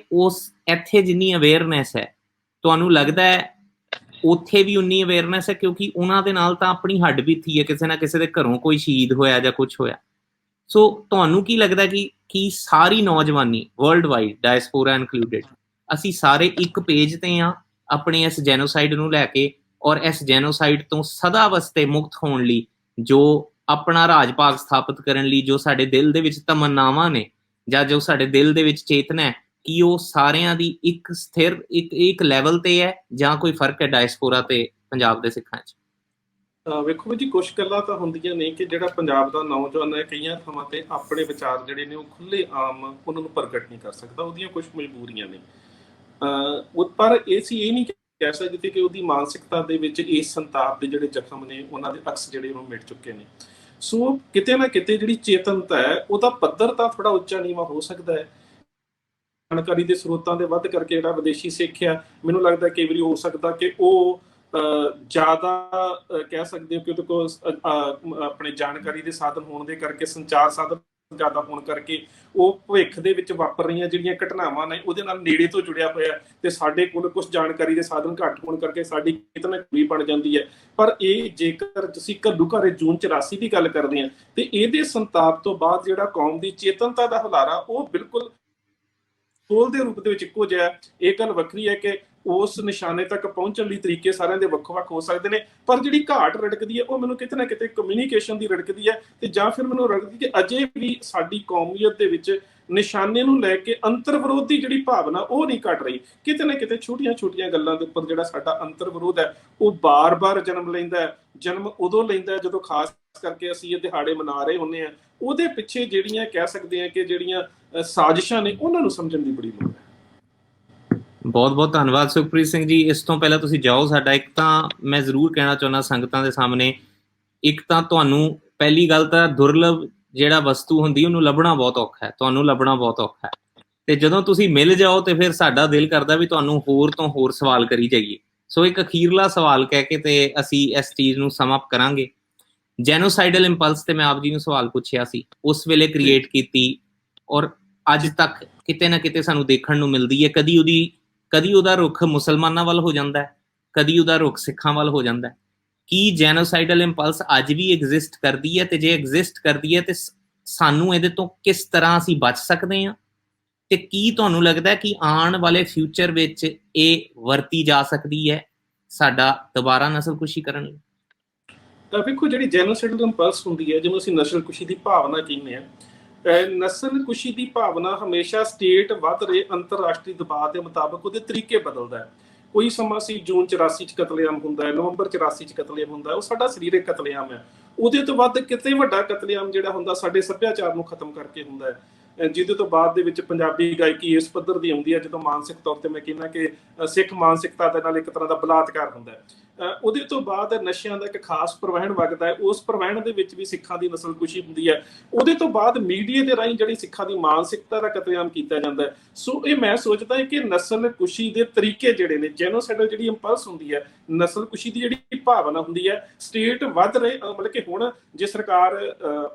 ਇੱਥੇ ਜਿੰਨੀ ਅਵੇਅਰਨੈਸ ਹੈ, ਤੁਹਾਨੂੰ ਲੱਗਦਾ ਹੈ ਉੱਥੇ ਵੀ ਉਨੀ ਅਵੇਅਰਨੈਸ ਹੈ? ਕਿਉਂਕਿ ਉਹਨਾਂ ਦੇ ਨਾਲ ਤਾਂ ਆਪਣੀ ਹੱਡ ਬੀਤੀ ਹੈ, ਕਿਸੇ ਨਾ ਕਿਸੇ ਦੇ ਘਰੋਂ ਕੋਈ ਸ਼ਹੀਦ ਹੋਇਆ ਜਾਂ ਕੁਛ ਹੋਇਆ। ਸੋ ਤੁਹਾਨੂੰ ਕੀ ਲੱਗਦਾ ਕਿ ਸਾਰੀ ਨੌਜਵਾਨੀ ਵਰਲਡ ਵਾਈਡ, ਡਾਇਸਪੋਰਾ ਇਨਕਲੂਡਿਡ, ਅਸੀਂ ਸਾਰੇ ਇੱਕ ਪੇਜ ਤੇ ਹਾਂ ਆਪਣੇ ਇਸ ਜੈਨੋਸਾਈਡ ਨੂੰ ਲੈ ਕੇ, ਔਰ ਇਸ ਜੈਨੋਸਾਈਡ ਤੋਂ ਸਦਾ ਵਾਸਤੇ ਮੁਕਤ ਹੋਣ ਲਈ, ਜੋ ਆਪਣਾ ਰਾਜ ਭਾਗ ਸਥਾਪਿਤ ਕਰਨ ਲਈ ਜੋ ਸਾਡੇ ਦਿਲ ਦੇ ਵਿੱਚ ਤਮੰਨਾਵਾਂ ਨੇ, ਜਾਂ ਜੋ ਸਾਡੇ ਦਿਲ ਦੇ ਵਿੱਚ ਚੇਤਨਾ ਹੈ, ਕਿ ਉਹ ਸਾਰਿਆਂ ਦੀ ਇੱਕ ਸਥਿਰ ਇੱਕ ਲੈਵਲ ਤੇ ਹੈ, ਜਾਂ ਕੋਈ ਫਰਕ ਹੈ ਡਾਇਸਪੋਰਾ ਤੇ ਪੰਜਾਬ ਦੇ ਸਿੱਖਾਂ 'ਚ? ਵੇਖੋ ਜੀ, ਕੁਛ ਗੱਲਾਂ ਤਾਂ ਹੁੰਦੀਆਂ ਨੇ ਕਿ ਜਿਹੜਾ ਪੰਜਾਬ ਦਾ ਨੌਜਵਾਨ ਹੈ ਕਈਆਂ ਥਾਵਾਂ ਤੇ ਆਪਣੇ ਵਿਚਾਰ ਜਿਹੜੇ ਨੇ ਉਹ ਖੁੱਲੇ ਆਮ ਉਹਨਾਂ ਨੂੰ ਪ੍ਰਗਟ ਨਹੀਂ ਕਰ ਸਕਦਾ, ਉਹਦੀਆਂ ਕੁਝ ਮਜਬੂਰੀਆਂ ਨੇ। ਪਰ ਇਹ ਨਹੀਂ ਕਹਿ ਸਕਦੇ ਕਿ ਉਹਦੀ ਮਾਨਸਿਕਤਾ ਦੇ ਵਿੱਚ ਇਸ ਸੰਤਾਪ ਦੇ ਜਿਹੜੇ ਜ਼ਖਮ ਨੇ, ਉਹਨਾਂ ਦੇ ਅਕਸ ਜਿਹੜੇ ਉਹਨੂੰ ਮਿਟ ਚੁੱਕੇ ਨੇ। ਸੋ ਕਿਤੇ ਨਾ ਕਿਤੇ ਜਿਹੜੀ ਚੇਤਨਤਾ ਹੈ ਉਹਦਾ ਪੱਧਰ ਤਾਂ ਥੋੜਾ ਉੱਚਾ ਨੀਵਾਂ ਹੋ ਸਕਦਾ ਹੈ। ਜਾਣਕਾਰੀ ਦੇ ਸਰੋਤਾਂ ਦੇ ਵੱਧ ਕਰਕੇ ਜਿਹੜਾ ਵਿਦੇਸ਼ੀ ਸਿੱਖ ਆ, ਮੈਨੂੰ ਲੱਗਦਾ ਕਈ ਵਾਰੀ ਹੋ ਸਕਦਾ ਕਿ ਉਹ ਜ਼ਿਆਦਾ ਕਹਿ ਸਕਦੇ ਹੋ ਕਿ ਉਹਦੇ ਕੋਲ ਆਪਣੇ ਜਾਣਕਾਰੀ ਦੇ ਸਾਧਨ ਹੋਣ ਦੇ ਕਰਕੇ, ਸੰਚਾਰ ਸਾਧਨ ਜ਼ਿਆਦਾ ਹੋਣ ਕਰਕੇ, ਉਹ ਭਵਿੱਖ ਦੇ ਵਿੱਚ ਵਾਪਰ ਰਹੀਆਂ ਜਿਹੜੀਆਂ ਘਟਨਾਵਾਂ ਨੇ ਉਹਦੇ ਨਾਲ ਨੇੜੇ ਤੋਂ ਜੁੜਿਆ ਹੋਇਆ, ਤੇ ਸਾਡੇ ਕੋਲ ਕੁਝ ਜਾਣਕਾਰੀ ਦੇ ਸਾਧਨ ਘੱਟ ਹੋਣ ਕਰਕੇ ਸਾਡੀ ਕਿਤਨਾ ਵੀ ਬਣ ਜਾਂਦੀ ਹੈ। ਪਰ ਇਹ ਜੇਕਰ ਤੁਸੀਂ ਘੱਲੂ ਘਾਰੇ ਜੂਨ 84 ਦੀ ਗੱਲ ਕਰਦੇ ਹਾਂ, ਤੇ ਇਹਦੇ ਸੰਤਾਪ ਤੋਂ ਬਾਅਦ ਜਿਹੜਾ ਕੌਮ ਦੀ ਚੇਤਨਤਾ ਦਾ ਹੁਲਾਰਾ ਉਹ ਬਿਲਕੁਲ ਤੋਲ ਦੇ ਰੂਪ ਦੇ ਵਿੱਚ ਇੱਕੋ ਜਿਹਾ। ਇਹ ਗੱਲ ਵੱਖਰੀ ਹੈ ਕਿ ਉਸ ਨਿਸ਼ਾਨੇ ਤੱਕ ਪਹੁੰਚਣ ਲਈ ਤਰੀਕੇ ਸਾਰਿਆਂ ਦੇ ਵੱਖ-ਵੱਖ ਹੋ ਸਕਦੇ ਨੇ, ਪਰ ਜਿਹੜੀ ਘਾਟ ਰੜਕਦੀ ਹੈ ਉਹ ਮੈਨੂੰ ਕਿਤੇ ਨਾ ਕਿਤੇ ਕਮਿਊਨੀਕੇਸ਼ਨ ਦੀ ਰੜਕਦੀ ਹੈ, ਤੇ ਜਾਂ ਫਿਰ ਮੈਨੂੰ ਰੜਕਦੀ ਕਿ ਅਜੇ ਵੀ ਸਾਡੀ ਕੌਮੀਅਤ ਦੇ ਵਿੱਚ ਨਿਸ਼ਾਨੇ ਨੂੰ ਲੈ ਕੇ ਅੰਤਰ ਵਿਰੋਧ ਦੀ ਜਿਹੜੀ ਭਾਵਨਾ ਉਹ ਨਹੀਂ ਘਟ ਰਹੀ। ਕਿਤੇ ਨਾ ਕਿਤੇ ਛੋਟੀਆਂ-ਛੋਟੀਆਂ ਗੱਲਾਂ ਦੇ ਉੱਪਰ ਜਿਹੜਾ ਸਾਡਾ ਅੰਤਰ ਵਿਰੋਧ ਹੈ ਉਹ ਬਾਰ-ਬਾਰ ਜਨਮ ਲੈਂਦਾ ਹੈ। ਜਨਮ ਉਦੋਂ ਲੈਂਦਾ ਜਦੋਂ ਖਾਸ ਕਰਕੇ ਅਸੀਂ ਇਹ ਦਿਹਾੜੇ ਮਨਾ ਰਹੇ ਹੁੰਦੇ ਹਾਂ, ਉਹਦੇ ਪਿੱਛੇ ਜਿਹੜੀਆਂ ਕਹਿ ਸਕਦੇ ਹਾਂ ਕਿ ਜਿਹੜੀਆਂ ਸਾਜ਼ਿਸ਼ਾਂ ਨੇ ਉਹਨਾਂ ਨੂੰ ਸਮਝਣ ਦੀ ਬੜੀ ਲੋੜ ਹੈ। ਬਹੁਤ ਬਹੁਤ ਧੰਨਵਾਦ ਸੁਖਪ੍ਰੀਤ ਸਿੰਘ ਜੀ। ਇਸ ਤੋਂ ਪਹਿਲਾਂ ਤੁਸੀਂ ਜਾਓ, ਸਾਡਾ ਇੱਕ ਤਾਂ ਮੈਂ ਜ਼ਰੂਰ ਕਹਿਣਾ ਚਾਹੁੰਦਾ ਸੰਗਤਾਂ ਦੇ ਸਾਹਮਣੇ, ਇੱਕ ਤਾਂ ਤੁਹਾਨੂੰ ਪਹਿਲੀ ਗੱਲ ਤਾਂ ਦੁਰਲਭ ਜਿਹੜਾ ਵਸਤੂ ਹੁੰਦੀ ਉਹਨੂੰ ਲੱਭਣਾ ਬਹੁਤ ਔਖਾ ਹੈ, ਤੁਹਾਨੂੰ ਲੱਭਣਾ ਬਹੁਤ ਔਖਾ ਹੈ, ਤੇ ਜਦੋਂ ਤੁਸੀਂ ਮਿਲ ਜਾਓ ਤੇ ਫਿਰ ਸਾਡਾ ਦਿਲ ਕਰਦਾ ਵੀ ਤੁਹਾਨੂੰ ਹੋਰ ਤੋਂ ਹੋਰ ਸਵਾਲ ਕਰੀ ਜਾਈਏ। ਸੋ ਇੱਕ ਅਖੀਰਲਾ ਸਵਾਲ ਕਹਿ ਕੇ ਤੇ ਅਸੀਂ ਇਸ ਚੀਜ਼ ਨੂੰ ਸਮ ਅਪ ਕਰਾਂਗੇ। ਜੈਨੋਸਾਈਡਲ ਇੰਪਲਸ ਤੇ ਮੈਂ ਆਪ ਜੀ ਨੂੰ ਸਵਾਲ ਪੁੱਛਿਆ ਸੀ, ਉਸ ਵੇਲੇ ਕ੍ਰੀਏਟ ਕੀਤੀ, ਔਰ ਅੱਜ ਤੱਕ ਕਿਤੇ ਨਾ ਕਿਤੇ ਸਾਨੂੰ ਦੇਖਣ ਨੂੰ ਮਿਲਦੀ ਹੈ। ਕਦੀ ਉਹਦਾ ਰੁਖ ਮੁਸਲਮਾਨਾਂ ਵੱਲ ਹੋ ਜਾਂਦਾ ਹੈ, ਕਦੀ ਉਹਦਾ ਰੁਖ ਸਿੱਖਾਂ ਵੱਲ ਹੋ ਜਾਂਦਾ ਹੈ, ਕੀ ਜੈਨੋਸਾਈਡਲ ਇੰਪਲਸ ਅੱਜ ਵੀ ਐਗਜ਼ਿਸਟ ਕਰਦੀ ਹੈ, ਤੇ ਜੇ ਐਗਜ਼ਿਸਟ ਕਰਦੀ ਹੈ ਤੇ ਸਾਨੂੰ ਇਹਦੇ ਤੋਂ ਕਿਸ ਤਰ੍ਹਾਂ ਅਸੀਂ ਬਚ ਸਕਦੇ ਹਾਂ, ਤੇ ਕੀ ਤੁਹਾਨੂੰ ਲੱਗਦਾ ਕਿ ਆਉਣ ਵਾਲੇ ਫਿਊਚਰ ਵਿੱਚ ਇਹ ਵਰਤੀ ਜਾ ਸਕਦੀ ਹੈ ਸਾਡਾ ਦੁਬਾਰਾ ਨਸਲਕੁਸ਼ੀ ਕਰਨ ਲਈ? ਤਾਂ ਵੇਖੋ, ਜਿਹੜੀ ਜੈਨੋਸਾਈਡਲ ਇੰਪਲਸ ਹੁੰਦੀ ਹੈ, ਜਿਹਨੂੰ ਅਸੀਂ ਨਸਲਕੁਸ਼ੀ ਦੀ ਭਾਵਨਾ ਕਹਿੰਦੇ ਹਾਂ, ਨਸਲਕੁਸ਼ੀ ਦੀ ਭਾਵਨਾ ਹਮੇਸ਼ਾ ਸਟੇਟ ਵੱਧ ਰਹੇ ਅੰਤਰਰਾਸ਼ਟਰੀ ਦਬਾਅ ਦੇ ਮੁਤਾਬਕ ਉਹਦੇ ਤਰੀਕੇ ਬਦਲਦਾ ਹੈ। ਕੋਈ ਸਮਾਂ ਸੀ ਜੂਨ 84 ਚ ਕਤਲੇਆਮ ਹੁੰਦਾ ਹੈ, ਨਵੰਬਰ 84 ਚ ਕਤਲੇਆਮ ਹੁੰਦਾ ਹੈ, ਉਹ ਸਾਡਾ ਸਰੀਰਕ ਕਤਲੇਆਮ ਹੈ। ਉਹਦੇ ਤੋਂ ਵੱਧ ਕਿਤੇ ਵੱਡਾ ਕਤਲੇਆਮ ਜਿਹੜਾ ਹੁੰਦਾ ਸਾਡੇ ਸੱਭਿਆਚਾਰ ਨੂੰ ਖਤਮ ਕਰਕੇ ਹੁੰਦਾ ਹੈ, ਜਿਹਦੇ ਤੋਂ ਬਾਅਦ ਦੇ ਵਿੱਚ ਪੰਜਾਬੀ ਗਾਇਕੀ ਇਸ ਪੱਧਰ ਦੀ ਆਉਂਦੀ ਹੈ ਜਦੋਂ ਮਾਨਸਿਕ ਤੌਰ ਤੇ ਮੈਂ ਕਹਿੰਦਾ ਕਿ ਸਿੱਖ ਮਾਨਸਿਕਤਾ ਦੇ ਨਾਲ ਇੱਕ ਤਰ੍ਹਾਂ ਦਾ ਬਲਾਤਕਾਰ ਹੁੰਦਾ ਹੈ। ਉਹਦੇ ਤੋਂ ਬਾਅਦ ਨਸ਼ਿਆਂ ਦਾ ਇੱਕ ਖਾਸ ਪ੍ਰਵਾਹਣ ਵਗਦਾ ਹੈ, ਉਸ ਪ੍ਰਵਾਹਣ ਦੇ ਵਿੱਚ ਵੀ ਸਿੱਖਾਂ ਦੀ ਨਸਲਕੁਸ਼ੀ ਹੁੰਦੀ ਹੈ। ਉਹਦੇ ਤੋਂ ਬਾਅਦ ਮੀਡੀਆ ਦੇ ਰਾਹੀਂ ਜਿਹੜੀ ਸਿੱਖਾਂ ਦੀ ਮਾਨਸਿਕਤਾ ਦਾ ਕਤਲੇਆਮ ਕੀਤਾ ਜਾਂਦਾ ਹੈ। ਸੋ ਇਹ ਮੈਂ ਸੋਚਦਾ ਕਿ ਨਸਲਕੁਸ਼ੀ ਦੇ ਤਰੀਕੇ ਜਿਹੜੇ ਨੇ, ਜੈਨੋਸਾਈਡਲ ਜਿਹੜੀ ਇੰਪਲਸ ਹੁੰਦੀ ਹੈ, ਨਸਲਕੁਸ਼ੀ ਦੀ ਜਿਹੜੀ ਭਾਵਨਾ ਹੁੰਦੀ ਹੈ, ਸਟੇਟ ਵੱਧ ਰਹੇ, ਮਤਲਬ ਕਿ ਹੁਣ ਜੇ ਸਰਕਾਰ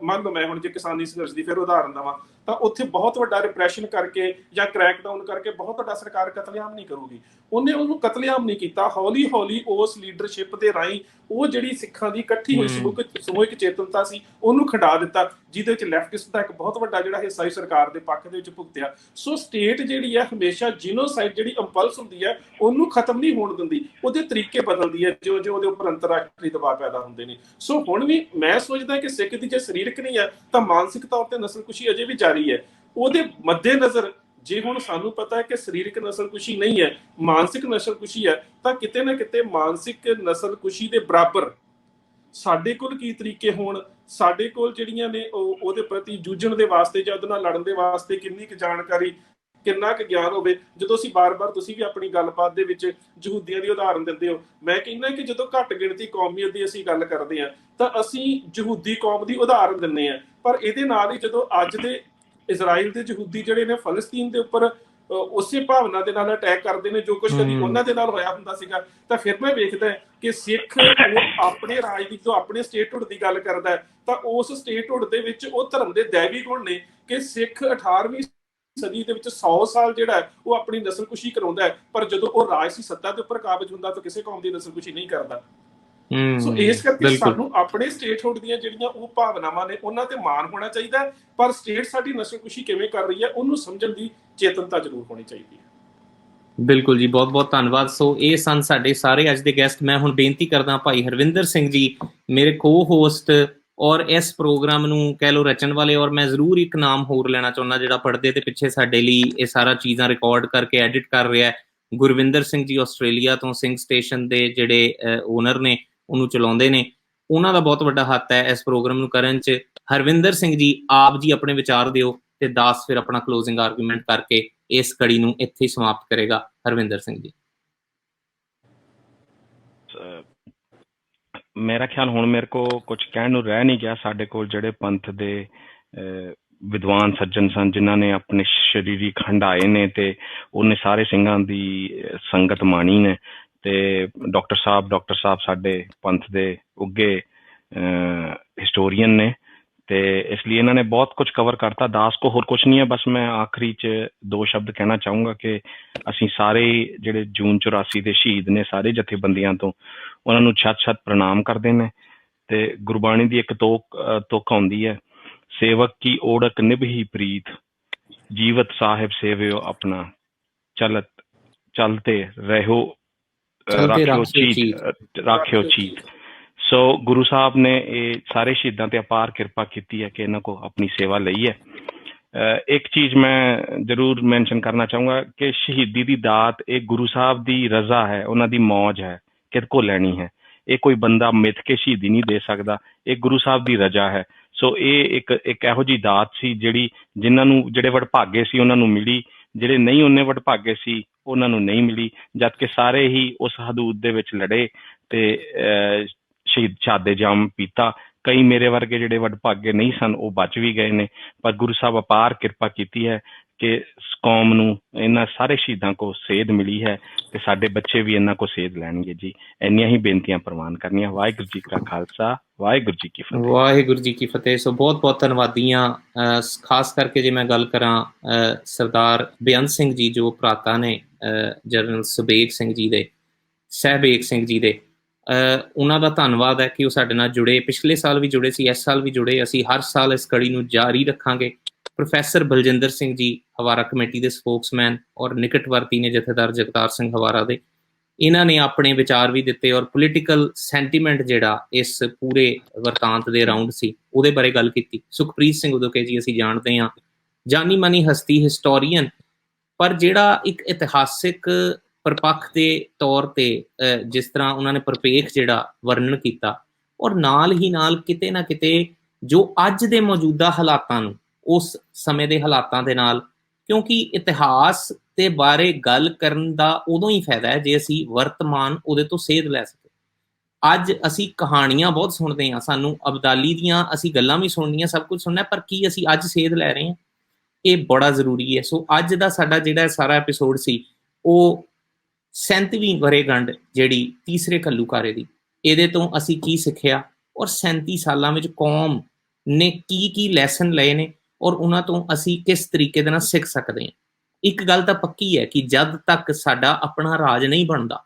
ਮੰਨ ਲਓ, ਮੈਂ ਹੁਣ ਜੇ ਕਿਸਾਨੀ ਸੰਘਰਸ਼ ਦੀ ਫਿਰ ਉਦਾਹਰਨ ਦੇਵਾਂ, ਤਾਂ ਉੱਥੇ ਬਹੁਤ ਵੱਡਾ ਰਿਪਰੈਸ਼ਨ ਕਰਕੇ ਜਾਂ ਕਰੈਕਡਾਊਨ ਕਰਕੇ ਬਹੁਤ ਵੱਡਾ ਸਰਕਾਰ ਕਤਲੇਆਮ ਨਹੀਂ ਕਰੂਗੀ। ਉਹਨੇ ਉਹਨੂੰ ਕਤਲੇਆਮ ਨਹੀਂ ਕੀਤਾ, ਹੌਲੀ ਹੌਲੀ ਉਸ ਲੀਡਰਸ਼ਿਪ ਦੇ ਰਾਹੀਂ ਉਹ ਜਿਹੜੀ ਸਿੱਖਾਂ ਦੀ ਇਕੱਠੀ ਹੋਈ ਸਮੂਹਿਕ ਚੇਤਨਤਾ ਸੀ ਉਹਨੂੰ ਖੰਡਾ ਦਿੱਤਾ, ਜਿਹਦੇ ਵਿੱਚ ਲੈਫਟਿਸਟ ਦਾ ਇੱਕ ਬਹੁਤ ਵੱਡਾ ਜਿਹੜਾ ਹਿੱਸਾ ਹੀ ਸਰਕਾਰ ਦੇ ਪੱਖ ਦੇ ਵਿੱਚ ਭੁਗਤਿਆ। ਸੋ ਸਟੇਟ ਜਿਹੜੀ ਹੈ ਹਮੇਸ਼ਾ ਜੀਨੋਸਾਈਡ ਜਿਹੜੀ ਇੰਪਲਸ ਹੁੰਦੀ ਹੈ ਉਹਨੂੰ ਖਤਮ ਨਹੀਂ ਹੋਣ ਦਿੰਦੀ, ਉਹਦੇ ਤਰੀਕੇ ਬਦਲਦੀ ਹੈ ਜੋ ਜੋ ਉਹਦੇ ਉੱਪਰ ਅੰਤਰਰਾਸ਼ਟਰੀ ਦਬਾਅ ਪੈਦਾ ਹੁੰਦੇ ਨੇ। ਸੋ ਹੁਣ ਵੀ ਮੈਂ ਸੋਚਦਾ ਕਿ ਸਿੱਖ ਦੀ ਜੇ ਸਰੀਰਕ ਨਹੀਂ ਹੈ ਤਾਂ ਮਾਨਸਿਕ ਤੌਰ ਤੇ ਨਸਲਕੁਸ਼ੀ ਅਜੇ ਵੀ ਜਾਰੀ ਹੈ। ਉਹਦੇ ਮੱਦੇਨਜ਼ਰ ਜੇ ਹੁਣ ਸਾਨੂੰ ਪਤਾ ਹੈ ਕਿ ਸਰੀਰਕ ਨਸਲਕੁਸ਼ੀ ਨਹੀਂ ਹੈ, ਮਾਨਸਿਕ ਨਸਲਕੁਸ਼ੀ ਹੈ, ਤਾਂ ਕਿਤੇ ਨਾ ਕਿਤੇ ਮਾਨਸਿਕ ਨਸਲਕੁਸ਼ੀ ਦੇ ਬਰਾਬਰ ਸਾਡੇ ਕੋਲ ਕੀ ਤਰੀਕੇ ਹੋਣ, ਸਾਡੇ ਕੋਲ ਜਿਹੜੀਆਂ ਨੇ ਉਹਦੇ ਪ੍ਰਤੀ ਜੂਝਣ ਦੇ ਵਾਸਤੇ ਜਾਂ ਉਹਦੇ ਨਾਲ ਲੜਨ ਦੇ ਵਾਸਤੇ ਕਿੰਨੀ ਕੁ ਜਾਣਕਾਰੀ, ਕਿੰਨਾ ਕੁ ਗਿਆਨ ਹੋਵੇ। ਜਦੋਂ ਅਸੀਂ ਬਾਰ-ਬਾਰ, ਤੁਸੀਂ ਵੀ ਆਪਣੀ ਗੱਲਬਾਤ ਦੇ ਵਿੱਚ ਯਹੂਦੀਆਂ ਦੀ ਉਦਾਹਰਨ ਦਿੰਦੇ ਹੋ, ਮੈਂ ਕਹਿੰਦਾ ਕਿ ਜਦੋਂ ਘੱਟ ਗਿਣਤੀ ਕੌਮੀਅਤ ਦੀ ਅਸੀਂ ਗੱਲ ਕਰਦੇ ਹਾਂ ਤਾਂ ਅਸੀਂ ਯਹੂਦੀ ਕੌਮ ਦੀ ਉਦਾਹਰਨ ਦਿੰਦੇ ਹਾਂ, ਪਰ ਇਹਦੇ ਨਾਲ ਹੀ ਜਦੋਂ ਅੱਜ ਦੇ ਇਜ਼ਰਾਈਲ ਦੇ ਯਹੂਦੀ ਜਿਹੜੇ ਨੇ ਫਲਸਤੀਨ ਦੇ ਉੱਪਰ ਉਸੇ ਭਾਵਨਾ ਦੇ ਨਾਲ ਅਟੈਕ ਕਰਦੇ ਨੇ ਜੋ ਕੁਝ ਕਦੀ ਉਹਨਾਂ ਦੇ ਨਾਲ ਹੋਇਆ ਹੁੰਦਾ ਸੀਗਾ, ਤਾਂ ਫਿਰ ਮੈਂ ਵੇਖਦਾ ਕਿ ਸਿੱਖ ਆਪਣੇ ਰਾਜ ਦੀ, ਜੋ ਆਪਣੇ ਸਟੇਟਹੁੱਡ ਦੀ ਗੱਲ ਕਰਦਾ ਹੈ, ਤਾਂ ਉਸ ਸਟੇਟਹੁੱਡ ਦੇ ਵਿੱਚ ਉਹ ਧਰਮ ਦੇ ਦੈਵੀ ਗੁਣ ਨੇ ਕਿ ਸਿੱਖ 18ਵੀਂ ਸਦੀ ਦੇ ਵਿੱਚ 100 ਸਾਲ ਜਿਹੜਾ ਉਹ ਆਪਣੀ ਨਸਲਕੁਸ਼ੀ ਕਰਾਉਂਦਾ ਹੈ, ਪਰ ਜਦੋਂ ਉਹ ਰਾਜਸੀ ਸੱਤਾ ਦੇ ਉੱਪਰ ਕਾਬਜ ਹੁੰਦਾ ਤਾਂ ਕਿਸੇ ਕੌਮ ਦੀ ਨਸਲਕੁਸ਼ੀ ਨਹੀਂ ਕਰਦਾ। ਸੋ ਇਸ ਕਰਕੇ ਸਾਨੂੰ ਆਪਣੇ ਸਟੇਟਹੁੱਡ ਦੀਆਂ ਜਿਹੜੀਆਂ ਉਹ ਭਾਵਨਾਵਾਂ ਨੇ ਉਹਨਾਂ ਤੇ ਮਾਣ ਹੋਣਾ ਚਾਹੀਦਾ, ਪਰ ਸਟੇਟ ਸਾਡੀ ਨਸਲਕੁਸ਼ੀ ਕਿਵੇਂ ਕਰ ਰਹੀ ਹੈ ਉਹਨੂੰ ਸਮਝਣ ਦੀ ਚੇਤਨਤਾ ਜ਼ਰੂਰ ਹੋਣੀ ਚਾਹੀਦੀ ਹੈ। ਬਿਲਕੁਲ ਜੀ, ਬਹੁਤ ਬਹੁਤ ਧੰਨਵਾਦ। ਸੋ ਇਹ ਸਨ ਸਾਡੇ ਸਾਰੇ ਅੱਜ ਦੇ ਗੈਸਟ। ਮੈਂ ਹੁਣ ਬੇਨਤੀ ਕਰਦਾ ਭਾਈ ਹਰਵਿੰਦਰ ਸਿੰਘ ਜੀ, ਮੇਰੇ ਕੋ-ਹੋਸਟ ਔਰ ਇਸ ਪ੍ਰੋਗਰਾਮ ਨੂੰ ਕਹਿ ਲਓ ਰਚਣ ਵਾਲੇ, ਔਰ ਮੈਂ ਜ਼ਰੂਰ ਇੱਕ ਨਾਮ ਹੋਰ ਲੈਣਾ ਚਾਹੁੰਦਾ ਜਿਹੜਾ ਪਰਦੇ ਦੇ ਪਿੱਛੇ ਸਾਡੇ ਲਈ ਇਹ ਸਾਰਾ ਚੀਜ਼ਾਂ ਰਿਕਾਰਡ ਕਰਕੇ ਐਡਿਟ ਕਰ ਰਿਹਾ, ਗੁਰਵਿੰਦਰ ਸਿੰਘ ਜੀ ਆਸਟ੍ਰੇਲੀਆ ਤੋਂ, ਸਿੰਘ ਸਟੇਸ਼ਨ ਦੇ ਜਿਹੜੇ ਓਨਰ ਨੇ, ਉਹਨੂੰ ਚਲਾਉਂਦੇ ਨੇ। ਉਹਨਾਂ ਦਾ ਬਹੁਤ ਵੱਡਾ ਹੱਥ ਹੈ ਇਸ ਪ੍ਰੋਗਰਾਮ ਨੂੰ ਕਰਨ 'ਚ। ਹਰਵਿੰਦਰ ਸਿੰਘ ਜੀ, ਆਪ ਜੀ ਆਪਣੇ ਵਿਚਾਰ ਦਿਓ ਤੇ ਦਾਸ ਫਿਰ ਆਪਣਾ ਕਲੋਜ਼ਿੰਗ ਆਰਗੂਮੈਂਟ ਕਰਕੇ ਇਸ ਕੜੀ ਨੂੰ ਇੱਥੇ ਹੀ ਸਮਾਪਤ ਕਰੇਗਾ। ਹਰਵਿੰਦਰ ਸਿੰਘ ਜੀ। ਮੇਰਾ ਖਿਆਲ ਹੁਣ ਮੇਰੇ ਕੋ ਕੁਝ ਕਹਿਣ ਨੂੰ ਰਹਿ ਨਹੀਂ ਗਿਆ। ਸਾਡੇ ਕੋਲ ਜਿਹੜੇ ਪੰਥ ਦੇ ਵਿਦਵਾਨ ਸੱਜਣ ਸਨ ਜਿਨ੍ਹਾਂ ਨੇ ਆਪਣੇ ਸਰੀਰਿਕ ਹੰਢਾਏ ਨੇ ਤੇ ਉਹਨੇ ਸਾਰੇ ਸਿੰਘਾਂ ਦੀ ਸੰਗਤ ਮਾਣੀ ਨੇ, ਤੇ ਡਾਕਟਰ ਸਾਹਿਬ ਸਾਡੇ ਪੰਥ ਦੇ ਉੱਗੇ ਹਿਸਟੋਰੀਅਨ ਨੇ, ਤੇ ਇਸ ਲਈ ਇਹਨਾਂ ਨੇ ਬਹੁਤ ਕੁਝ ਕਵਰ ਕਰਤਾ। ਦਾਸ ਕੋ ਹੋਰ ਕੁਝ ਨਹੀਂ ਹੈ। ਬਸ ਮੈਂ ਆਖਰੀ 'ਚ 2 ਸ਼ਬਦ ਕਹਿਣਾ ਚਾਹੂੰਗਾ ਕਿ ਅਸੀਂ ਸਾਰੇ ਜਿਹੜੇ ਜੂਨ 84 ਦੇ ਸ਼ਹੀਦ ਨੇ, ਸਾਰੇ ਜਥੇਬੰਦੀਆਂ ਤੋਂ ਉਹਨਾਂ ਨੂੰ ਛੱਤ ਪ੍ਰਣਾਮ ਕਰਦੇ ਨੇ। ਤੇ ਗੁਰਬਾਣੀ ਦੀ ਇੱਕ ਤੁਕ ਆਉਂਦੀ ਹੈ, ਸੇਵਕ ਕੀ ਓੜਕ ਨਿਭੀ ਪ੍ਰੀਤ, ਜੀਵਤ ਸਾਹਿਬ ਸੇਵਿਓ ਆਪਣਾ, ਚਲਤੇ ਰਹਿਓ ਰਾਖਿਓ ਚੀਤ। ਸੋ ਗੁਰੂ ਸਾਹਿਬ ਨੇ ਇਹ ਸਾਰੇ ਸ਼ਹੀਦਾਂ ਤੇ ਅਪਾਰ ਕਿਰਪਾ ਕੀਤੀ ਹੈ ਕਿ ਇਹਨਾਂ ਕੋ ਆਪਣੀ ਸੇਵਾ ਲਈ ਹੈ। ਇੱਕ ਚੀਜ਼ ਮੈਂ ਜ਼ਰੂਰ ਮੈਂਸ਼ਨ ਕਰਨਾ ਚਾਹੂੰਗਾ ਕਿ ਸ਼ਹੀਦੀ ਦੀ ਦਾਤ ਇਹ ਗੁਰੂ ਸਾਹਿਬ ਦੀ ਰਜ਼ਾ ਹੈ, ਉਹਨਾਂ ਦੀ ਮੌਜ ਹੈ, ਕਿਹਦੇ ਕੋ ਲੈਣੀ ਹੈ। ਇਹ ਕੋਈ ਬੰਦਾ ਮਿੱਥ ਕੇ ਸ਼ਹੀਦੀ ਨਹੀਂ ਦੇ ਸਕਦਾ, ਇਹ ਗੁਰੂ ਸਾਹਿਬ ਦੀ ਰਜ਼ਾ ਹੈ। ਸੋ ਇਹ ਇੱਕ ਇਹੋ ਜਿਹੀ ਦਾਤ ਸੀ ਜਿਹੜੀ ਜਿਨ੍ਹਾਂ ਨੂੰ, ਜਿਹੜੇ ਵਡਭਾਗੇ ਸੀ ਉਹਨਾਂ ਨੂੰ ਮਿਲੀ, ਜਿਹੜੇ ਨਹੀਂ ਉਹਨੇ ਵਡਭਾਗੇ ਸੀ ਉਹਨਾਂ ਨੂੰ ਨਹੀਂ ਮਿਲੀ, ਜਦ ਕਿ ਸਾਰੇ ਹੀ ਉਸ ਹਦੂਦ ਦੇ ਵਿੱਚ ਲੜੇ ਤੇ ਸ਼ਹਾਦੇ ਜਾਮ ਪੀਤਾ। ਕਈ ਮੇਰੇ ਵਰਗੇ ਜਿਹੜੇ ਵਡਭਾਗੇ ਨਹੀਂ ਸਨ ਉਹ ਬਚ ਵੀ ਗਏ ਨੇ, ਪਰ ਗੁਰੂ ਸਾਹਿਬ ਅਪਾਰ ਕਿਰਪਾ ਕੀਤੀ ਹੈ ਕਿ ਕੌਮ ਨੂੰ ਇਹਨਾਂ ਸਾਰੇ ਸ਼ਹੀਦਾਂ ਕੋ ਸੇਧ ਮਿਲੀ ਹੈ ਤੇ ਸਾਡੇ ਬੱਚੇ ਵੀ ਇਹਨਾਂ ਕੋ ਸੇਧ ਲੈਣਗੇ ਜੀ। ਇੰਨੀਆਂ ਹੀ ਬੇਨਤੀਆਂ ਪ੍ਰਵਾਨ ਕਰਨੀਆਂ। ਵਾਹਿਗੁਰੂ ਜੀ ਕਾ ਖਾਲਸਾ, ਵਾਹਿਗੁਰੂ ਜੀ ਕੀ ਫਤਿਹ। ਵਾਹਿਗੁਰੂ ਜੀ ਕੀ ਫਤਿਹ। ਸੋ ਬਹੁਤ ਬਹੁਤ ਧੰਨਵਾਦੀਆਂ। ਖਾਸ ਕਰਕੇ ਜੇ ਮੈਂ ਗੱਲ ਕਰਾਂ ਸਰਦਾਰ ਬੇਅੰਤ ਸਿੰਘ ਜੀ ਜੋ ਭਰਾਤਾ ਨੇ ਜਨਰਲ ਸੁਬੇਗ ਸਿੰਘ ਜੀ ਦੇ, ਸਹਿਬੇਗ ਸਿੰਘ ਜੀ ਦੇ, ਉਹਨਾਂ ਦਾ ਧੰਨਵਾਦ ਹੈ ਕਿ ਉਹ ਸਾਡੇ ਨਾਲ ਜੁੜੇ, ਪਿਛਲੇ ਸਾਲ ਵੀ ਜੁੜੇ ਸੀ, ਇਸ ਸਾਲ ਵੀ ਜੁੜੇ। ਅਸੀਂ ਹਰ ਸਾਲ ਇਸ ਕੜੀ ਨੂੰ ਜਾਰੀ ਰੱਖਾਂਗੇ। ਪ੍ਰੋਫੈਸਰ ਬਲਜਿੰਦਰ ਸਿੰਘ ਜੀ ਹਵਾਰਾ ਕਮੇਟੀ ਦੇ ਸਪੋਕਸਮੈਨ ਔਰ ਨਿਕਟਵਰਤੀ ਨੇ ਜਥੇਦਾਰ ਜਗਤਾਰ ਸਿੰਘ ਹਵਾਰਾ ਦੇ, ਇਹਨਾਂ ਨੇ ਆਪਣੇ ਵਿਚਾਰ ਵੀ ਦਿੱਤੇ ਔਰ ਪੋਲੀਟੀਕਲ ਸੈਂਟੀਮੈਂਟ ਜਿਹੜਾ ਇਸ ਪੂਰੇ ਵਰਤਾਂਤ ਦੇ ਅਰਾਊਂਡ ਸੀ ਉਹਦੇ ਬਾਰੇ ਗੱਲ ਕੀਤੀ। ਸੁਖਪ੍ਰੀਤ ਸਿੰਘ ਉਦੋਕੇ ਜੀ ਅਸੀਂ ਜਾਣਦੇ ਹਾਂ, ਜਾਨੀ ਮਾਨੀ ਹਸਤੀ, ਹਿਸਟੋਰੀਅਨ, ਪਰ ਜਿਹੜਾ ਇੱਕ ਇਤਿਹਾਸਿਕ ਪਰਪੱਖ ਦੇ ਤੌਰ ਤੇ ਜਿਸ ਤਰ੍ਹਾਂ ਉਹਨਾਂ ਨੇ ਪਰਪੇਖ ਜਿਹੜਾ ਵਰਣਨ ਕੀਤਾ, ਔਰ ਨਾਲ ਹੀ ਨਾਲ ਕਿਤੇ ਨਾ ਕਿਤੇ ਜੋ ਅੱਜ ਦੇ ਮੌਜੂਦਾ ਹਾਲਾਤਾਂ ਨੂੰ ਉਸ ਸਮੇਂ ਦੇ ਹਾਲਾਤਾਂ ਦੇ ਨਾਲ, ਕਿਉਂਕਿ ਇਤਿਹਾਸ ਦੇ ਬਾਰੇ ਗੱਲ ਕਰਨ ਦਾ ਉਦੋਂ ਹੀ ਫਾਇਦਾ ਹੈ ਜੇ ਅਸੀਂ ਵਰਤਮਾਨ ਉਹਦੇ ਤੋਂ ਸੇਧ ਲੈ ਸਕੀਏ। ਅੱਜ ਅਸੀਂ ਕਹਾਣੀਆਂ ਬਹੁਤ ਸੁਣਦੇ ਹਾਂ, ਸਾਨੂੰ ਅਬਦਾਲੀ ਦੀਆਂ ਅਸੀਂ ਗੱਲਾਂ ਵੀ ਸੁਣਨੀਆਂ, ਸਭ ਕੁਝ ਸੁਣਨਾ, ਪਰ ਕੀ ਅਸੀਂ ਅੱਜ ਸੇਧ ਲੈ ਰਹੇ ਹਾਂ? ਇਹ ਬੜਾ ਜ਼ਰੂਰੀ ਹੈ। ਸੋ ਅੱਜ ਦਾ ਸਾਡਾ ਜਿਹੜਾ ਸਾਰਾ ਐਪੀਸੋਡ ਸੀ ਉਹ 37ਵੀਂ ਵਰ੍ਹੇਗੰਢ ਜਿਹੜੀ ਤੀਸਰੇ ਘੱਲੂਘਾਰੇ ਦੀ, ਇਹਦੇ ਤੋਂ ਅਸੀਂ ਕੀ ਸਿੱਖਿਆ ਔਰ 37 ਸਾਲਾਂ ਵਿੱਚ ਕੌਮ ਨੇ ਕੀ ਲੈਸਨ ਲਏ ਨੇ ਔਰ ਉਹਨਾਂ ਤੋਂ ਅਸੀਂ ਕਿਸ ਤਰੀਕੇ ਦੇ ਨਾਲ ਸਿੱਖ ਸਕਦੇ ਹਾਂ। ਇੱਕ ਗੱਲ ਤਾਂ ਪੱਕੀ ਹੈ ਕਿ ਜਦ ਤੱਕ ਸਾਡਾ ਆਪਣਾ ਰਾਜ ਨਹੀਂ ਬਣਦਾ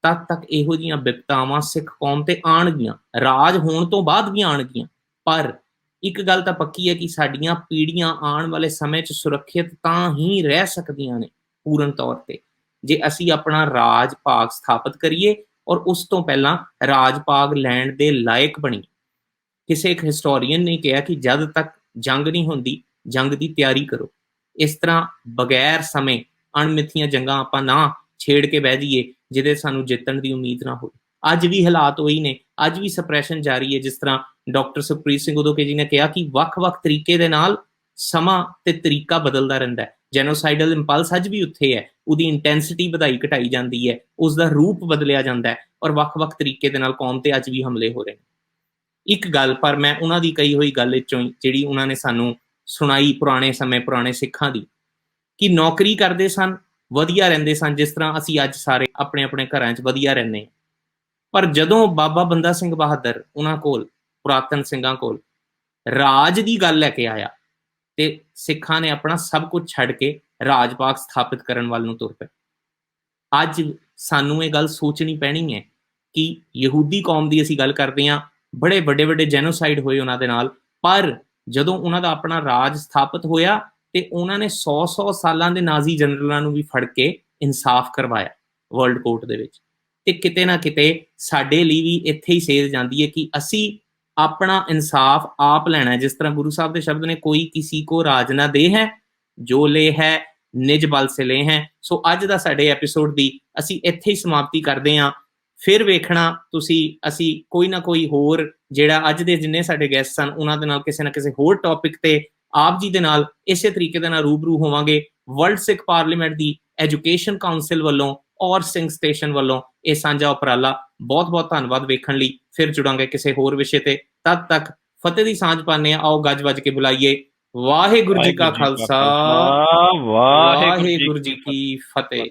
ਤਦ ਤੱਕ ਇਹੋ ਜਿਹੀਆਂ ਵਿਪਤਾਵਾਂ ਸਿੱਖ ਕੌਮ ਤੇ ਆਉਣਗੀਆਂ, ਰਾਜ ਹੋਣ ਤੋਂ ਬਾਅਦ ਵੀ ਆਉਣਗੀਆਂ। ਪਰ ਇੱਕ ਗੱਲ ਤਾਂ ਪੱਕੀ ਹੈ ਕਿ ਸਾਡੀਆਂ ਪੀੜ੍ਹੀਆਂ ਆਉਣ ਵਾਲੇ ਸਮੇਂ 'ਚ ਸੁਰੱਖਿਅਤ ਤਾਂ ਹੀ ਰਹਿ ਸਕਦੀਆਂ ਨੇ ਪੂਰਨ ਤੌਰ ਤੇ ਜੇ ਅਸੀਂ ਆਪਣਾ ਰਾਜ ਭਾਗ ਸਥਾਪਿਤ ਕਰੀਏ ਔਰ ਉਸ ਤੋਂ ਪਹਿਲਾਂ ਰਾਜ ਭਾਗ ਲੈਣ ਦੇ ਲਾਇਕ ਬਣੀਏ। ਕਿਸੇ ਇੱਕ ਹਿਸਟੋਰੀਅਨ ਨੇ ਕਿਹਾ ਕਿ ਜਦ ਤੱਕ ਜੰਗ ਨਹੀਂ ਹੁੰਦੀ, ਜੰਗ ਦੀ ਤਿਆਰੀ ਕਰੋ। ਇਸ ਤਰ੍ਹਾਂ ਬਗੈਰ ਸਮੇਂ ਅਣਮਿੱਥੀਆਂ ਜੰਗਾਂ ਆਪਾਂ ਨਾ ਛੇੜ ਕੇ ਬਹਿ ਜਾਈਏ ਜਿਹਦੇ ਸਾਨੂੰ ਜਿੱਤਣ ਦੀ ਉਮੀਦ ਨਾ ਹੋਵੇ। ਅੱਜ ਵੀ ਹਾਲਾਤ ਉਹੀ ਨੇ, ਅੱਜ ਵੀ ਸਪਰੈਸ਼ਨ ਜਾਰੀ ਹੈ। ਜਿਸ ਤਰ੍ਹਾਂ ਡਾਕਟਰ ਸੁਖਪ੍ਰੀਤ ਸਿੰਘ ਉਦੋਕੇ ਜੀ ਨੇ ਕਿਹਾ ਕਿ ਵੱਖ-ਵੱਖ ਤਰੀਕੇ ਦੇ ਨਾਲ ਸਮਾਂ ਤੇ ਤਰੀਕਾ ਬਦਲਦਾ ਰਹਿੰਦਾ ਹੈ। ਜੈਨੋਸਾਈਡਲ ਇੰਪਲਸ ਅੱਜ ਵੀ ਉੱਥੇ ਹੈ, ਉਹਦੀ ਇੰਟੈਂਸਿਟੀ ਵਧਾਈ ਘਟਾਈ ਜਾਂਦੀ ਹੈ, ਉਸਦਾ ਰੂਪ ਬਦਲਿਆ ਜਾਂਦਾ ਹੈ ਔਰ ਵੱਖ-ਵੱਖ ਤਰੀਕੇ ਦੇ ਨਾਲ ਕੌਮ ਤੇ ਅੱਜ ਵੀ ਹਮਲੇ ਹੋ ਰਹੇ ਨੇ। ਇੱਕ ਗੱਲ ਪਰ ਮੈਂ ਉਹਨਾਂ ਦੀ ਕਹੀ ਹੋਈ ਗੱਲ ਵਿੱਚੋਂ ਹੀ ਜਿਹੜੀ ਉਹਨਾਂ ਨੇ ਸਾਨੂੰ ਸੁਣਾਈ ਪੁਰਾਣੇ ਸਮੇਂ, ਪੁਰਾਣੇ ਸਿੱਖਾਂ ਦੀ, ਕਿ ਨੌਕਰੀ ਕਰਦੇ ਸਨ, ਵਧੀਆ ਰਹਿੰਦੇ ਸਨ, ਜਿਸ ਤਰ੍ਹਾਂ ਅਸੀਂ ਅੱਜ ਸਾਰੇ ਆਪਣੇ ਆਪਣੇ ਘਰਾਂ 'ਚ ਵਧੀਆ ਰਹਿੰਦੇ ਹਾਂ। ਪਰ ਜਦੋਂ ਬਾਬਾ ਬੰਦਾ ਸਿੰਘ ਬਹਾਦਰ ਉਹਨਾਂ ਕੋਲ, ਪੁਰਾਤਨ ਸਿੰਘਾਂ ਕੋਲ ਰਾਜ ਦੀ ਗੱਲ ਲੈ ਕੇ ਆਇਆ ਤੇ ਸਿੱਖਾਂ ਨੇ ਆਪਣਾ ਸਭ ਕੁਝ ਛੱਡ ਕੇ ਰਾਜ ਭਾਗ ਸਥਾਪਿਤ ਕਰਨ ਵੱਲ ਨੂੰ ਤੁਰ ਪਏ। ਅੱਜ ਸਾਨੂੰ ਇਹ ਗੱਲ ਸੋਚਣੀ ਪੈਣੀ ਹੈ ਕਿ ਯਹੂਦੀ ਕੌਮ ਦੀ ਅਸੀਂ ਗੱਲ ਕਰਦੇ ਹਾਂ, ਬੜੇ ਵੱਡੇ ਜੈਨੋਸਾਈਡ ਹੋਏ ਉਹਨਾਂ ਦੇ ਨਾਲ, ਪਰ ਜਦੋਂ ਉਹਨਾਂ ਦਾ ਆਪਣਾ ਰਾਜ ਸਥਾਪਿਤ ਹੋਇਆ ਤੇ ਉਹਨਾਂ ਨੇ 100 ਸਾਲਾਂ ਦੇ ਨਾਜ਼ੀ ਜਨਰਲਾਂ ਨੂੰ ਵੀ ਫੜ ਕੇ ਇਨਸਾਫ ਕਰਵਾਇਆ ਵਰਲਡ ਕੋਰਟ ਦੇ ਵਿੱਚ। ਤੇ ਕਿਤੇ ਨਾ ਕਿਤੇ ਸਾਡੇ ਲਈ ਵੀ ਇੱਥੇ ਹੀ ਸੇਧ ਜਾਂਦੀ ਹੈ ਕਿ ਅਸੀਂ ਆਪਣਾ ਇਨਸਾਫ ਆਪ ਲੈਣਾ। ਜਿਸ ਤਰ੍ਹਾਂ ਗੁਰੂ ਸਾਹਿਬ ਦੇ ਸ਼ਬਦ ਨੇ, ਕੋਈ ਕਿਸੇ ਕੋ ਰਾਜ ਨਾ ਦੇ ਹੈ, ਜੋ ਲੈ ਹੈ ਨਿਜ ਬਲ ਸੇ ਲੈ ਹੈ। ਸੋ ਅੱਜ ਦਾ ਸਾਡੇ ਐਪੀਸੋਡ ਦੀ ਅਸੀਂ ਇੱਥੇ ਹੀ ਸਮਾਪਤੀ ਕਰਦੇ ਹਾਂ। ਫਿਰ ਵੇਖਣਾ ਤੁਸੀਂ, ਅਸੀਂ ਕੋਈ ਨਾ ਕੋਈ ਹੋਰ ਜਿਹੜਾ ਅੱਜ ਦੇ ਜਿੰਨੇ ਸਾਡੇ ਗੈਸਟ ਸਨ ਉਹਨਾਂ ਦੇ ਨਾਲ ਕਿਸੇ ਨਾ ਕਿਸੇ ਹੋਰ ਟੌਪਿਕ ਤੇ ਆਪ ਜੀ ਦੇ ਨਾਲ ਇਸੇ ਤਰੀਕੇ ਦੇ ਨਾਲ ਰੂਬਰੂ ਹੋਵਾਂਗੇ। ਵਰਲਡ ਸਿੱਖ ਪਾਰਲੀਮੈਂਟ ਦੀ ਐਜੂਕੇਸ਼ਨ ਕਾਉਂਸਲ ਵੱਲੋਂ ਔਰ ਸਿੰਘ ਸਟੇਸ਼ਨ ਵੱਲੋਂ ਇਹ ਸਾਂਝਾ ਉਪਰਾਲਾ। ਬਹੁਤ ਧੰਨਵਾਦ ਵੇਖਣ ਲਈ। ਫਿਰ ਜੁੜਾਂਗੇ ਕਿਸੇ ਹੋਰ ਵਿਸ਼ੇ ਤੇ। ਤਦ ਤੱਕ ਫਤਿਹ ਦੀ ਸਾਂਝ ਪਾਉਂਦੇ ਹਾਂ। ਆਓ ਗੱਜ ਵੱਜ ਕੇ ਬੁਲਾਈਏ। ਵਾਹਿਗੁਰੂ ਜੀ ਕਾ ਖਾਲਸਾ, ਵਾਹਿਗੁਰੂ ਜੀ ਕੀ ਫਤਿਹ।